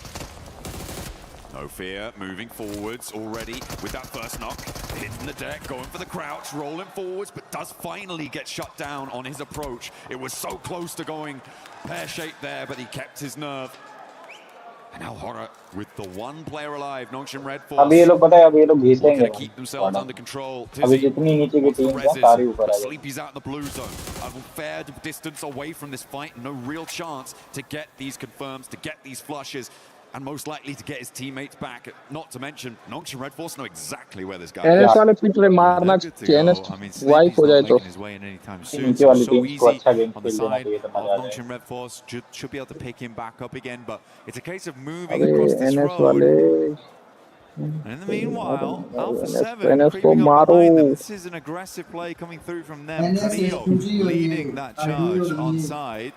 Speaker 21: No fear, moving forwards already with that first knock. Hitting the deck, going for the crouch, rolling forwards, but does finally get shut down on his approach. It was so close to going pear-shaped there, but he kept his nerve. And now Horror with the one player alive, Nongshin Red Force.
Speaker 15: अभी ये लोग पता है अभी ये लोग घिसेंगे.
Speaker 21: Gonna keep themselves under control.
Speaker 15: अभी जितनी नीचे की टीम है सारी ऊपर आ गई.
Speaker 21: Sleepy's out in the blue zone. A fair distance away from this fight. No real chance to get these confirms, to get these flushes, and most likely to get his teammates back. Not to mention, Nongshin Red Force know exactly where this guy is.
Speaker 11: NS वाले पिछले मारना NS wipe हो जाए तो.
Speaker 14: So easy on the side of Nongshin Red Force should be able to pick him back up again, but it's a case of moving across this road. And in the meanwhile, Alpha 7 creeping up behind them. This is an aggressive play coming through from them. Carrillo leading that charge on side.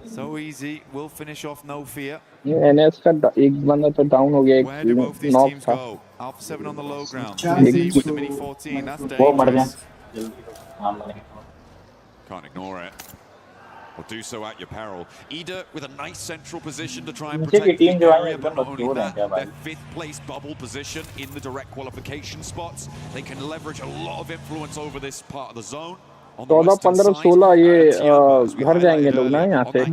Speaker 14: So easy. We'll finish off, no fear.
Speaker 11: NS का एक बंदा तो down हो गया,
Speaker 14: Where do both these teams go? Alpha 7 on the low ground. Easy with the Mini 14. That's dangerous. Can't ignore it. Or do so at your peril. Ida with a nice central position to try and protect the area, but not only that, their 5th place bubble position in the direct qualification spots. They can leverage a lot of influence over this part of the zone.
Speaker 11: 14, 15, 16 ये घर जाएंगे लोग ना यहाँ से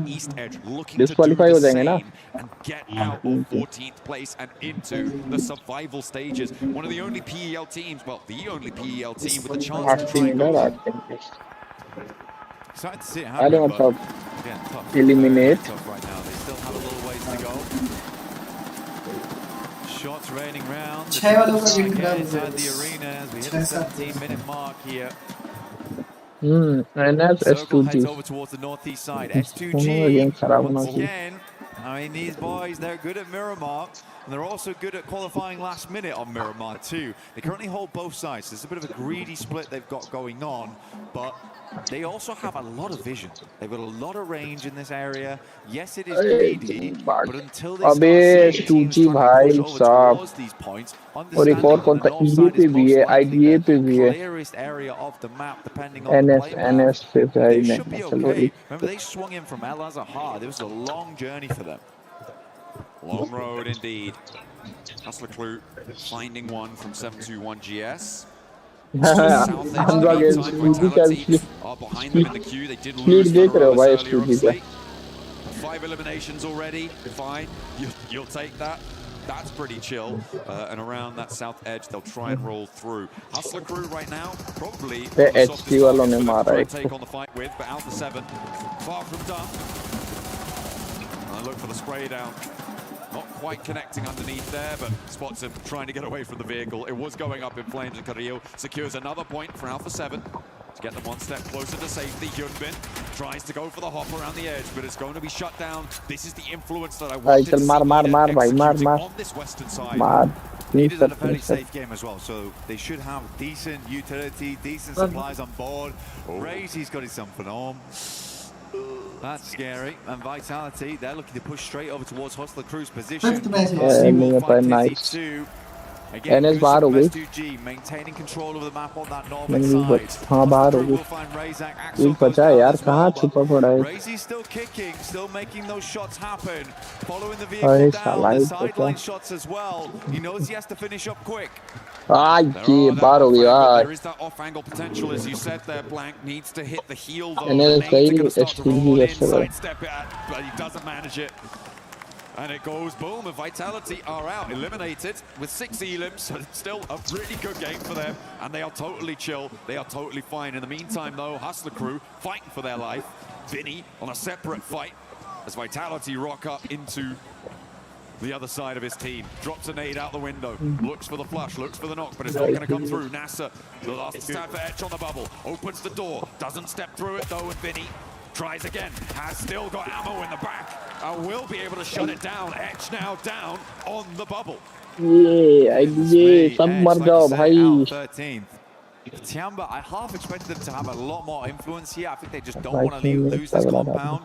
Speaker 11: disqualify हो जाएंगे ना
Speaker 14: and get out of 14th place and into the survival stages. One of the only PEL teams, well, the only PEL team with a chance to try and go. Excited to see it happen,
Speaker 11: I don't
Speaker 14: but
Speaker 11: know,
Speaker 14: tough.
Speaker 11: eliminate.
Speaker 14: Tough right now. They still have a little ways to go. Shots raining round. Inside the arena as we hit the 17-minute mark here.
Speaker 11: And that's
Speaker 14: Circle heads
Speaker 11: S2G.
Speaker 14: over towards the northeast side. S2G, once again, I mean, these boys, they're good at Miramar, and they're also good at qualifying last minute on Miramar too. They currently hold both sides. There's a bit of a greedy split they've got going on, but they also have a lot of vision. They've got a lot of range in this area. Yes, it is greedy, but until they start seeing teams trying to push over towards these points, understanding that the north side is most likely the clearest area of the map, depending on the play path. They should be okay. Remember, they swung in from El Azhar. It was a long journey for them. Long road indeed. Hustler Clue finding one from 721 GS.
Speaker 11: Anurag is
Speaker 14: behind them in the queue. They did lose earlier. 5 eliminations already. Fine. You'll take that. That's pretty chill. And around that south edge, they'll try and roll through. Hustler Crew right now, probably the softest to take on the fight with, but Alpha 7 far from done. And I look for the spray down. Not quite connecting underneath there, but spots him trying to get away from the vehicle. It was going up in flames, and Carrillo secures another point for Alpha 7 to get them one step closer to safety. Hyunbin tries to go for the hop around the edge, but it's going to be shut down. This is the influence that I wanted to see on this western side.
Speaker 11: It
Speaker 14: is a fairly safe game as well, so they should have decent utility, decent supplies on board. Ray's got his something on. That's scary. And Vitality, they're looking to push straight over towards Hustler Crew's position.
Speaker 11: Nice.
Speaker 14: Again,
Speaker 11: बाहर हो गई।
Speaker 14: maintaining control of the map on that northern side.
Speaker 11: हाँ बाहर हो गई। एक बचा है यार, कहाँ छुपा पड़ा है?
Speaker 14: Ray's still kicking, still making those shots happen. Following the vehicle down, the sideline shots as well. He knows he has to finish up quick.
Speaker 11: ये बाहर हो गया।
Speaker 14: There is that off-angle potential, as you said there. Blank needs to hit the heel though.
Speaker 11: NS
Speaker 14: Sidestep it, but he doesn't manage it. And it goes boom, and Vitality are out, eliminated with 6 elims, so still a really good game for them, and they are totally chill, they are totally fine. In the meantime though, Hustler Crew fighting for their life. Vinny on a separate fight as Vitality rock up into the other side of his team. Drops a nade out the window, looks for the flush, looks for the knock, but it's not going to come through. NASA, the last stand for Etch on the bubble, opens the door, doesn't step through it though, and Vinny tries again, has still got ammo in the back, and will be able to shut it down. Etch now down on the bubble.
Speaker 11: ये सब मर जाओ भाई।
Speaker 14: 13th. Tiamba, I half expected them to have a lot more influence here. I think they just don't want to lose this compound.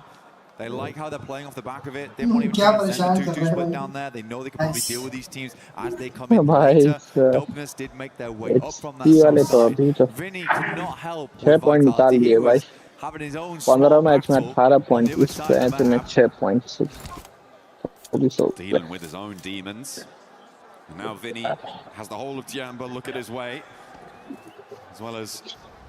Speaker 14: They like how they're playing off the back of it. They won't even try to send the 2-2 split down there. They know they can probably deal with these teams as they come in later. Dopeness did make their way up from that side. Vinny could not help with Vitality. He was having his own
Speaker 11: 15 match में 18 point, इस match में 6 points.
Speaker 14: Dealing with his own demons. And now Vinny has the whole of Tiamba look at his way, as well as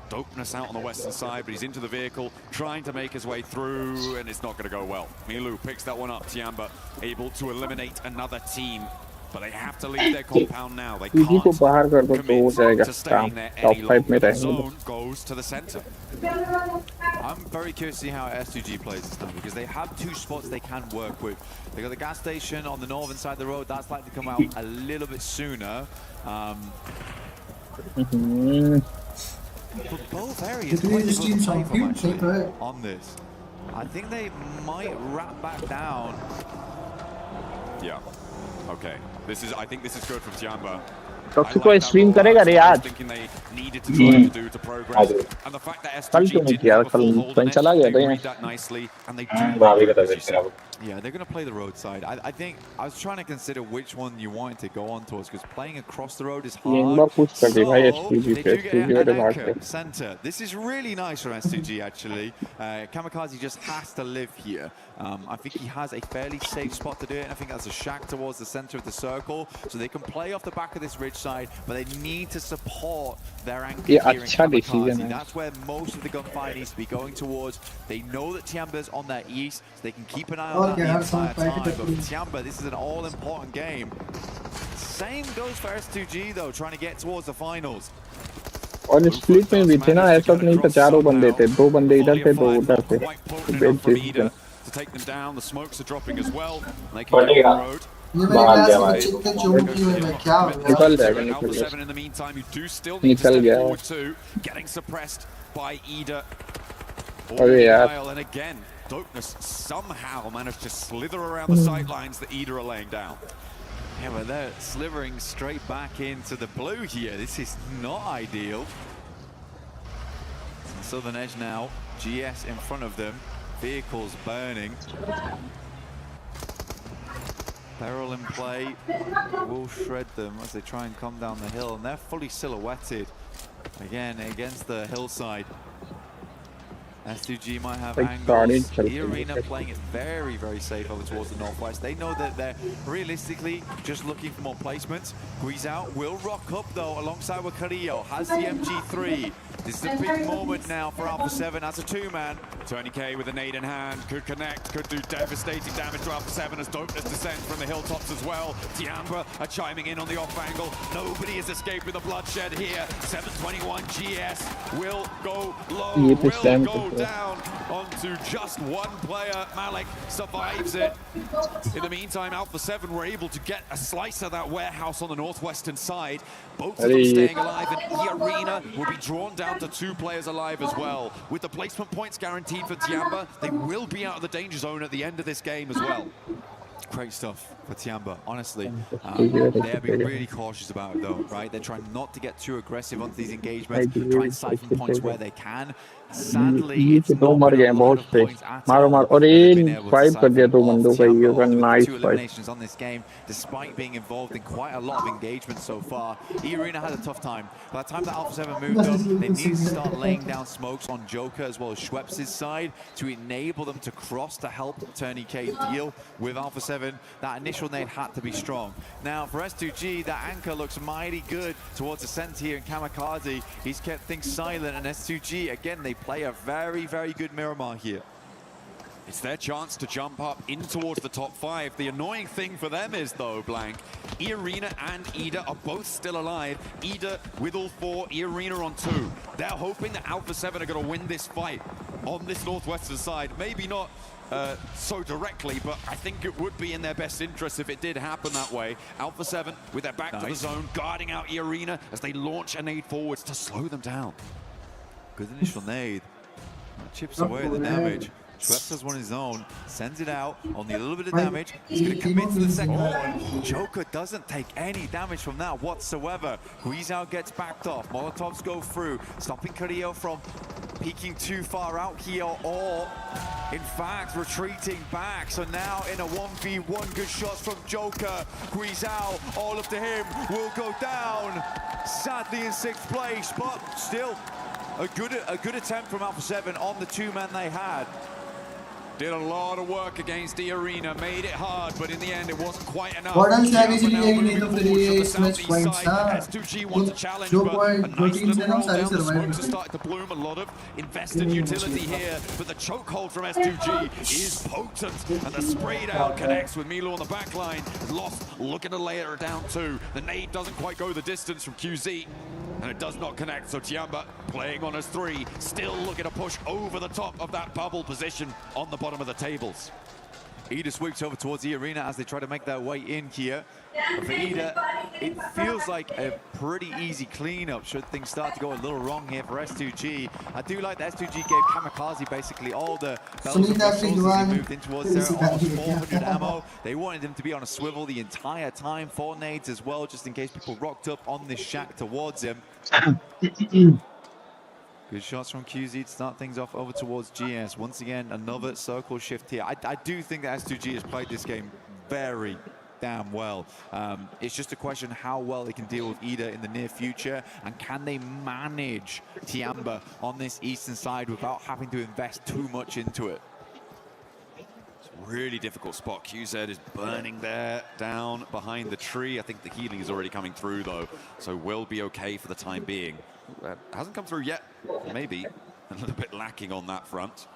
Speaker 14: Dopeness out on the western side, but he's into the vehicle, trying to make his way through, and it's not going to go well. Milu picks that one up. Tiamba able to eliminate another team, but they have to leave their compound now. They can't commit to staying there any longer. The zone goes to the center. I'm very curious to see how S2G plays this time, because they have 2 spots they can work with. They got the gas station on the northern side of the road. That's likely to come out a little bit sooner. For both areas, on this. I think they might wrap back down. Yeah.
Speaker 21: Okay, I think this is good from Tiamba.
Speaker 11: Toxic को stream करेगा रे आज कल क्यों नहीं किया कल कहीं चला गया था यहाँ
Speaker 14: Yeah, they're going to play the roadside. I think I was trying to consider which one you wanted to go on towards because playing across the road is hard. So they do get an anchor center. This is really nice from S2G actually. Kamikaze just has to live here. I think he has a fairly safe spot to do it. And I think that's a shack towards the center of the circle, so they can play off the back of this ridge side, but they need to support their anchor here in Kamikaze. That's where most of the gunfire needs to be going towards. They know that Tiamba's on their east, so they can keep an eye on the entire time, but for Tiamba, this is an all-important game. Same goes for S2G though, trying to get towards the finals.
Speaker 11: और split में भी थे ना ऐसा नहीं था चारों बंदे थे दो बंदे इधर थे दो उधर थे
Speaker 21: to take them down. The smokes are dropping as well. They can get on the road.
Speaker 11: निकल जाएगा
Speaker 21: in the meantime, you do still need to step forward too. Getting suppressed by Ida.
Speaker 11: अरे यार
Speaker 21: And again, Dopeness somehow managed to slither around the sightlines that Ida are laying down.
Speaker 14: Yeah, but they're slithering straight back into the blue here. This is not ideal. Southern edge now. GS in front of them. Vehicles burning. Barrel in play. Will shred them as they try and come down the hill. And they're fully silhouetted. Again, against the hillside. S2G might have angles. The Arena playing it very, very safe over towards the northwest. They know that they're realistically just looking for more placements. Guizao will rock up though alongside with Carrillo. Has the MG3. This is a big moment now for Alpha 7 as a two-man.
Speaker 21: Tony K with a nade in hand, could connect, could do devastating damage to Alpha 7 as Dopeness descends from the hilltops as well. Tiamba are chiming in on the off angle. Nobody has escaped with the bloodshed here. 721 GS will go low, will go down onto just one player. Malik survives it. In the meantime, Alpha 7 were able to get a slice of that warehouse on the northwestern side. Both of them staying alive, and E-Arena will be drawn down to 2 players alive as well. With the placement points guaranteed for Tiamba, they will be out of the danger zone at the end of this game as well.
Speaker 14: Great stuff for Tiamba, honestly. They're being really cautious about it though, right? They're trying not to get too aggressive onto these engagements, try and siphon points where they can. Sadly, it's not
Speaker 11: मर गए बहुत से मारो मारो और ये fight कर दिया दो बंदों का ये का nice
Speaker 14: eliminations on this game despite being involved in quite a lot of engagement so far. E-Arena had a tough time. By the time that Alpha 7 moved up, they need to start laying down smokes on Joker as well as Schweppes' side to enable them to cross to help Tony K deal with Alpha 7. That initial nade had to be strong. Now for S2G, that anchor looks mighty good towards the center here in Kamikaze. He's kept things silent, and S2G again, they play a very, very good Miramar here.
Speaker 21: It's their chance to jump up in towards the top 5. The annoying thing for them is, though, Blank, E-Arena and Ida are both still alive. Ida with all 4, E-Arena on 2. They're hoping that Alpha 7 are going to win this fight on this northwestern side. Maybe not so directly, but I think it would be in their best interest if it did happen that way. Alpha 7 with their back to the zone, guarding out E-Arena as they launch a nade forwards to slow them down.
Speaker 14: Good initial nade. Chips away the damage. Schweppes has one of his own, sends it out, only a little bit of damage. He's going to commit to the second one. Joker doesn't take any damage from that whatsoever. Guizao gets backed off. Molotovs go through, stopping Carrillo from peeking too far out here, or in fact retreating back. So now in a 1v1, good shots from Joker. Guizao, all up to him, will go down. Sadly in 6th place, but still a good attempt from Alpha 7 on the 2-man they had.
Speaker 21: Did a lot of work against E-Arena, made it hard, but in the end it wasn't quite enough. S2G wants a challenge, but a nice little roll down. The smokes are starting to bloom. A lot of invested utility here, but the chokehold from S2G is potent, and the spray down connects with Milo on the back line. Lost looking to lay her down too. The nade doesn't quite go the distance from QZ, and it does not connect, so Tiamba playing on his 3, still looking to push over the top of that bubble position on the bottom of the tables.
Speaker 14: Ida sweeps over towards the arena as they try to make their way in here. But for Ida, it feels like a pretty easy cleanup should things start to go a little wrong here for S2G. I do like that S2G gave Kamikaze basically all the bells and whistles as he moved in towards there, almost 400 ammo. They wanted him to be on a swivel the entire time, 4 nades as well, just in case people rocked up on this shack towards him. Good shots from QZ to start things off over towards GS. Once again, another circle shift here. I do think that S2G has played this game very damn well. It's just a question how well they can deal with Ida in the near future, and can they manage Tiamba on this eastern side without having to invest too much into it.
Speaker 21: It's a really difficult spot. QZ is burning there down behind the tree. I think the healing is already coming through though, so we'll be okay for the time being. Hasn't come through yet. Maybe a little bit lacking on that front.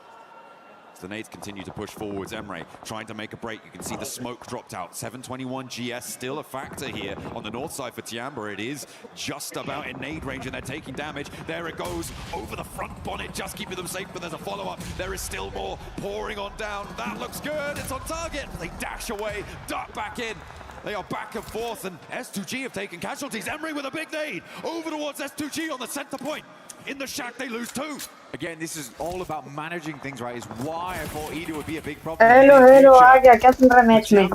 Speaker 21: The nades continue to push forwards. Emre trying to make a break. You can see the smoke dropped out. 721 GS still a factor here on the north side for Tiamba. It is just about in nade range and they're taking damage. There it goes over the front bonnet, just keeping them safe, but there's a follow-up. There is still more pouring on down. That looks good. It's on target. They dash away, duck back in. They are back and forth, and S2G have taken casualties. Emre with a big nade over towards S2G on the center point. In the shack, they lose 2.
Speaker 14: Again, this is all about managing things, right? Is why I thought Ida would be a big problem.
Speaker 5: Hello, आ गया क्या सुन रहा match में?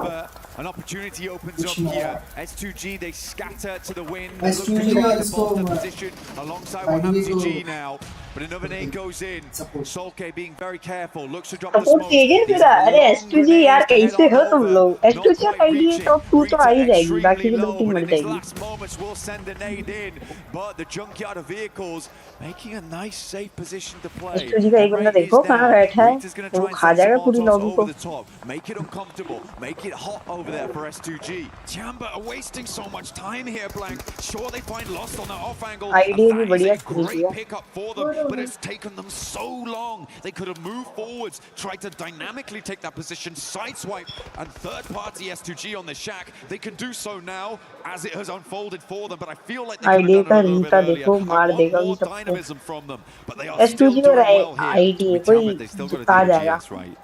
Speaker 14: An opportunity opens up here. S2G, they scatter to the wind. They look to try to bolster position alongside with MCG now. But another nade goes in. Solke being very careful, looks to drop the smoke.
Speaker 5: अरे S2G यार कैसे हो तुम लोग? S2G का ID top 2 तो आ ही जाएगी, बाकी की 2 टीम मर जाएगी.
Speaker 14: Last moments will send a nade in, but the junkyard of vehicles making a nice safe position to play.
Speaker 5: S2G का एक बंदा देखो कहाँ बैठा है, वो खा जाएगा पूरी लॉबी को.
Speaker 14: Make it uncomfortable, make it hot over there for S2G.
Speaker 21: Tiamba are wasting so much time here, Blank. Sure, they find Lost on that off angle.
Speaker 5: ID भी बढ़िया
Speaker 21: great pickup for them, but it's taken them so long. They could have moved forwards, tried to dynamically take that position, sideswipe, and third party S2G on the shack. They can do so now as it has unfolded for them, but I feel like they could have done it a little bit earlier. I want more dynamism from them, but they are still doing well here.
Speaker 14: They still got to do GS, right?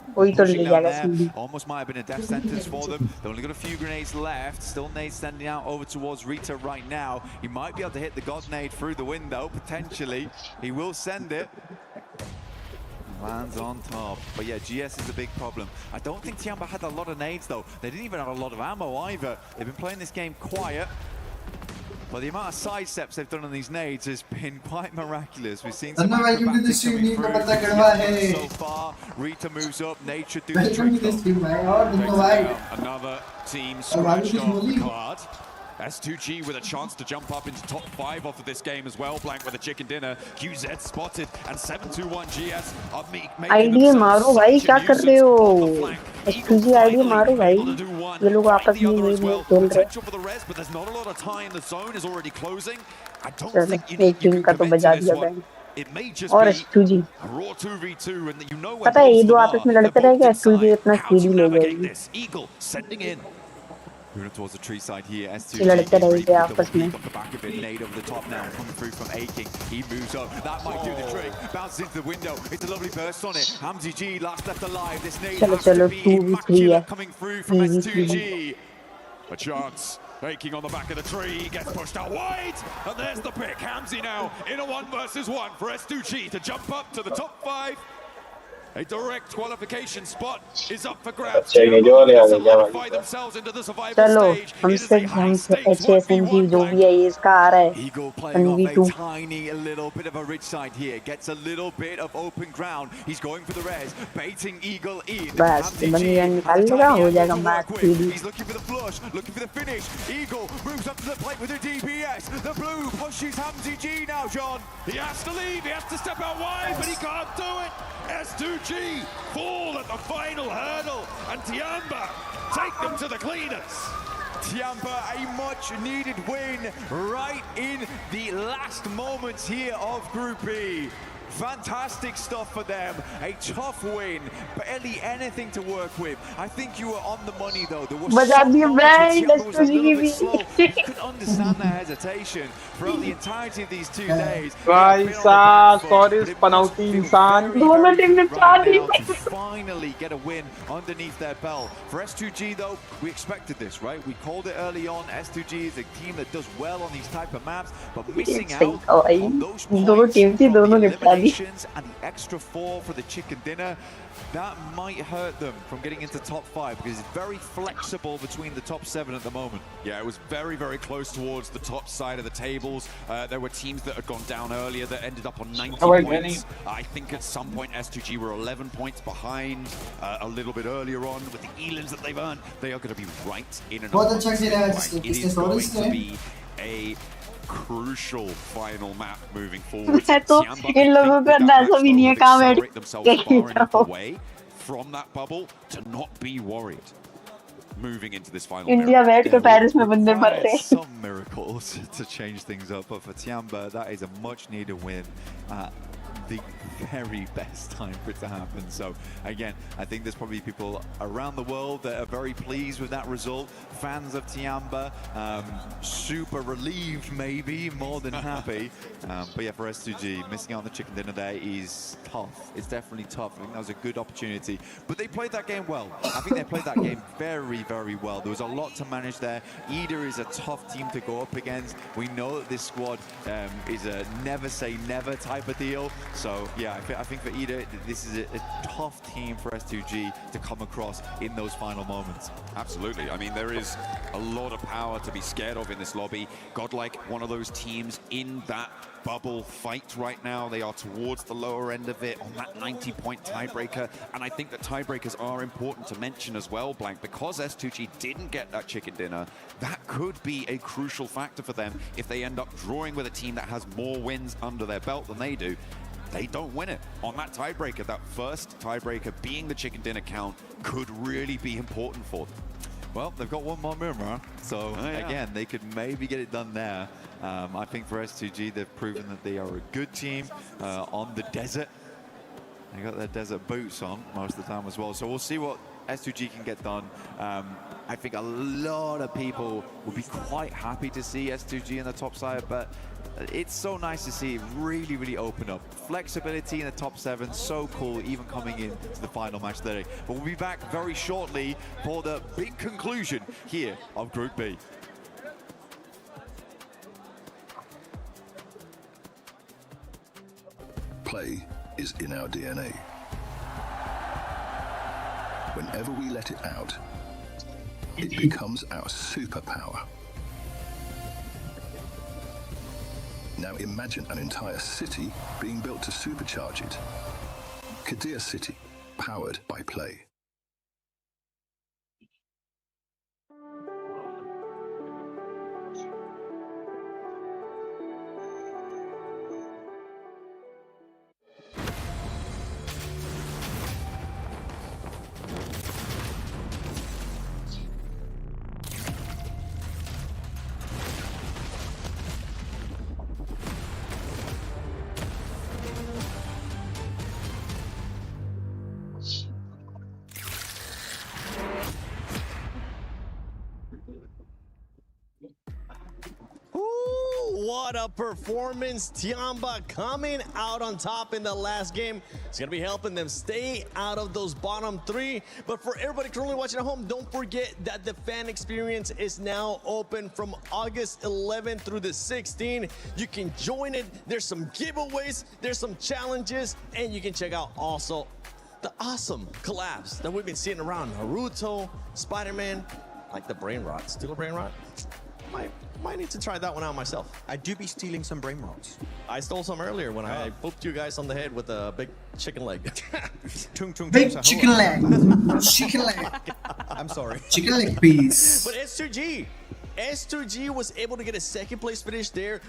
Speaker 14: Almost might have been a death sentence for them. They've only got a few grenades left. Still nade sending out over towards Rita right now. He might be able to hit the God nade through the window, potentially. He will send it. Lands on top. But yeah, GS is a big problem. I don't think Tiamba had a lot of nades though. They didn't even have a lot of ammo either. They've been playing this game quiet. But the amount of side steps they've done on these nades has been quite miraculous. We've seen some acrobatic coming through so far. Rita moves up. Nade should do the trick though.
Speaker 21: Another team scratched off the card. S2G with a chance to jump up into top 5 off of this game as well. Blank with a chicken dinner. QZ spotted, and 721 GS are making
Speaker 5: ID मारो भाई, क्या कर रहे हो? S2G ID मारो भाई. ये लोग आपस में खेल रहे हैं.
Speaker 21: But there's not a lot of time. The zone is already closing. I don't
Speaker 5: चलो
Speaker 21: think you
Speaker 5: टीम का तो बजा दिया भाई. और S2G
Speaker 21: raw 2v2, and you know
Speaker 5: पता है ये दो आपस में लड़ते रहेंगे, S2G अपना सीडी ले जाएगी.
Speaker 21: Eagle sending in.
Speaker 14: Moving towards the tree side here,
Speaker 5: लड़ते रहेंगे आपस में.
Speaker 14: Off the back of it, nade over the top now, coming through from Aking. He moves up, that might do the trick. Bounces into the window, it's a lovely burst on it. Hamzy G last left alive. This nade has to be immaculate coming through from S2G.
Speaker 21: A chance. Aking on the back of the tree, gets pushed out wide, and there's the pick. Hamzy now in a 1 versus 1 for S2G to jump up to the top 5. A direct qualification spot is up for grabs. Solidify themselves into the survival stage.
Speaker 5: हमसे HSMG जो भी है ये इसका आ रहा है.
Speaker 14: Eagle playing off a tiny little bit of a ridge side here. Gets a little bit of open ground. He's going for the res, baiting Eagle in.
Speaker 5: बस बंदा निकाल लेगा, हो जाएगा match.
Speaker 14: He's looking for the flush, looking for the finish. Eagle moves up to the plate with a DPS. The blue pushes Hamzy G now, John.
Speaker 21: He has to leave. He has to step out wide, but he can't do it. S2G fall at the final hurdle, and Tiamba take them to the cleaners.
Speaker 14: Tiamba, a much needed win right in the last moments here of Group E.
Speaker 19: Fantastic stuff for them. A tough win, barely anything to work with. I think you were on the money though. There was some moments where Tiamba was a little bit slow. You could understand their hesitation throughout the entirety of these 2 days.
Speaker 11: sorry, panauti insan.
Speaker 19: To finally get a win underneath their belt. For S2G though, we expected this, right? We called it early on. S2G is a team that does well on these type of maps, but missing out on those points from the eliminations and the extra 4 for the chicken dinner, that might hurt them from getting into top 5 because it's very flexible between the top 7 at the moment.
Speaker 21: Yeah, it was very, very close towards the top side of the tables. There were teams that had gone down earlier that ended up on 90 points. I think at some point S2G were 11 points behind a little bit earlier on with the Elans that they've earned. They are going to be right in and around. It is going to be a crucial final map moving forward.
Speaker 5: इन लोगों को अंदाजा भी नहीं है कहाँ बैठ
Speaker 21: themselves away from that bubble to not be worried moving into this final.
Speaker 5: India बैठ कर पेरिस में बंदे मर रहे हैं.
Speaker 14: Some miracles to change things up, but for Tiamba, that is a much needed win. The very best time for it to happen. So again, I think there's probably people around the world that are very pleased with that result. Fans of Tiamba, super relieved, maybe more than happy. But yeah, for S2G, missing out on the chicken dinner there is tough. It's definitely tough. I think that was a good opportunity, but they played that game well. I think they played that game very, very well. There was a lot to manage there. EDA is a tough team to go up against. We know that this squad is a never say never type of deal. So yeah, I think for EDA, this is a tough team for S2G to come across in those final moments.
Speaker 21: Absolutely. I mean, there is a lot of power to be scared of in this lobby. Godlike, one of those teams in that bubble fight right now. They are towards the lower end of it on that 90-point tiebreaker. And I think that tiebreakers are important to mention as well, Blank, because S2G didn't get that chicken dinner. That could be a crucial factor for them if they end up drawing with a team that has more wins under their belt than they do. They don't win it on that tiebreaker. That first tiebreaker being the chicken dinner count could really be important for them.
Speaker 14: Well, they've got one more mirror, so again, they could maybe get it done there. I think for S2G, they've proven that they are a good team on the desert. They got their desert boots on most of the time as well, so we'll see what S2G can get done. I think a lot of people will be quite happy to see S2G in the top side, but it's so nice to see it really, really open up. Flexibility in the top 7, so cool, even coming into the final match today. But we'll be back very shortly for the big conclusion here of Group B.
Speaker 7: Play is in our DNA. Whenever we let it out, it becomes our superpower. Now imagine an entire city being built to supercharge it. Kadir City, powered by Play.
Speaker 6: What a performance. Tiamba coming out on top in the last game. It's going to be helping them stay out of those bottom 3. But for everybody currently watching at home, don't forget that the fan experience is now open from August 11th through the 16th. You can join it. There's some giveaways, there's some challenges, and you can check out also the awesome collabs that we've been seeing around. Naruto, Spider-Man, like the brain rot. Still a brain rot? Might need to try that one out myself.
Speaker 9: I do be stealing some brain rots.
Speaker 6: I stole some earlier when I pooped you guys on the head with a big chicken leg.
Speaker 1: Big chicken leg. Chicken leg.
Speaker 9: I'm sorry.
Speaker 1: Chicken leg piece.
Speaker 6: But S2G was able to get a second place finish there.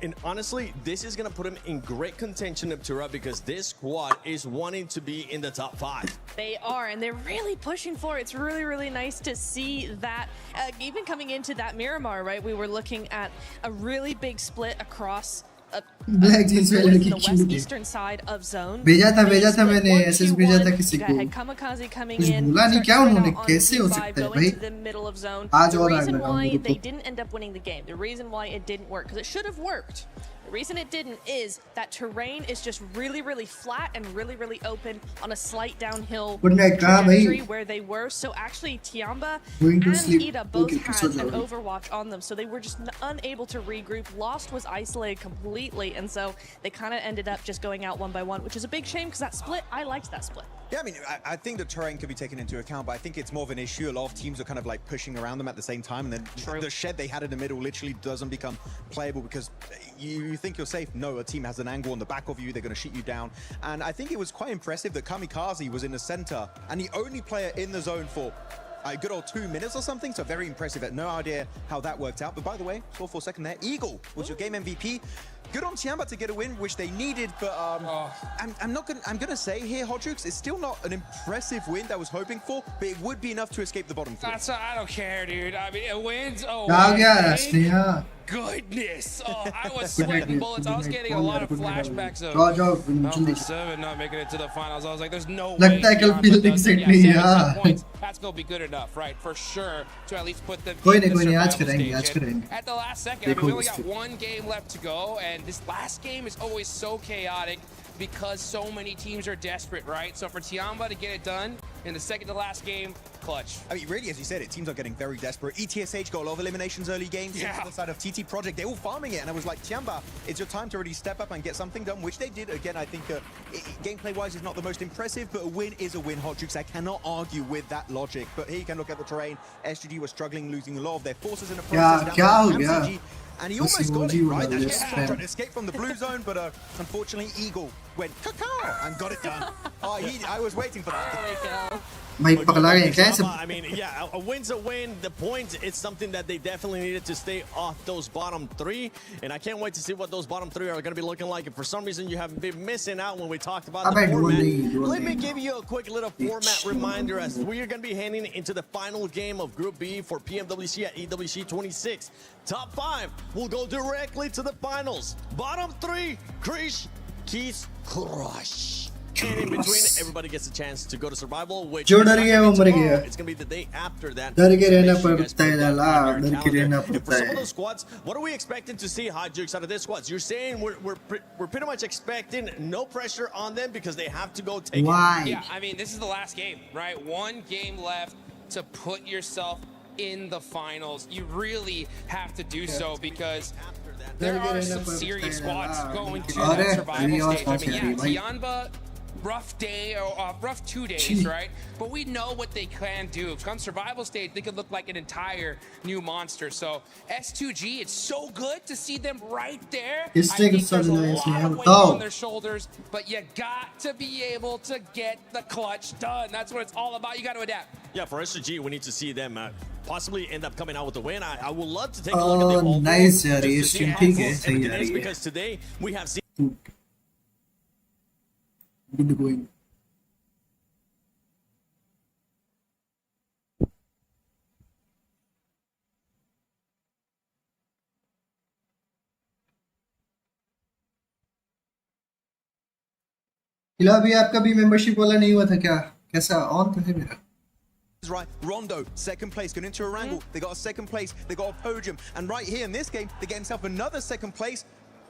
Speaker 6: And honestly, this is going to put him in great contention up to because this squad is wanting to be in the top 5.
Speaker 8: They are, and they're really pushing for it. It's really, really nice to see that. Even coming into that Miramar, right, we were looking at a really big split across
Speaker 1: black jeans वाले लड़की
Speaker 8: the
Speaker 1: क्यों थे?
Speaker 8: western side of zone.
Speaker 1: भेजा था मैंने SS भेजा था किसी को।
Speaker 8: Kamikaze coming
Speaker 1: कुछ
Speaker 8: in.
Speaker 1: बोला नहीं क्या उन्होंने? कैसे हो सकता है भाई? आज और आग
Speaker 8: The reason
Speaker 1: लगाऊं
Speaker 8: why
Speaker 1: मेरे
Speaker 8: they
Speaker 1: को।
Speaker 8: didn't end up winning the game, the reason why it didn't work, because it should have worked. The reason it didn't is that terrain is just really, really flat and really, really open on a slight downhill trajectory where they were. So actually, Tiamba and Ida both had an overwatch on them, so they were just unable to regroup. Lost was isolated completely, and so they kind of ended up just going out one by one, which is a big shame because that split, I liked that split.
Speaker 9: Yeah, I mean, I think the terrain could be taken into account, but I think it's more of an issue. A lot of teams are kind of like pushing around them at the same time, and then the shed they had in the middle literally doesn't become playable because you think you're safe. No, a team has an angle on the back of you, they're going to shoot you down. And I think it was quite impressive that Kamikaze was in the center and the only player in the zone for a good old 2 minutes or something, so very impressive. I had no idea how that worked out, but by the way, saw for a second there, Eagle was your game MVP. Good on Tiamba to get a win, which they needed, but I'm gonna say here, Hodrux, it's still not an impressive win that I was hoping for, but it would be enough to escape the bottom 3.
Speaker 2: I don't care, dude. I mean, it wins. Oh, goodness. Oh, I was sweating bullets. I was getting a lot of flashbacks of Seven not making it to the finals. I was like, there's no way. That's gonna be good enough, right? For sure, to at least put them in the survival stage. At the last second, I mean, we only got one game left to go, and this last game is always so chaotic because so many teams are desperate, right? So for Tiamba to get it done in the second to last game, clutch.
Speaker 9: I mean, really, as you said, teams are getting very desperate. ETSH got a lot of eliminations early games. Yeah. On the side of TT Project, they're all farming it, and I was like, Tiamba, it's your time to really step up and get something done, which they did. Again, I think gameplay-wise is not the most impressive, but a win is a win, Hodrux. I cannot argue with that logic. But here you can look at the terrain. SGG was struggling, losing a lot of their forces in the process. And he almost got it, right? That's trying to escape from the blue zone, but unfortunately, Eagle went cacao and got it done. I was waiting for that.
Speaker 6: I mean, yeah, a win's a win. The point is something that they definitely needed to stay off those bottom 3, and I can't wait to see what those bottom 3 are going to be looking like. If for some reason you have been missing out when we talked about the format, let me give you a quick little format reminder as we are going to be heading into the final game of Group B for PMWC at EWC 26. Top 5 will go directly to the finals. Bottom 3, Krish, Keys, Crush. And in between, everybody gets a chance to go to survival, which it's going to be the day after that. And for some of those squads, what are we expecting to see, Hodrux, out of this squads? You're saying we're pretty much expecting no pressure on them because they have to go take it.
Speaker 2: Yeah, I mean, this is the last game, right? One game left to put yourself in the finals. You really have to do so because there are some serious squads going to that survival stage. I mean, yeah, Tiamba, rough day or rough 2 days, right? But we know what they can do. Come survival stage, they could look like an entire new monster. So S2G, it's so good to see them right there. I think there's a lot of weight on their shoulders, but you got to be able to get the clutch done. That's what it's all about. You got to adapt.
Speaker 6: Yeah, for SGG, we need to see them possibly end up coming out with a win. I would love to take a look at them.
Speaker 1: Nice, because
Speaker 6: today we have seen.
Speaker 1: Good going. अभी आपका भी membership वाला नहीं हुआ था क्या? कैसा on तो है मेरा?
Speaker 9: Right, Rondo, second place, going into a wrangle. They got a second place, they got a podium, and right here in this game, they get themselves another second place.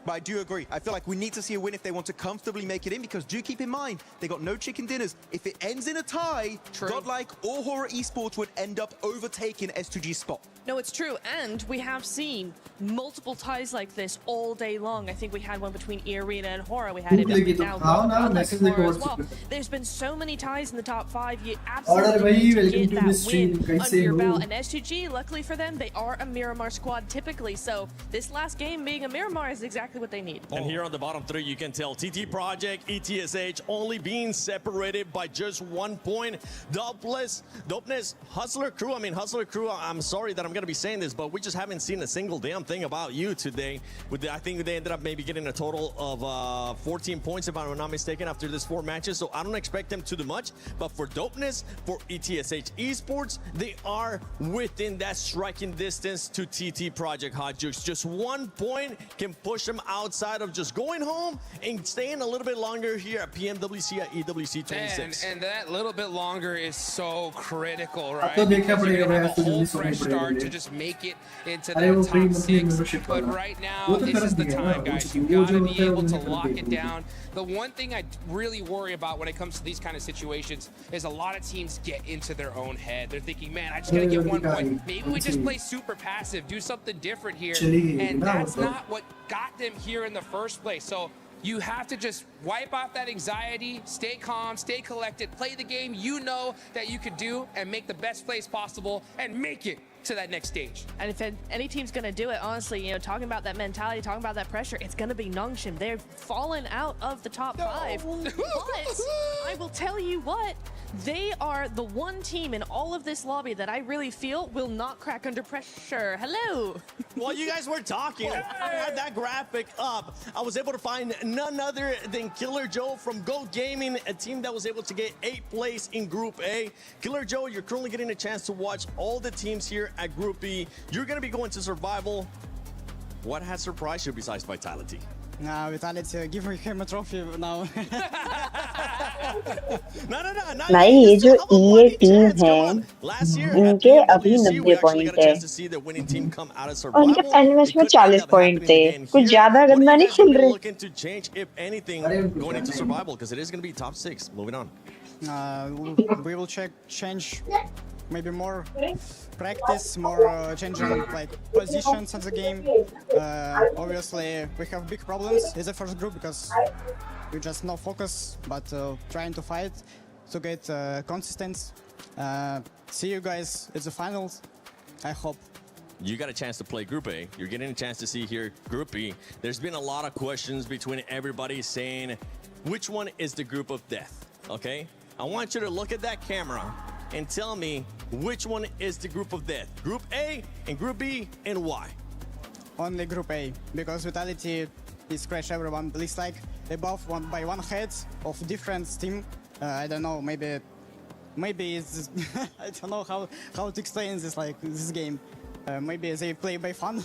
Speaker 9: But I do agree. I feel like we need to see a win if they want to comfortably make it in, because do keep in mind, they got no chicken dinners. If it ends in a tie, Godlike or Horror Esports would end up overtaking S2G's spot.
Speaker 8: No, it's true. And we have seen multiple ties like this all day long. I think we had one between E-Arena and Horror. We had it now as well. There's been so many ties in the top 5. You absolutely need to get that win under your belt. And S2G, luckily for them, they are a Miramar squad typically. So this last game being a Miramar is exactly what they need.
Speaker 6: And here on the bottom 3, you can tell TT Project, ETSH only being separated by just 1 point. Dopeness, Hustler Crew. I mean, Hustler Crew, I'm sorry that I'm going to be saying this, but we just haven't seen a single damn thing about you today. I think they ended up maybe getting a total of 14 points, if I'm not mistaken, after this 4 matches. So I don't expect them to do much. But for dopeness, for ETSH Esports, they are within that striking distance to TT Project Hot Jukes. Just 1 point can push them outside of just going home and staying a little bit longer here at PMWC at EWC 26.
Speaker 2: And that little bit longer is so critical, right?
Speaker 1: तो देखना
Speaker 2: Because you're
Speaker 1: पड़ेगा
Speaker 2: gonna
Speaker 1: भाई,
Speaker 2: have a
Speaker 1: आपको
Speaker 2: whole
Speaker 1: जल्दी सोने
Speaker 2: fresh start to
Speaker 1: पड़ेगा।
Speaker 2: just make it into
Speaker 1: अरे वो
Speaker 2: that
Speaker 1: free
Speaker 2: top
Speaker 1: monthly
Speaker 2: 6.
Speaker 1: membership
Speaker 2: But
Speaker 1: वाला।
Speaker 2: right now,
Speaker 1: वो तो
Speaker 2: this is
Speaker 1: करंट
Speaker 2: the
Speaker 1: नहीं है ना,
Speaker 2: time, guys.
Speaker 1: वो
Speaker 2: You've
Speaker 1: जो
Speaker 2: got to
Speaker 1: होता
Speaker 2: be
Speaker 1: है वो
Speaker 2: able to
Speaker 1: नहीं
Speaker 2: lock
Speaker 1: करते
Speaker 2: it down. The one thing I really worry about when it comes to these kind of situations is a lot of teams get into their own head. They're thinking, man, I just got to get 1 point. Maybe we just play super passive, do something different here. And that's not what got them here in the first place. So you have to just wipe off that anxiety, stay calm, stay collected, play the game you know that you could do, and make the best plays possible and make it to that next stage.
Speaker 8: And if any team's going to do it, honestly, you know, talking about that mentality, talking about that pressure, it's going to be Nongshim. They've fallen out of the top 5. But I will tell you what, they are the one team in all of this lobby that I really feel will not crack under pressure. Hello.
Speaker 6: While you guys were talking, I had that graphic up. I was able to find none other than Killer Joe from Go Gaming, a team that was able to get 8th place in Group A. Killer Joe, you're currently getting a chance to watch all the teams here at Group B. You're going to be going to Survival. What has surprised you besides Vitality?
Speaker 4: Vitality, give him a trophy now.
Speaker 5: भाई ये जो EA team है उनके अभी 90 point है और उनके पहले मैच में 40 पॉइंट थे कुछ ज्यादा गंदा नहीं खेल रहे
Speaker 6: Looking to change, if anything, going into Survival, because it is going to be top 6. Moving on.
Speaker 4: We will change maybe more practice, more changing like positions of the game. Obviously, we have big problems in the first group because we just no focus, but trying to fight to get consistent. See you guys at the finals. I hope.
Speaker 6: You got a chance to play Group A. You're getting a chance to see here Group B. There's been a lot of questions between everybody saying which one is the group of death. Okay, I want you to look at that camera and tell me which one is the group of death. Group A and Group B, and why?
Speaker 4: Only Group A, because Vitality is crash everyone. Looks like they both won by 1 head of different team. I don't know, maybe it's I don't know how to explain this like this game. Maybe they play by fun.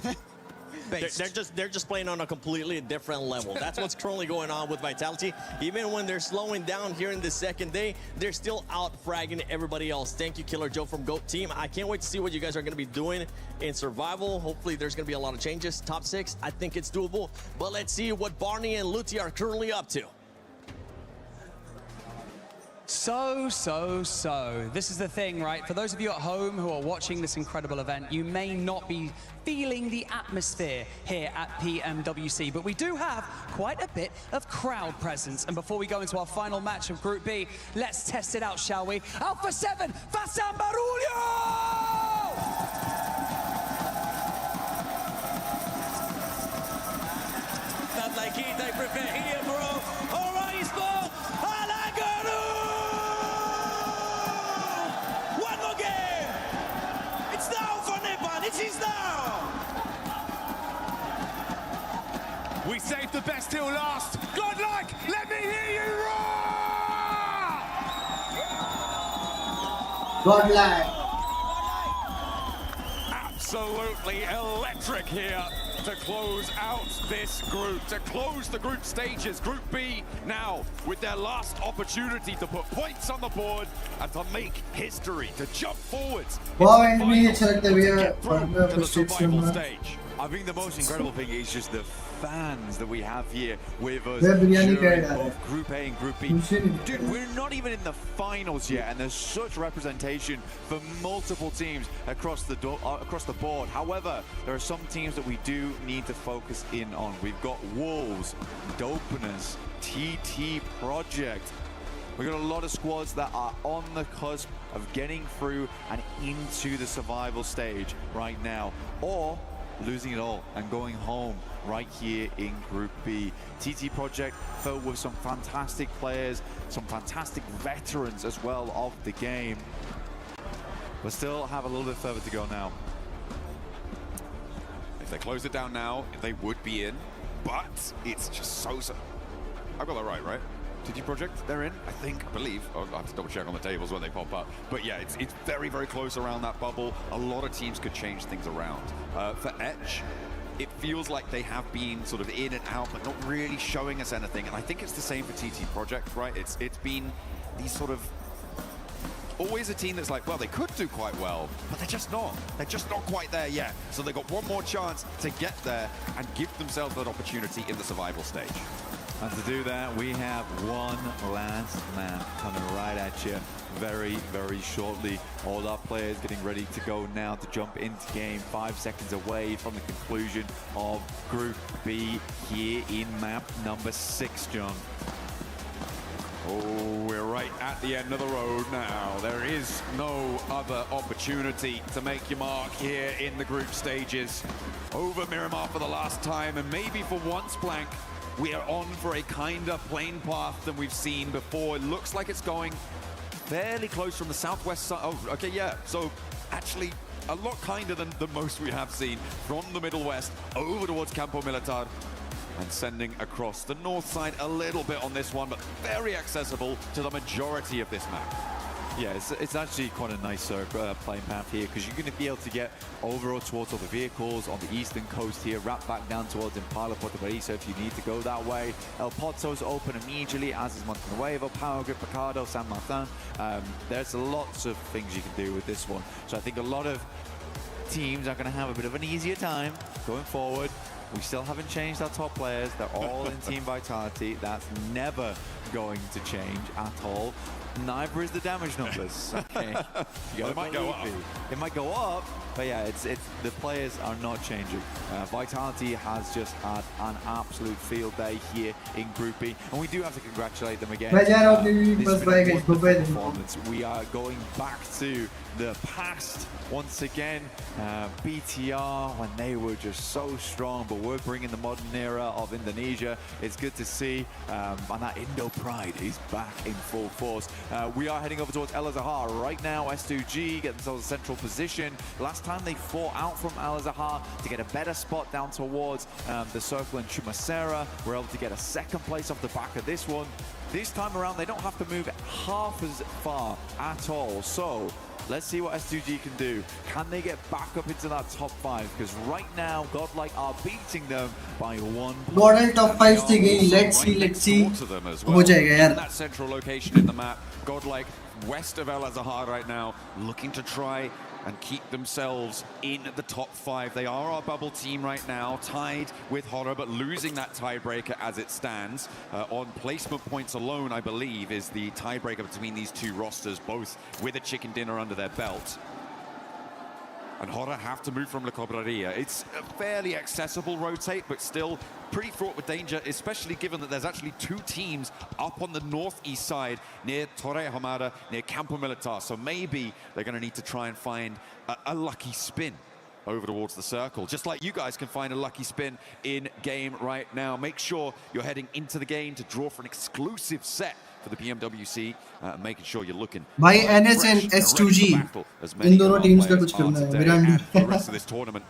Speaker 6: They're just playing on a completely different level. That's what's currently going on with Vitality. Even when they're slowing down here in the second day, they're still out fragging everybody else. Thank you, Killer Joe from GOAT Team. I can't wait to see what you guys are going to be doing in Survival. Hopefully there's going to be a lot of changes. Top 6, I think it's doable. But let's see what Barney and Luti are currently up to.
Speaker 22: So. This is the thing, right? For those of you at home who are watching this incredible event, you may not be feeling the atmosphere here at PMWC, but we do have quite a bit of crowd presence. And before we go into our final match of Group B, let's test it out, shall we? Alpha 7, Fasan Barulho!
Speaker 23: Not like he, they prepare here, bro. All right, Sport. One more game. It's now for Nepal. It is now.
Speaker 3: We saved the best till last. Godlike, let me hear you roar!
Speaker 1: Godlike.
Speaker 3: Absolutely electric here to close out this group, to close the group stages. Group B now with their last opportunity to put points on the board and to make history, to jump forwards.
Speaker 1: to the
Speaker 3: survival stage.
Speaker 14: I think the most incredible thing is just the fans that we have here with us
Speaker 1: Where biryani
Speaker 14: during
Speaker 1: ka hai?
Speaker 14: both Group A and Group B. Dude, we're not even in the finals yet, and there's such representation for multiple teams across the board. However, there are some teams that we do need to focus in on. We've got Wolves, Dopeners, TT Project. We've got a lot of squads that are on the cusp of getting through and into the survival stage right now, or losing it all and going home right here in Group B. TT Project filled with some fantastic players, some fantastic veterans as well of the game. We still have a little bit further to go now.
Speaker 21: If they close it down now, they would be in, but it's just so. I got that right? TT Project, they're in, I believe. I'll have to double check on the tables when they pop up. But yeah, it's very, very close around that bubble. A lot of teams could change things around. For Etch, it feels like they have been sort of in and out, but not really showing us anything. And I think it's the same for TT Project, right? It's been these sort of always a team that's like, well, they could do quite well, but they're just not. They're just not quite there yet. So they've got one more chance to get there and give themselves that opportunity in the survival stage.
Speaker 13: And to do that, we have one last man coming right at you very, very shortly. All our players getting ready to go now to jump into game. 5 seconds away from the conclusion of Group B here in map number 6, John.
Speaker 21: Oh, we're right at the end of the road now. There is no other opportunity to make your mark here in the group stages. Over Miramar for the last time, and maybe for once, Blank, we are on for a kinder plain path than we've seen before. It looks like it's going fairly close from the southwest side. Oh, okay, yeah. So actually a lot kinder than the most we have seen from the Middle West over towards Campo Militar. And sending across the north side a little bit on this one, but very accessible to the majority of this map.
Speaker 13: Yeah, it's actually quite a nice playing path here, because you're going to be able to get over towards all the vehicles on the eastern coast here, wrap back down towards Impala, Portronics if you need to go that way. El Pozo's open immediately, as is Montenuevo, Power Grip, Picado, San Martin. There's lots of things you can do with this one. So I think a lot of teams are going to have a bit of an easier time going forward. We still haven't changed our top players. They're all in Team Vitality. That's never going to change at all. Neither is the damage numbers. Okay.
Speaker 21: It might go up.
Speaker 13: It might go up, but yeah, it's the players are not changing. Vitality has just had an absolute field day here in Group B, and we do have to congratulate them again. Performance. We are going back to the past once again. BTR, when they were just so strong, but we're bringing the modern era of Indonesia. It's good to see, and that Indo pride is back in full force. We are heading over towards El Azhar right now. S2G get themselves a central position. Last time they fought out from El Azhar to get a better spot down towards the circle in Chumacera. We're able to get a second place off the back of this one. This time around, they don't have to move half as far at all. So let's see what S2G can do. Can they get back up into that top 5? Because right now, Godlike are beating them by 1
Speaker 1: point. Top 5 से गई. Let's see. हो जाएगा यार.
Speaker 21: That central location in the map, Godlike west of El Azhar right now, looking to try and keep themselves in the top 5. They are our bubble team right now, tied with Horror, but losing that tiebreaker as it stands. On placement points alone, I believe, is the tiebreaker between these two rosters, both with a chicken dinner under their belt. And Horror have to move from La Cobraria. It's a fairly accessible rotate, but still pretty fraught with danger, especially given that there's actually 2 teams up on the northeast side near Torre Hamada, near Campo Militar. So maybe they're going to need to try and find a lucky spin over towards the circle, just like you guys can find a lucky spin in game right now. Make sure you're heading into the game to draw for an exclusive set for the PMWC, making sure you're looking.
Speaker 1: By NS and S2G, in दोनों teams का कुछ करना है. Mirandi.
Speaker 21: The rest of this tournament,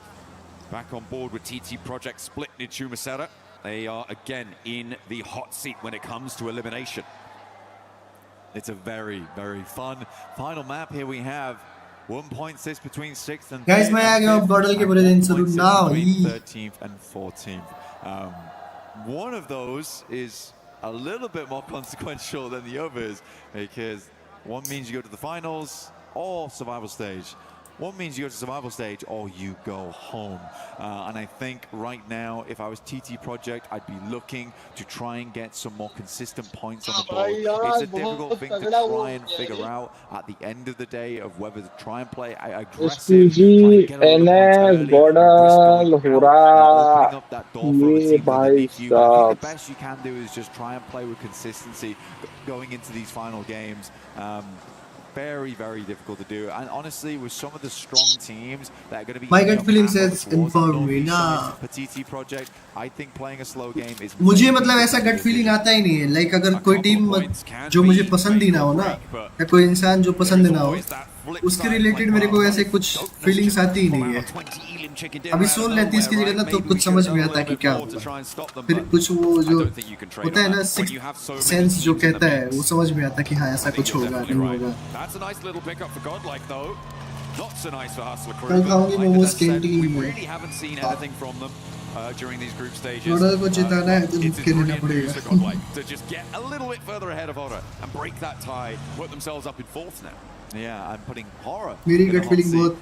Speaker 21: back on board with TT Project split near Chumacera. They are again in the hot seat when it comes to elimination.
Speaker 13: It's a very, very fun final map here. We have 1.6 between 6th and 13th.
Speaker 1: Guys, मैं आ गया हूँ bottle के पूरे दिन शुरू now.
Speaker 13: 13th and 14th. One of those is a little bit more consequential than the others, because one means you go to the finals or survival stage. One means you go to survival stage or you go home. And I think right now, if I was TT Project, I'd be looking to try and get some more consistent points on the board. It's a difficult thing to try and figure out at the end of the day of whether to try and play aggressive,
Speaker 11: SPG, NS, Godal, Hura, ये भाई
Speaker 13: The best you can do is just try and play with consistency going into these final games. Very, very difficult to do, and honestly, with some of the strong teams that are going to be.
Speaker 1: My gut feeling says inform me ना.
Speaker 13: TT Project, I think playing a slow game is.
Speaker 1: मुझे मतलब ऐसा gut feeling आता ही नहीं है. Like अगर कोई team जो मुझे पसंद ही ना हो ना, या कोई इंसान जो पसंद ना हो, उसके रिलेटेड मेरे को ऐसे कुछ फीलिंग्स आती ही नहीं है। अभी सोल रहती है इसकी जगह ना तो कुछ समझ में आता है कि क्या होगा, फिर कुछ वो जो होता है ना सिक्स्थ सेंस जो कहता है वो समझ में आता है कि हाँ ऐसा कुछ होगा नहीं होगा। कल खाऊंगी मोमोज कैंटीन में। गोडल को जिताना है तो मुझके लेना पड़ेगा। मेरी गट फीलिंग बहुत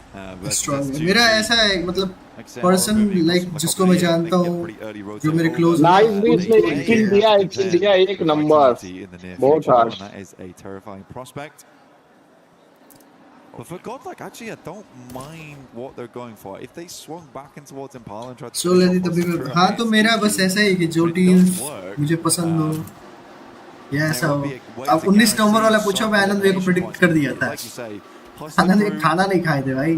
Speaker 1: स्ट्रांग है। मेरा ऐसा है मतलब पर्सन लाइक जिसको मैं जानता हूँ जो मेरे क्लोज
Speaker 11: नाइस बीच में एक किल दिया एक नंबर बहुत harsh.
Speaker 13: But for Godlike, actually, I don't mind what they're going for. If they swung back in towards Impala and tried to...
Speaker 1: So लेती तभी मैं हाँ तो मेरा बस ऐसा ही कि जो टीम मुझे पसंद हो या ऐसा हो। अब 19 नंबर वाला पूछो, मैं आनंद को प्रेडिक्ट कर दिया था। आनंद एक खाना नहीं खाए थे भाई।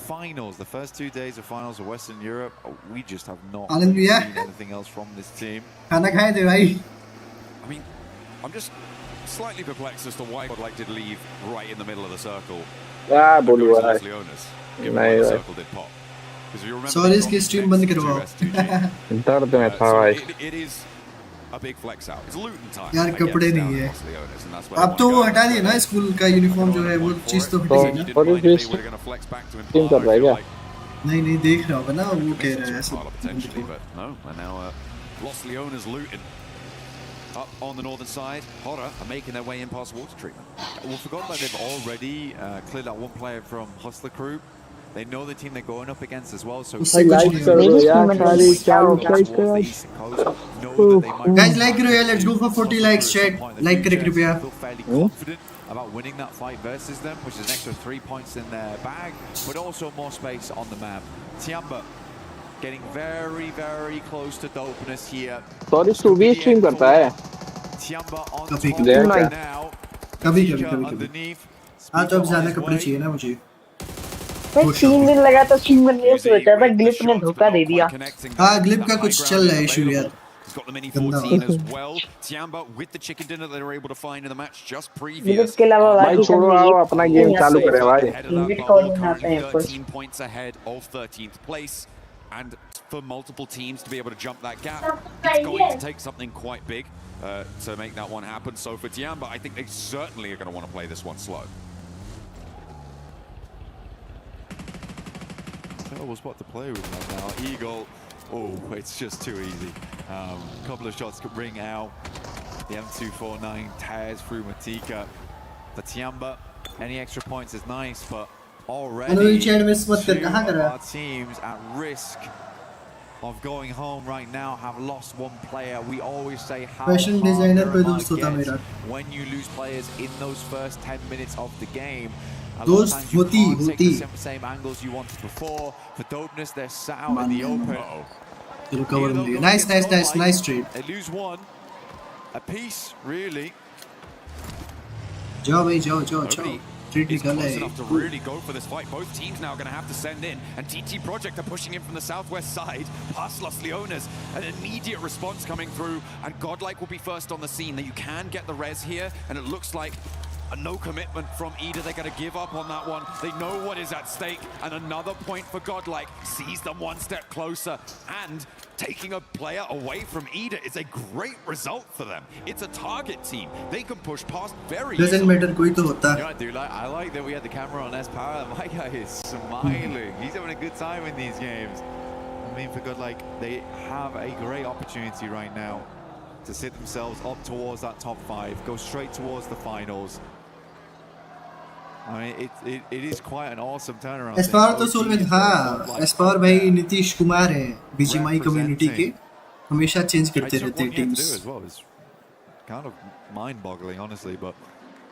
Speaker 13: Finals, the first 2 days of finals of Western Europe, we just have not
Speaker 1: seen
Speaker 13: anything else from this team.
Speaker 1: खाना खाए थे भाई।
Speaker 19: I mean, I'm just slightly perplexed as to why Godlike did leave right in the middle of the circle.
Speaker 11: Yeah, बोलूँ यार।
Speaker 19: नहीं भाई।
Speaker 1: Sorry इसकी stream बंद करवाओ।
Speaker 11: दर्द में था भाई।
Speaker 19: It is a big flex out. It's looting time.
Speaker 1: यार कपड़े नहीं है। अब तो वो हटा दिया ना स्कूल का यूनिफॉर्म जो है वो चीज तो हटी ना।
Speaker 11: और इस टीम कर रहा है क्या?
Speaker 1: नहीं देख रहा होगा ना वो कह रहा है ऐसा।
Speaker 19: No, and now Los Leones looting. Up on the northern side, Horror are making their way in past water treatment.
Speaker 13: Well, forgot that they've already cleared out one player from Hustler Crew. They know the team they're going up against as well. So
Speaker 1: guys like Royal, let's go for 40 likes. Chat like करें कृपया.
Speaker 13: Fairly confident about winning that fight versus them, which is an extra 3 points in their bag, but also more space on the map. Tiamba getting very, very close to dopeness here.
Speaker 11: Sorry, तू भी stream करता है?
Speaker 13: Tiamba on
Speaker 1: top
Speaker 13: now.
Speaker 1: कभी हाँ तो अब ज़्यादा कपड़े चाहिए ना मुझे।
Speaker 5: मैं 3 दिन लगा तो स्ट्रीम करने को सोचा था, ग्लिप ने धोखा दे दिया।
Speaker 1: हाँ ग्लिप का कुछ चल रहा है इशू यार।
Speaker 19: Got the mini 14 as well. Tiamba with the chicken dinner they were able to find in the match just previous.
Speaker 5: इसके अलावा
Speaker 11: भाई छोड़ो आओ अपना गेम चालू करें भाई।
Speaker 19: 13 points ahead of 13th place. And for multiple teams to be able to jump that gap, it's going to take something quite big to make that one happen. So for Tiamba, I think they certainly are going to want to play this one slow.
Speaker 13: Terrible spot to play with right now. Eagle, oh, it's just too easy. Couple of shots could ring out. The M249 tears through Matika. For Tiamba, any extra points is nice, but already our teams at risk of going home right now have lost one player. We always say how
Speaker 1: fashion designer पे दोस्त होता मेरा
Speaker 13: when you lose players in those first 10 minutes of the game.
Speaker 1: दोस्त होती
Speaker 13: same angles you wanted before. For dopeness, they're sat out in the open.
Speaker 1: चलो cover मिल गया. Nice trade.
Speaker 13: They lose one. A piece, really.
Speaker 1: जाओ भाई जाओ.
Speaker 19: Close enough to really go for this fight. Both teams now are going to have to send in, and TT Project are pushing in from the southwest side past Los Leones. An immediate response coming through, and Godlike will be first on the scene. You can get the res here, and it looks like a no commitment from Ida. They're going to give up on that one. They know what is at stake, and another point for Godlike sees them one step closer. And taking a player away from Ida is a great result for them. It's a target team. They can push past very
Speaker 1: easily. Doesn't matter कोई तो होता.
Speaker 13: Yeah, dude, I like that we had the camera on S Power. My guy is smiling. He's having a good time in these games. I mean, for Godlike, they have a great opportunity right now to sit themselves up towards that top 5, go straight towards the finals. I mean, it is quite an awesome turnaround.
Speaker 1: As far तो soul में था, as far भाई नीतीश कुमार है BGMI community के, हमेशा change करते रहते हैं teams.
Speaker 13: It's kind of mind-boggling, honestly, but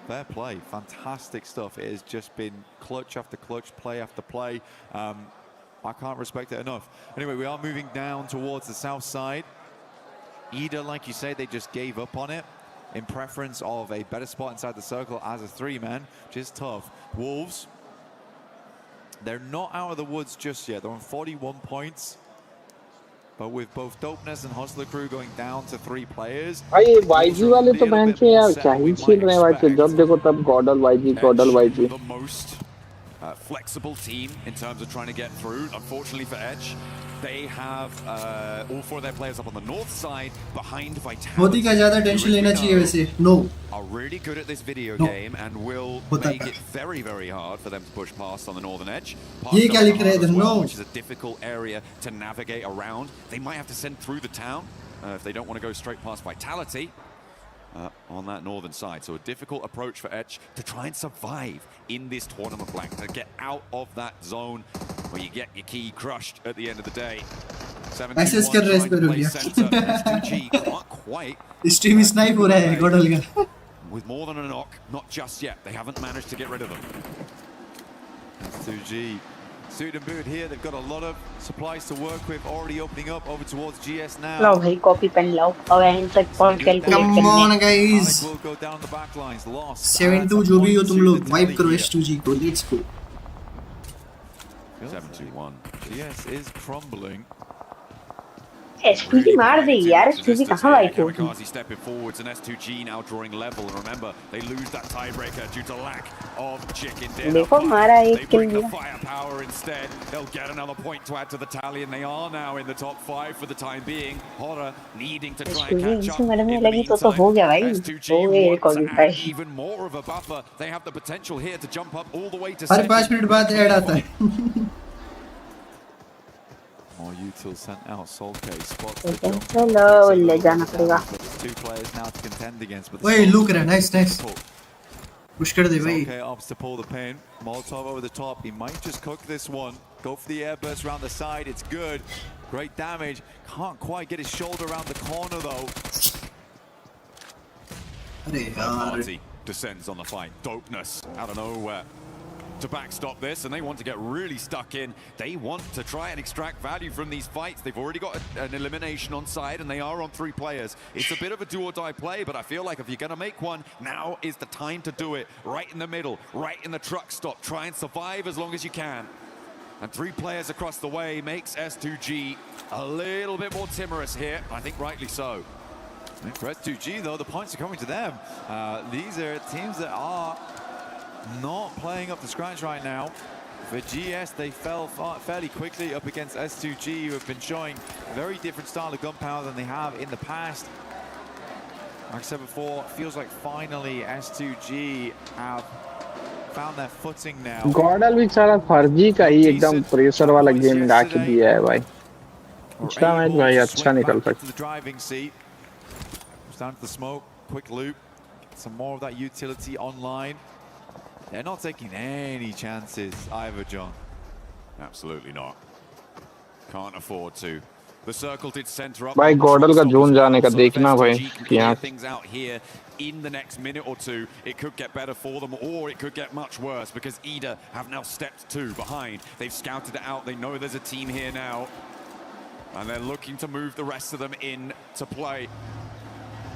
Speaker 13: fair play, fantastic stuff. It has just been clutch after clutch, play after play. I can't respect it enough. Anyway, we are moving down towards the south side. Ida, like you say, they just gave up on it in preference of a better spot inside the circle as a 3-man, which is tough. Wolves, they're not out of the woods just yet. They're on 41 points. But with both Dopeness and Hustler Crew going down to 3 players,
Speaker 11: भाई YG वाले तो बहन से यार क्या ही खेल रहे हैं भाई से जब देखो तब गॉडल YG
Speaker 19: the most flexible team in terms of trying to get through. Unfortunately for Edge, they have all 4 of their players up on the north side behind Vitality.
Speaker 1: Modi का ज्यादा टेंशन लेना चाहिए वैसे. No.
Speaker 19: Are really good at this video game and will make it very, very hard for them to push past on the northern edge.
Speaker 1: ये क्या लिख रहे हैं? No.
Speaker 19: Which is a difficult area to navigate around. They might have to send through the town if they don't want to go straight past Vitality on that northern side. So a difficult approach for Edge to try and survive in this tournament blank, to get out of that zone where you get your key crushed at the end of the day.
Speaker 1: Access कर रहे हैं इस पे रुकिए. Stream snipe हो रहा है गॉडल का.
Speaker 19: With more than a knock, not just yet. They haven't managed to get rid of them.
Speaker 13: S2G suit and boot here. They've got a lot of supplies to work with, already opening up over towards GS now.
Speaker 5: लो भाई copy pen लाओ और and तक point calculate करने.
Speaker 1: Come on guys.
Speaker 13: Will go down the back lines. Lost.
Speaker 1: 7-2 जो भी हो तुम लोग वाइप करो S2G को. Let's go.
Speaker 19: 7-2-1.
Speaker 13: GS is crumbling.
Speaker 5: S2G मार देगी यार. S2G कहाँ वाइप होगी?
Speaker 19: Kamikaze stepping forwards and S2G now drawing level, and remember they lose that tiebreaker due to lack of chicken dinner.
Speaker 5: देखो मारा एक किल
Speaker 19: The
Speaker 5: दिया.
Speaker 19: firepower instead. They'll get another point to add to the tally, and they are now in the top 5 for the time being. Horror needing to try and catch up.
Speaker 5: S2G मरने लगी तो हो गया भाई.
Speaker 19: S2G wants to add even more of a buffer. They have the potential here to jump up all the way to.
Speaker 1: Her 5 minute बाद add आता है.
Speaker 13: More util sent out. Solkay spots the
Speaker 5: चलो
Speaker 13: jump.
Speaker 5: ले जाना पड़ेगा.
Speaker 13: 2 players now to contend against. But
Speaker 1: वही look रहा है. Nice. Push कर दे भाई.
Speaker 13: Solkay opts to pull the pin. Molotov over the top. He might just cook this one. Go for the airburst around the side. It's good. Great damage. Can't quite get his shoulder around the corner though.
Speaker 1: अरे यार.
Speaker 19: Party descends on the fight. Dopeness out of nowhere to backstop this, and they want to get really stuck in. They want to try and extract value from these fights. They've already got an elimination on side, and they are on 3 players. It's a bit of a do or die play, but I feel like if you're going to make one, now is the time to do it. Right in the middle, right in the truck stop. Try and survive as long as you can. And 3 players across the way makes S2G a little bit more timorous here. I think rightly so.
Speaker 13: For S2G though, the points are coming to them. These are teams that are not playing up to scratch right now. For GS, they fell fairly quickly up against S2G, who have been showing a very different style of gunpowder than they have in the past. Like I said before, it feels like finally S2G have found their footing now.
Speaker 11: गॉडल भी सारा फर्जी का ही एकदम pressure वाला game ला के दिया है भाई. पिछला मैच भाई अच्छा निकल सकता.
Speaker 13: The driving seat. Down to the smoke, quick loop, get some more of that utility online. They're not taking any chances either, John.
Speaker 19: Absolutely not. Can't afford to. The circle did center up.
Speaker 11: भाई गॉडल का zone जाने का देखना भाई यहाँ.
Speaker 19: Things out here in the next minute or two, it could get better for them, or it could get much worse because EDA have now stepped 2 behind. They've scouted it out. They know there's a team here now, and they're looking to move the rest of them in to play.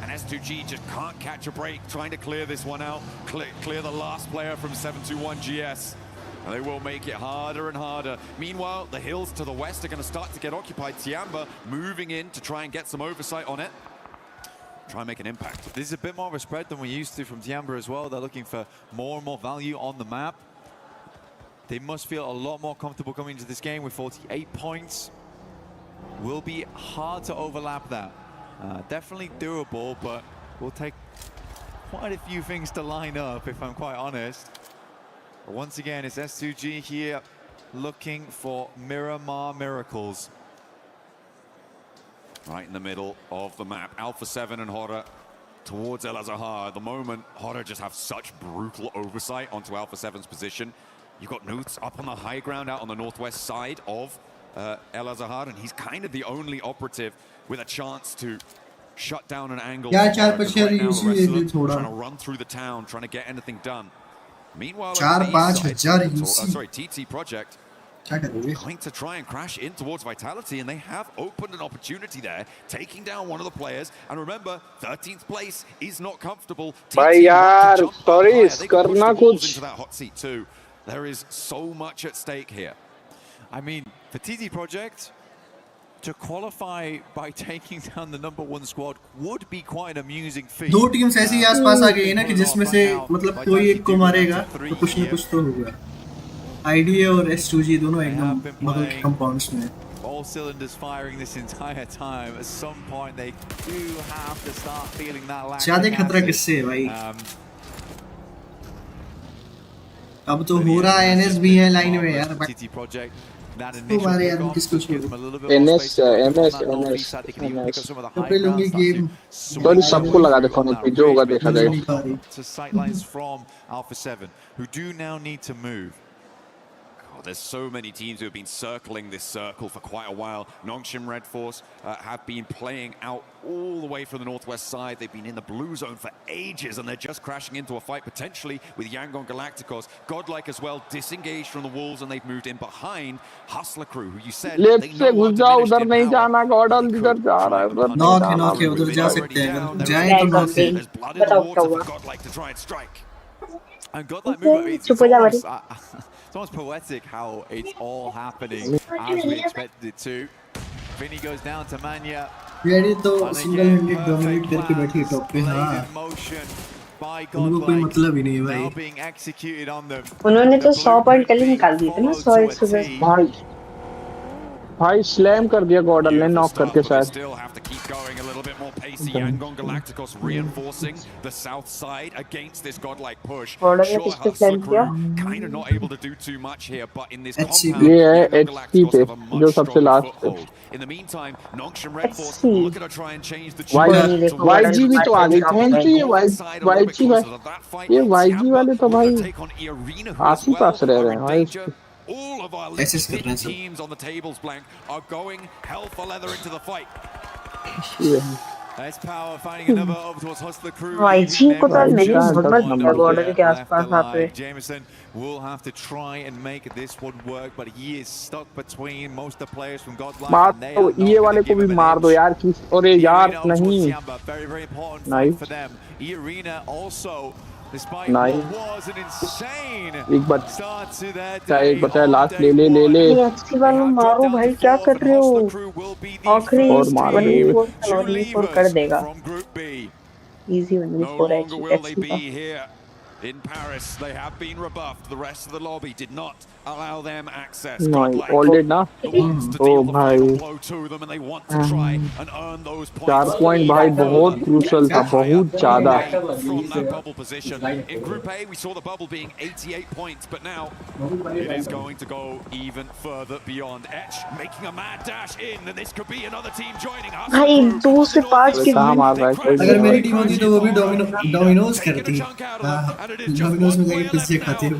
Speaker 19: And S2G just can't catch a break, trying to clear this one out, clear the last player from 721 GS. And they will make it harder and harder. Meanwhile, the hills to the west are going to start to get occupied. Tiamba moving in to try and get some oversight on it. Try and make an impact.
Speaker 13: This is a bit more of a spread than we used to from Tiamba as well. They're looking for more and more value on the map. They must feel a lot more comfortable coming into this game with 48 points. Will be hard to overlap that. Definitely doable, but we'll take quite a few things to line up, if I'm quite honest. But once again, it's S2G here looking for Miramar miracles.
Speaker 19: Right in the middle of the map, Alpha 7 and Horror towards El Azahar. At the moment, Horror just have such brutal oversight onto Alpha 7's position. You've got Nuths up on the high ground out on the northwest side of El Azahar, and he's kind of the only operative with a chance to shut down an angle.
Speaker 1: Yeah, trying
Speaker 19: to run through the town, trying to get anything done. Meanwhile, TT Project going to try and crash in towards Vitality, and they have opened an opportunity there, taking down one of the players. And remember, 13th place is not comfortable.
Speaker 11: भाई यार, sorry, करना कुछ.
Speaker 19: Into that hot seat too. There is so much at stake here.
Speaker 13: I mean, for TT Project, to qualify by taking down the #1 squad would be quite an amusing feat.
Speaker 1: दो teams ऐसी ही आसपास आ गई है ना कि जिसमें से मतलब कोई एक को मारेगा तो कुछ ना कुछ तो होगा। IDA और S2G दोनों एकदम बगल के कंपाउंड्स में।
Speaker 13: All cylinders firing this entire time. At some point they do have to start feeling that lack.
Speaker 1: ज़्यादा खतरा किससे है भाई? अब तो हो रहा है NS भी है लाइन में यार। तुम्हारे यार किसको छोड़ो?
Speaker 11: NS
Speaker 1: कपड़े लूंगी गेम।
Speaker 11: तो सबको लगा दे फोन पे जो होगा देखा जाएगा।
Speaker 13: To sightlines from Alpha 7 who do now need to move. There's so many teams who have been circling this circle for quite a while. Nongshim Red Force have been playing out all the way from the northwest side. They've been in the blue zone for ages, and they're just crashing into a fight potentially with Yangon Galacticos. Godlike as well, disengaged from the Wolves, and they've moved in behind Hustler Crew, who you said
Speaker 11: left से घुस जाओ, उधर नहीं जाना, गॉडल इधर जा रहा है, उधर
Speaker 1: नॉक है, उधर जा सकते हैं, अगर जाए तो नॉक है।
Speaker 13: बताओ क्या हुआ? Godlike to try and strike. And Godlike move, it's almost poetic how it's all happening as we expected it to. Vinny goes down to Manya.
Speaker 1: यारी तो सिंगल हैंडेड डोमिनेट करके बैठी है टॉप पे। हाँ, उनको कोई मतलब ही नहीं है भाई।
Speaker 5: उन्होंने तो 100 पॉइंट कल ही निकाल दिए थे ना, 100 110।
Speaker 11: भाई स्लैम कर दिया गॉडल ने नॉक करके शायद।
Speaker 3: Going a little bit more pacey. Yangon Galacticos reinforcing the south side against this godlike push. Sure, Hustler Crew kind of not able to do too much here, but in this compound, Yangon Galacticos have a much stronger foothold. In the meantime, Nongshim Red Force looking to try and change the
Speaker 11: YG भी तो आ गई। Thank you YG भाई, ये YG वाले तो भाई आस ही पास रह रहे हैं भाई।
Speaker 3: All of our listed teams on the tables blank are going hell for leather into the fight.
Speaker 13: That's power finding another over towards Hustler Crew.
Speaker 5: YG को तो मेरी बहुत बॉर्डर के आसपास आते हैं।
Speaker 13: Jameson will have to try and make this one work, but he is stuck between most of the players from Godlike.
Speaker 11: बात तो ये वाले को भी मार दो यार, किस और यार नहीं।
Speaker 13: Very important fight for them. Arena also. Despite what was an insane start to their day.
Speaker 11: एक बचा लास्ट ले
Speaker 5: अच्छी बात मारो भाई, क्या कर रहे हो? आखिरी
Speaker 11: और मारो
Speaker 5: कर देगा। इजी वन भी 4x
Speaker 3: in Paris. They have been rebuffed. The rest of the lobby did not allow them access.
Speaker 11: All did ना? ओ भाई 4 पॉइंट भाई बहुत क्रूशल था, बहुत ज्यादा।
Speaker 3: From that bubble position in Group A, we saw the bubble being 88 points, but now it is going to go even further beyond. Etch making a mad dash in, and this could be another team joining us.
Speaker 5: भाई 2 से 5 के
Speaker 1: अगर मेरी team होती तो वो भी Domino's करती। डोमिनोज में जाके पिज़्ज़ा खाती है।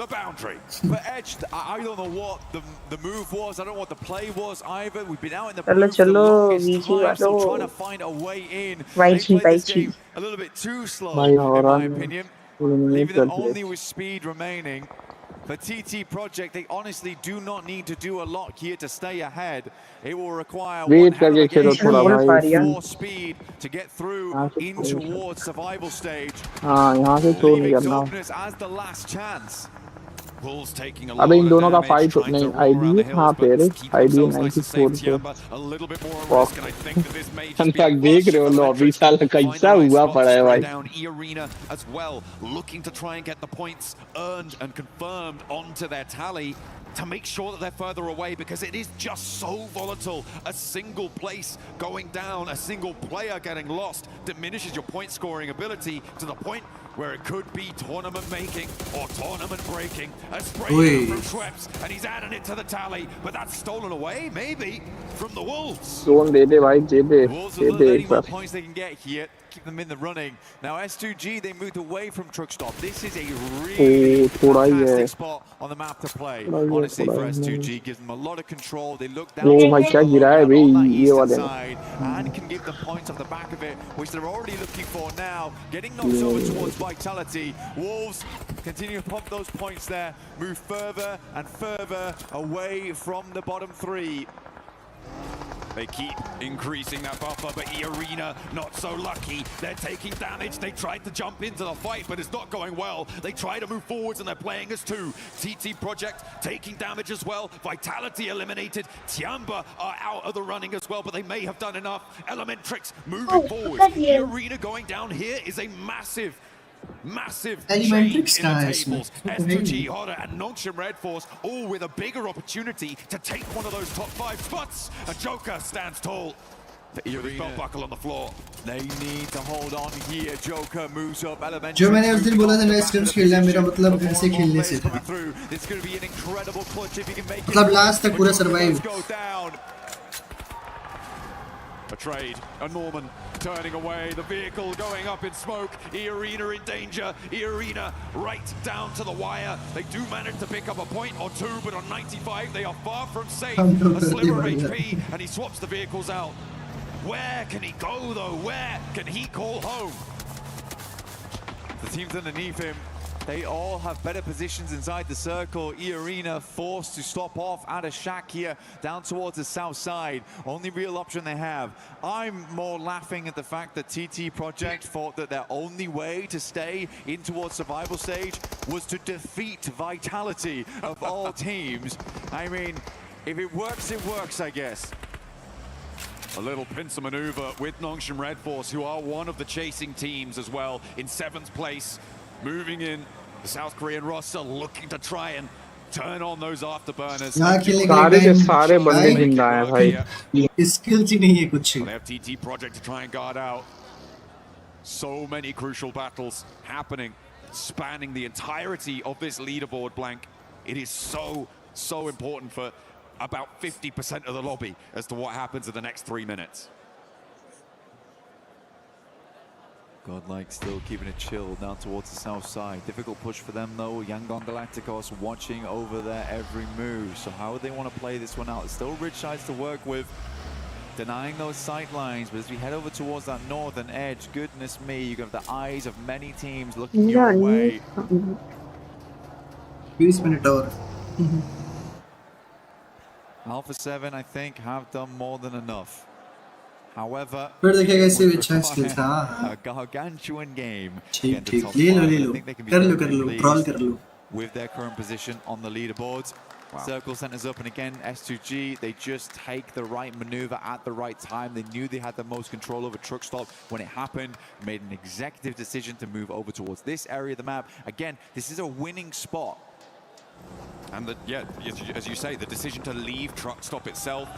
Speaker 3: The boundary.
Speaker 13: But Edge, I don't know what the move was. I don't know what the play was either. We've been out in the blue for the longest time, so trying to find a way in. They played this game a little bit too slow, in my opinion. Leaving them only with speed remaining. For TT Project, they honestly do not need to do a lot here to stay ahead. It will require one hell of a game, more speed to get through in towards survival stage. Leaving Darkness as the last chance.
Speaker 11: अबे इन दोनों का fight नहीं ID हाँ पे रे ID 94 पे हम तक देख रहे हो लॉबी साल कैसा हुआ पड़ा है भाई।
Speaker 3: As well, looking to try and get the points earned and confirmed onto their tally to make sure that they're further away, because it is just so volatile. A single place going down, a single player getting lost diminishes your point scoring ability to the point where it could be tournament making or tournament breaking. A spray from Schweppes, and he's adding it to the tally, but that's stolen away, maybe, from the Wolves.
Speaker 11: Zone दे दे भाई, दे दे एक बार।
Speaker 13: Points they can get here, keep them in the running. Now S2G, they moved away from truck stop. This is a really fantastic spot on the map to play. Honestly, for S2G, gives them a lot of control. They look down and can give them points off the back of it, which they're already looking for now. Getting knocked over towards Vitality. Wolves continue to pump those points there, move further and further away from the bottom three.
Speaker 19: They keep increasing that buffer, but E-Arena not so lucky. They're taking damage. They tried to jump into the fight, but it's not going well. They try to move forwards, and they're playing as two. TT Project taking damage as well. Vitality eliminated. Tiamba are out of the running as well, but they may have done enough. Elementrix moving forwards. E-Arena going down here is a massive
Speaker 1: Elementrix
Speaker 19: change in the tables. S2G, Horror, and Nongshim Red Force all with a bigger opportunity to take one of those top 5 spots. A Joker stands tall. The belt buckle on the floor.
Speaker 13: They need to hold on here. Joker moves up. Elementrix.
Speaker 1: जो मैंने उस दिन बोला था ना skills खेलना है मेरा मतलब ऐसे खेलने से था. मतलब लास्ट तक पूरा survive.
Speaker 19: A trade, a Norman turning away, the vehicle going up in smoke, E-Arena in danger, E-Arena right down to the wire. They do manage to pick up a point or two, but on 95 they are far from safe. A sliver of HP, and he swaps the vehicles out. Where can he go though? Where can he call home?
Speaker 13: The teams underneath him, they all have better positions inside the circle. E-Arena forced to stop off at a shack here down towards the south side. Only real option they have. I'm more laughing at the fact that TT Project thought that their only way to stay in towards survival stage was to defeat Vitality of all teams. I mean, if it works, I guess.
Speaker 19: A little pincer maneuver with Nongshim Red Force, who are one of the chasing teams as well, in 7th place. Moving in, the South Korean roster looking to try and turn on those afterburners.
Speaker 11: सारे बंदे जिंदा हैं भाई.
Speaker 1: Skills ही नहीं है कुछ.
Speaker 19: They have TT Project to try and guard out. So many crucial battles happening, spanning the entirety of this leaderboard, Blank. It is so important for about 50% of the lobby as to what happens in the next 3 minutes.
Speaker 13: Godlike still keeping it chill down towards the south side. Difficult push for them though. Yangon Galacticos watching over their every move. So how would they want to play this one out? There's still ridge sides to work with. Denying those sight lines, but as we head over towards that northern edge, goodness me, you got the eyes of many teams looking your way.
Speaker 1: 20 minutes और.
Speaker 13: Alpha 7, I think, have done more than enough. However,
Speaker 1: फिर देखिएगा इससे भी अच्छा skill था.
Speaker 13: A gargantuan game.
Speaker 1: ठीक ले लो कर लो ट्रॉल कर लो.
Speaker 13: With their current position on the leaderboards. Wow. Circle centers up, and again, S2G, they just take the right maneuver at the right time. They knew they had the most control over truck stop when it happened, made an executive decision to move over towards this area of the map. Again, this is a winning spot.
Speaker 19: And as you say, the decision to leave truck stop itself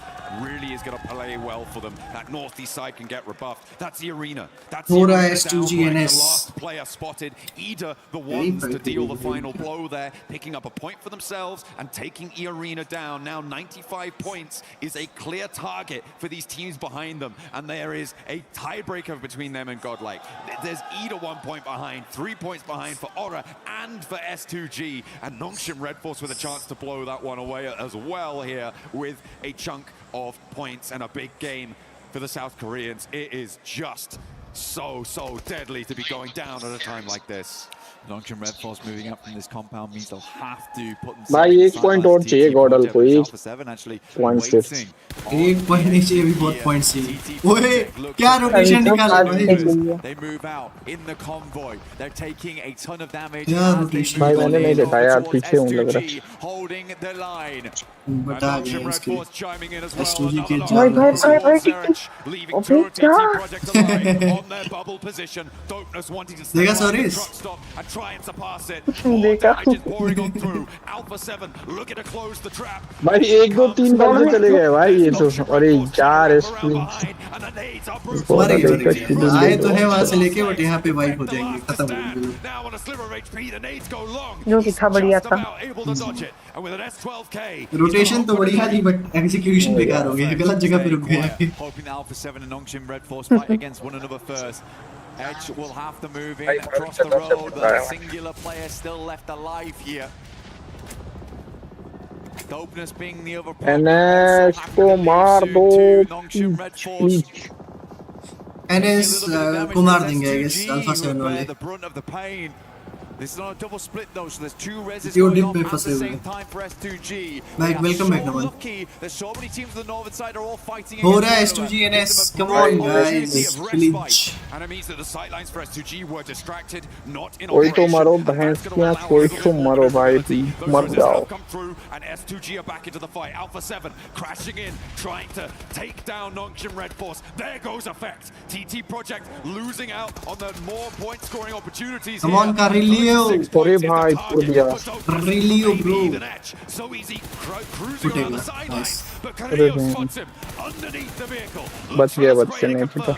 Speaker 19: really is going to play well for them. That northeast side can get rebuffed. That's the arena. That's the last player spotted. Ida, the ones to deal the final blow there, picking up a point for themselves and taking E-Arena down. Now 95 points is a clear target for these teams behind them. And there is a tiebreaker between them and Godlike. There's Ida 1 point behind, 3 points behind for Aura and for S2G. And Nongshim Red Force with a chance to blow that one away as well here with a chunk of points and a big game for the South Koreans. It is just so deadly to be going down at a time like this.
Speaker 13: Nongshim Red Force moving up from this compound means they'll have to put themselves
Speaker 11: भाई 1 point और चाहिए गॉडल को.
Speaker 1: 1 point नहीं चाहिए भी बहुत point चाहिए. ओए क्या रोटेशन निकाला भाई.
Speaker 13: They move out in the convoy. They're taking a ton of damage.
Speaker 11: भाई मैंने नहीं देखा यार, पीछे हूं लग रहा है.
Speaker 13: Holding the line.
Speaker 1: बता गया इसके. S2G के
Speaker 11: भाई
Speaker 1: देखा sorries.
Speaker 19: Try and surpass it. Alpha 7 looking to close the trap.
Speaker 11: भाई 1 2 3 बंदे चले गए भाई ये तो. अरे यार
Speaker 1: आए तो है वहां से लेके बट यहाँ पे वाइप हो जाएंगे, खत्म हो जाएंगे.
Speaker 5: जो कि था बढ़िया था.
Speaker 1: रोटेशन तो बढ़िया थी बट एग्जीक्यूशन बेकार हो गया, गलत जगह पे रुक गया.
Speaker 13: Hoping Alpha 7 and Nongshim Red Force fight against one another first. Edge will have to move in across the road, but a singular player still left alive here. Dopeness being the other point.
Speaker 11: NS को मार दो.
Speaker 1: NS को मार देंगे I guess Alpha 7 वाले.
Speaker 13: The brunt of the pain. This is on a double split though, so there's two reses going on at the same time for S2G.
Speaker 1: Mike, welcome back, Naman.
Speaker 13: Lucky that so many teams on the northern side are all fighting
Speaker 1: हो रहा है S2G NS. Come on guys, please.
Speaker 13: And it means that the sidelines for S2G were distracted, not in
Speaker 11: कोई तो मारो भैंस क्या, कोई तो मारो भाई, मर जाओ.
Speaker 13: come through and S2G are back into the fight. Alpha 7 crashing in, trying to take down Nongshim Red Force. There goes Effect. TT Project losing out on the more point scoring opportunities.
Speaker 1: Come on Carillo.
Speaker 11: अरे भाई पूर दिया.
Speaker 1: Carillo bro.
Speaker 13: So easy
Speaker 1: cruising on the sideline.
Speaker 13: But Carillo spots him underneath the vehicle.
Speaker 11: बच गया बच्चे नहीं पता.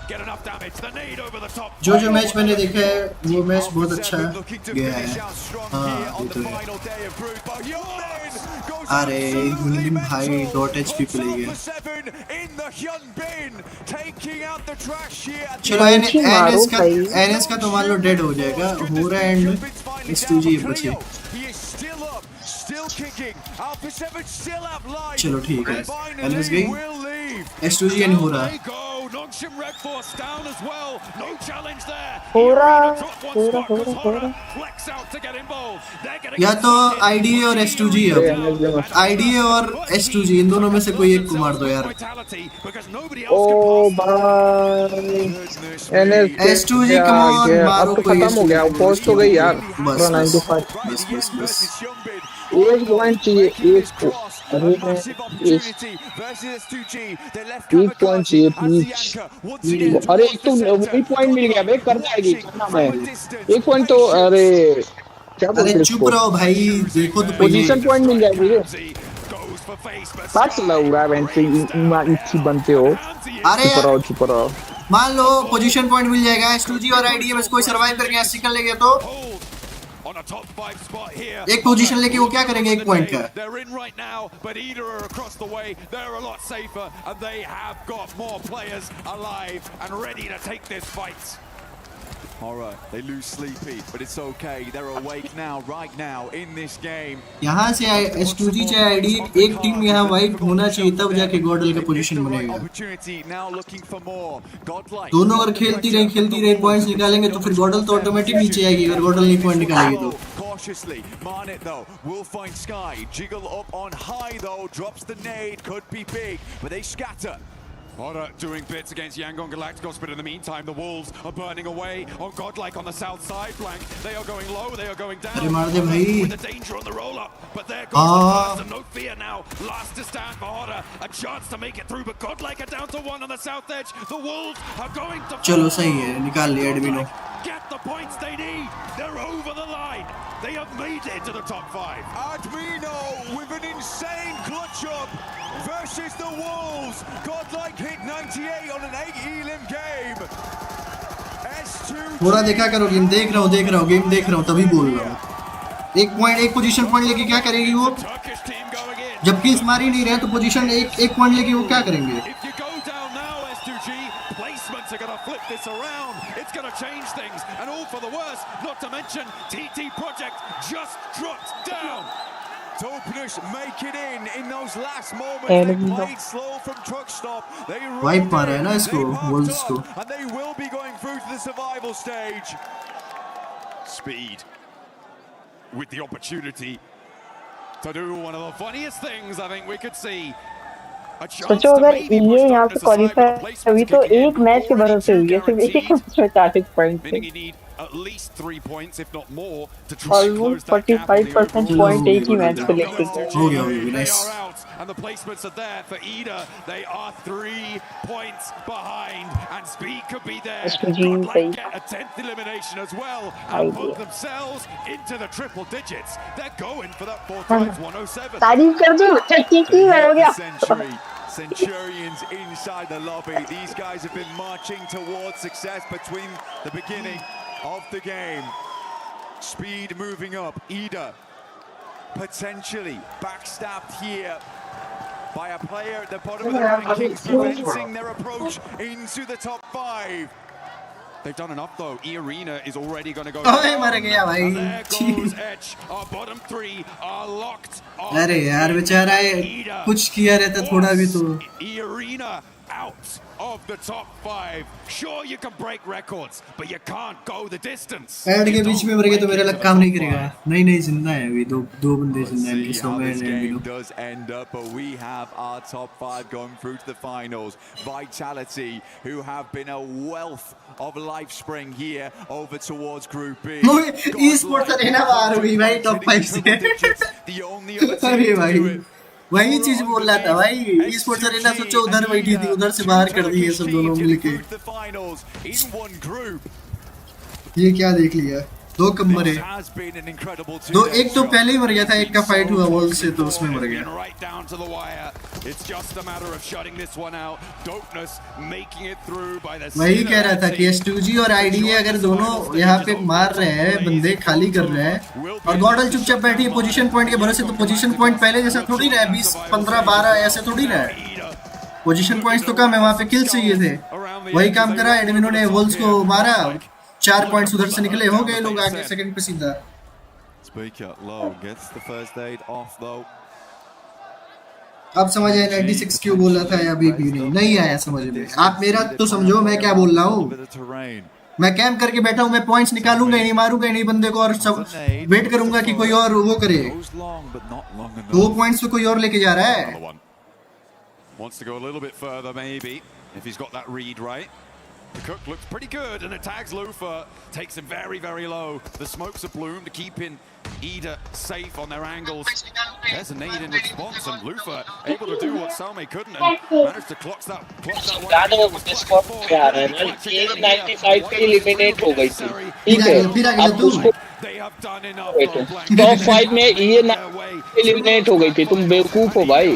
Speaker 13: Get enough damage. The nade over the top.
Speaker 1: जो मैच मैंने देखा है वो मैच बहुत अच्छा गया है. हाँ तो अरे मुलिम भाई .HP पे ले गए. चलो NS का तो मान लो डेड हो जाएगा. हो रहा है एंड S2G बचे. चलो ठीक है. NS गई. S2G नहीं हो रहा. या तो IDA और S2G है. IDA और S2G इन दोनों में से कोई एक को मार दो यार.
Speaker 11: ओ भाई
Speaker 1: S2G कम ऑन मारो.
Speaker 11: अब तो खत्म हो गया. पोस्ट तो गई यार.
Speaker 1: बस
Speaker 11: 95. एक पॉइंट चाहिए. एक को अरे मैं एक पॉइंट चाहिए प्लीज. अरे एक तो वही पॉइंट मिल गया बे. कर जाएगी मैं एक पॉइंट तो. अरे क्या बोलते हैं.
Speaker 1: चुप रहो भाई. देखो तो
Speaker 11: पोजीशन पॉइंट मिल जाएगी. बात लग रहा है वैसे इच्छी बनते हो.
Speaker 1: अरे
Speaker 11: चुप रहो.
Speaker 1: मान लो पोजीशन पॉइंट मिल जाएगा. S2G और IDA में कोई सर्वाइव करके ऐसे निकल लेंगे तो एक पोजीशन लेके वो क्या करेंगे एक पॉइंट का.
Speaker 13: They're in right now, but either are across the way. They're a lot safer, and they have got more players alive and ready to take this fight. All right, they lose Sleepy, but it's okay. They're awake now, right now, in this game.
Speaker 1: यहाँ से S2G चाहे ID एक team यहाँ wipe होना चाहिए तब जाके गॉडल का पोजीशन बनेगा. दोनों अगर खेलती रही पॉइंट्स निकालेंगे तो फिर गॉडल तो ऑटोमेटिक नीचे आएगी. अगर गॉडल नहीं पॉइंट निकालेगी तो.
Speaker 13: Cautiously, Marnet though will find Sky. Jiggle up on high though, drops the nade, could be big, but they scatter. Horror doing bits against Yangon Galacticos, but in the meantime, the Wolves are burning away on Godlike on the south side flank. They are going low, they are going down. With the danger on the roll-up, but there goes the first, and no fear now. Last to stand for Horror, a chance to make it through, but Godlike are down to one on the south edge. The Wolves are going to...
Speaker 1: चलो सही है, निकाल लिया एडमिनो.
Speaker 13: Get the points they need. They're over the line. They have made it to the top 5. Admino with an insane clutch up versus the Wolves. Godlike hit 98 on an 8 elim game.
Speaker 1: थोड़ा देखा करो game. देख रहा हूँ game देख रहा हूँ तभी बोल रहा हूँ. एक पोजीशन पॉइंट लेके क्या करेगी वो. जबकि इस मार ही नहीं रहे तो पोजीशन एक पॉइंट लेके वो क्या करेंगे.
Speaker 13: Are going to flip this around. It's going to change things, and all for the worse. Not to mention, TT Project just dropped down. Topnus make it in those last moments. They played slow from truck stop. They
Speaker 1: wipe मार रहे हैं ना इसको वोल्स को.
Speaker 13: And they will be going through to the survival stage. Speed with the opportunity to do one of the funniest things I think we could see.
Speaker 5: सोचो अगर ये यहाँ पे क्वालिफाई हुई तो एक मैच के भरोसे हुई है. सिर्फ एक मैच में 40 पॉइंट थे.
Speaker 13: At least 3 points, if not more, to
Speaker 5: almost 45% point एक ही मैच पे लेके
Speaker 1: हो गया. Nice.
Speaker 13: And the placements are there for Ida. They are 3 points behind, and Speed could be there. Godlike get a 10th elimination as well, and put themselves into the triple digits. They're going for that 4 times 107.
Speaker 5: तारीफ कर दो. ठीक हो गया.
Speaker 13: Centurions inside the lobby. These guys have been marching towards success between the beginning of the game. Speed moving up. Ida potentially backstabbed here by a player at the bottom of the rankings, preventing their approach into the top 5. They've done enough though. E-Arena is already going to go down. And there goes Edge. Our bottom 3 are locked on.
Speaker 1: अरे यार बेचारा कुछ किया रहता थोड़ा भी तो.
Speaker 13: E-Arena
Speaker 19: out of the top 5. Sure, you can break records, but you can't go the distance.
Speaker 1: Add के बीच में मर गए तो मेरा लग काम नहीं करेगा। नहीं जिंदा है अभी, दो बंदे जिंदा हैं इस में।
Speaker 14: Does end up, but we have our top 5 going through to the finals. Vitality, who have been a wealth of life spring here over towards Group B.
Speaker 1: e-sports arena बाहर हुई भाई top 5 से। अरे भाई वही चीज बोल रहा था भाई, e-sports arena सोचो उधर बैठी थी, उधर से बाहर कर दी है सब दोनों मिलके। ये क्या देख लिया, 2 कम मरे, दो एक तो पहले ही मर गया था, एक का फाइट हुआ वॉल से तो उसमें मर गया। वही कह रहा था कि S2G और IDA अगर दोनों यहाँ पे मार रहे हैं, बंदे खाली कर रहे हैं और गॉडल चुपचाप बैठी है पोजीशन पॉइंट के भरोसे, तो पोजीशन पॉइंट पहले जैसा थोड़ी रहा है, 20, 15, 12 ऐसे थोड़ी रहा है। पोजीशन पॉइंट्स तो कम है, वहाँ पे किल्स चाहिए थे, वही काम करा एडमिनों ने, वॉल्स को मारा, 4 पॉइंट्स उधर से निकले, हो गए लोग आगे सेकंड पे सीधा। अब समझ आया 96 क्यों बोला था या अभी भी नहीं आया समझ में? आप मेरा तो समझो मैं क्या बोल रहा हूँ। मैं कैंप करके बैठा हूँ, मैं पॉइंट्स निकालूंगा नहीं, मारूंगा नहीं बंदे को और सब वेट करूंगा कि कोई और वो करे। 2 पॉइंट्स पे कोई और लेके जा रहा है।
Speaker 19: Wants to go a little bit further maybe if he's got that read right. The cook looks pretty good and it tags Lufa, takes him very, very low. The smokes are bloomed to keep in Ida safe on their angles. There's a nade in response and Lufa able to do what Salme couldn't and managed to clock that
Speaker 15: K95 पे eliminate हो गई थी, ठीक है, अब उसको top 5 में ये एलिमिनेट हो गई थी। तुम बेवकूफ हो भाई,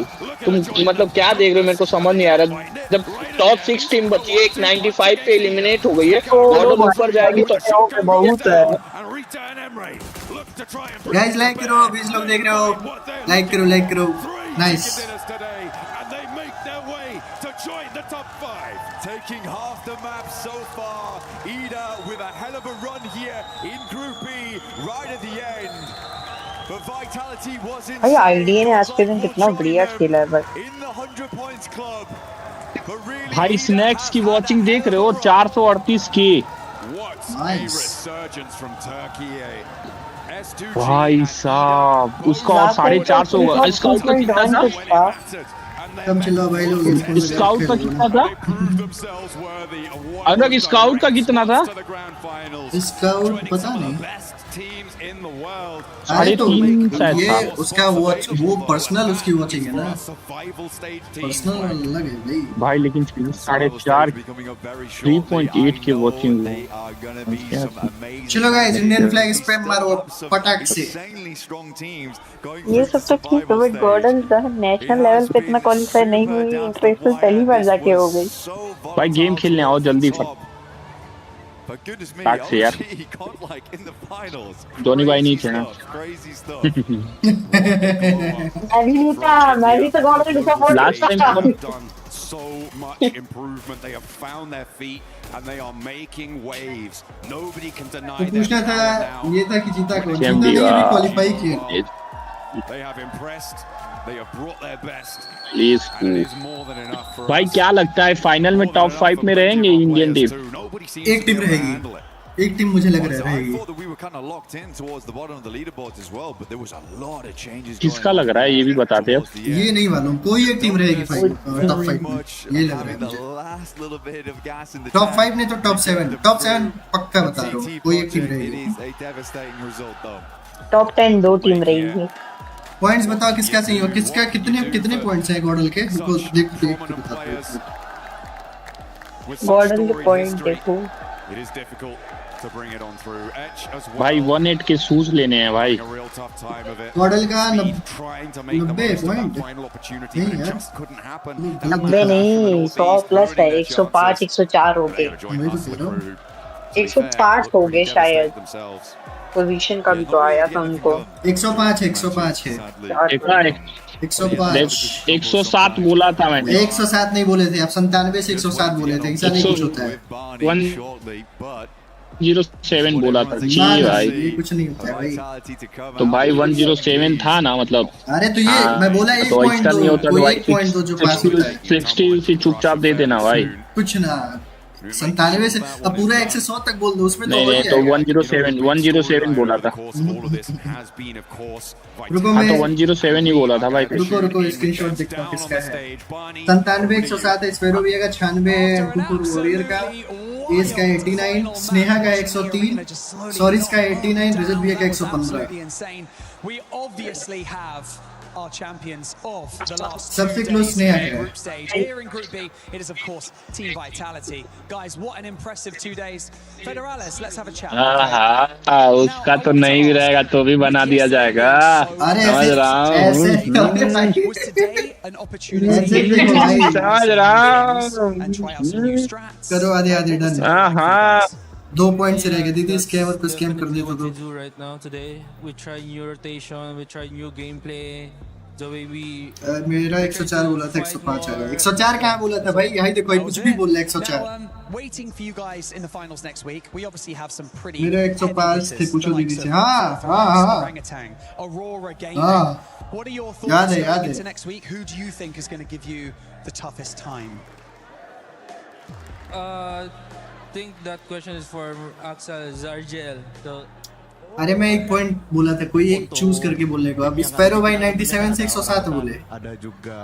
Speaker 15: तुम मतलब क्या देख रहे हो, मेरे को समझ नहीं आ रहा। जब टॉप 6 टीम बची है, एक 95 पे एलिमिनेट हो गई है, ऑर्डर ऊपर जाएगी तो बहुत है।
Speaker 1: गाइस लाइक करो, 20 लोग देख रहे हो, लाइक करो, nice.
Speaker 14: Taking half the map so far. Ida with a hell of a run here in Group B right at the end. But Vitality was in.
Speaker 5: भाई IDA ने आज के दिन कितना बढ़िया खेला है भाई।
Speaker 14: In the 100 points club.
Speaker 11: भाई स्नैक्स की वॉचिंग देख रहे हो, 438 के। भाई साहब उसका और 450 होगा। स्काउट का कितना था?
Speaker 1: कम चलो भाई लोग।
Speaker 11: स्काउट का कितना था? अनुराग स्काउट का कितना था?
Speaker 1: स्काउट पता नहीं,
Speaker 11: अरे तो
Speaker 1: ये उसका वॉच, वो पर्सनल उसकी वॉचिंग है ना, पर्सनल अलग है
Speaker 11: भाई। लेकिन 4.5 3.8 के वॉचिंग।
Speaker 1: चलो गाइस इंडियन फ्लैग स्पैम मारो पटाख से।
Speaker 5: ये सब तो ठीक है, बट गॉर्डन नेशनल लेवल पे इतना क्वालीफाई नहीं हुई, इंटरनेशनल पहली बार जाके हो गई।
Speaker 11: भाई गेम खेलने आओ जल्दी बैक से यार। धोनी भाई नहीं थे ना।
Speaker 5: मैं भी तो गॉर्डन को support
Speaker 11: last time
Speaker 19: so much improvement. They have found their feet and they are making waves. Nobody can deny that.
Speaker 1: पूछना था ये था कि जीता कौन, जीता नहीं अभी क्वालीफाई किया।
Speaker 19: They have impressed. They have brought their best.
Speaker 11: Please भाई क्या लगता है फाइनल में टॉप 5 में रहेंगे इंडियन टीम?
Speaker 1: एक टीम रहेगी, एक टीम मुझे लग रहा है।
Speaker 11: किसका लग रहा है ये भी बताते हैं।
Speaker 1: ये नहीं मालूम, कोई एक टीम रहेगी टॉप 5 में, ये लग रहा है मुझे। टॉप 5 नहीं तो टॉप 7 पक्का बता रहा हूँ, कोई एक टीम रहेगी।
Speaker 5: टॉप 10 2 टीम रहेगी।
Speaker 1: पॉइंट्स बताओ किसका सही हो, किसका कितने पॉइंट्स हैं गॉडल के, देखो देख के बताते हैं।
Speaker 5: गॉडल के पॉइंट देखो
Speaker 11: भाई 1-8 के शूज लेने हैं भाई।
Speaker 1: गॉडल का 90 पॉइंट नहीं यार,
Speaker 5: 90 नहीं 100 प्लस है, 105 104 हो गए, 105 हो गए शायद। पोजीशन का भी तो आया था उनको।
Speaker 1: 105 है
Speaker 11: 107 बोला था मैंने।
Speaker 1: 107 नहीं बोले थे आप, 97 से 107 बोले थे, ऐसा नहीं कुछ होता है।
Speaker 15: 107 बोला था जी भाई।
Speaker 1: ये कुछ नहीं होता है भाई।
Speaker 15: तो भाई 107 था ना मतलब।
Speaker 1: अरे तो ये मैं बोला एक
Speaker 15: तो
Speaker 1: पॉइंट
Speaker 15: ऐसा
Speaker 1: दो,
Speaker 15: नहीं होता तो
Speaker 1: कोई
Speaker 15: भाई
Speaker 1: एक पॉइंट दो जो पास होता है।
Speaker 15: 60 से चुपचाप दे देना भाई।
Speaker 1: कुछ ना 97 से अब पूरा 1 से 100 तक बोल दो, उसमें तो हो ही
Speaker 15: तो
Speaker 1: जाएगा।
Speaker 15: 107 बोला था।
Speaker 1: रुको
Speaker 15: हाँ
Speaker 1: मैं
Speaker 15: तो 107 ही बोला था भाई।
Speaker 1: रुको स्क्रीनशॉट देखता हूँ किसका है। 97 107 है स्पेरो भैया का, 96 है अंकुर वॉरियर का, एस का 89, स्नेहा का 103, सॉरिस का 89, रजत भैया का 115।
Speaker 22: We obviously have our champions of the last
Speaker 1: सबसे
Speaker 22: 2
Speaker 1: close
Speaker 22: days
Speaker 1: स्नेहा
Speaker 22: in
Speaker 1: का है।
Speaker 22: group stage. Here in Group B, it is of course Team Vitality. Guys, what an impressive 2 days. Federales, let's have a chat.
Speaker 15: हाँ उसका तो नहीं भी रहेगा तो भी बना दिया जाएगा। समझ रहा हूँ समझ रहा हूँ।
Speaker 1: करो आधे आधे डन।
Speaker 15: हाँ
Speaker 1: 2 पॉइंट से रह गए दीदी, स्कैमर को स्कैम कर दिया तो
Speaker 16: right now today we try new rotation, we try new gameplay, the way we
Speaker 1: मेरा 104 बोला था 105 आ गया। 104 कहाँ बोला था भाई, यहाँ देखो कुछ भी बोल रहा है 104।
Speaker 22: Waiting for you guys in the finals next week. We obviously have some pretty
Speaker 1: मेरा 105 थे, पूछो दीदी से। हाँ
Speaker 22: Aurora
Speaker 1: हाँ
Speaker 22: What are your
Speaker 1: याद
Speaker 22: thoughts
Speaker 1: है याद
Speaker 22: going into
Speaker 1: है।
Speaker 22: next week? Who do you think is going to give you the toughest time?
Speaker 16: think that question is for Axel Zargel. So
Speaker 1: अरे मैं एक पॉइंट बोला था, कोई एक चूज करके बोलने को। अब स्पैरो भाई 97 से 107 बोले।
Speaker 18: ada juga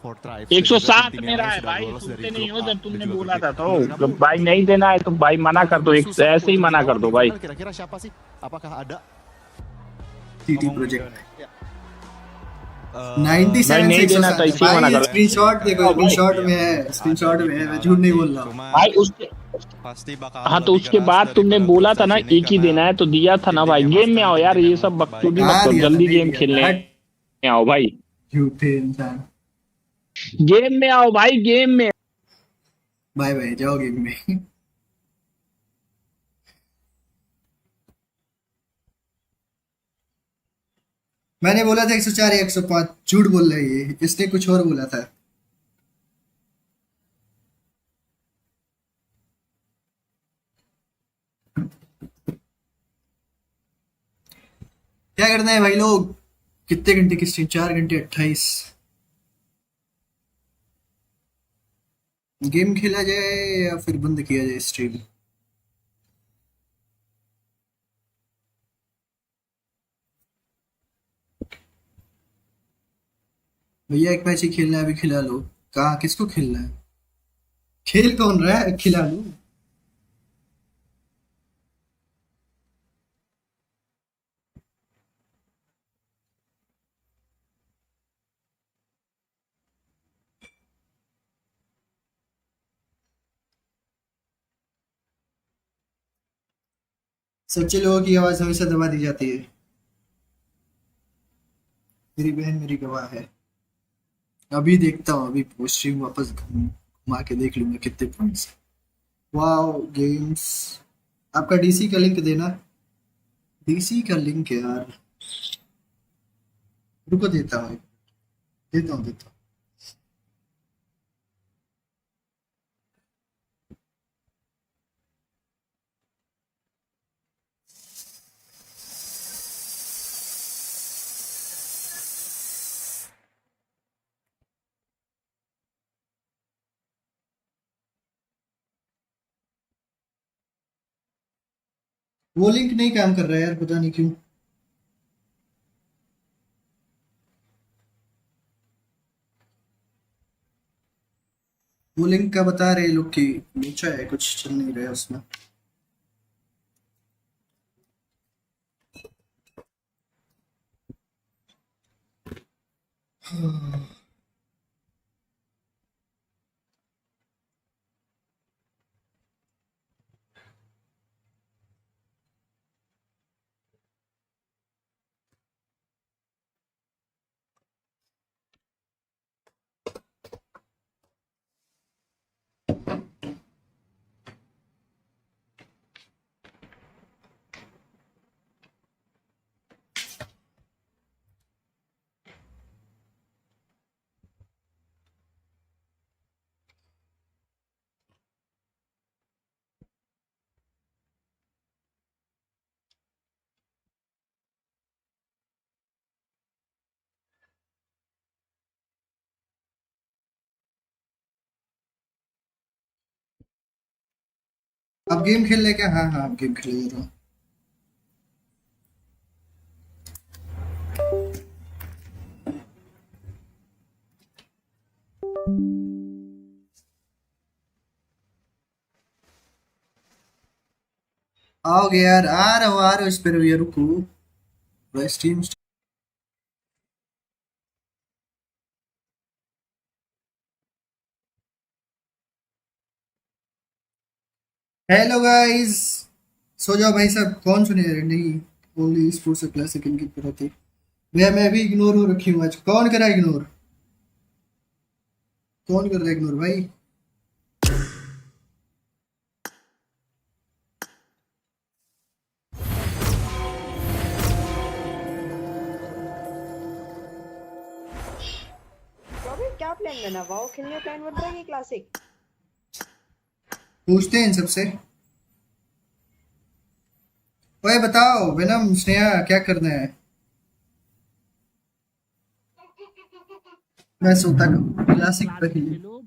Speaker 18: Portronics
Speaker 15: 107 मेरा है भाई, सुनते नहीं हो जब तुमने बोला था तो भाई नहीं देना है तो भाई मना कर दो, ऐसे ही मना कर दो भाई।
Speaker 18: kira-kira siapa sih, apakah ada
Speaker 1: TT project 97 से
Speaker 15: नहीं देना तो इसी मना कर।
Speaker 1: स्क्रीनशॉट देखो, स्क्रीनशॉट में है, स्क्रीनशॉट में है, मैं झूठ नहीं बोल रहा हूं
Speaker 15: भाई। उसके हाँ तो उसके बाद तुमने बोला था ना एक ही देना है तो दिया था ना भाई। गेम में आओ यार, ये सब बकचोदी मत करो, जल्दी गेम खेलने में आओ भाई।
Speaker 1: झूठे इंसान,
Speaker 15: गेम में आओ भाई, गेम में।
Speaker 1: बाय बाय, जाओ गेम में। मैंने बोला था 104 या 105, झूठ बोल रही है, इसने कुछ और बोला था। क्या करना है भाई लोग, कितने घंटे की स्ट्रीम? 4 घंटे 28। गेम खेला जाए या फिर बंद किया जाए स्ट्रीम? भैया एक मैच ही खेलना है, अभी खिला लो। कहाँ, किसको खेलना है? खेल कौन रहा है, खिला लो। सच्चे लोगों की आवाज हमेशा दबा दी जाती है। मेरी बहन मेरी गवाह है। अभी देखता हूँ, अभी स्ट्रीम वापस घुमा के देख लूंगा कितने पॉइंट्स। वाओ गेम्स, आपका डीसी का लिंक देना। डीसी का लिंक यार, रुको देता हूँ, देता हूँ। वो लिंक नहीं काम कर रहा है यार, पता नहीं क्यों। वो लिंक का बता रहे लोग कि नीचा है, कुछ चल नहीं रहा है उसमें। अब गेम खेल ले क्या? हाँ हाँ अब गेम खेल रहा हूँ। आओगे यार, आ रहा हूँ इस पर भैया, रुको स्ट्रीम। हेलो गाइस, सो जाओ भाई साहब। कौन सुने नहीं, ओनली स्पोर्ट्स क्लासिक इनकी तरह थे भैया। मैं भी इग्नोर हो रखी हूँ आज। कौन करा इग्नोर? कौन कर रहा है इग्नोर भाई?
Speaker 5: क्या प्लान बना? वाओ खेलने प्लान बन रहा है कि क्लासिक?
Speaker 1: पूछते हैं इन सबसे। ओए बताओ वेनम स्नेहा, क्या करना है? मैं सोता क्लासिक पे खेलूं।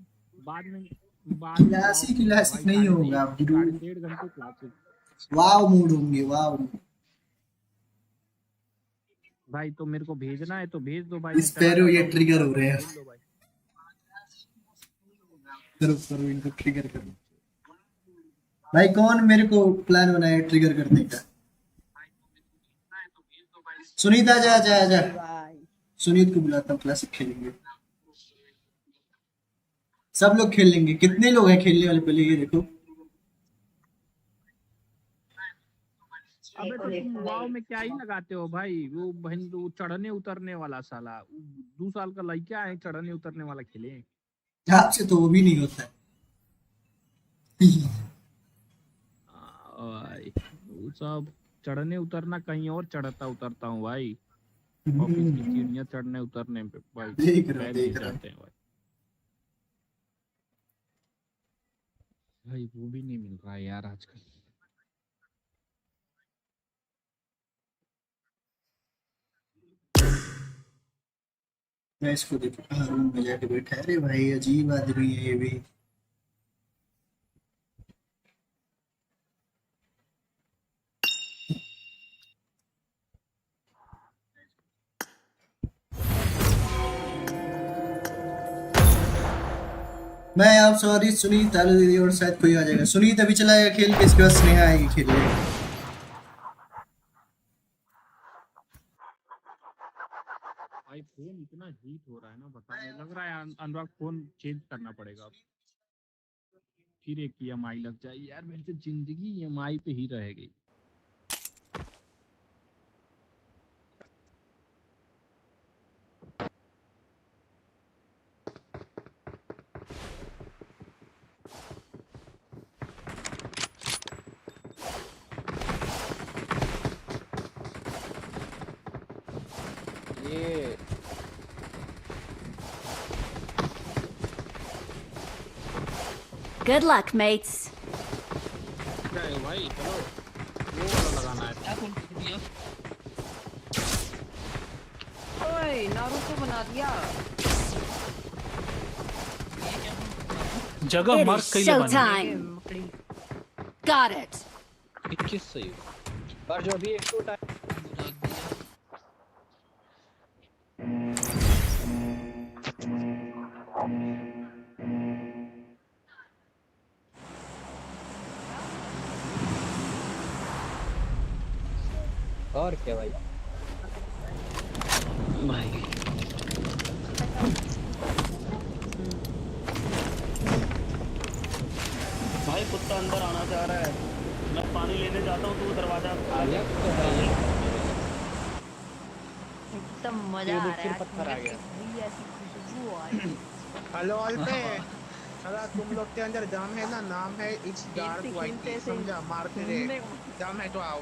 Speaker 1: क्लासिक नहीं होगा ब्रो। वाव मूड होंगे, वाव।
Speaker 10: भाई तो मेरे को भेजना है तो भेज दो भाई।
Speaker 1: इस पैरो ये ट्रिगर हो रहे हैं। करो इनको ट्रिगर करो भाई। कौन मेरे को प्लान बनाया ट्रिगर करने का? सुनीत आजा आजा आजा। सुनीत को बुलाता हूँ, क्लासिक खेलेंगे। सब लोग खेल लेंगे। कितने लोग हैं खेलने वाले पहले ये देखो।
Speaker 10: अबे तो तुम वाव में क्या ही लगाते हो भाई? वो बहन वो चढ़ने उतरने वाला साला 2 साल का लड़का है, चढ़ने उतरने वाला खेले।
Speaker 1: आपसे तो वो भी नहीं होता है।
Speaker 10: वो सब चढ़ने उतरना कहीं और चढ़ता उतरता हूँ भाई। ऑफिस की सीढ़ियाँ चढ़ने उतरने पे भाई
Speaker 1: देख रहा
Speaker 10: हैं भाई। वो भी नहीं मिल रहा है यार आजकल।
Speaker 1: मैं इसको देखा रूम में जाके बैठा है। अरे भाई अजीब आदमी है ये भी। मैं आप सॉरी सुनीत आलू दीदी और शायद कोई आ जाएगा। सुनीत अभी चलाएगा खेल के, इसके बाद स्नेहा आएगी खेलने।
Speaker 10: भाई फोन इतना हीट हो रहा है ना, बता नहीं लग रहा है अनुराग फोन चेंज करना पड़ेगा। फिर एक EMI लग जाए यार। मेरी तो जिंदगी EMI पे ही रहेगी।
Speaker 17: ये
Speaker 20: Good luck, mates.
Speaker 10: क्या है भाई? चलो वो वाला लगाना है।
Speaker 5: ओए नारुतो बना दिया।
Speaker 16: जगह
Speaker 20: It
Speaker 16: मार्क
Speaker 20: is
Speaker 16: कइले बनी।
Speaker 20: showtime. Got it.
Speaker 16: 21 सही
Speaker 17: पर जो अभी एक टूटा और क्या भाई?
Speaker 16: भाई
Speaker 17: भाई कुत्ता अंदर आना चाह रहा है। मैं पानी लेने जाता हूँ, तू दरवाजा आ गया।
Speaker 5: एकदम मजा आ रहा है।
Speaker 17: पत्थर आ गया।
Speaker 5: ऐसी खुशबू आ रही है।
Speaker 24: हेलो ऑल पे साला तुम लोग के अंदर जाम है ना, नाम है इट्स डार्क वाइट, समझा? मारते रहे जाम है तो आओ।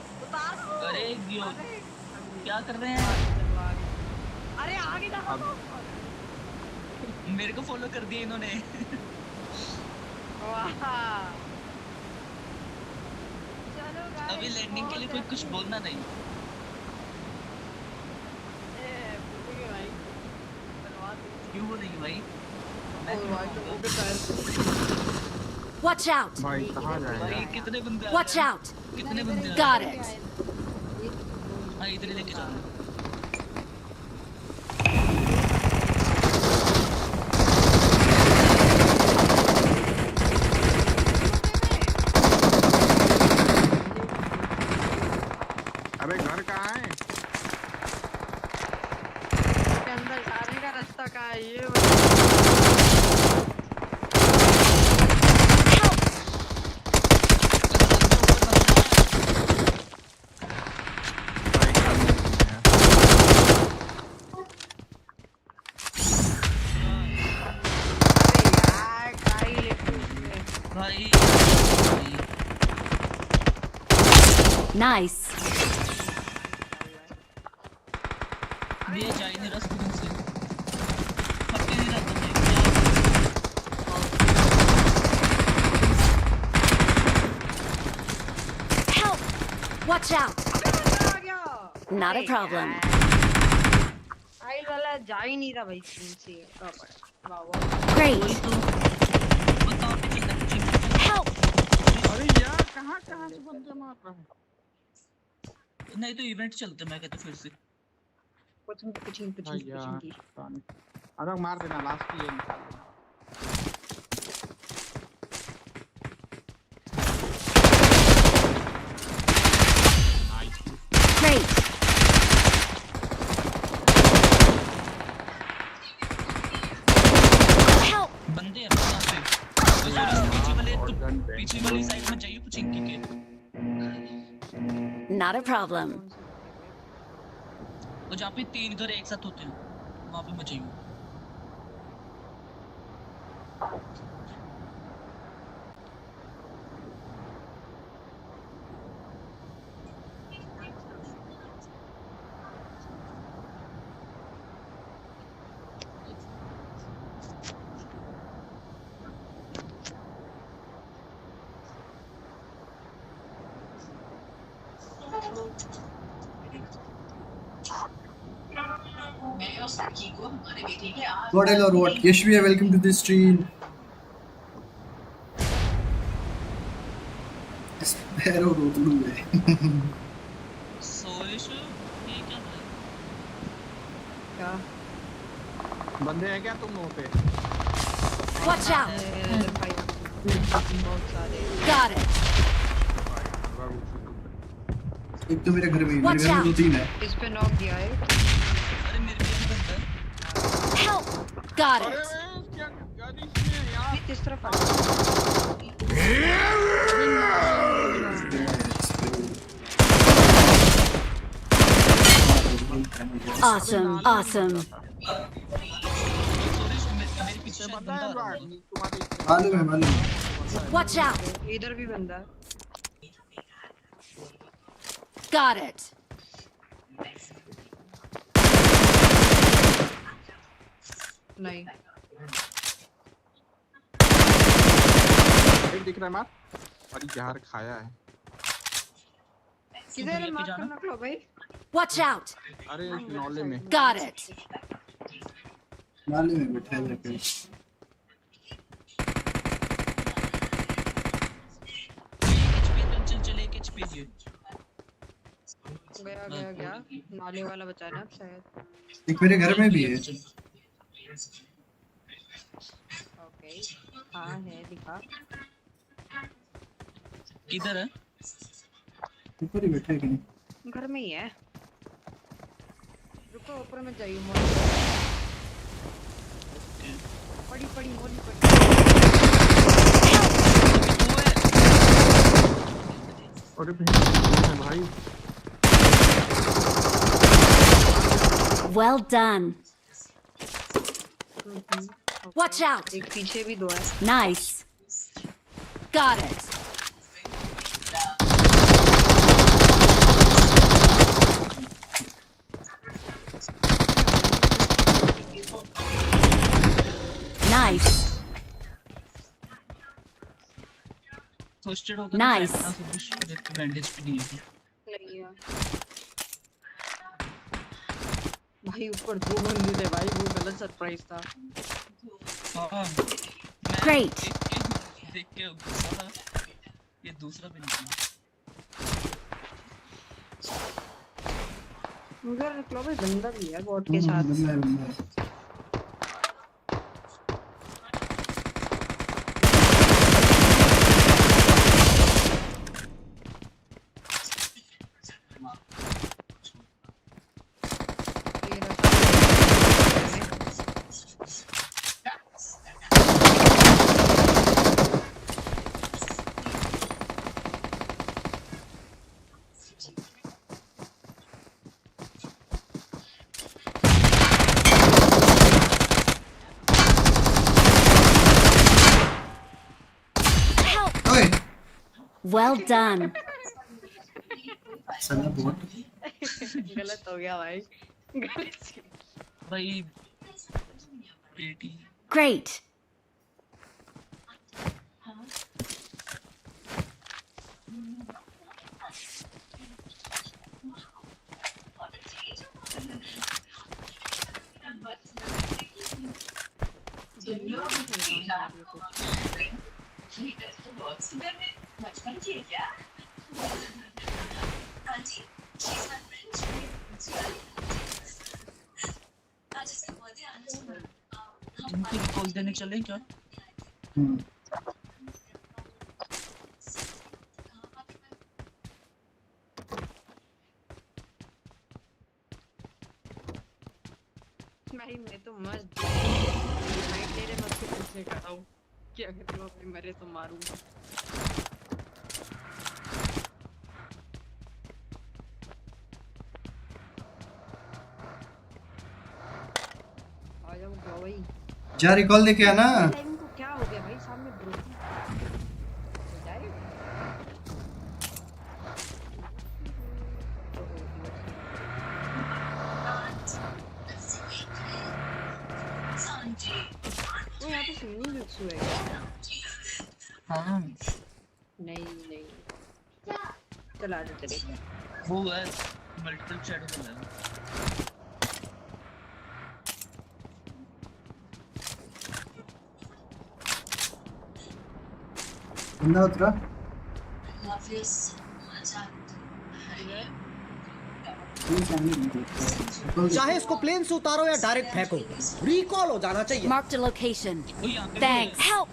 Speaker 16: अरे क्या कर रहे हैं?
Speaker 5: अरे आगे का
Speaker 16: मेरे को फॉलो कर दिया इन्होंने। अभी लैंडिंग के लिए कोई कुछ बोलना नहीं। क्यों बोलेंगे भाई?
Speaker 20: Watch out!
Speaker 10: भाई कहाँ जाएगा?
Speaker 16: कितने बंदे?
Speaker 20: Watch out!
Speaker 16: कितने बंदे?
Speaker 20: Got it!
Speaker 16: हाँ इधर ही लेके जाना।
Speaker 10: अबे घर कहाँ है?
Speaker 2: के अंदर जाने का रास्ता कहाँ है ये?
Speaker 16: भाई
Speaker 20: Nice!
Speaker 16: ये जाए नहीं रस कुछ से पक्के नहीं रहता
Speaker 20: Help! Watch out! Not a problem.
Speaker 2: आइल वाला जा ही नहीं रहा भाई से।
Speaker 20: Great! Help!
Speaker 10: अरे यार कहाँ से बंदे मार रहा है?
Speaker 16: नहीं तो इवेंट चलते मैं कहता फिर से।
Speaker 10: अरे मार देना लास्ट की ये निकाल देना।
Speaker 20: Great! Help!
Speaker 16: बंदे हैं यहाँ पे। पीछे वाली साइड में चाहिए कुछ इनकी के।
Speaker 20: Not a problem.
Speaker 16: और जहाँ पे 3 घर एक साथ होते हैं वहाँ पे मैं चाहिए।
Speaker 1: What hell or what? Yashvi, welcome to the stream. Sparrow रोतलू है।
Speaker 16: सोएशो ये क्या है?
Speaker 2: क्या?
Speaker 10: बंदे हैं क्या तुम लोगों पे?
Speaker 20: Watch out!
Speaker 2: बहुत सारे।
Speaker 20: Got it!
Speaker 1: एक तो मेरे घर में
Speaker 20: Watch
Speaker 1: मेरे घर में
Speaker 20: out!
Speaker 1: 2-3 है।
Speaker 2: इस पे नॉक दिया है।
Speaker 16: अरे मेरे पे भी बंदा है।
Speaker 20: Help! Got it!
Speaker 2: इस तरफ
Speaker 20: Awesome! Awesome!
Speaker 1: मालूम है।
Speaker 20: Watch out!
Speaker 2: इधर भी बंदा है।
Speaker 20: Got it!
Speaker 2: नहीं।
Speaker 10: एक दिख रहा है मार। अरे यार खाया है।
Speaker 2: किधर है मार करना क्लो भाई?
Speaker 20: Watch out!
Speaker 10: अरे नॉले में।
Speaker 20: Got it!
Speaker 1: नाले में बैठा है लड़का।
Speaker 16: चल एक एचपी दिए।
Speaker 2: गया नाले वाला बचा ना शायद।
Speaker 1: एक मेरे घर में भी है।
Speaker 2: ओके हाँ है दिखा।
Speaker 16: किधर है?
Speaker 1: ऊपर ही बैठा है कि नहीं?
Speaker 2: घर में ही है। रुको ऊपर में जाइए। पड़ी मोली पड़ी।
Speaker 10: अरे भाई
Speaker 20: Well done! Watch out!
Speaker 2: एक पीछे भी 2 है।
Speaker 20: Nice! Got it! Nice! Nice!
Speaker 16: Bandage भी नहीं है।
Speaker 2: नहीं है। भाई ऊपर 2 बंदे थे भाई, वो गलत सरप्राइज था।
Speaker 20: Great!
Speaker 7: देख के गुस्सा था, ये दूसरा भी नहीं।
Speaker 2: मगर क्लब में बंदा भी है बॉट के साथ।
Speaker 20: Well done.
Speaker 2: गलत हो गया भाई।
Speaker 7: भाई बेटी।
Speaker 20: Great.
Speaker 7: इनकी कॉल देने चले क्या?
Speaker 2: भाई मैं तो मस्त भाई तेरे मत से पूछने का हूँ कि अगर तू अपने मरे तो मारूंगा। आ जाओ भाई
Speaker 1: जा रिकॉल देके आना।
Speaker 2: टाइम को क्या हो गया भाई सामने ब्रो वो यहाँ पे स्विमिंग लुक्स है।
Speaker 7: हाँ
Speaker 2: नहीं चला दे तेरे
Speaker 7: वो है मल्टीपल शैडो है।
Speaker 1: बंदा उतरा।
Speaker 8: चाहे इसको प्लेन से उतारो या डायरेक्ट फेंको, रिकॉल हो जाना चाहिए।
Speaker 20: Marked a location. Thanks. Help.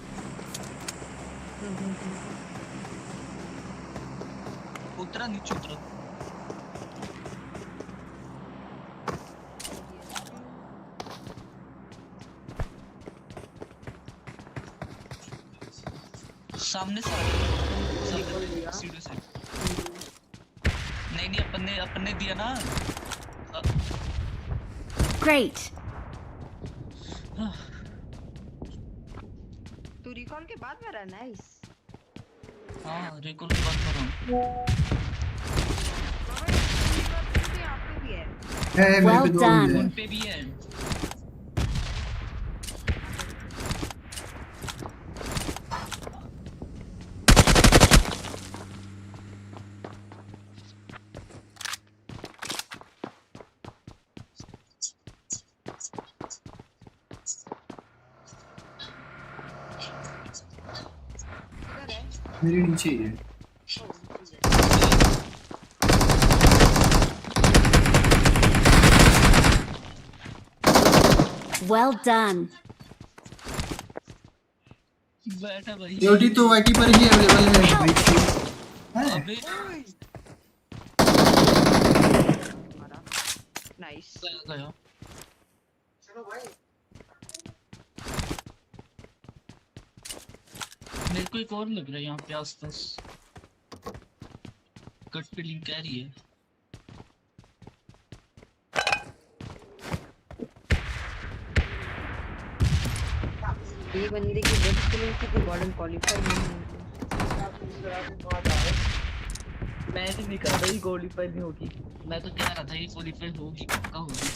Speaker 7: उतरा नीचे उतरा। सामने से सीढ़ी से। नहीं अपने दिया ना।
Speaker 20: Great.
Speaker 2: तू रिकॉल के बाद में रहा। नाइस।
Speaker 7: हाँ रिकॉल के बाद कर रहा हूँ।
Speaker 20: Well done.
Speaker 7: उन पे भी है।
Speaker 1: मेरे नीचे ही है।
Speaker 20: Well done.
Speaker 7: बैठा भाई।
Speaker 1: यूटी तो वाईटी पर ही अवेलेबल है भाई।
Speaker 7: अबे
Speaker 2: नाइस
Speaker 7: गया।
Speaker 2: चलो भाई
Speaker 7: मेरे को एक और लग रहा है यहाँ पे आसपास। कट फीलिंग कह रही है।
Speaker 2: ये बंदे की डेथ फीलिंग की तो बॉर्डर क्वालीफाई नहीं हुई।
Speaker 7: मैं भी नहीं कर रही क्वालीफाई नहीं होगी। मैं तो कह रहा था ये क्वालीफाई होगी पक्का होगी।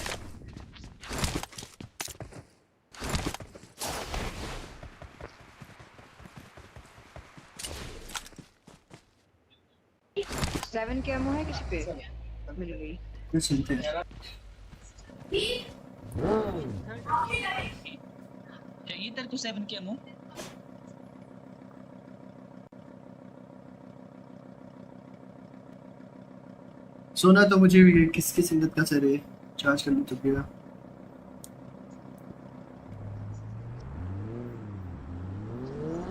Speaker 2: सेवन के एमओ है किसी पे? मिल गई।
Speaker 1: कुछ चलते हैं।
Speaker 7: चाहिए तेरे को 7 के एमओ?
Speaker 1: सोना तो मुझे भी है, किसकी संगत का सर है, चार्ज कर लूं तो क्या।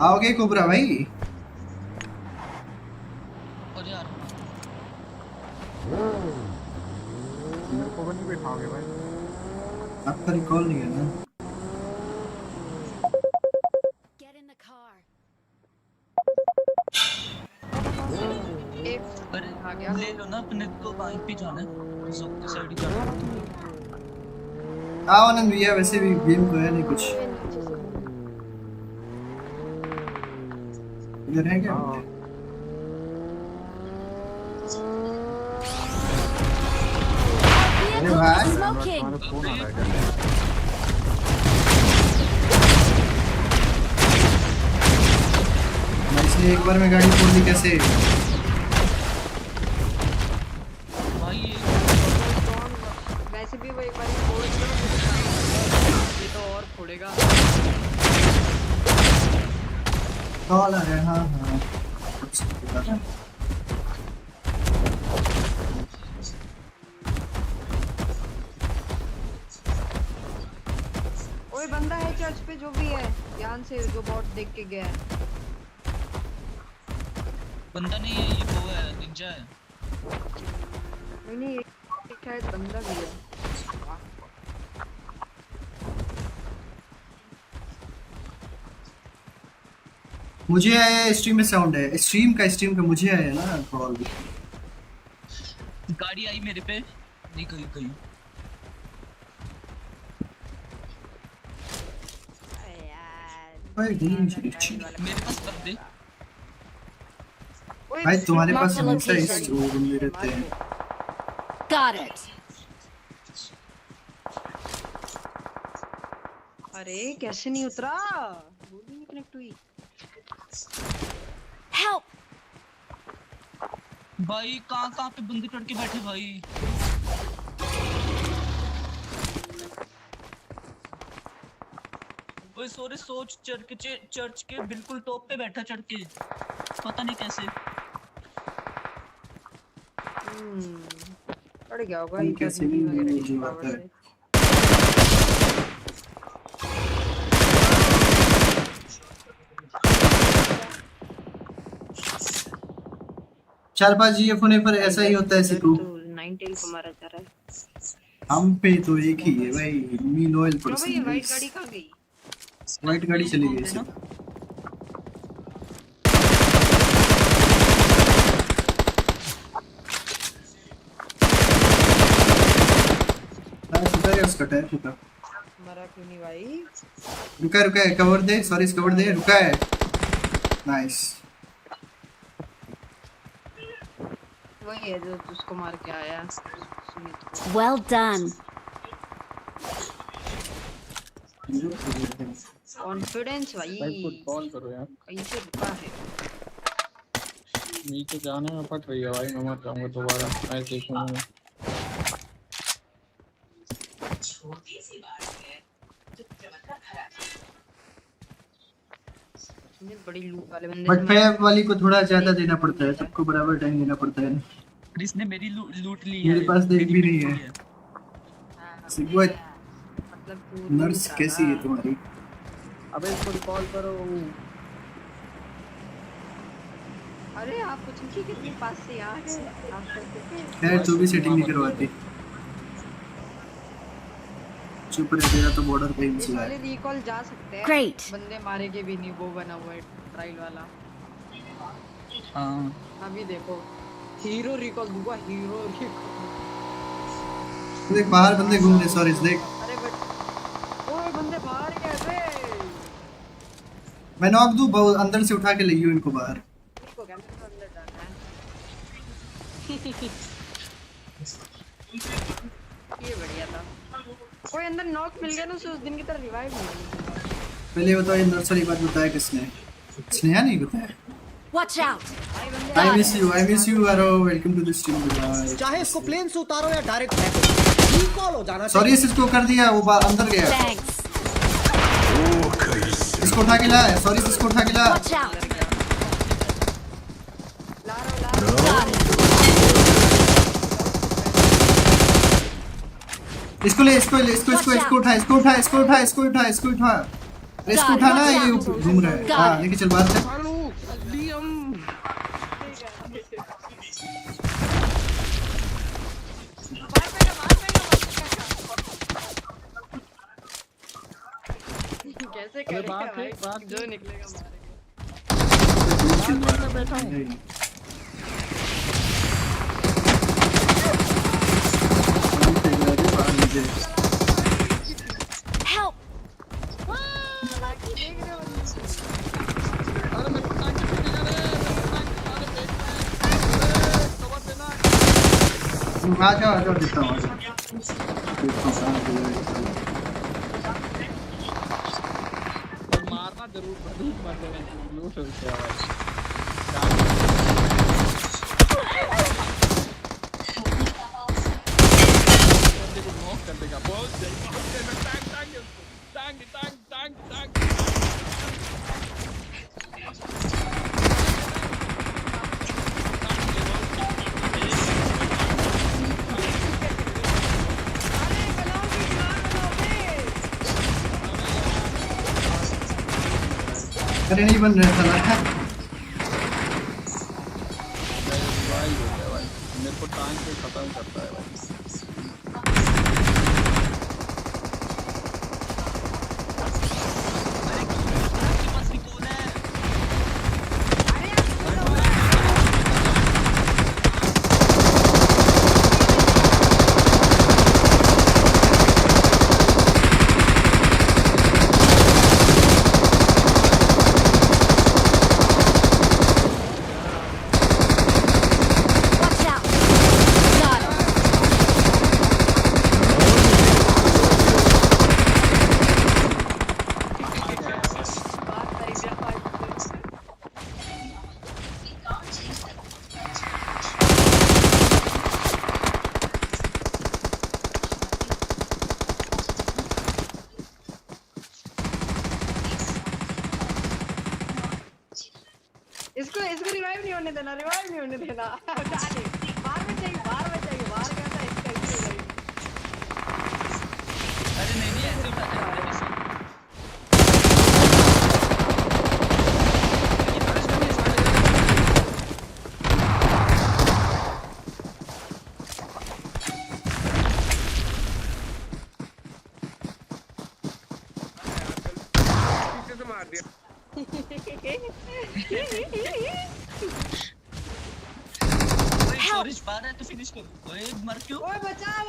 Speaker 1: आओगे कोबरा भाई?
Speaker 7: और यार
Speaker 11: मेरे को नहीं बैठाओगे भाई?
Speaker 1: आपका रिकॉल नहीं है ना?
Speaker 7: ले लो ना, अपने को बाइक पे जाना है, सबके साइड ही जाना है।
Speaker 1: आओ आनंद भैया, वैसे भी गेम को है नहीं कुछ। इधर है क्या? अरे भाई मैं इसलिए एक बार में गाड़ी फोड़ दी कैसे?
Speaker 2: वैसे भी वो एक बार फोड़ देगा, ये तो और फोड़ेगा।
Speaker 1: कॉल आ रहा है। हाँ
Speaker 2: ओए बंदा है चर्च पे, जो भी है ध्यान से, जो बॉट देख के गया है।
Speaker 7: बंदा नहीं है, ये वो है, निंजा है।
Speaker 2: नहीं शायद बंदा भी है।
Speaker 1: मुझे आया स्ट्रीम में साउंड है, स्ट्रीम का मुझे आया ना कॉल।
Speaker 7: गाड़ी आई मेरे पे, नहीं कहीं मेरे पास बंदे।
Speaker 1: भाई तुम्हारे पास हमेशा इस बंदे रहते हैं।
Speaker 20: Got it.
Speaker 2: अरे कैसे नहीं उतरा, गोली नहीं कनेक्ट हुई।
Speaker 20: Help.
Speaker 7: भाई कहाँ पे बंदे चढ़ के बैठे भाई। ओए सॉरी, सोच चर्च के बिल्कुल टॉप पे बैठा चढ़ के, पता नहीं कैसे।
Speaker 2: चढ़ गया होगा ये
Speaker 1: कैसे
Speaker 2: वगैरह पावर से।
Speaker 1: चार पांच जीएफ होने पर ऐसा ही होता है सिकू।
Speaker 2: 9 टेल को मारा जा रहा है।
Speaker 1: हम पे तो एक ही है भाई, मी लॉयल पर्सन।
Speaker 2: भाई वाइट गाड़ी कहाँ गई?
Speaker 1: वाइट गाड़ी चली गई से। उसका टायर रुका,
Speaker 2: मरा क्यों नहीं भाई?
Speaker 1: रुका है, कवर दे, सॉरी कवर दे, रुका है। नाइस,
Speaker 2: वही है जो उसको मार के आया।
Speaker 20: Well done.
Speaker 2: कॉन्फिडेंस भाई
Speaker 11: कॉल करो यार,
Speaker 2: कैसे रुका है?
Speaker 11: नीचे जाने में फट रही है भाई, मैं मर जाऊंगा दोबारा, मैं देखूंगा।
Speaker 2: बड़ी लूट वाले बंदे।
Speaker 1: बट फैब वाली को थोड़ा ज्यादा देना पड़ता है, सबको बराबर टाइम देना पड़ता है।
Speaker 7: इसने मेरी लूट ली है,
Speaker 1: मेरे पास देख भी नहीं है। सिगवा
Speaker 2: मतलब
Speaker 1: नर्स कैसी है तुम्हारी?
Speaker 11: अबे इसको कॉल करो।
Speaker 2: अरे आप कुछ नहीं, कितने पास से आ गए आप।
Speaker 1: खैर तू भी सेटिंग नहीं करवाती, चुप रह, तेरा तो बॉर्डर पे ही मसला है।
Speaker 2: रिकॉल जा सकते हैं।
Speaker 20: Great.
Speaker 2: बंदे मारे के भी नहीं, वो बना हुआ है ट्रायल वाला।
Speaker 7: हाँ
Speaker 2: अभी देखो हीरो रिकॉल दूंगा, हीरो रिकॉल।
Speaker 1: देख बाहर बंदे घूम रहे, सॉरी देख।
Speaker 2: अरे बट ओए बंदे बाहर कैसे?
Speaker 1: मैं नॉक दूं, अंदर से उठा के ले इनको बाहर।
Speaker 2: इसको कैमरे के अंदर डालना है। ये बढ़िया था, कोई अंदर नॉक मिल गया ना, उसे उस दिन की तरह रिवाइव मिल गया।
Speaker 1: पहले बताओ ये नर्स वाली बात बताया किसने? स्नेहा नहीं बताया।
Speaker 20: Watch out.
Speaker 1: I miss you Aro, welcome to the stream guys।
Speaker 8: चाहे इसको प्लेन से उतारो या डायरेक्ट फेंको, रिकॉल हो जाना चाहिए।
Speaker 1: सॉरी इसको कर दिया, वो अंदर गया।
Speaker 20: Thanks.
Speaker 1: इसको उठा के ला, सॉरी इसको उठा के ला।
Speaker 20: Watch out.
Speaker 1: इसको ले, इसको उठा, इसको उठाना, ये घूम रहा है। हाँ लेके चल बाहर से।
Speaker 2: कैसे करेगा भाई, जो निकलेगा मारेगा।
Speaker 20: Help!
Speaker 1: आ जाओ देता हूँ।
Speaker 10: मारना जरूर मत देना। कर देगा बहुत सही। टांग
Speaker 1: अरे नहीं बन रहा था
Speaker 10: मेरे को टांग पे खत्म करता है भाई।
Speaker 2: इसको रिवाइव नहीं होने देना। बाहर में चाहिए बाहर कैसा इसका रिवाइव।
Speaker 7: अरे नहीं ऐसे उठाते हैं।
Speaker 24: मार दिया।
Speaker 7: सॉरी बाहर है तो फिनिश करो। ओए मर क्यों?
Speaker 2: ओए बचाओ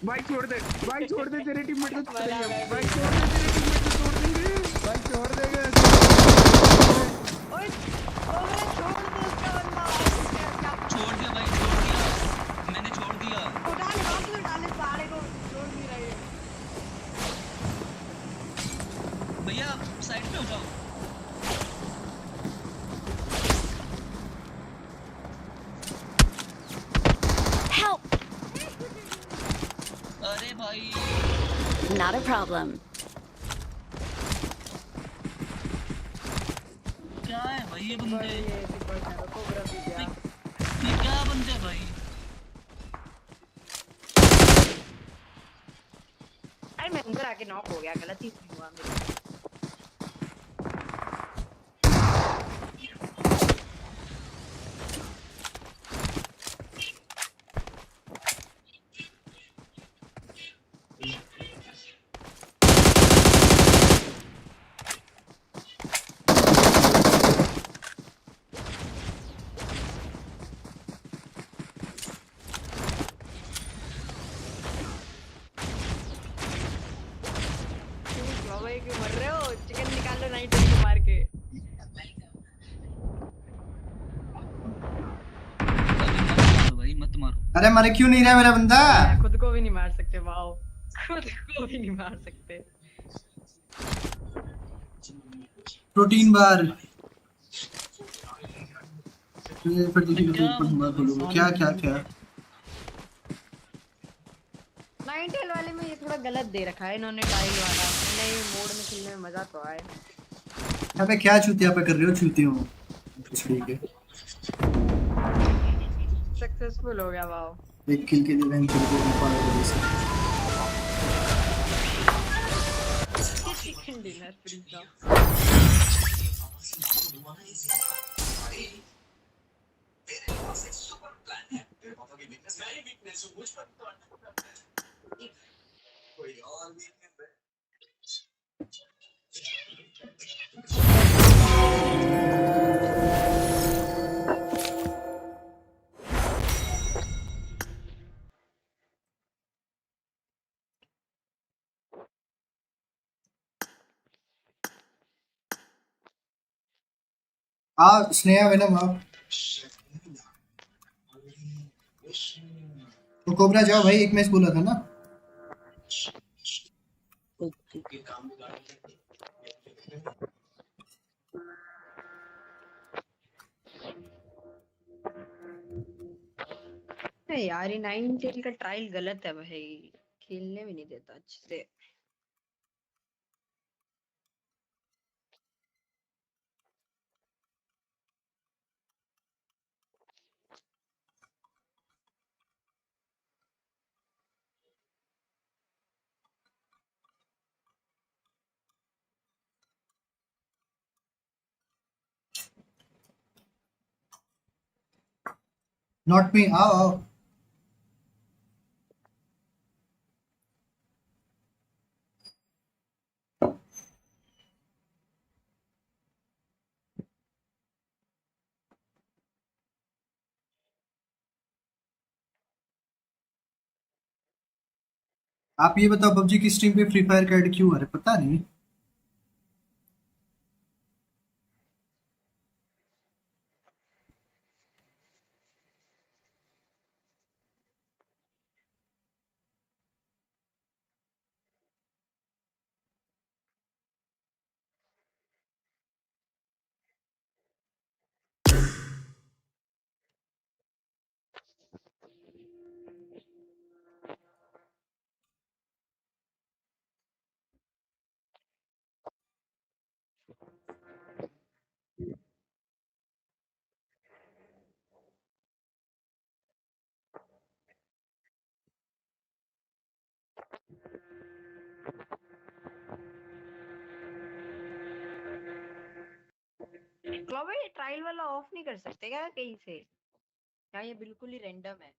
Speaker 24: भाई छोड़ दे तेरे टीममेट को छोड़ देंगे।
Speaker 2: ओए
Speaker 7: छोड़ दिया भाई, मैंने छोड़ दिया।
Speaker 2: डाले सारे को छोड़ नहीं रहे
Speaker 7: भैया, साइड पे हो जाओ। अरे भाई
Speaker 20: Not a problem.
Speaker 7: क्या है भाई ये बंदे? ये क्या बंदे भाई?
Speaker 2: अरे मैं अंदर आके नॉक हो गया, गलती से हुआ मेरे। क्यों मर रहे हो? चिकन निकालो नाइट को मार के।
Speaker 7: भाई मत मारो।
Speaker 1: अरे मारे क्यों नहीं रहा मेरा बंदा?
Speaker 2: खुद को भी नहीं मार सकते। वाओ, खुद को भी नहीं मार सकते।
Speaker 1: प्रोटीन बार क्या
Speaker 2: नाइनटेल वाले में ये थोड़ा गलत दे रखा है इन्होंने टाइल वाला। नए मोड में खेलने में मजा तो आए।
Speaker 1: अबे क्या चूतिया पे कर रहे हो? चूती हूँ ठीक है।
Speaker 2: सक्सेसफुल हो गया। वाओ
Speaker 1: एक किल के लिए रैंक चढ़ गई पागल जैसे।
Speaker 2: Chicken dinner pizza.
Speaker 1: Sneha venom आप तो कोबरा जाओ भाई, एक मैच बोला था ना।
Speaker 2: नहीं यार, ये 9 का ट्रायल गलत है भाई, खेलने भी नहीं देता अच्छे से।
Speaker 1: नॉट मी, आओ आओ। आप ये बताओ, पबजी की स्ट्रीम पे फ्री फायर का ऐड क्यों आ रहा है? पता नहीं।
Speaker 2: क्लब ये ट्रायल वाला ऑफ नहीं कर सकते क्या कहीं से? या ये बिल्कुल ही रैंडम है?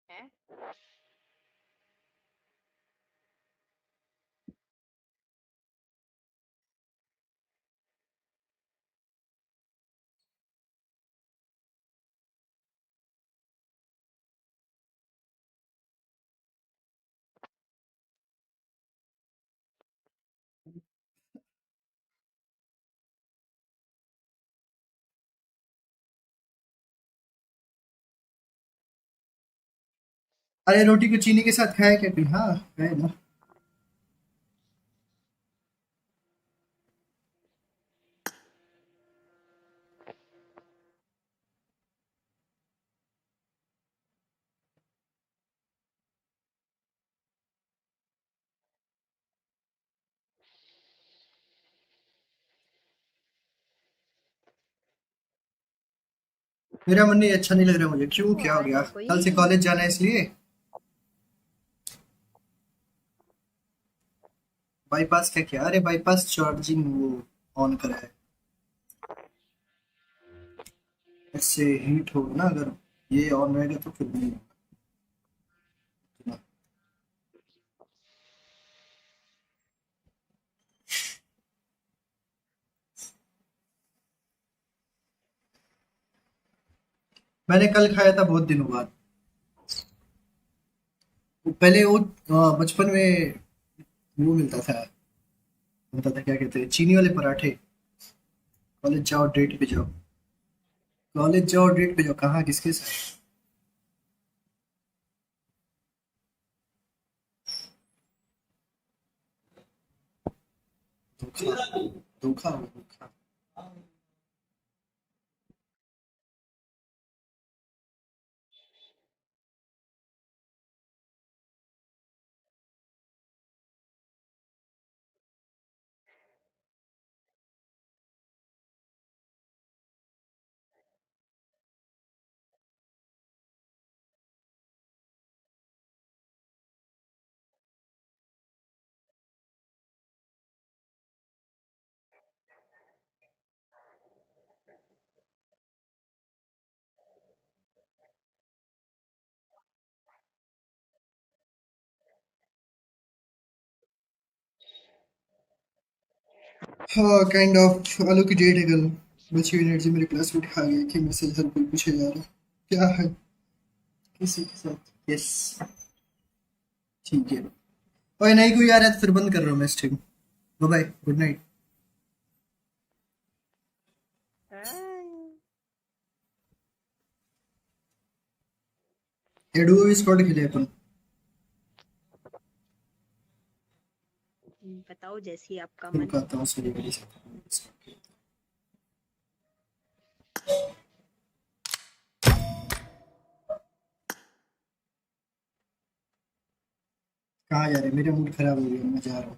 Speaker 2: हैं?
Speaker 1: अरे रोटी को चीनी के साथ खाया क्या कहीं? हाँ है ना। मेरा मन नहीं अच्छा नहीं लग रहा मुझे। क्यों, क्या हो गया? कल से कॉलेज जाना है इसलिए। बाईपास का क्या? अरे बाईपास चार्जिंग वो ऑन करा है। इससे हीट होगा ना, अगर ये ऑन रहेगा तो फिर नहीं। मैंने कल खाया था बहुत दिनों बाद। पहले वो बचपन में वो मिलता था, होता था क्या कहते हैं, चीनी वाले पराठे। कॉलेज जाओ डेट पे जाओ, कॉलेज जाओ डेट पे जाओ, कहाँ किसके साथ? धोखा, धोखा हो धोखा। हाँ काइंड ऑफ आलू की डेट है कल। बची हुई एनर्जी मेरे क्लास में दिखा गया कि मैसेज हर कोई पूछे जा रहा है क्या है किसी के साथ। यस ठीक है। और नहीं कोई आ रहा है तो फिर बंद कर रहा हूँ मैं stream. Bye bye good night. A duo squad खेले अपन।
Speaker 2: बताओ जैसी आपका मन।
Speaker 1: कहता हूँ सॉरी मेरी कहाँ जा रहे हैं? मेरा मूड खराब हो गया मैं जा रहा हूँ।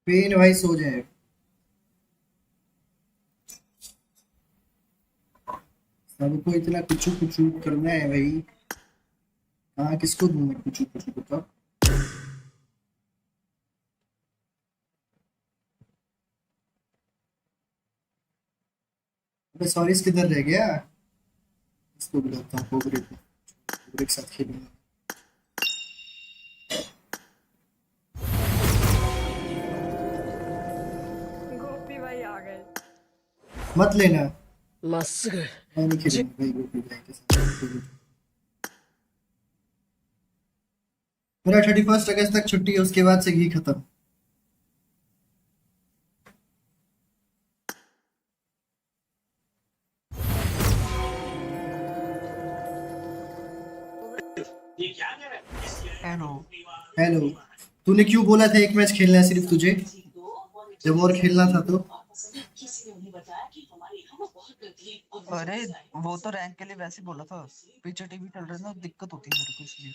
Speaker 1: पेन भाई सो जाए। सबको इतना कुछ कुछ करना है भाई। हाँ किसको दूँ मैं कुछ कुछ बताओ। अबे सॉरी किधर रह गया। इसको बुलाता हूँ कोबरे को। कोबरे के साथ खेलूंगा।
Speaker 2: गोपी भाई आ गए।
Speaker 1: मत लेना।
Speaker 8: मस्त
Speaker 1: मैं नहीं खेलूंगा भाई गोपी भाई के साथ। मेरा 31 अगस्त तक छुट्टी है उसके बाद से घी खत्म।
Speaker 7: हेलो
Speaker 1: हेलो तूने क्यों बोला था एक मैच खेलना है सिर्फ तुझे जब और खेलना था तो।
Speaker 7: अरे वो तो रैंक के लिए वैसे ही बोला था। पीछे टीवी चल रहा है ना दिक्कत होती है मेरे को इसलिए।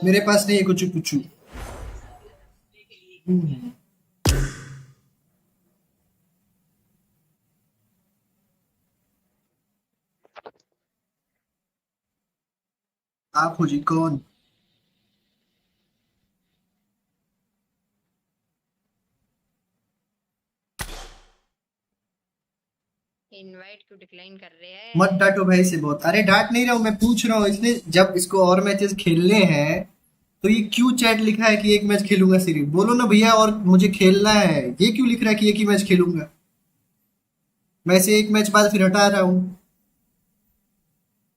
Speaker 1: मेरे पास नहीं है कुछ पूछू। आप हो जी कौन।
Speaker 2: इनवाइट क्यों डिक्लाइन कर रहे हैं?
Speaker 1: मत डांटो भाई से बहुत। अरे डांट नहीं रहा हूँ मैं पूछ रहा हूँ इसने जब इसको और मैचेस खेलने हैं तो ये क्यों चैट लिखा है कि एक मैच खेलूंगा सिर्फ। बोलो ना भैया और मुझे खेलना है। ये क्यों लिख रहा है कि एक ही मैच खेलूंगा। मैं से एक मैच बाद फिर हटा रहा हूँ।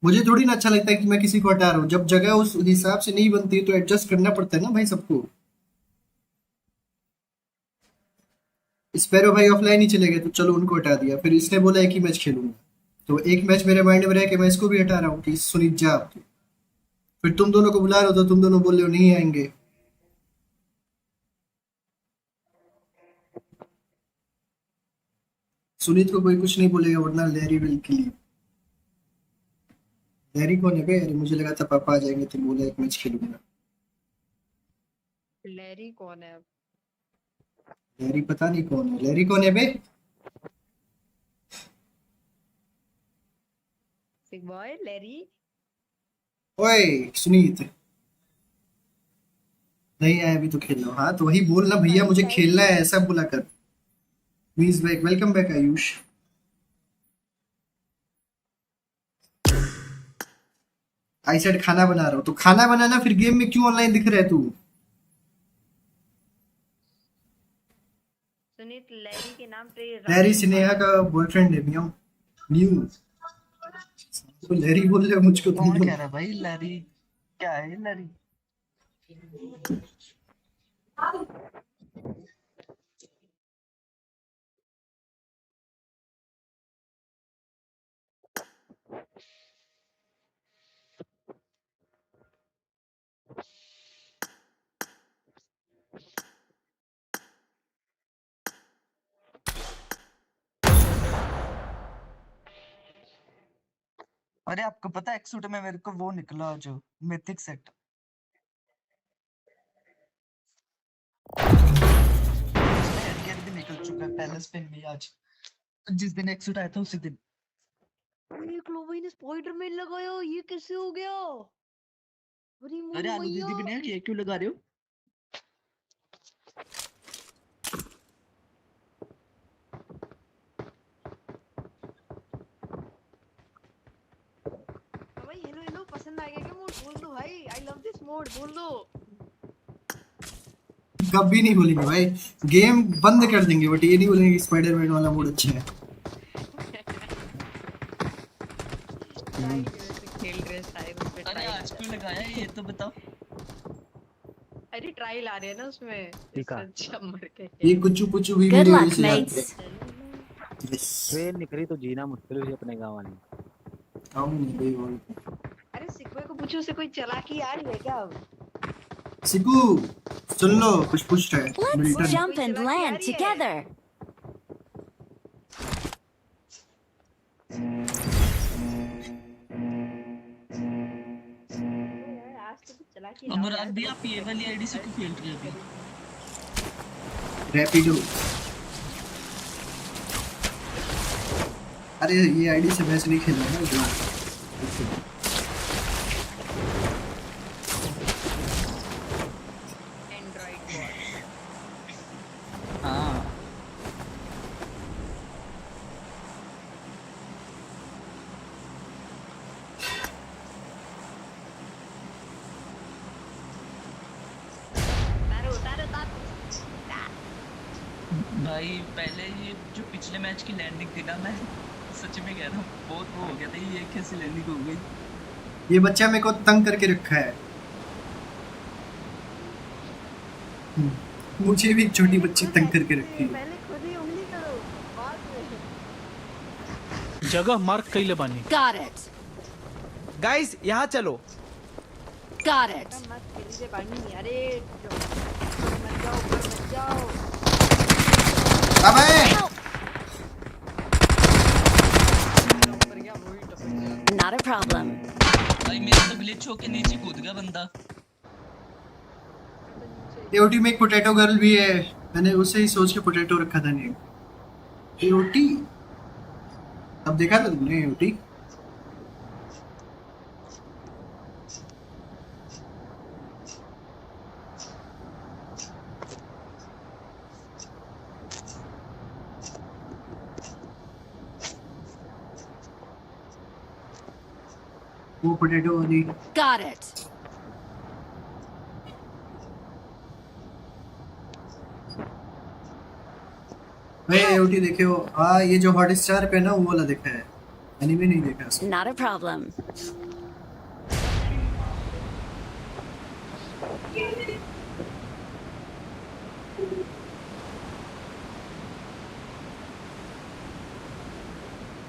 Speaker 1: मुझे थोड़ी ना अच्छा लगता है कि मैं किसी को हटा रहा हूँ। जब जगह उस हिसाब से नहीं बनती तो एडजस्ट करना पड़ता है ना भाई सबको। स्पैरो भाई ऑफलाइन ही चले गए तो चलो उनको हटा दिया। फिर इसने बोला एक ही मैच खेलूंगा तो एक मैच मेरे माइंड में रह के मैं इसको भी हटा रहा हूँ कि सुनीत जा आप। फिर तुम दोनों को बुला रहे हो तो तुम दोनों बोल रहे हो नहीं आएंगे। सुनीत को कोई कुछ नहीं बोलेगा वरना लहरी विल किल यू। लहरी कौन है बे। अरे मुझे लगा था पापा आ जाएंगे तो बोला एक मैच खेलूंगा।
Speaker 2: लैरी कौन है?
Speaker 1: लहरी पता नहीं कौन है। लहरी कौन है बे।
Speaker 2: सिक बॉय लैरी।
Speaker 1: ओए सुनीत नहीं आया अभी तो खेल लो। हाँ तो वही बोलना भैया मुझे खेलना है ऐसा बोला कर। Please back welcome back Ayush. I said खाना बना रहा हूँ तो खाना बनाना फिर गेम में क्यों ऑनलाइन दिख रहा है तू।
Speaker 2: सुनीत लैरी के नाम पे
Speaker 1: लहरी स्नेहा का बॉयफ्रेंड है मियां न्यू। तो लहरी बोल रहे हो मुझको तुम
Speaker 7: कौन
Speaker 1: लोग।
Speaker 7: कह रहा है भाई लैरी? क्या है ये लैरी? अरे आपको पता है एक्सूट में मेरे को वो निकला जो मिथिक सेट। एडगेट भी निकल चुका है पहले स्पिन में आज। जिस दिन एक्सूट आया था उसी दिन।
Speaker 2: अरे क्लोवी ने स्पाइडरमैन लगाया ये कैसे हो गया? अरे
Speaker 7: अरे
Speaker 2: मोरी
Speaker 7: आलू दीदी
Speaker 2: मैया।
Speaker 7: भी नहीं ये क्यों लगा रहे हो?
Speaker 2: पसंद आ गया क्या मोड? बोल दो भाई, आई लव दिस मोड, बोल दो।
Speaker 1: कभी नहीं बोलेंगे भाई, गेम बंद कर देंगे, बट ये नहीं बोलेंगे कि स्पाइडरमैन वाला मोड अच्छा है।
Speaker 2: खेल रहे शायद उसमें।
Speaker 7: अरे आज क्यों लगाया ये तो बताओ।
Speaker 2: अरे ट्रायल आ रहे हैं ना उसमें,
Speaker 18: ठीक है।
Speaker 2: अच्छा मर के।
Speaker 1: ये कुछ कुछ भी
Speaker 20: Good
Speaker 1: मेरे
Speaker 20: luck,
Speaker 1: वजह से
Speaker 20: mates.
Speaker 1: जाते हैं। यस
Speaker 18: ट्रेन निकली तो जीना मुश्किल हुई अपने गाँव वाली।
Speaker 1: हम नहीं भाई बोल।
Speaker 2: अरे सिक्वे को पूछो, उसे कोई चालाकी आ रही है क्या अब?
Speaker 1: सिकू सुन लो, कुछ पूछ रहा है।
Speaker 20: Let's
Speaker 1: Milton
Speaker 20: jump and land together.
Speaker 7: अनुराग भी आप ये वाली आईडी से क्यों खेल रहे हो अभी?
Speaker 1: रैपिडो। अरे ये आईडी से मैच नहीं खेलना है ना।
Speaker 7: हाँ भाई पहले ये जो पिछले मैच की लैंडिंग थी ना, मैं सच में कह रहा हूँ बहुत वो हो गया था, ये कैसी लैंडिंग हो गई।
Speaker 1: ये बच्चा मेरे को तंग करके रखा है। मुझे भी एक छोटी बच्ची तंग करके रखी है।
Speaker 2: पहले खुद ही उंगली करो, बाद में।
Speaker 8: जगह मार्क कइले बानी।
Speaker 20: Got it.
Speaker 8: गाइस यहाँ चलो।
Speaker 20: Got it.
Speaker 2: मत खेलिए बानी, अरे मत जाओ, मत जाओ।
Speaker 1: अबे
Speaker 20: Not a problem.
Speaker 7: भाई मेरा तो ग्लिच होके नीचे कूद गया बंदा।
Speaker 1: एओटी में एक पोटैटो गर्ल भी है, मैंने उसे ही सोच के पोटैटो रखा था। नहीं एओटी, अब देखा था तुमने एओटी? वो पोटैटो वाली।
Speaker 20: Got it.
Speaker 1: भाई एओटी देखे हो? हाँ ये जो हॉट स्टार पे ना वो वाला देखा है, एनीमे नहीं देखा उसको।
Speaker 20: Not a problem.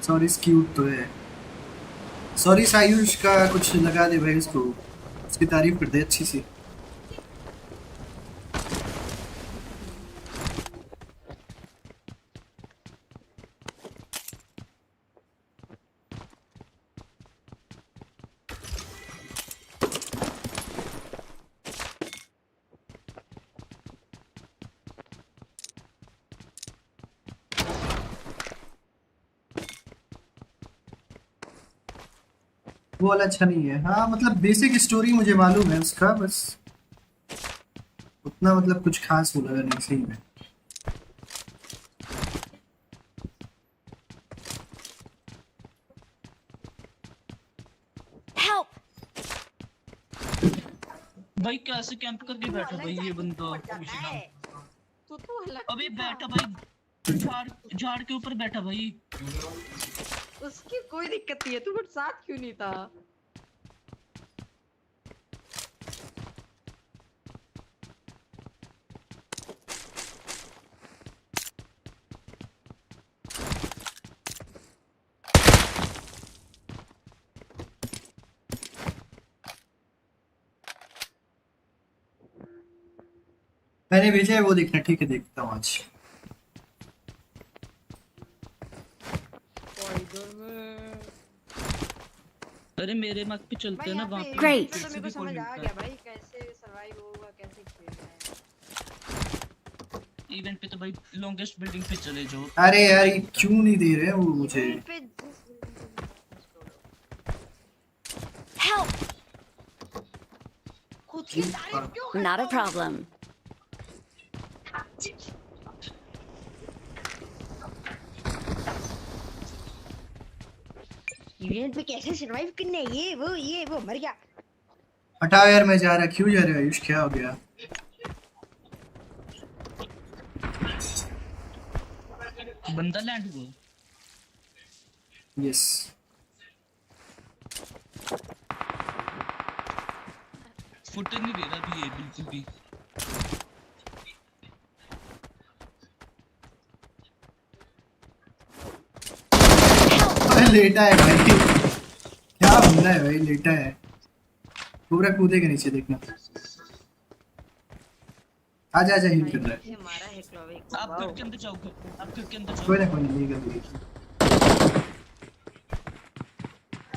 Speaker 1: Sorry cute तो है। सॉरी सायुष का कुछ लगा दे भाई, उसको उसकी तारीफ कर दे अच्छी सी। वो वाला अच्छा नहीं है। हाँ मतलब बेसिक स्टोरी मुझे मालूम है उसका, बस उतना मतलब कुछ खास वो लगा नहीं सही में।
Speaker 7: भाई कैसे कैंप करके बैठा भाई ये बंदा। अबे बैठा भाई, झाड़ के ऊपर बैठा भाई।
Speaker 2: उसकी कोई दिक्कत नहीं है, तू बट साथ क्यों नहीं था?
Speaker 1: मैंने भेजा है वो देखना, ठीक है देखता हूँ आज।
Speaker 7: अरे मेरे मत पे चलते हैं ना वहाँ पे।
Speaker 20: Great.
Speaker 2: तो मेरे को समझ आ गया भाई कैसे सरवाइव होगा, कैसे खेलना है।
Speaker 7: इवेंट पे तो भाई लॉन्गेस्ट बिल्डिंग पे चले जाओ।
Speaker 1: अरे यार ये क्यों नहीं दे रहे वो मुझे?
Speaker 20: Help. Not a problem.
Speaker 2: Event पे कैसे सरवाइव करने ये वो मर गया।
Speaker 1: हटाओ यार, मैं जा रहा। क्यों जा रहा है आयुष, क्या हो गया?
Speaker 7: बंदा लैंड हुआ।
Speaker 1: यस
Speaker 7: फुटेज नहीं दे रहा भी ये बिल्कुल भी।
Speaker 1: लेटा है भाई, क्या बंदा है भाई, लेटा है पूरा। कूदे के नीचे देखना। आजा आजा, हिल कर रहा है।
Speaker 2: मारा है क्लोवे को।
Speaker 7: आप घर के अंदर जाओ, आप घर के अंदर जाओ।
Speaker 1: कोई ना नहीं कर।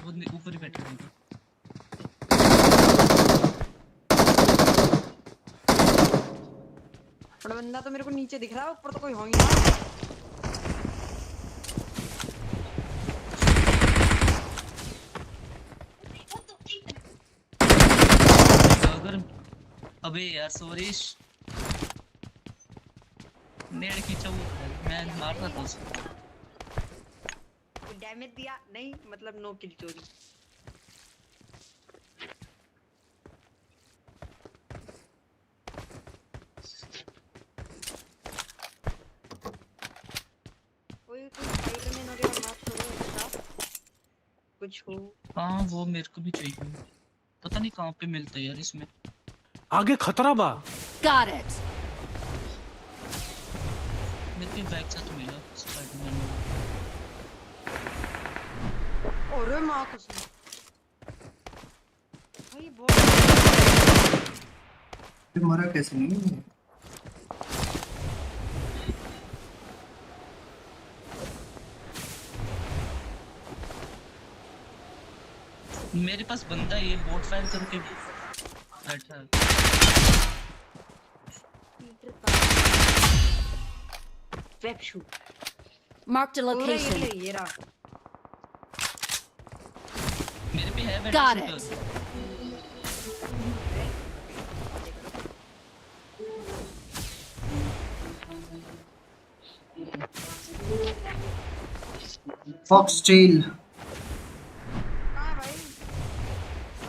Speaker 7: वो ऊपर ही बैठा है।
Speaker 2: बड़ा बंदा तो मेरे को नीचे दिख रहा है, ऊपर तो कोई हो ही नहीं।
Speaker 7: अबे यार सोरेश नेड खींचा वो, मैं मार रहा था उसको।
Speaker 2: डैमेज दिया नहीं, मतलब नो किल चोरी। कोई स्पाइडरमैन वगैरह मार छोड़ो कुछ हो।
Speaker 7: हाँ वो मेरे को भी चाहिए, पता नहीं कहाँ पे मिलता है यार इसमें।
Speaker 8: आगे खतरा बा।
Speaker 20: Got it.
Speaker 7: मेरे को बैग साथ मिला स्पाइडरमैन।
Speaker 2: अरे माँ कसम भाई बहुत
Speaker 1: मरा कैसे नहीं?
Speaker 7: मेरे पास बंदा है, ये बोट फायर करके बैठा है।
Speaker 2: वेब शू
Speaker 20: Marked a location.
Speaker 2: ये रहा।
Speaker 7: मेरे पे है वेब
Speaker 20: Got
Speaker 7: शू।
Speaker 20: it.
Speaker 1: फॉक्सटेल
Speaker 2: कहाँ भाई?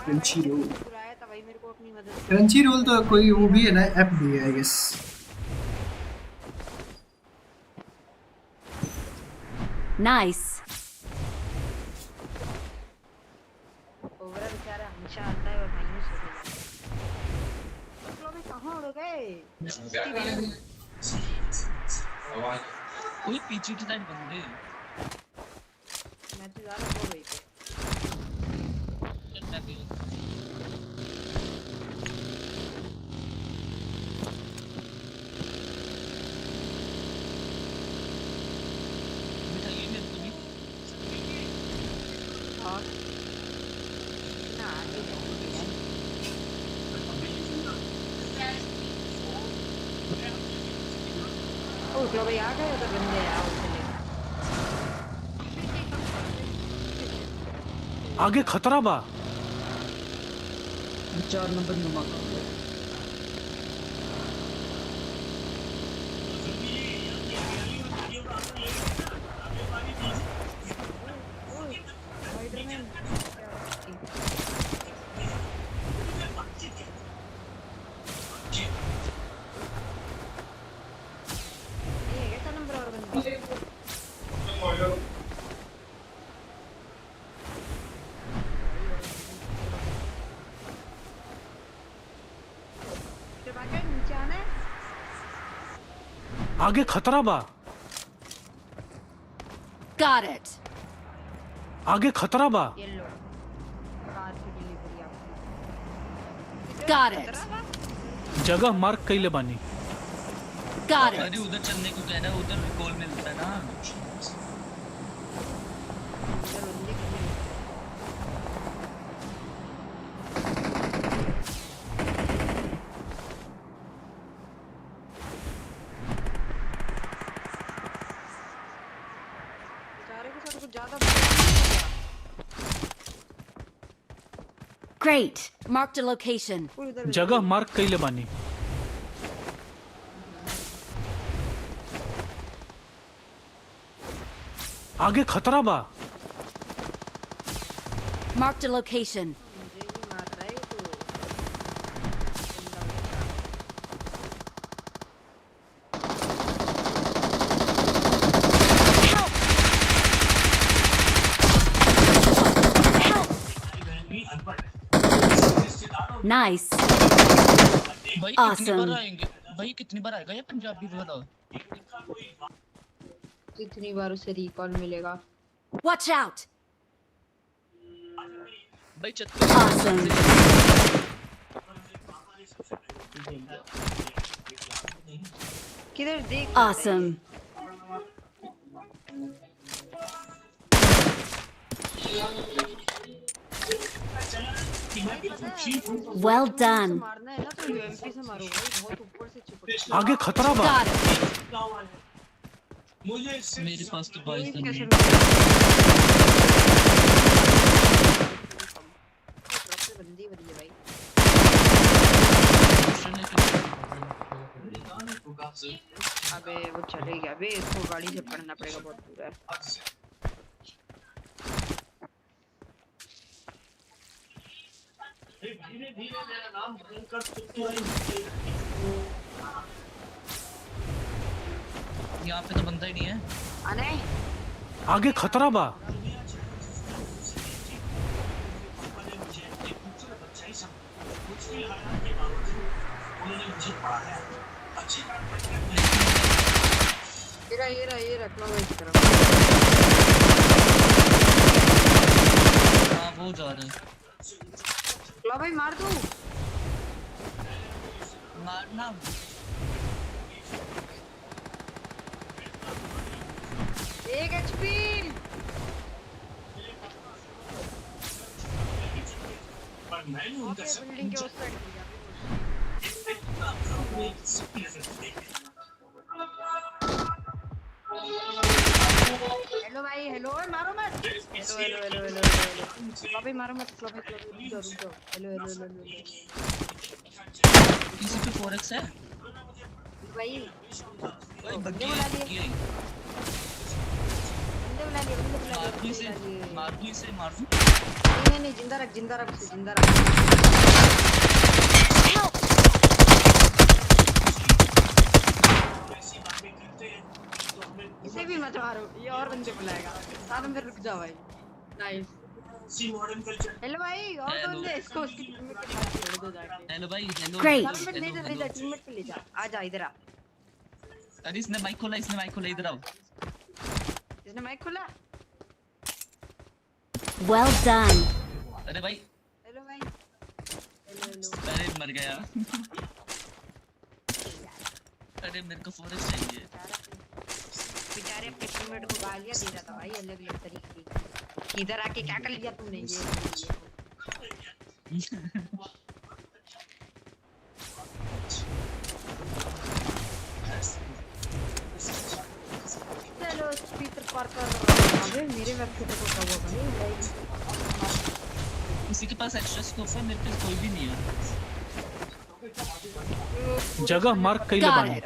Speaker 1: Crunchy roll.
Speaker 2: बुलाया था भाई मेरे को अपनी मदद।
Speaker 1: क्रंची रोल तो कोई वो भी है ना, ऐप भी है आई गेस।
Speaker 20: Nice.
Speaker 2: ओवरा बेचारा हमेशा आता है और मायूस हो जाता है। तो अभी कहाँ उड़ गए?
Speaker 7: कोई पीछे की साइड बंदे।
Speaker 2: मैं तो जा रहा हूँ वहीं पे। चलो भाई आ गए उधर बंदे आओ चले।
Speaker 8: आगे खतरा बा।
Speaker 7: 4 नंबर नुमा का
Speaker 8: आगे खतरा बा।
Speaker 20: Got it.
Speaker 8: आगे खतरा बा।
Speaker 20: Got it.
Speaker 8: जगह मार्क कइले बानी।
Speaker 20: Got it.
Speaker 7: अरे उधर चलने को कहना, उधर रिकॉल मिलता है ना।
Speaker 20: Great. Marked a location.
Speaker 8: जगह मार्क कइले बानी। आगे खतरा बा।
Speaker 20: Marked a location. Nice.
Speaker 7: भाई
Speaker 20: Awesome.
Speaker 7: कितनी बार आएंगे भाई, कितनी बार आएगा ये पंजाबी बताओ।
Speaker 2: कितनी बार उसे रिकॉल मिलेगा।
Speaker 20: Watch out.
Speaker 7: भाई
Speaker 20: Awesome.
Speaker 2: किधर देख।
Speaker 20: Awesome. Well done.
Speaker 2: मारना है ना तो यूएमपी से मारो भाई, बहुत ऊपर से चिपक।
Speaker 10: आगे खतरा बा।
Speaker 20: Got it.
Speaker 7: मेरे पास तो 22 गन है।
Speaker 2: बंदी बड़ी है भाई। अबे वो चले गया बे, इसको गाड़ी से पकड़ना पड़ेगा, बहुत दूर है।
Speaker 7: यहाँ पे तो बंदा ही नहीं है।
Speaker 2: आने
Speaker 10: आगे खतरा बा।
Speaker 2: ये रख लो इस तरफ।
Speaker 7: हाँ वो जा रहा है।
Speaker 2: लो भाई मार दूं।
Speaker 7: मारना।
Speaker 2: एक एचपी। बिल्डिंग के उस साइड। हेलो भाई, हेलो मारो मत। हेलो अभी मारो मत। रुक जाओ। हेलो
Speaker 7: किसी पे 4x है
Speaker 2: भाई।
Speaker 7: बंदे
Speaker 2: बुला लिए।
Speaker 7: मार दूं इसे।
Speaker 2: नहीं जिंदा रख इसे भी मत मारो, ये और बंदे बुलाएगा। साथ में रुक जाओ भाई। नाइस। हेलो भाई, और बंदे इसको उसकी टीममेट के पास छोड़ दो जाके।
Speaker 7: हेलो भाई, हेलो।
Speaker 20: Great.
Speaker 2: साथ में ले जा टीममेट पे ले जा। आ जा इधर आ।
Speaker 7: अरे इसने माइक खोला, इधर आओ।
Speaker 2: इसने माइक खोला।
Speaker 20: Well done.
Speaker 7: अरे भाई।
Speaker 2: हेलो भाई।
Speaker 7: अरे मर गया। अरे मेरे को 4x चाहिए।
Speaker 2: बेचारे अपने टीममेट को गालियां दे रहा था भाई, अलग तरीके की। इधर आके क्या कर लिया तुमने ये। चलो स्पीकर पर कर। अबे मेरे वेबसाइट को कब होगा भाई।
Speaker 7: किसी के पास एक्स्ट्रा स्कोप है, मेरे पास कोई भी नहीं है।
Speaker 10: जगह मार्क कइले बानी।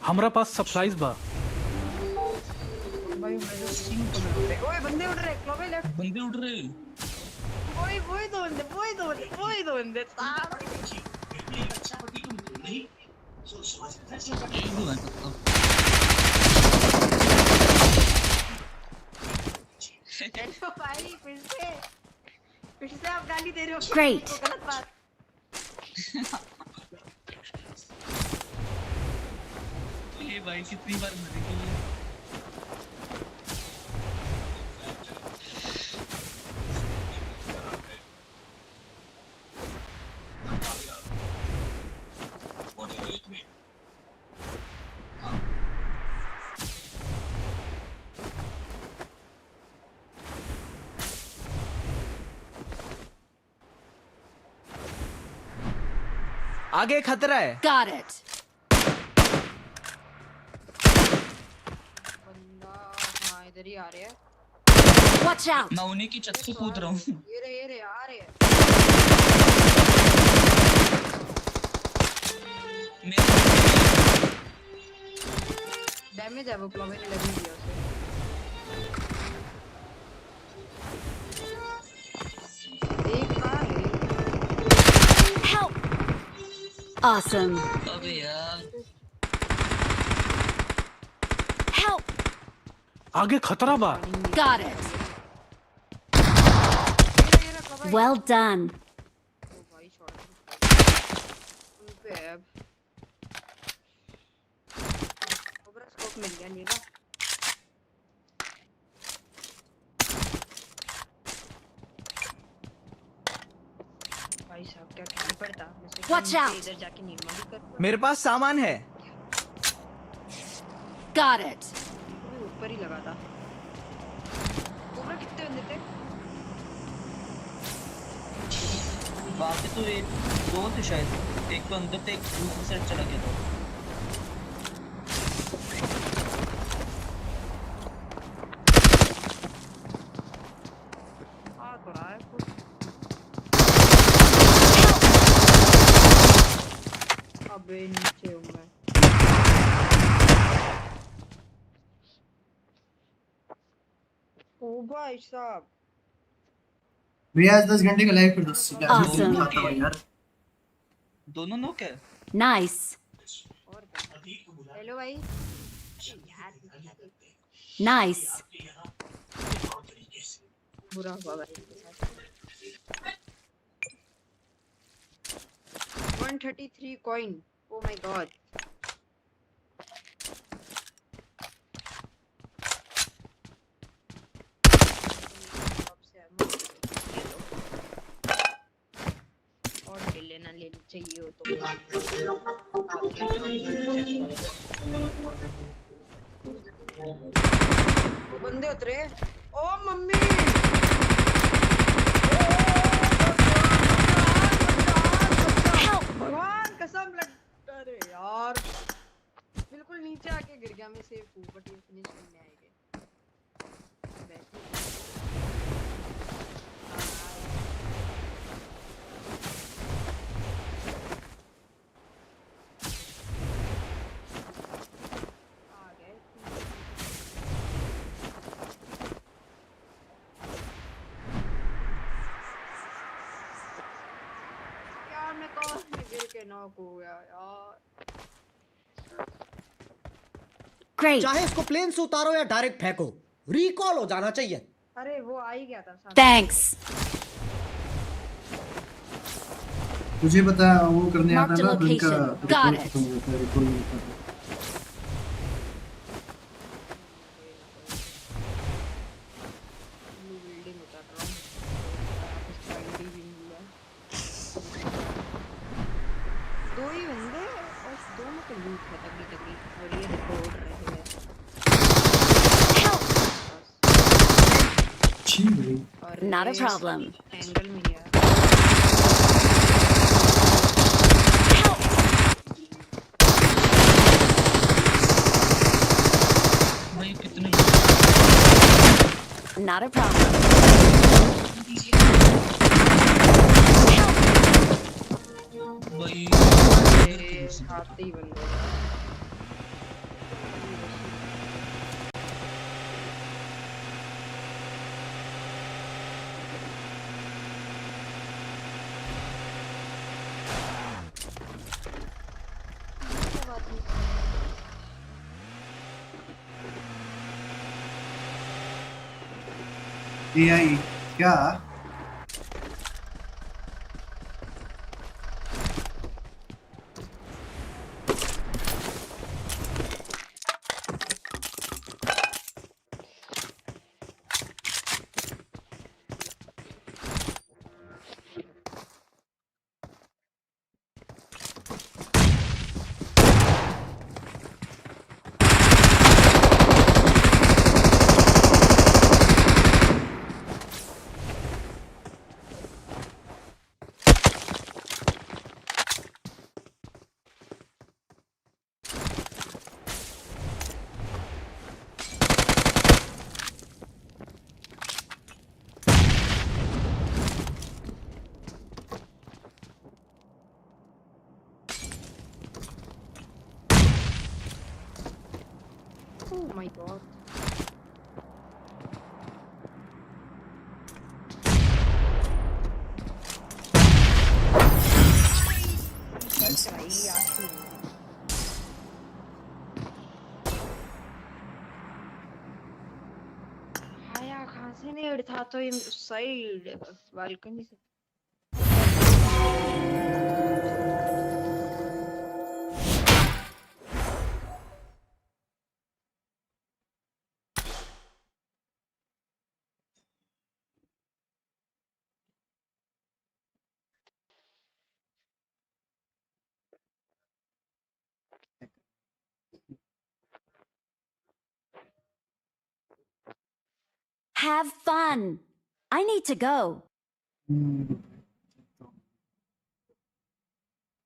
Speaker 10: हमरा पास सप्लाईज बा।
Speaker 2: भाई मेरे सिंह को ओए बंदे उड़ रहे, क्लोवे लेफ्ट।
Speaker 7: बंदे उड़ रहे।
Speaker 2: ओए वही दो बंदे। हेलो भाई, फिर से आप गाली दे रहे हो।
Speaker 20: Great.
Speaker 2: गलत बात।
Speaker 7: ये भाई कितनी बार मरेगी।
Speaker 8: आगे खतरा है।
Speaker 20: Got it.
Speaker 2: बंदा हाँ इधर ही आ रहे हैं।
Speaker 20: Watch out.
Speaker 7: मैं उन्हीं की छत से कूद रहा हूँ।
Speaker 2: ये रे आ रहे हैं। डैमेज है वो, क्लोवे ने लगी दिया उसे।
Speaker 20: Awesome.
Speaker 7: अबे यार
Speaker 20: Help.
Speaker 8: आगे खतरा बा।
Speaker 20: Got it. Well done.
Speaker 2: मिल गया लेगा। भाई साहब क्या कहना पड़ता।
Speaker 20: Watch out.
Speaker 2: इधर जाके नीरमा भी कर।
Speaker 8: मेरे पास सामान है।
Speaker 20: Got it.
Speaker 2: ऊपर ही लगा था। ऊपर कितने बंदे थे?
Speaker 7: बाकी तो एक दो थे शायद, एक तो अंदर थे, एक दूसरी साइड चला गया था।
Speaker 2: तो रहा है कुछ। अबे नीचे हूँ मैं। ओ भाई साहब।
Speaker 1: भैया आज 10 घंटे का लाइव कर दो।
Speaker 20: Awesome.
Speaker 1: यार
Speaker 7: दोनों नो क्या?
Speaker 20: Nice.
Speaker 2: हेलो भाई।
Speaker 20: Nice.
Speaker 2: बुरा हुआ भाई। 133 coin. Oh my god. और ले लेना चाहिए हो तो। बंदे उतरे। ओ मम्मी। भगवान कसम लग। अरे यार बिल्कुल नीचे आके गिर गया। मैं सेफ हूँ बट ये फिनिश करने आएंगे।
Speaker 20: Great.
Speaker 8: चाहे इसको प्लेन से उतारो या डायरेक्ट फेंको, रिकॉल हो जाना चाहिए।
Speaker 2: अरे वो आ ही गया था साथ।
Speaker 20: Thanks.
Speaker 1: तुझे पता वो करने आता
Speaker 20: Marked a
Speaker 1: था उनका
Speaker 20: location. Got it.
Speaker 2: दो ही बंदे और दोनों को लूट है तगड़ी तगड़ी। और ये देखो उड़ रहे हैं।
Speaker 20: Not a problem.
Speaker 2: एंगल में गया।
Speaker 7: भाई कितने?
Speaker 20: Not a problem.
Speaker 7: भाई
Speaker 2: आते ही बंदे।
Speaker 1: AI क्या?
Speaker 2: Oh my god.
Speaker 1: नाइस
Speaker 2: भाई आखिर आया कहाँ से नहीं था तो ये साइड बालकनी से
Speaker 20: Have fun. I need to go.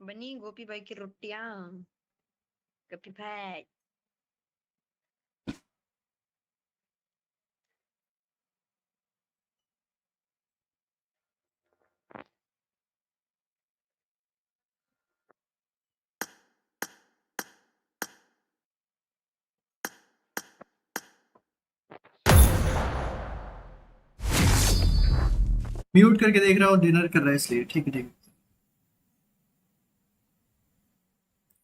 Speaker 2: बनी गोपी भाई की रोटियां गोपी भाई
Speaker 1: म्यूट करके देख रहा हूँ, डिनर कर रहा है इसलिए। ठीक है ठीक है,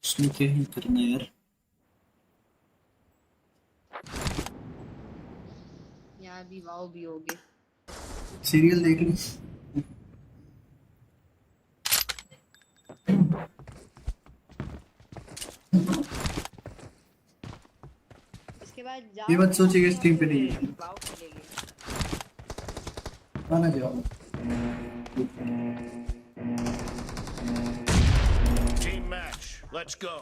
Speaker 1: उसने क्या ही करना है यार।
Speaker 2: यहाँ भी वाव भी हो गए।
Speaker 1: सीरियल देख ली?
Speaker 2: इसके बाद
Speaker 1: ये बात सोचिए स्ट्रीम पे नहीं है।
Speaker 2: वाव खेलेंगे।
Speaker 1: आना जाओ।
Speaker 4: Team match, let's go.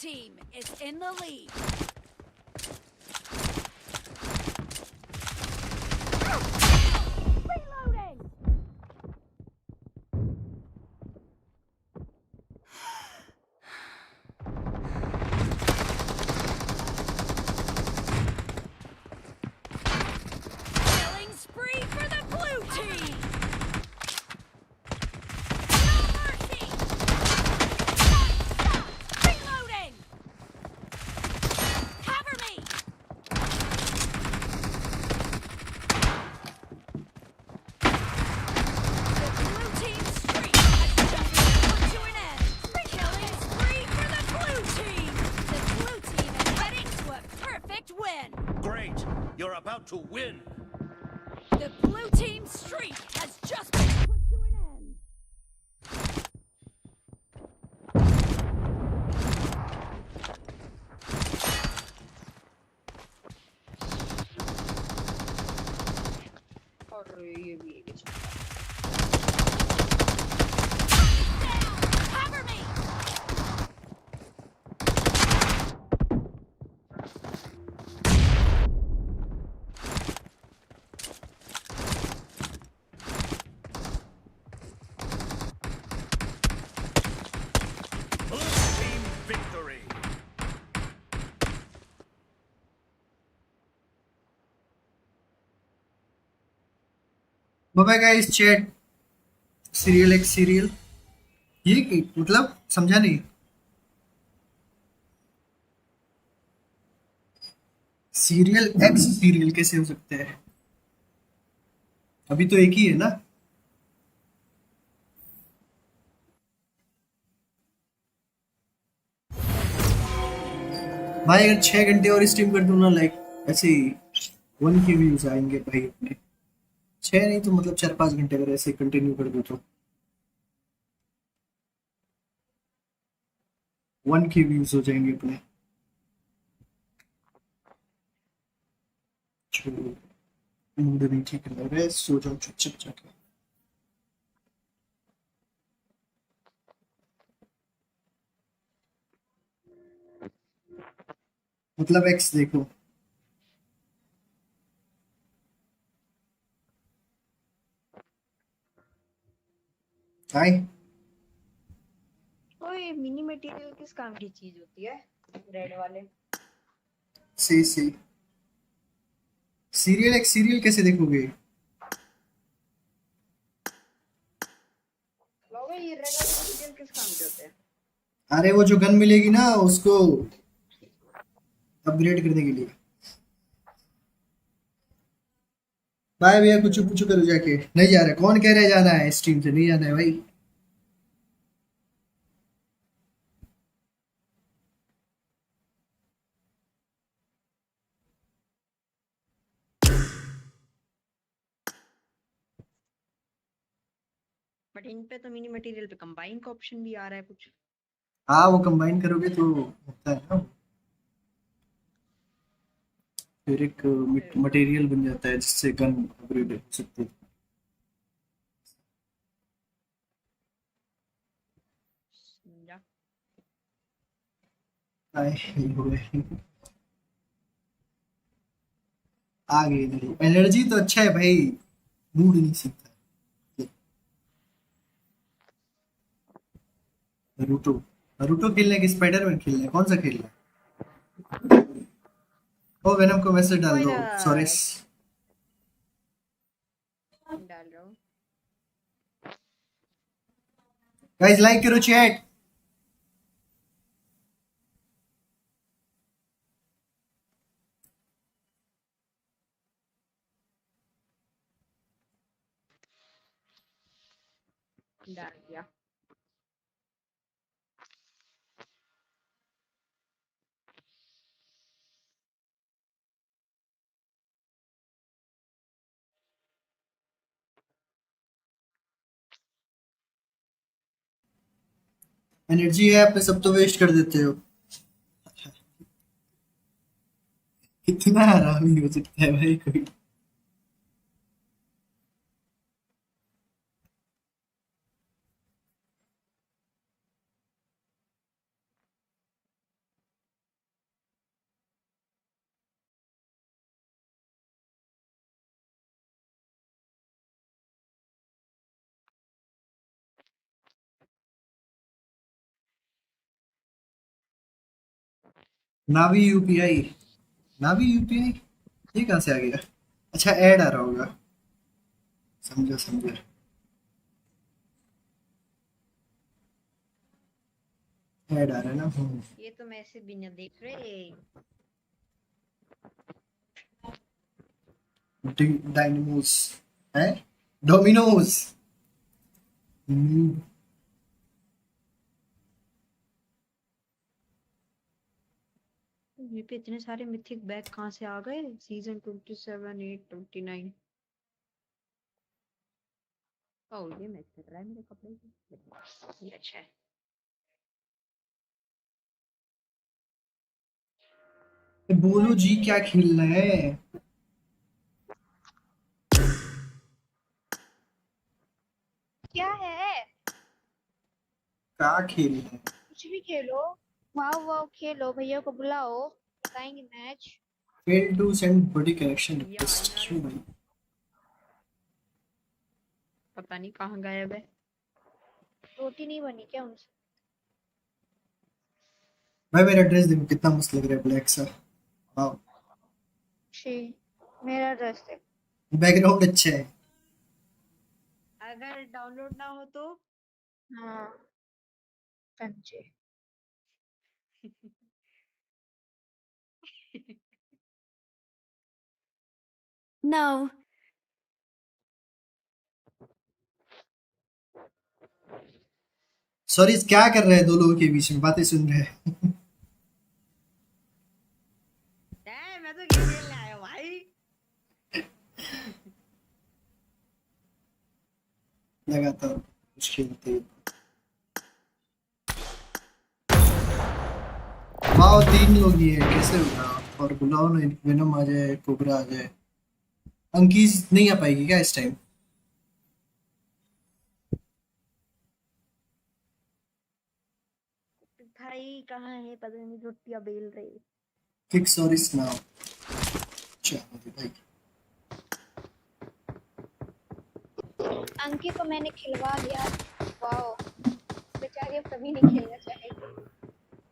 Speaker 20: Team is in the lead. Reloading. Killing spree for the blue team.
Speaker 4: You're about to win.
Speaker 20: The blue team streak has just been put to an end. Cover me.
Speaker 1: Bye guys chat serial X serial ये मतलब समझा नहीं। Serial X serial कैसे हो सकते हैं? अभी तो एक ही है ना। भाई अगर 6 घंटे और स्ट्रीम कर दूं ना लाइक ऐसे ही 1K व्यूज आएंगे भाई अपने। 6 नहीं तो मतलब 4-5 घंटे अगर ऐसे कंटिन्यू कर दूं तो 1K व्यूज हो जाएंगे अपने। मूड नहीं ठीक लग रहा है, सो जाओ चुपचाप जाके। मतलब एक्स देखो। हाय
Speaker 2: ओए मिनी मटेरियल किस काम की चीज होती है? रेड वाले
Speaker 1: सी सीरियल एक्स सीरियल कैसे देखोगे?
Speaker 2: लोगे ये रेड वाले मटेरियल किस काम के होते हैं?
Speaker 1: अरे वो जो गन मिलेगी ना उसको अपग्रेड करने के लिए। बाय भैया कुछ पूछो करो जाके। नहीं जा रहा, कौन कह रहा है जाना है? स्ट्रीम से नहीं जाना है भाई।
Speaker 2: बट इन पे तो मिनी मटेरियल पे कंबाइन का ऑप्शन भी आ रहा है कुछ।
Speaker 1: हाँ वो कंबाइन करोगे तो होता है ना, फिर एक मटेरियल बन जाता है जिससे गन अपग्रेड हो सकती है। आए हो गए। आ गई इधर। एनर्जी तो अच्छा है भाई, मूड नहीं सकता। नरूटो नरूटो खेलना है कि स्पाइडरमैन खेलना है? कौन सा खेलना है? ओ वेनम को मैसेज डाल दो सोरेस।
Speaker 2: डाल रहा हूँ।
Speaker 1: गाइस लाइक करो चैट।
Speaker 2: डाल दिया।
Speaker 1: एनर्जी है आप पे, सब तो वेस्ट कर देते हो। कितना आरामी हो सकता है भाई कोई। नावी यूपीआई, नावी यूपीआई ये कहाँ से आ गया? अच्छा ऐड आ रहा होगा, समझा समझा। ऐड आ रहा है ना।
Speaker 2: ये तो मैसेज भी नहीं देख रहे।
Speaker 1: डायनमोस है, डोमिनोज।
Speaker 2: ये पे इतने सारे मिथिक बैग कहाँ से आ गए? सीजन 27 8 29। ओह ये मैच कर रहा है मेरे कपड़े से। ये अच्छा है।
Speaker 1: बोलो जी क्या खेलना है?
Speaker 2: क्या है?
Speaker 1: क्या खेलना है?
Speaker 2: कुछ भी खेलो। वाह वाह खेलो, भैया को बुलाओ, बताएंगे match.
Speaker 1: Fail to send body correction request, क्यों भाई?
Speaker 2: पता नहीं कहाँ गायब है। रोटी नहीं बनी क्या उनसे?
Speaker 1: भाई मेरा ड्रेस देखो कितना मस्त लग रहा है, ब्लैक सा। वाओ
Speaker 2: शी मेरा ड्रेस है।
Speaker 1: बैकग्राउंड अच्छा है।
Speaker 2: अगर डाउनलोड ना हो तो
Speaker 5: हाँ समझे।
Speaker 20: No.
Speaker 1: सॉरी क्या कर रहे हैं दो लोगों के बीच में बातें सुन रहे हैं।
Speaker 2: मैं तो गेम खेलने आया हूँ भाई।
Speaker 1: लगातार मुश्किल होती है। वाह 3 लोग ही है कैसे होगा। और बुलाओ ना वेनम आ जाए कोबरा आ जाए। अंकीज नहीं आ पाएगी क्या इस टाइम?
Speaker 2: भाई कहाँ है पता नहीं रोटियां बेल रही।
Speaker 1: फिक्स और इस नाउ चलो भाई।
Speaker 5: अंकी को मैंने खिलवा लिया। वाओ बेचारी अब कभी नहीं खेलना चाहेगी।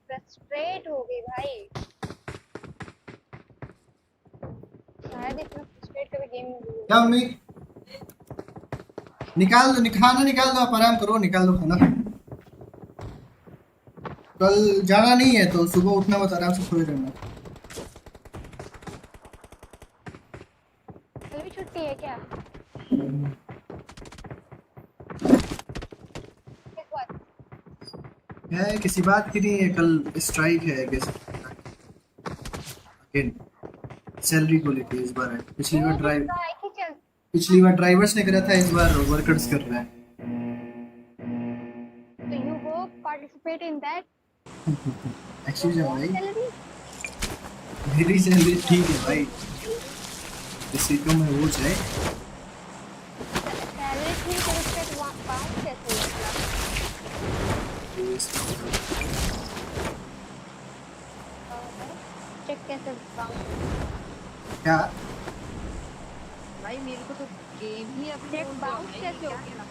Speaker 5: फ्रस्ट्रेट हो गई भाई। शायद इतना फ्रस्ट्रेट कभी गेम में नहीं
Speaker 1: क्या मम्मी निकाल दो खाना निकाल दो आप आराम करो निकाल दो खाना। कल जाना नहीं है तो सुबह उठना मत आराम से सोए रहना।
Speaker 5: कल भी छुट्टी है क्या?
Speaker 1: है किसी बात की नहीं है कल स्ट्राइक है गेस सैलरी को लेके इस बार है। पिछली बार ड्राइवर्स ने करा था इस बार वर्कर्स कर रहे हैं।
Speaker 5: तो you go participate in that.
Speaker 1: Actually भाई मेरी सैलरी ठीक है भाई किसी को मैं वो चाहे
Speaker 5: सैलरी ठीक है उसके बाउंस कैसे होगा? चेक कैसे बाउंस
Speaker 1: क्या
Speaker 2: भाई मेरे को तो गेम ही अपने बाउंस कैसे हो गया।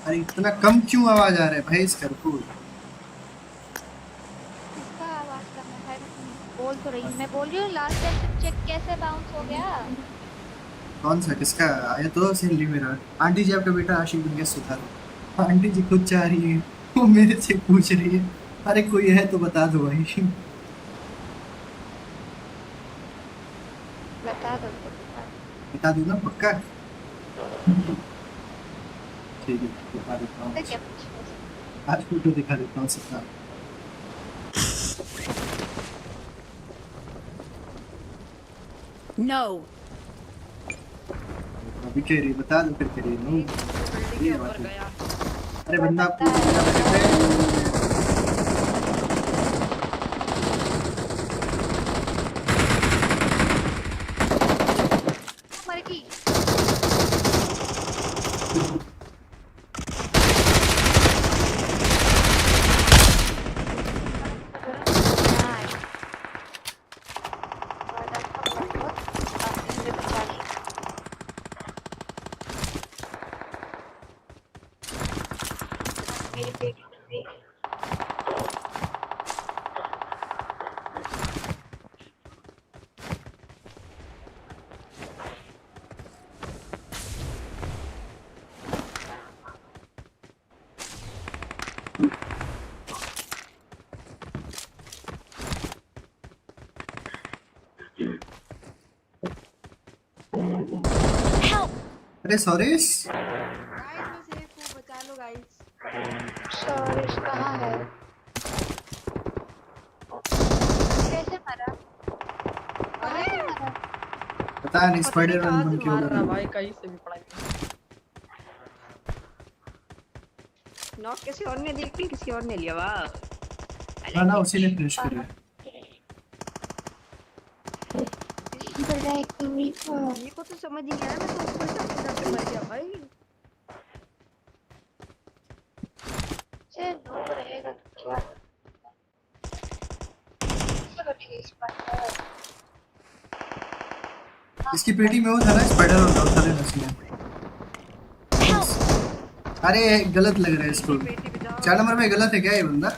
Speaker 1: अरे इतना कम क्यों आवाज आ रहा है भाई इसका रुको।
Speaker 5: इसका आवाज कम है बोल तो रही मैं बोल रही हूँ लास्ट टाइम चेक कैसे बाउंस हो गया।
Speaker 1: कौन सा किसका आया तो सैलरी मेरा। आंटी जी आपका बेटा आशिक बन गया सुधार। आंटी जी खुद चाह रही है वो मेरे से पूछ रही है अरे कोई है तो बता दो भाई। बता दो ना पक्का। ठीक है दिखा देता हूँ आज फोटो दिखा देता हूँ सबका।
Speaker 20: No.
Speaker 1: अभी कह रही बता दो फिर कह रही ये बात है। अरे बंदा अरे सॉरीस
Speaker 2: गाइस मैं सेफ हूं बचा लो गाइस।
Speaker 5: सॉरीस कहाँ है? कैसे मरा?
Speaker 1: पता नहीं स्पाइडरमैन बन के
Speaker 2: मार रहा भाई कहीं से भी पड़ा। नॉक किसी और ने देख ली किसी और ने लिया वाह।
Speaker 1: हाँ ना उसी ने फिनिश करा।
Speaker 2: ये को तो समझ ही नहीं आया मैं तो ऊपर से मर गया भाई।
Speaker 5: चल दो रहेगा क्या?
Speaker 1: इसकी पेटी में वो था ना स्पाइडर और उठा लेना चाहिए। अरे गलत लग रहा है इसको। 4 नंबर में गलत है क्या ये बंदा?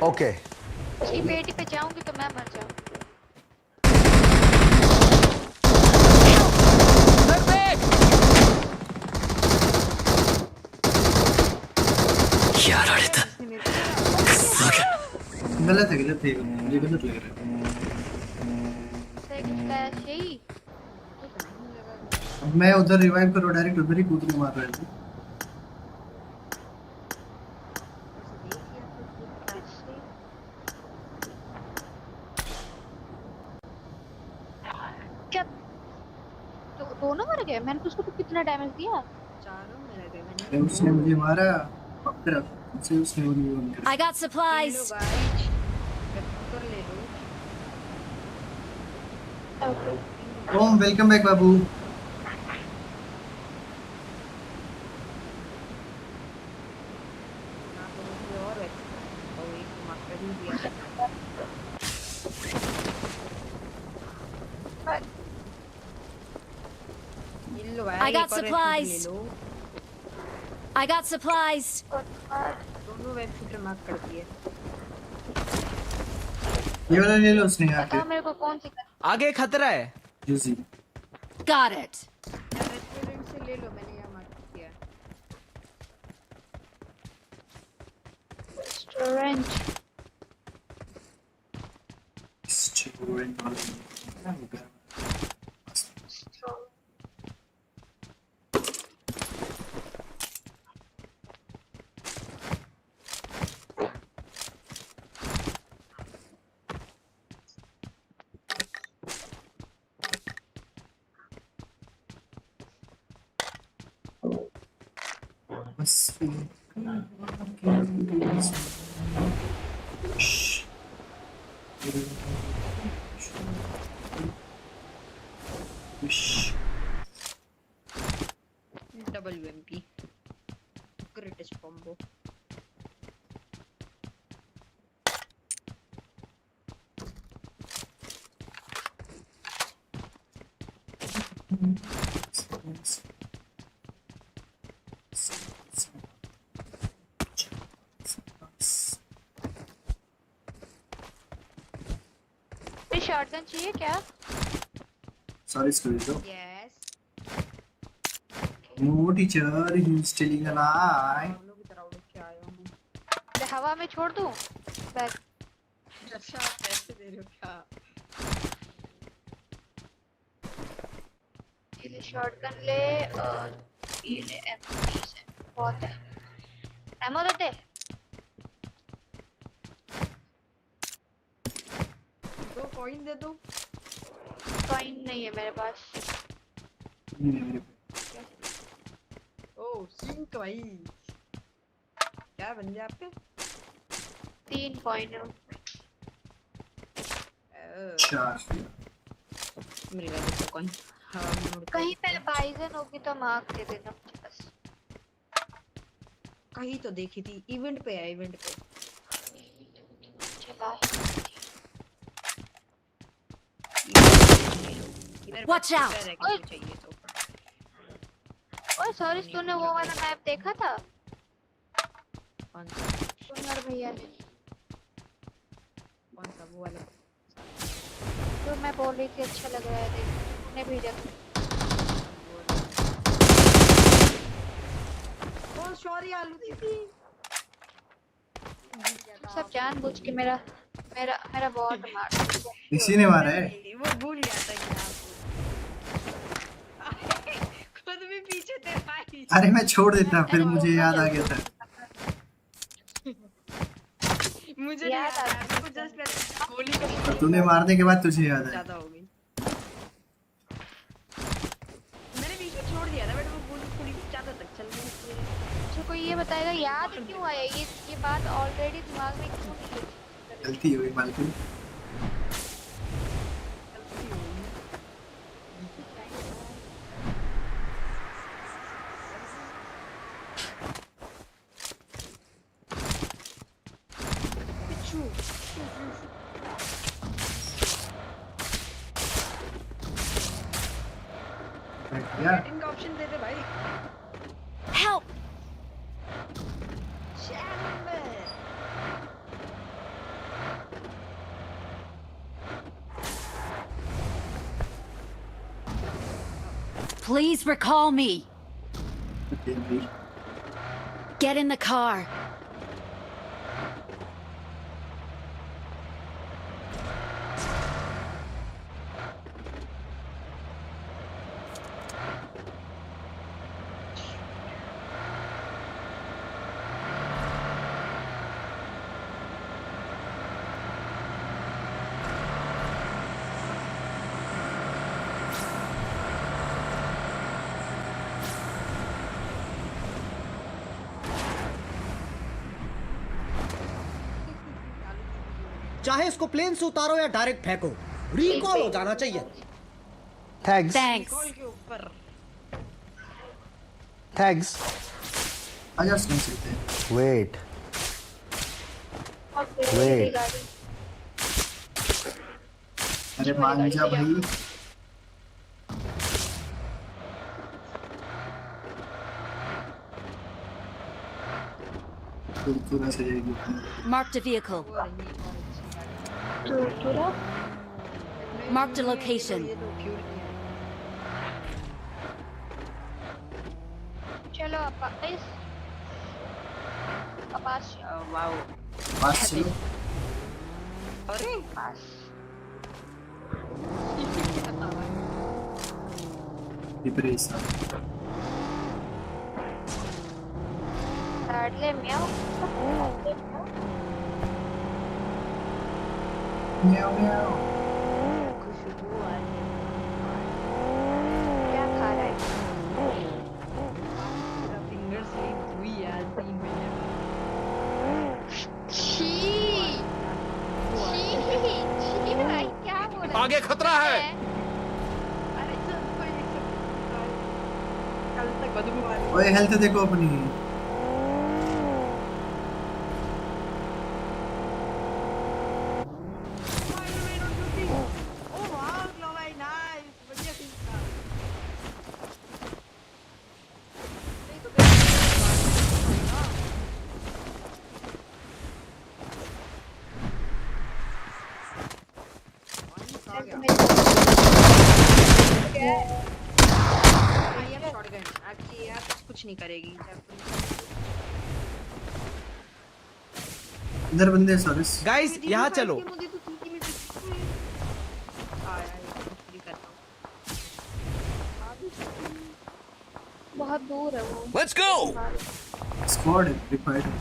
Speaker 8: ओके
Speaker 5: इसकी पेटी पे जाऊंगी तो मैं मर जाऊंगी।
Speaker 1: गलत है मुझे गलत लग रहा
Speaker 2: है।
Speaker 1: अब मैं उधर रिवाइव करो डायरेक्ट उधर ही कूद के मार रहे थे।
Speaker 2: क्या दोनों मर गए? मैंने तो उसको तो कितना डैमेज दिया? चारों मर गए मैंने।
Speaker 1: उसने मुझे मारा पकड़ा उसे उसने मुझे
Speaker 20: I got supplies.
Speaker 1: Om welcome back बाबू।
Speaker 20: I got supplies. I got supplies.
Speaker 2: दोनों वेब शूटर मार्क कर दिए।
Speaker 1: ये वाला ले लो उसने यहाँ पे।
Speaker 2: मेरे को कौन सी
Speaker 6: आगे खतरा है।
Speaker 1: जूसी।
Speaker 20: Got it.
Speaker 2: रेस्टोरेंट से ले लो, मैंने यहाँ मार्क किया। Restaurant. WMP greatest combo. Shotgun चाहिए क्या?
Speaker 1: सॉरी स्कूल तो।
Speaker 2: Yes.
Speaker 1: No teacher, he's telling a lie.
Speaker 2: हवा में छोड़ दूं? बैग। अच्छा पैसे दे रहे हो क्या? ये शॉटगन ले और ये ले एमओ से बहुत है। एमओ दे। दो कॉइन दे दो। कॉइन नहीं है मेरे पास। ओह सिंक भाई, क्या बन गया आपके? 3 कॉइन है। मेरे पास तो कॉइन। कहीं पे बाइजन होगी तो मार्क दे देना मुझे बस। कहीं तो देखी थी, इवेंट पे है, इवेंट पे। चला।
Speaker 20: Watch out.
Speaker 2: ओए सॉरी, तूने वो वाला मैप देखा था? कौन सा? सुनर भैया ने। कौन सा वो वाला? तो मैं बोल रही थी अच्छा लग रहा है, देख तूने भेजा था। ओ सॉरी आलू दीदी। सब जानबूझ के मेरा बॉट मार दिया।
Speaker 1: इसी ने मारा है।
Speaker 2: वो भूल गया था कि खुद भी पीछे थे भाई।
Speaker 1: अरे मैं छोड़ देता, फिर मुझे याद आ गया था।
Speaker 2: मुझे याद आ रहा है, जस्ट गोली का
Speaker 1: तूने मारने के बाद तुझे याद आया।
Speaker 2: ज्यादा हो गई। मैंने बीच में छोड़ दिया था, बट वो गोली थोड़ी ज्यादा तक चल गई। अच्छा कोई ये बताएगा याद क्यों आया? ये बात ऑलरेडी दिमाग में क्यों नहीं है?
Speaker 1: गलती हुई मालकिन।
Speaker 2: इनका ऑप्शन दे दे भाई।
Speaker 20: Help. Please recall me. Get in the car.
Speaker 8: चाहे इसको प्लेन से उतारो या डायरेक्ट फेंको, रिकॉल हो जाना चाहिए।
Speaker 1: थैंक्स थैंक्स आजा सुन सकते हैं। वेट अरे मान जा भाई।
Speaker 20: Marked a vehicle. Marked a location.
Speaker 2: चलो पास वाओ
Speaker 1: पास चलो।
Speaker 2: अरे पास
Speaker 1: डिप्रेस
Speaker 2: ले म्याओ
Speaker 1: म्याओ म्याओ।
Speaker 2: खुशबू आ रही है। क्या खा रहा है? मेरा फिंगर स्लिप हुई यार 3 महीने। छी भाई क्या बोल रहा है?
Speaker 4: आगे खतरा है।
Speaker 2: अरे चल कोई कल तक बदबू आ रही है।
Speaker 1: ओए हेल्थ देखो अपनी।
Speaker 2: कुछ नहीं करेगी।
Speaker 1: इधर बंदे सर्विस
Speaker 8: गाइस यहाँ चलो।
Speaker 2: बहुत दूर है वो।
Speaker 8: Let's go.
Speaker 1: स्क्वाड रिक्वायर्ड है।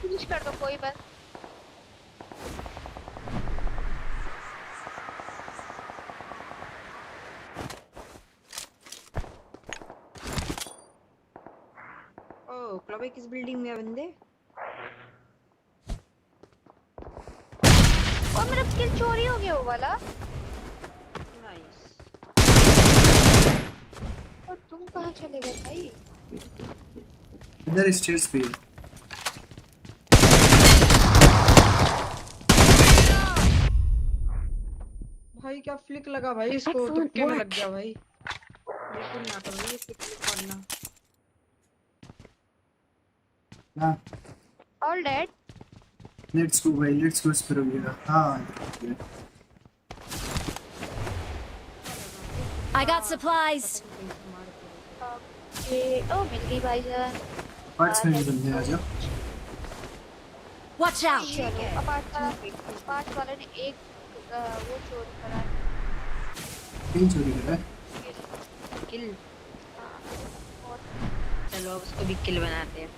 Speaker 2: फिनिश कर दो कोई बस। क्लब है किस बिल्डिंग में है बंदे? और मेरा किल चोरी हो गया वो वाला। नाइस। और तुम कहाँ चले गए भाई?
Speaker 1: इधर स्टेयर्स पे।
Speaker 2: भाई क्या फ्लिक लगा भाई इसको तुक्के में लग गया भाई। बिल्कुल ना करो ये फ्लिक करना।
Speaker 1: हाँ
Speaker 2: All dead.
Speaker 1: लेट्स गो भाई लेट्स गो इस पर होगा। हाँ
Speaker 20: I got supplies.
Speaker 2: ओ मिल गई भाई जान।
Speaker 1: पार्ट्स में बंदे आ जाओ।
Speaker 20: Watch out.
Speaker 2: पार्ट वाले ने एक वो चोरी करा।
Speaker 1: किल चोरी करा है।
Speaker 2: किल। चलो अब उसको भी किल बनाते हैं।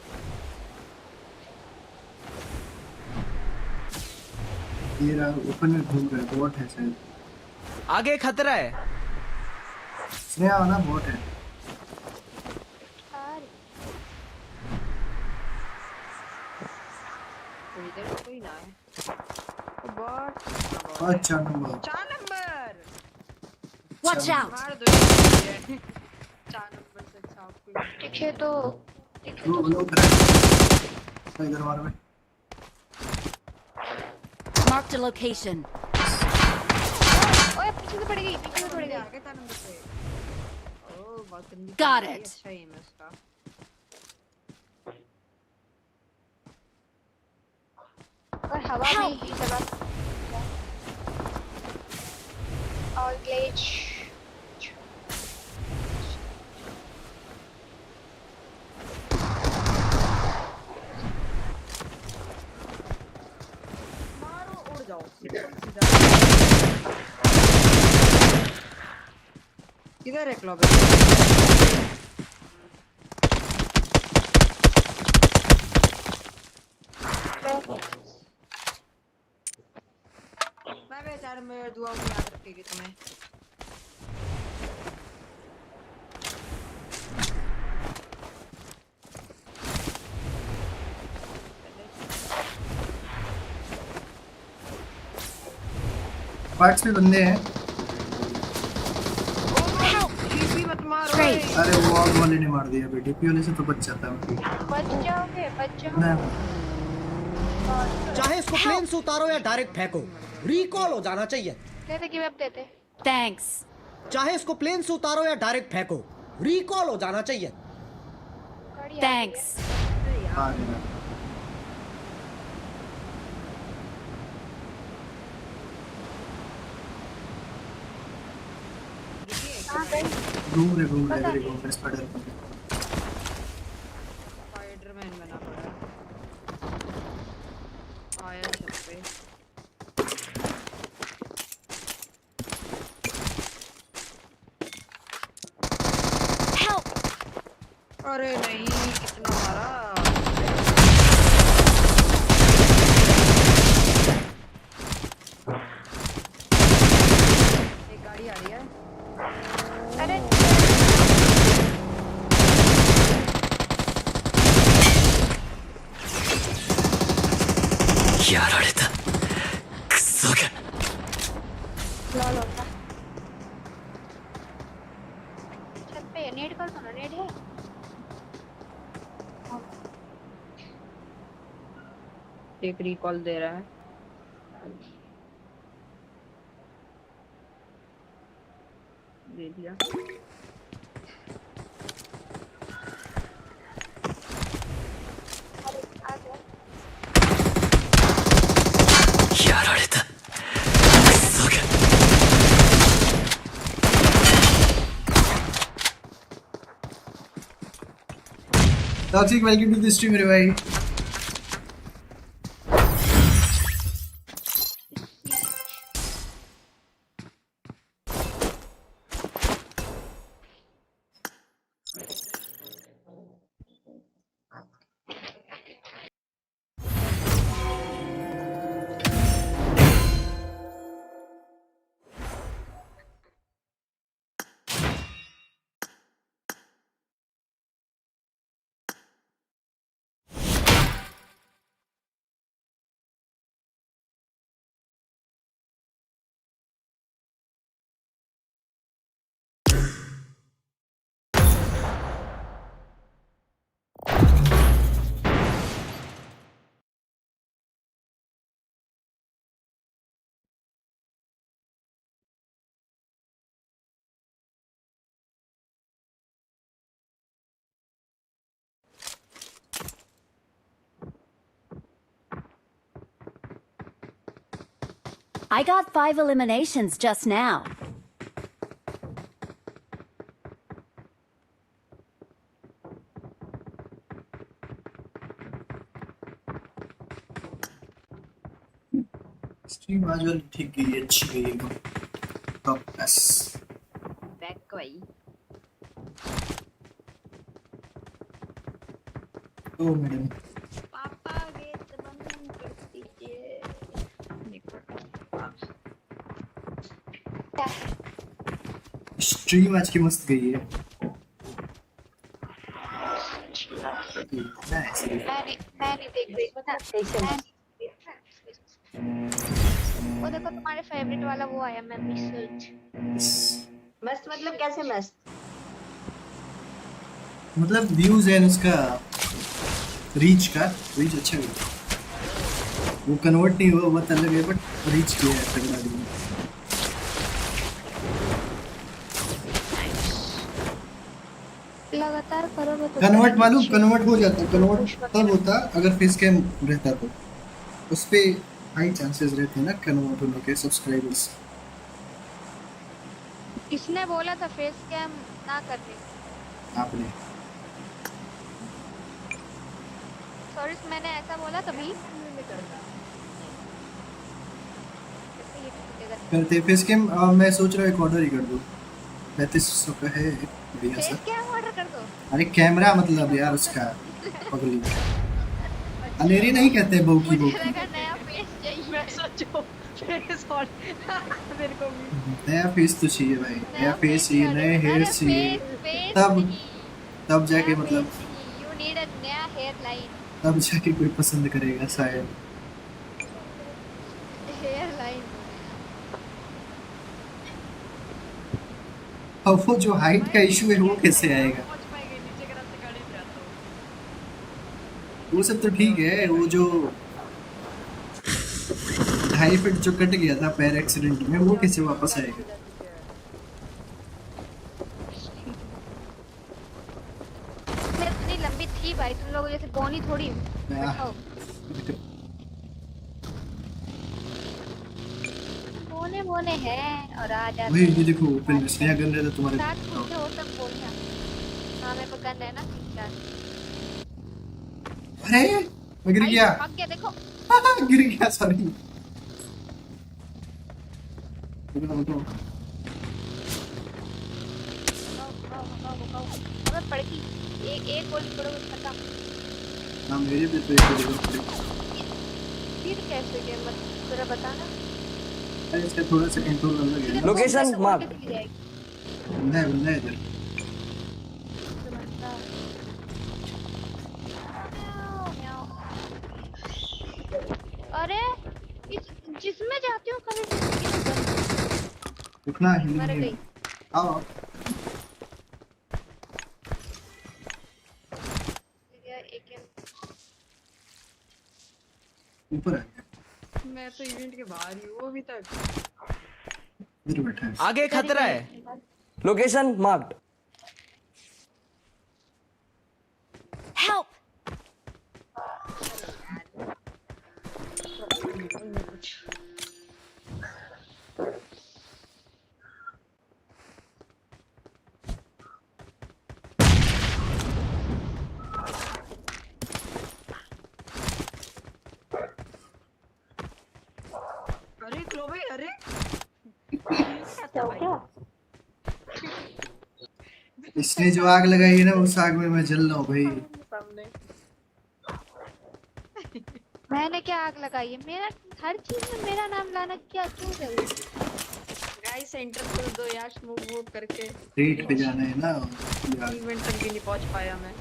Speaker 1: ये रहा ओपन में घूम रहा है। बॉट है शायद।
Speaker 8: आगे खतरा है।
Speaker 1: स्नेहा वाला बॉट है।
Speaker 2: इधर कोई ना है। Bot.
Speaker 1: 4 number.
Speaker 2: 4 number.
Speaker 20: Watch out.
Speaker 2: मार दो 4 नंबर से साफ कोई। दिखे तो
Speaker 1: इधर मार में।
Speaker 20: Marked a location.
Speaker 2: ओए पीछे से पड़ गई आगे 4 नंबर से। ओ बहुत गंदी।
Speaker 20: Got it.
Speaker 2: अच्छा है इसका। और हवा भी चला।
Speaker 5: ऑल ग्लिच
Speaker 2: मारो उड़ जाओ किधर है क्लब? मैं बेचारे में दुआ में याद रखेगी तुम्हें।
Speaker 1: पार्ट्स में बंदे हैं।
Speaker 2: डीपी मत मारो।
Speaker 1: अरे वो आग वाले ने मार दिया बेटी, डीपी वाले से तो बच जाता है।
Speaker 5: बच जाओगे
Speaker 8: चाहे इसको प्लेन से उतारो या डायरेक्ट फेंको, रिकॉल हो जाना चाहिए।
Speaker 5: देते कि वेब देते।
Speaker 20: थैंक्स।
Speaker 8: चाहे इसको प्लेन से उतारो या डायरेक्ट फेंको, रिकॉल हो जाना चाहिए।
Speaker 20: थैंक्स।
Speaker 1: घूम रहे
Speaker 2: स्पाइडरमैन बना पड़ा आया छत पे। अरे नहीं कितना मारा। एक गाड़ी आ रही है।
Speaker 5: अरे
Speaker 6: やられたクソが
Speaker 5: लॉल होता छत पे नेट कर दो ना। नेट है
Speaker 2: एक रिकॉल दे रहा है। दे दिया।
Speaker 6: やられたクソが
Speaker 1: टॉक्सिक वेलकम टू द स्ट्रीम मेरे भाई।
Speaker 20: I got 5 eliminations just now.
Speaker 1: Stream आज वाली ठीक गई, अच्छी गई। टॉप क्लास
Speaker 2: बैक भाई।
Speaker 1: ओ मैडम
Speaker 2: पापा गेट बंद कर दीजिए।
Speaker 1: स्ट्रीम आज की मस्त गई है।
Speaker 5: मैं नहीं देख रही पता वो देखो तुम्हारे फेवरेट वाला वो आया मैसेज।
Speaker 2: मस्त मतलब कैसे मस्त?
Speaker 1: मतलब व्यूज है उसका, रीच अच्छा है। वो कन्वर्ट नहीं हुआ, बहुत अलग है, बट रीच किया है तगड़ा भी।
Speaker 5: लगातार करोगे तो
Speaker 1: कन्वर्ट मालूम, कन्वर्ट हो जाता, कन्वर्ट तब होता अगर फेस कैम रहता तो उस पे हाई चांसेस रहते हैं ना कन्वर्ट होने के सब्सक्राइबर्स।
Speaker 2: किसने बोला था फेस कैम ना करने?
Speaker 1: आपने।
Speaker 2: सॉरी मैंने ऐसा बोला तभी।
Speaker 1: करते फेस कैम। मैं सोच रहा हूँ एक ऑर्डर ही कर दूँ। 3500 का है बढ़िया सा।
Speaker 2: फेस कैम ऑर्डर कर दो।
Speaker 1: अरे कैमरा मतलब यार उसका पगली। अनेरी नहीं कहते बहू की बहू।
Speaker 2: मुझे लगा नया फेस चाहिए। मैं सोचो फेस मेरे को भी
Speaker 1: नया फेस तो चाहिए भाई। नया फेस चाहिए, नए हेयर चाहिए, तब जाके मतलब
Speaker 2: यू नीड अ नया हेयर लाइन।
Speaker 1: तब जाके कोई पसंद करेगा शायद।
Speaker 2: Hair line.
Speaker 1: अब वो जो हाइट का इशू है वो कैसे आएगा? वो सब तो ठीक है। वो जो 2.5 फीट जो कट गया था पैर एक्सीडेंट में, वो कैसे वापस आएगा?
Speaker 2: मैं इतनी लंबी थी भाई, तुम लोगों जैसे बोनी थोड़ी हूँ। बोने बोने हैं और आ जाते हैं।
Speaker 1: वही ये देखो ओपन स्नेहा गन रहता तुम्हारे।
Speaker 2: साथ पूछे हो सब बोलना। हाँ मेरे को गन है ना 3-4।
Speaker 1: अरे मैं गिर गया।
Speaker 2: भाग गया देखो।
Speaker 1: गिर गया सॉरी।
Speaker 2: अबे पड़की एक गोली पड़ो खत्म।
Speaker 1: हाँ मेरे भी तो एक गोली पड़ी।
Speaker 2: फिर कैसे गया मत जरा बताना।
Speaker 1: अरे इसका थोड़ा सा कंट्रोल अलग है।
Speaker 15: Location mark.
Speaker 1: नहीं इधर।
Speaker 2: अरे जिसमें जाती हूँ कभी
Speaker 1: रुकना है।
Speaker 2: मर गई।
Speaker 1: आओ ऊपर है।
Speaker 2: मैं तो इवेंट के बाहर ही हूँ अभी तक।
Speaker 1: इधर बैठा है।
Speaker 15: आगे खतरा है। Location marked.
Speaker 20: Help!
Speaker 2: अरे क्लो भाई अरे
Speaker 1: इसने जो आग लगाई है ना उस आग में मैं जल रहा हूँ भाई।
Speaker 2: मैंने क्या आग लगाई है? मेरा हर चीज में मेरा नाम लाना क्या क्यों जरूरी? गाइस सेंटर खोल दो यार स्मोक वोक करके।
Speaker 1: रेट पे जाना है ना।
Speaker 2: इवेंट तक भी नहीं पहुंच पाया मैं।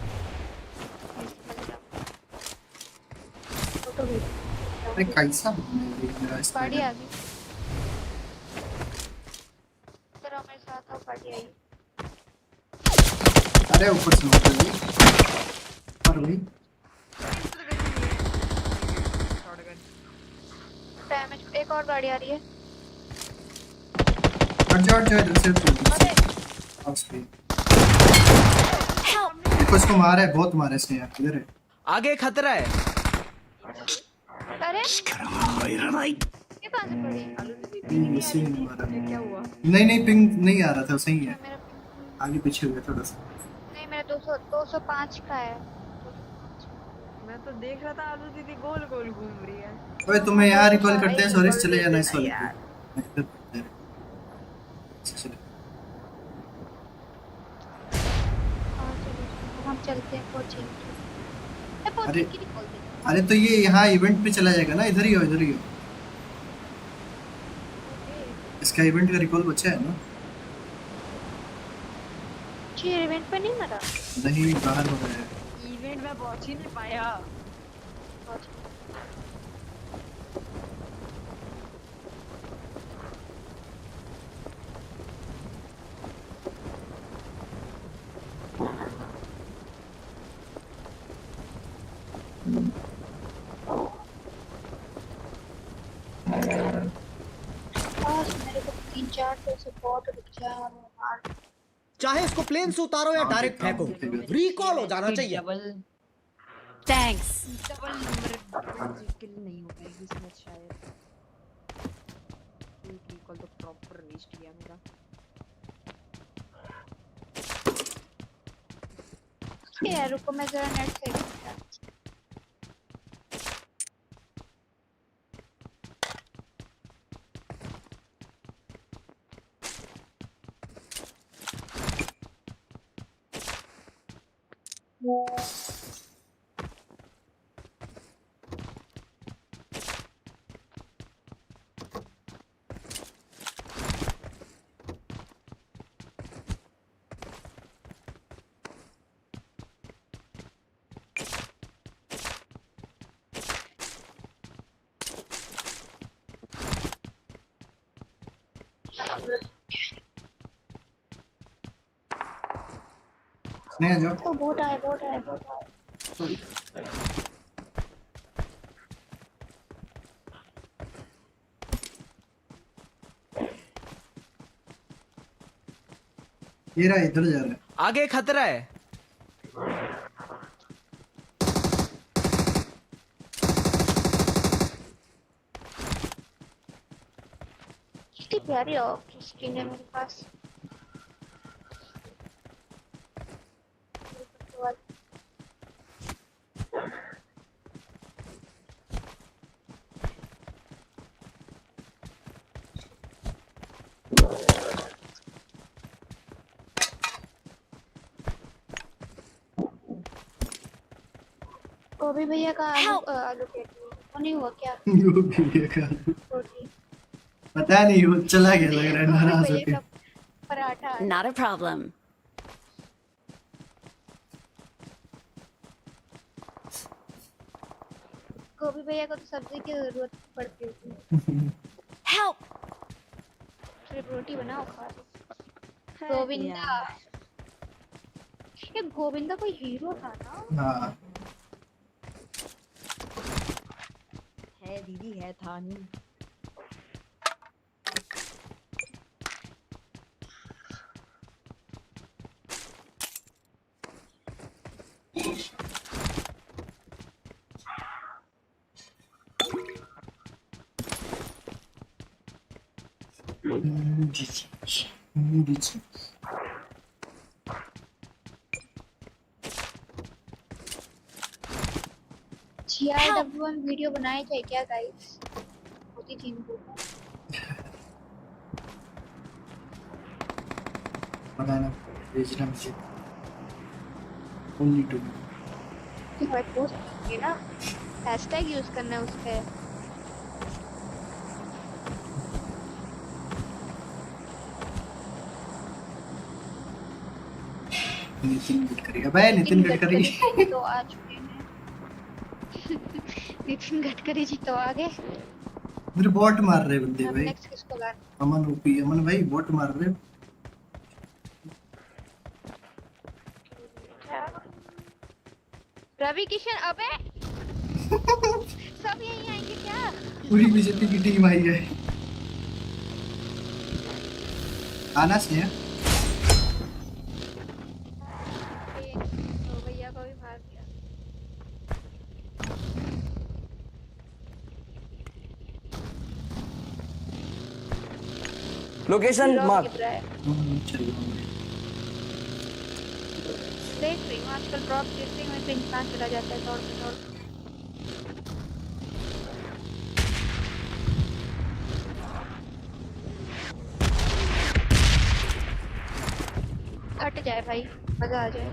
Speaker 1: अरे कैसा मेरा
Speaker 2: पार्टी आ गई। तेरा मेरे साथ आओ पार्टी आई।
Speaker 1: अरे ऊपर से ऊपर भी पर भाई
Speaker 2: डैमेज। एक और गाड़ी आ रही है।
Speaker 1: हट जाओ इधर से। देखो इसको मारा है, बहुत मारा है इसने यार। इधर है।
Speaker 15: आगे खतरा है।
Speaker 2: अरे ये कहां से पड़ी? क्या हुआ?
Speaker 1: नहीं पिंग नहीं आ रहा था, सही है। आगे पीछे हुआ थोड़ा सा।
Speaker 2: नहीं मेरा 205 का है। मैं तो देख रहा था आलू दीदी गोल गोल घूम रही है।
Speaker 1: ओए तुम्हें यहाँ रिकॉल करते हैं। सॉरी चले जाना इस वाले पे।
Speaker 2: हम चलते हैं कोचिंग।
Speaker 1: अरे तो ये यहाँ इवेंट पे चला जाएगा ना। इधर ही हो इधर ही हो। इसका इवेंट का रिकॉल बचा है ना।
Speaker 2: ये इवेंट पे नहीं मरा।
Speaker 1: नहीं बाहर हो गया है।
Speaker 2: इवेंट में पहुंच ही नहीं पाया। मेरे को 3-4 तो सपोर्ट रुक जा।
Speaker 8: चाहे इसको प्लेन से उतारो या डायरेक्ट फेंको, रिकॉल हो जाना चाहिए।
Speaker 20: Thanks.
Speaker 2: डबल नंबर किल नहीं हो पाएगी इसमें शायद। रिकॉल तो प्रॉपर वेस्ट किया मेरा। यार रुको मैं जरा नेट से
Speaker 1: नहीं आ जाओ
Speaker 2: तो बोट आए
Speaker 1: ये रहा इधर जा रहा है
Speaker 6: आगे खतरा है
Speaker 2: कितनी प्यारी स्किन है मेरे पास गोभी भैया का आलू वो नहीं हुआ क्या
Speaker 1: गोभी भैया का पता नहीं वो चला गया लग रहा है नाराज होके
Speaker 2: पराठा
Speaker 20: Not a problem.
Speaker 2: गोभी भैया को तो सब्जी की जरूरत पड़ती है
Speaker 20: Help!
Speaker 2: सिर्फ रोटी बनाओ खा लो गोविंदा ये गोविंदा कोई हीरो था ना
Speaker 1: हाँ
Speaker 2: है दीदी है था नहीं GRW1 वीडियो बनाए थे क्या गाइस होती थी इनको
Speaker 1: पता ना भेजना मुझे only to
Speaker 2: भाई पोस्ट है ना हैशटैग यूज करना है उसपे
Speaker 1: नितिन गडकरी अबे नितिन गडकरी
Speaker 2: तो आ चुके हैं नितिन गडकरी जी तो आ गए
Speaker 1: मेरे बॉट मार रहे बंदे भाई
Speaker 2: नेक्स्ट किसको लाना
Speaker 1: अमन ओपी अमन भाई बॉट मार रहे
Speaker 2: रवि किशन अबे सब यहीं आएंगे क्या
Speaker 1: पूरी बीजेपी की टीम आई है आना चाहिए
Speaker 2: तो भैया को भी मार दिया
Speaker 6: लोकेशन मार्क
Speaker 2: देख रही हूँ आजकल ड्रॉप गिरते हुए पे इंसान चला जाता है दौड़ हट जाए भाई मजा आ जाए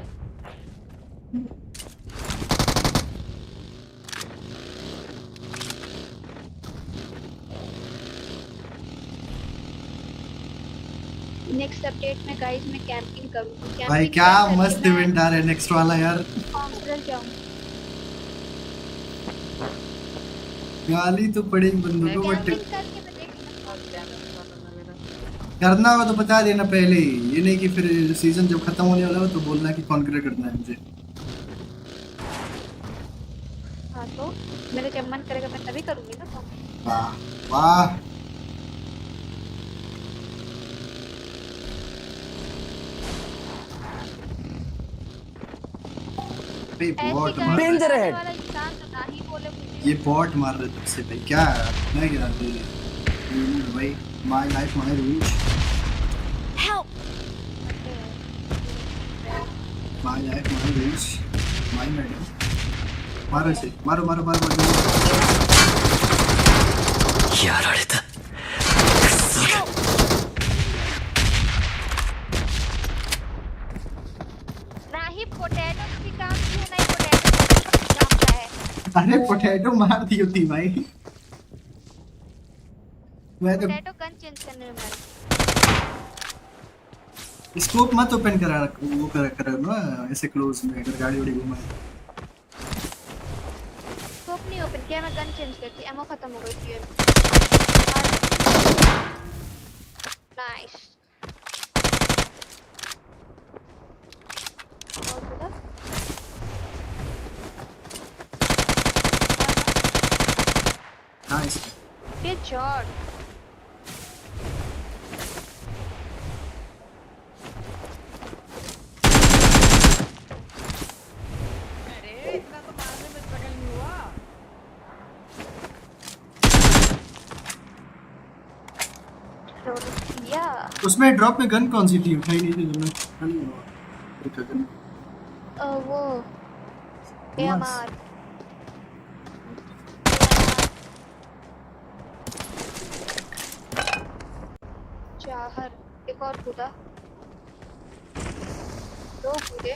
Speaker 2: नेक्स्ट अपडेट में गाइस मैं कैंपिंग करूंगी
Speaker 1: भाई क्या मस्त इवेंट आ रहा है नेक्स्ट वाला यार
Speaker 2: कॉन्फ्रेंस जाऊं
Speaker 1: गाली तो पड़ेगी बंदों को बट करना होगा तो बता देना पहले ही ये नहीं कि फिर सीजन जब खत्म होने वाला हो तो बोलना कि कॉन्करेट करना है मुझे
Speaker 2: हाँ तो मेरा जब मन करेगा मैं तभी करूंगी ना
Speaker 1: वाह वाह बॉट ये बॉट मार रहे तब से भाई क्या मैं गिरा दे भाई माय लाइफ माय रूल्स मार लीज मार मैडम मारो इसे मारो
Speaker 2: ना ही पोटैटो भी काम की है ना ही पोटैटो काम का है।
Speaker 1: अरे पोटैटो मार दी होती भाई। मैं तो
Speaker 2: पोटैटो गन चेंज करने में मर
Speaker 1: स्कोप मत ओपन करा वो करा ना ऐसे क्लोज में अगर गाड़ी उड़ी घुमाए।
Speaker 2: स्कोप नहीं ओपन किया मैं गन चेंज करती एमो खत्म हो गई थी। Nice
Speaker 1: nice
Speaker 2: good shot.
Speaker 1: उसमें ड्रॉप में गन कौन सी थी उठाई नहीं थी तुमने?
Speaker 2: वो एमआर चाहर एक और कूदा दो कूदे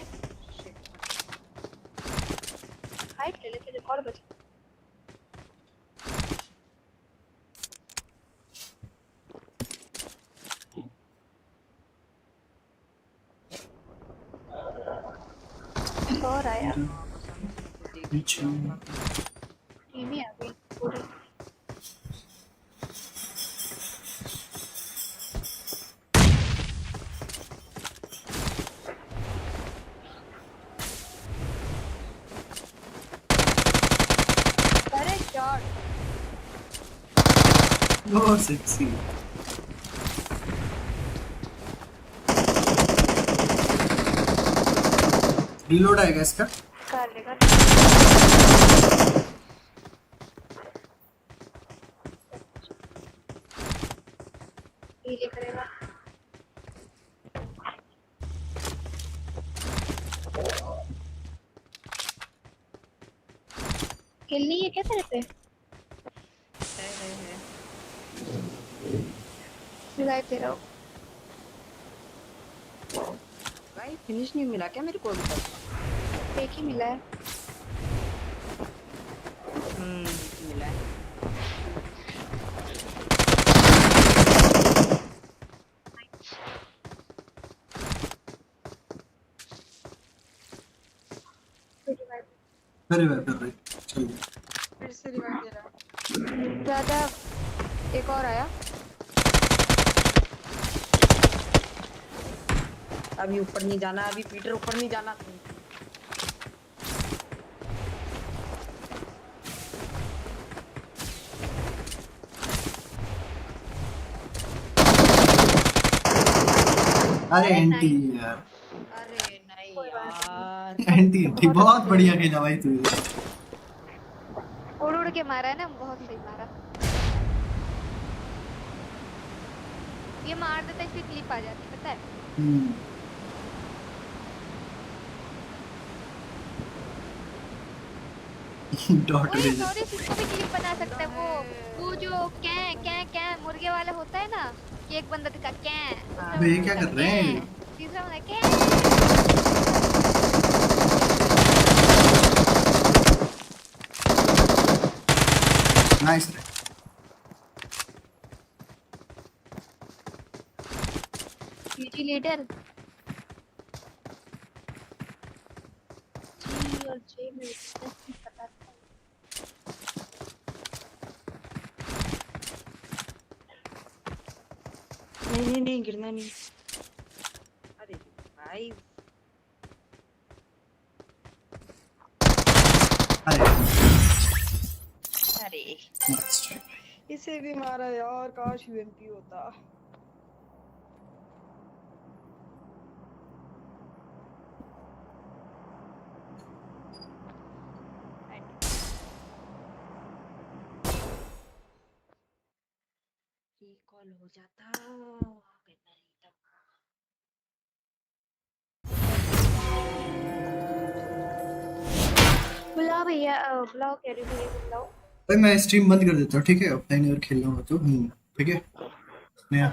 Speaker 2: हाइट ले लेते रिकॉर्ड बच और आया
Speaker 1: पीछे
Speaker 2: टीवी आ गई पूरी। अरे शॉट
Speaker 1: बहुत सेक्सी। रीलोड आएगा इसका
Speaker 2: कर लेगा ये करेगा। किल नहीं है क्या तेरे पे? है रिवाइव दे रहा हूँ।
Speaker 9: भाई फिनिश नहीं मिला क्या मेरे को अभी तक?
Speaker 2: एक ही मिला है।
Speaker 9: मिला है।
Speaker 1: रिवाइव कर रही चल
Speaker 9: फिर से रिवाइव दे रहा।
Speaker 2: दादा एक और आया।
Speaker 9: अभी ऊपर नहीं जाना अभी पीटर ऊपर नहीं जाना।
Speaker 1: अरे एंटी यार
Speaker 9: अरे नहीं यार
Speaker 1: एंटी बहुत बढ़िया खेला भाई तू।
Speaker 2: उड़ उड़ के मारा है ना बहुत सही मारा। ये मार देता इसकी क्लिप आ जाती पता है।
Speaker 1: डॉट
Speaker 2: सॉरी इसको भी क्लिप बना सकता है वो जो कै मुर्गे वाला होता है ना कि एक बंदा दिखा कै।
Speaker 1: ये क्या कर रहे हैं?
Speaker 2: तीसरा बंदा कै।
Speaker 1: नाइस
Speaker 2: पीटी लीडर जी और जे में नहीं पता था।
Speaker 9: नहीं गिरना नहीं। अरे भाई अरे इसे भी मारा यार काश यूएमपी होता। रिकॉल हो जाता
Speaker 2: बुलाओ भैया, बुलाओ कैरी भैया को बुलाओ।
Speaker 1: भाई मैं स्ट्रीम बंद कर देता हूँ, ठीक है? ऑफलाइन अगर खेलना हो तो ठीक है? नया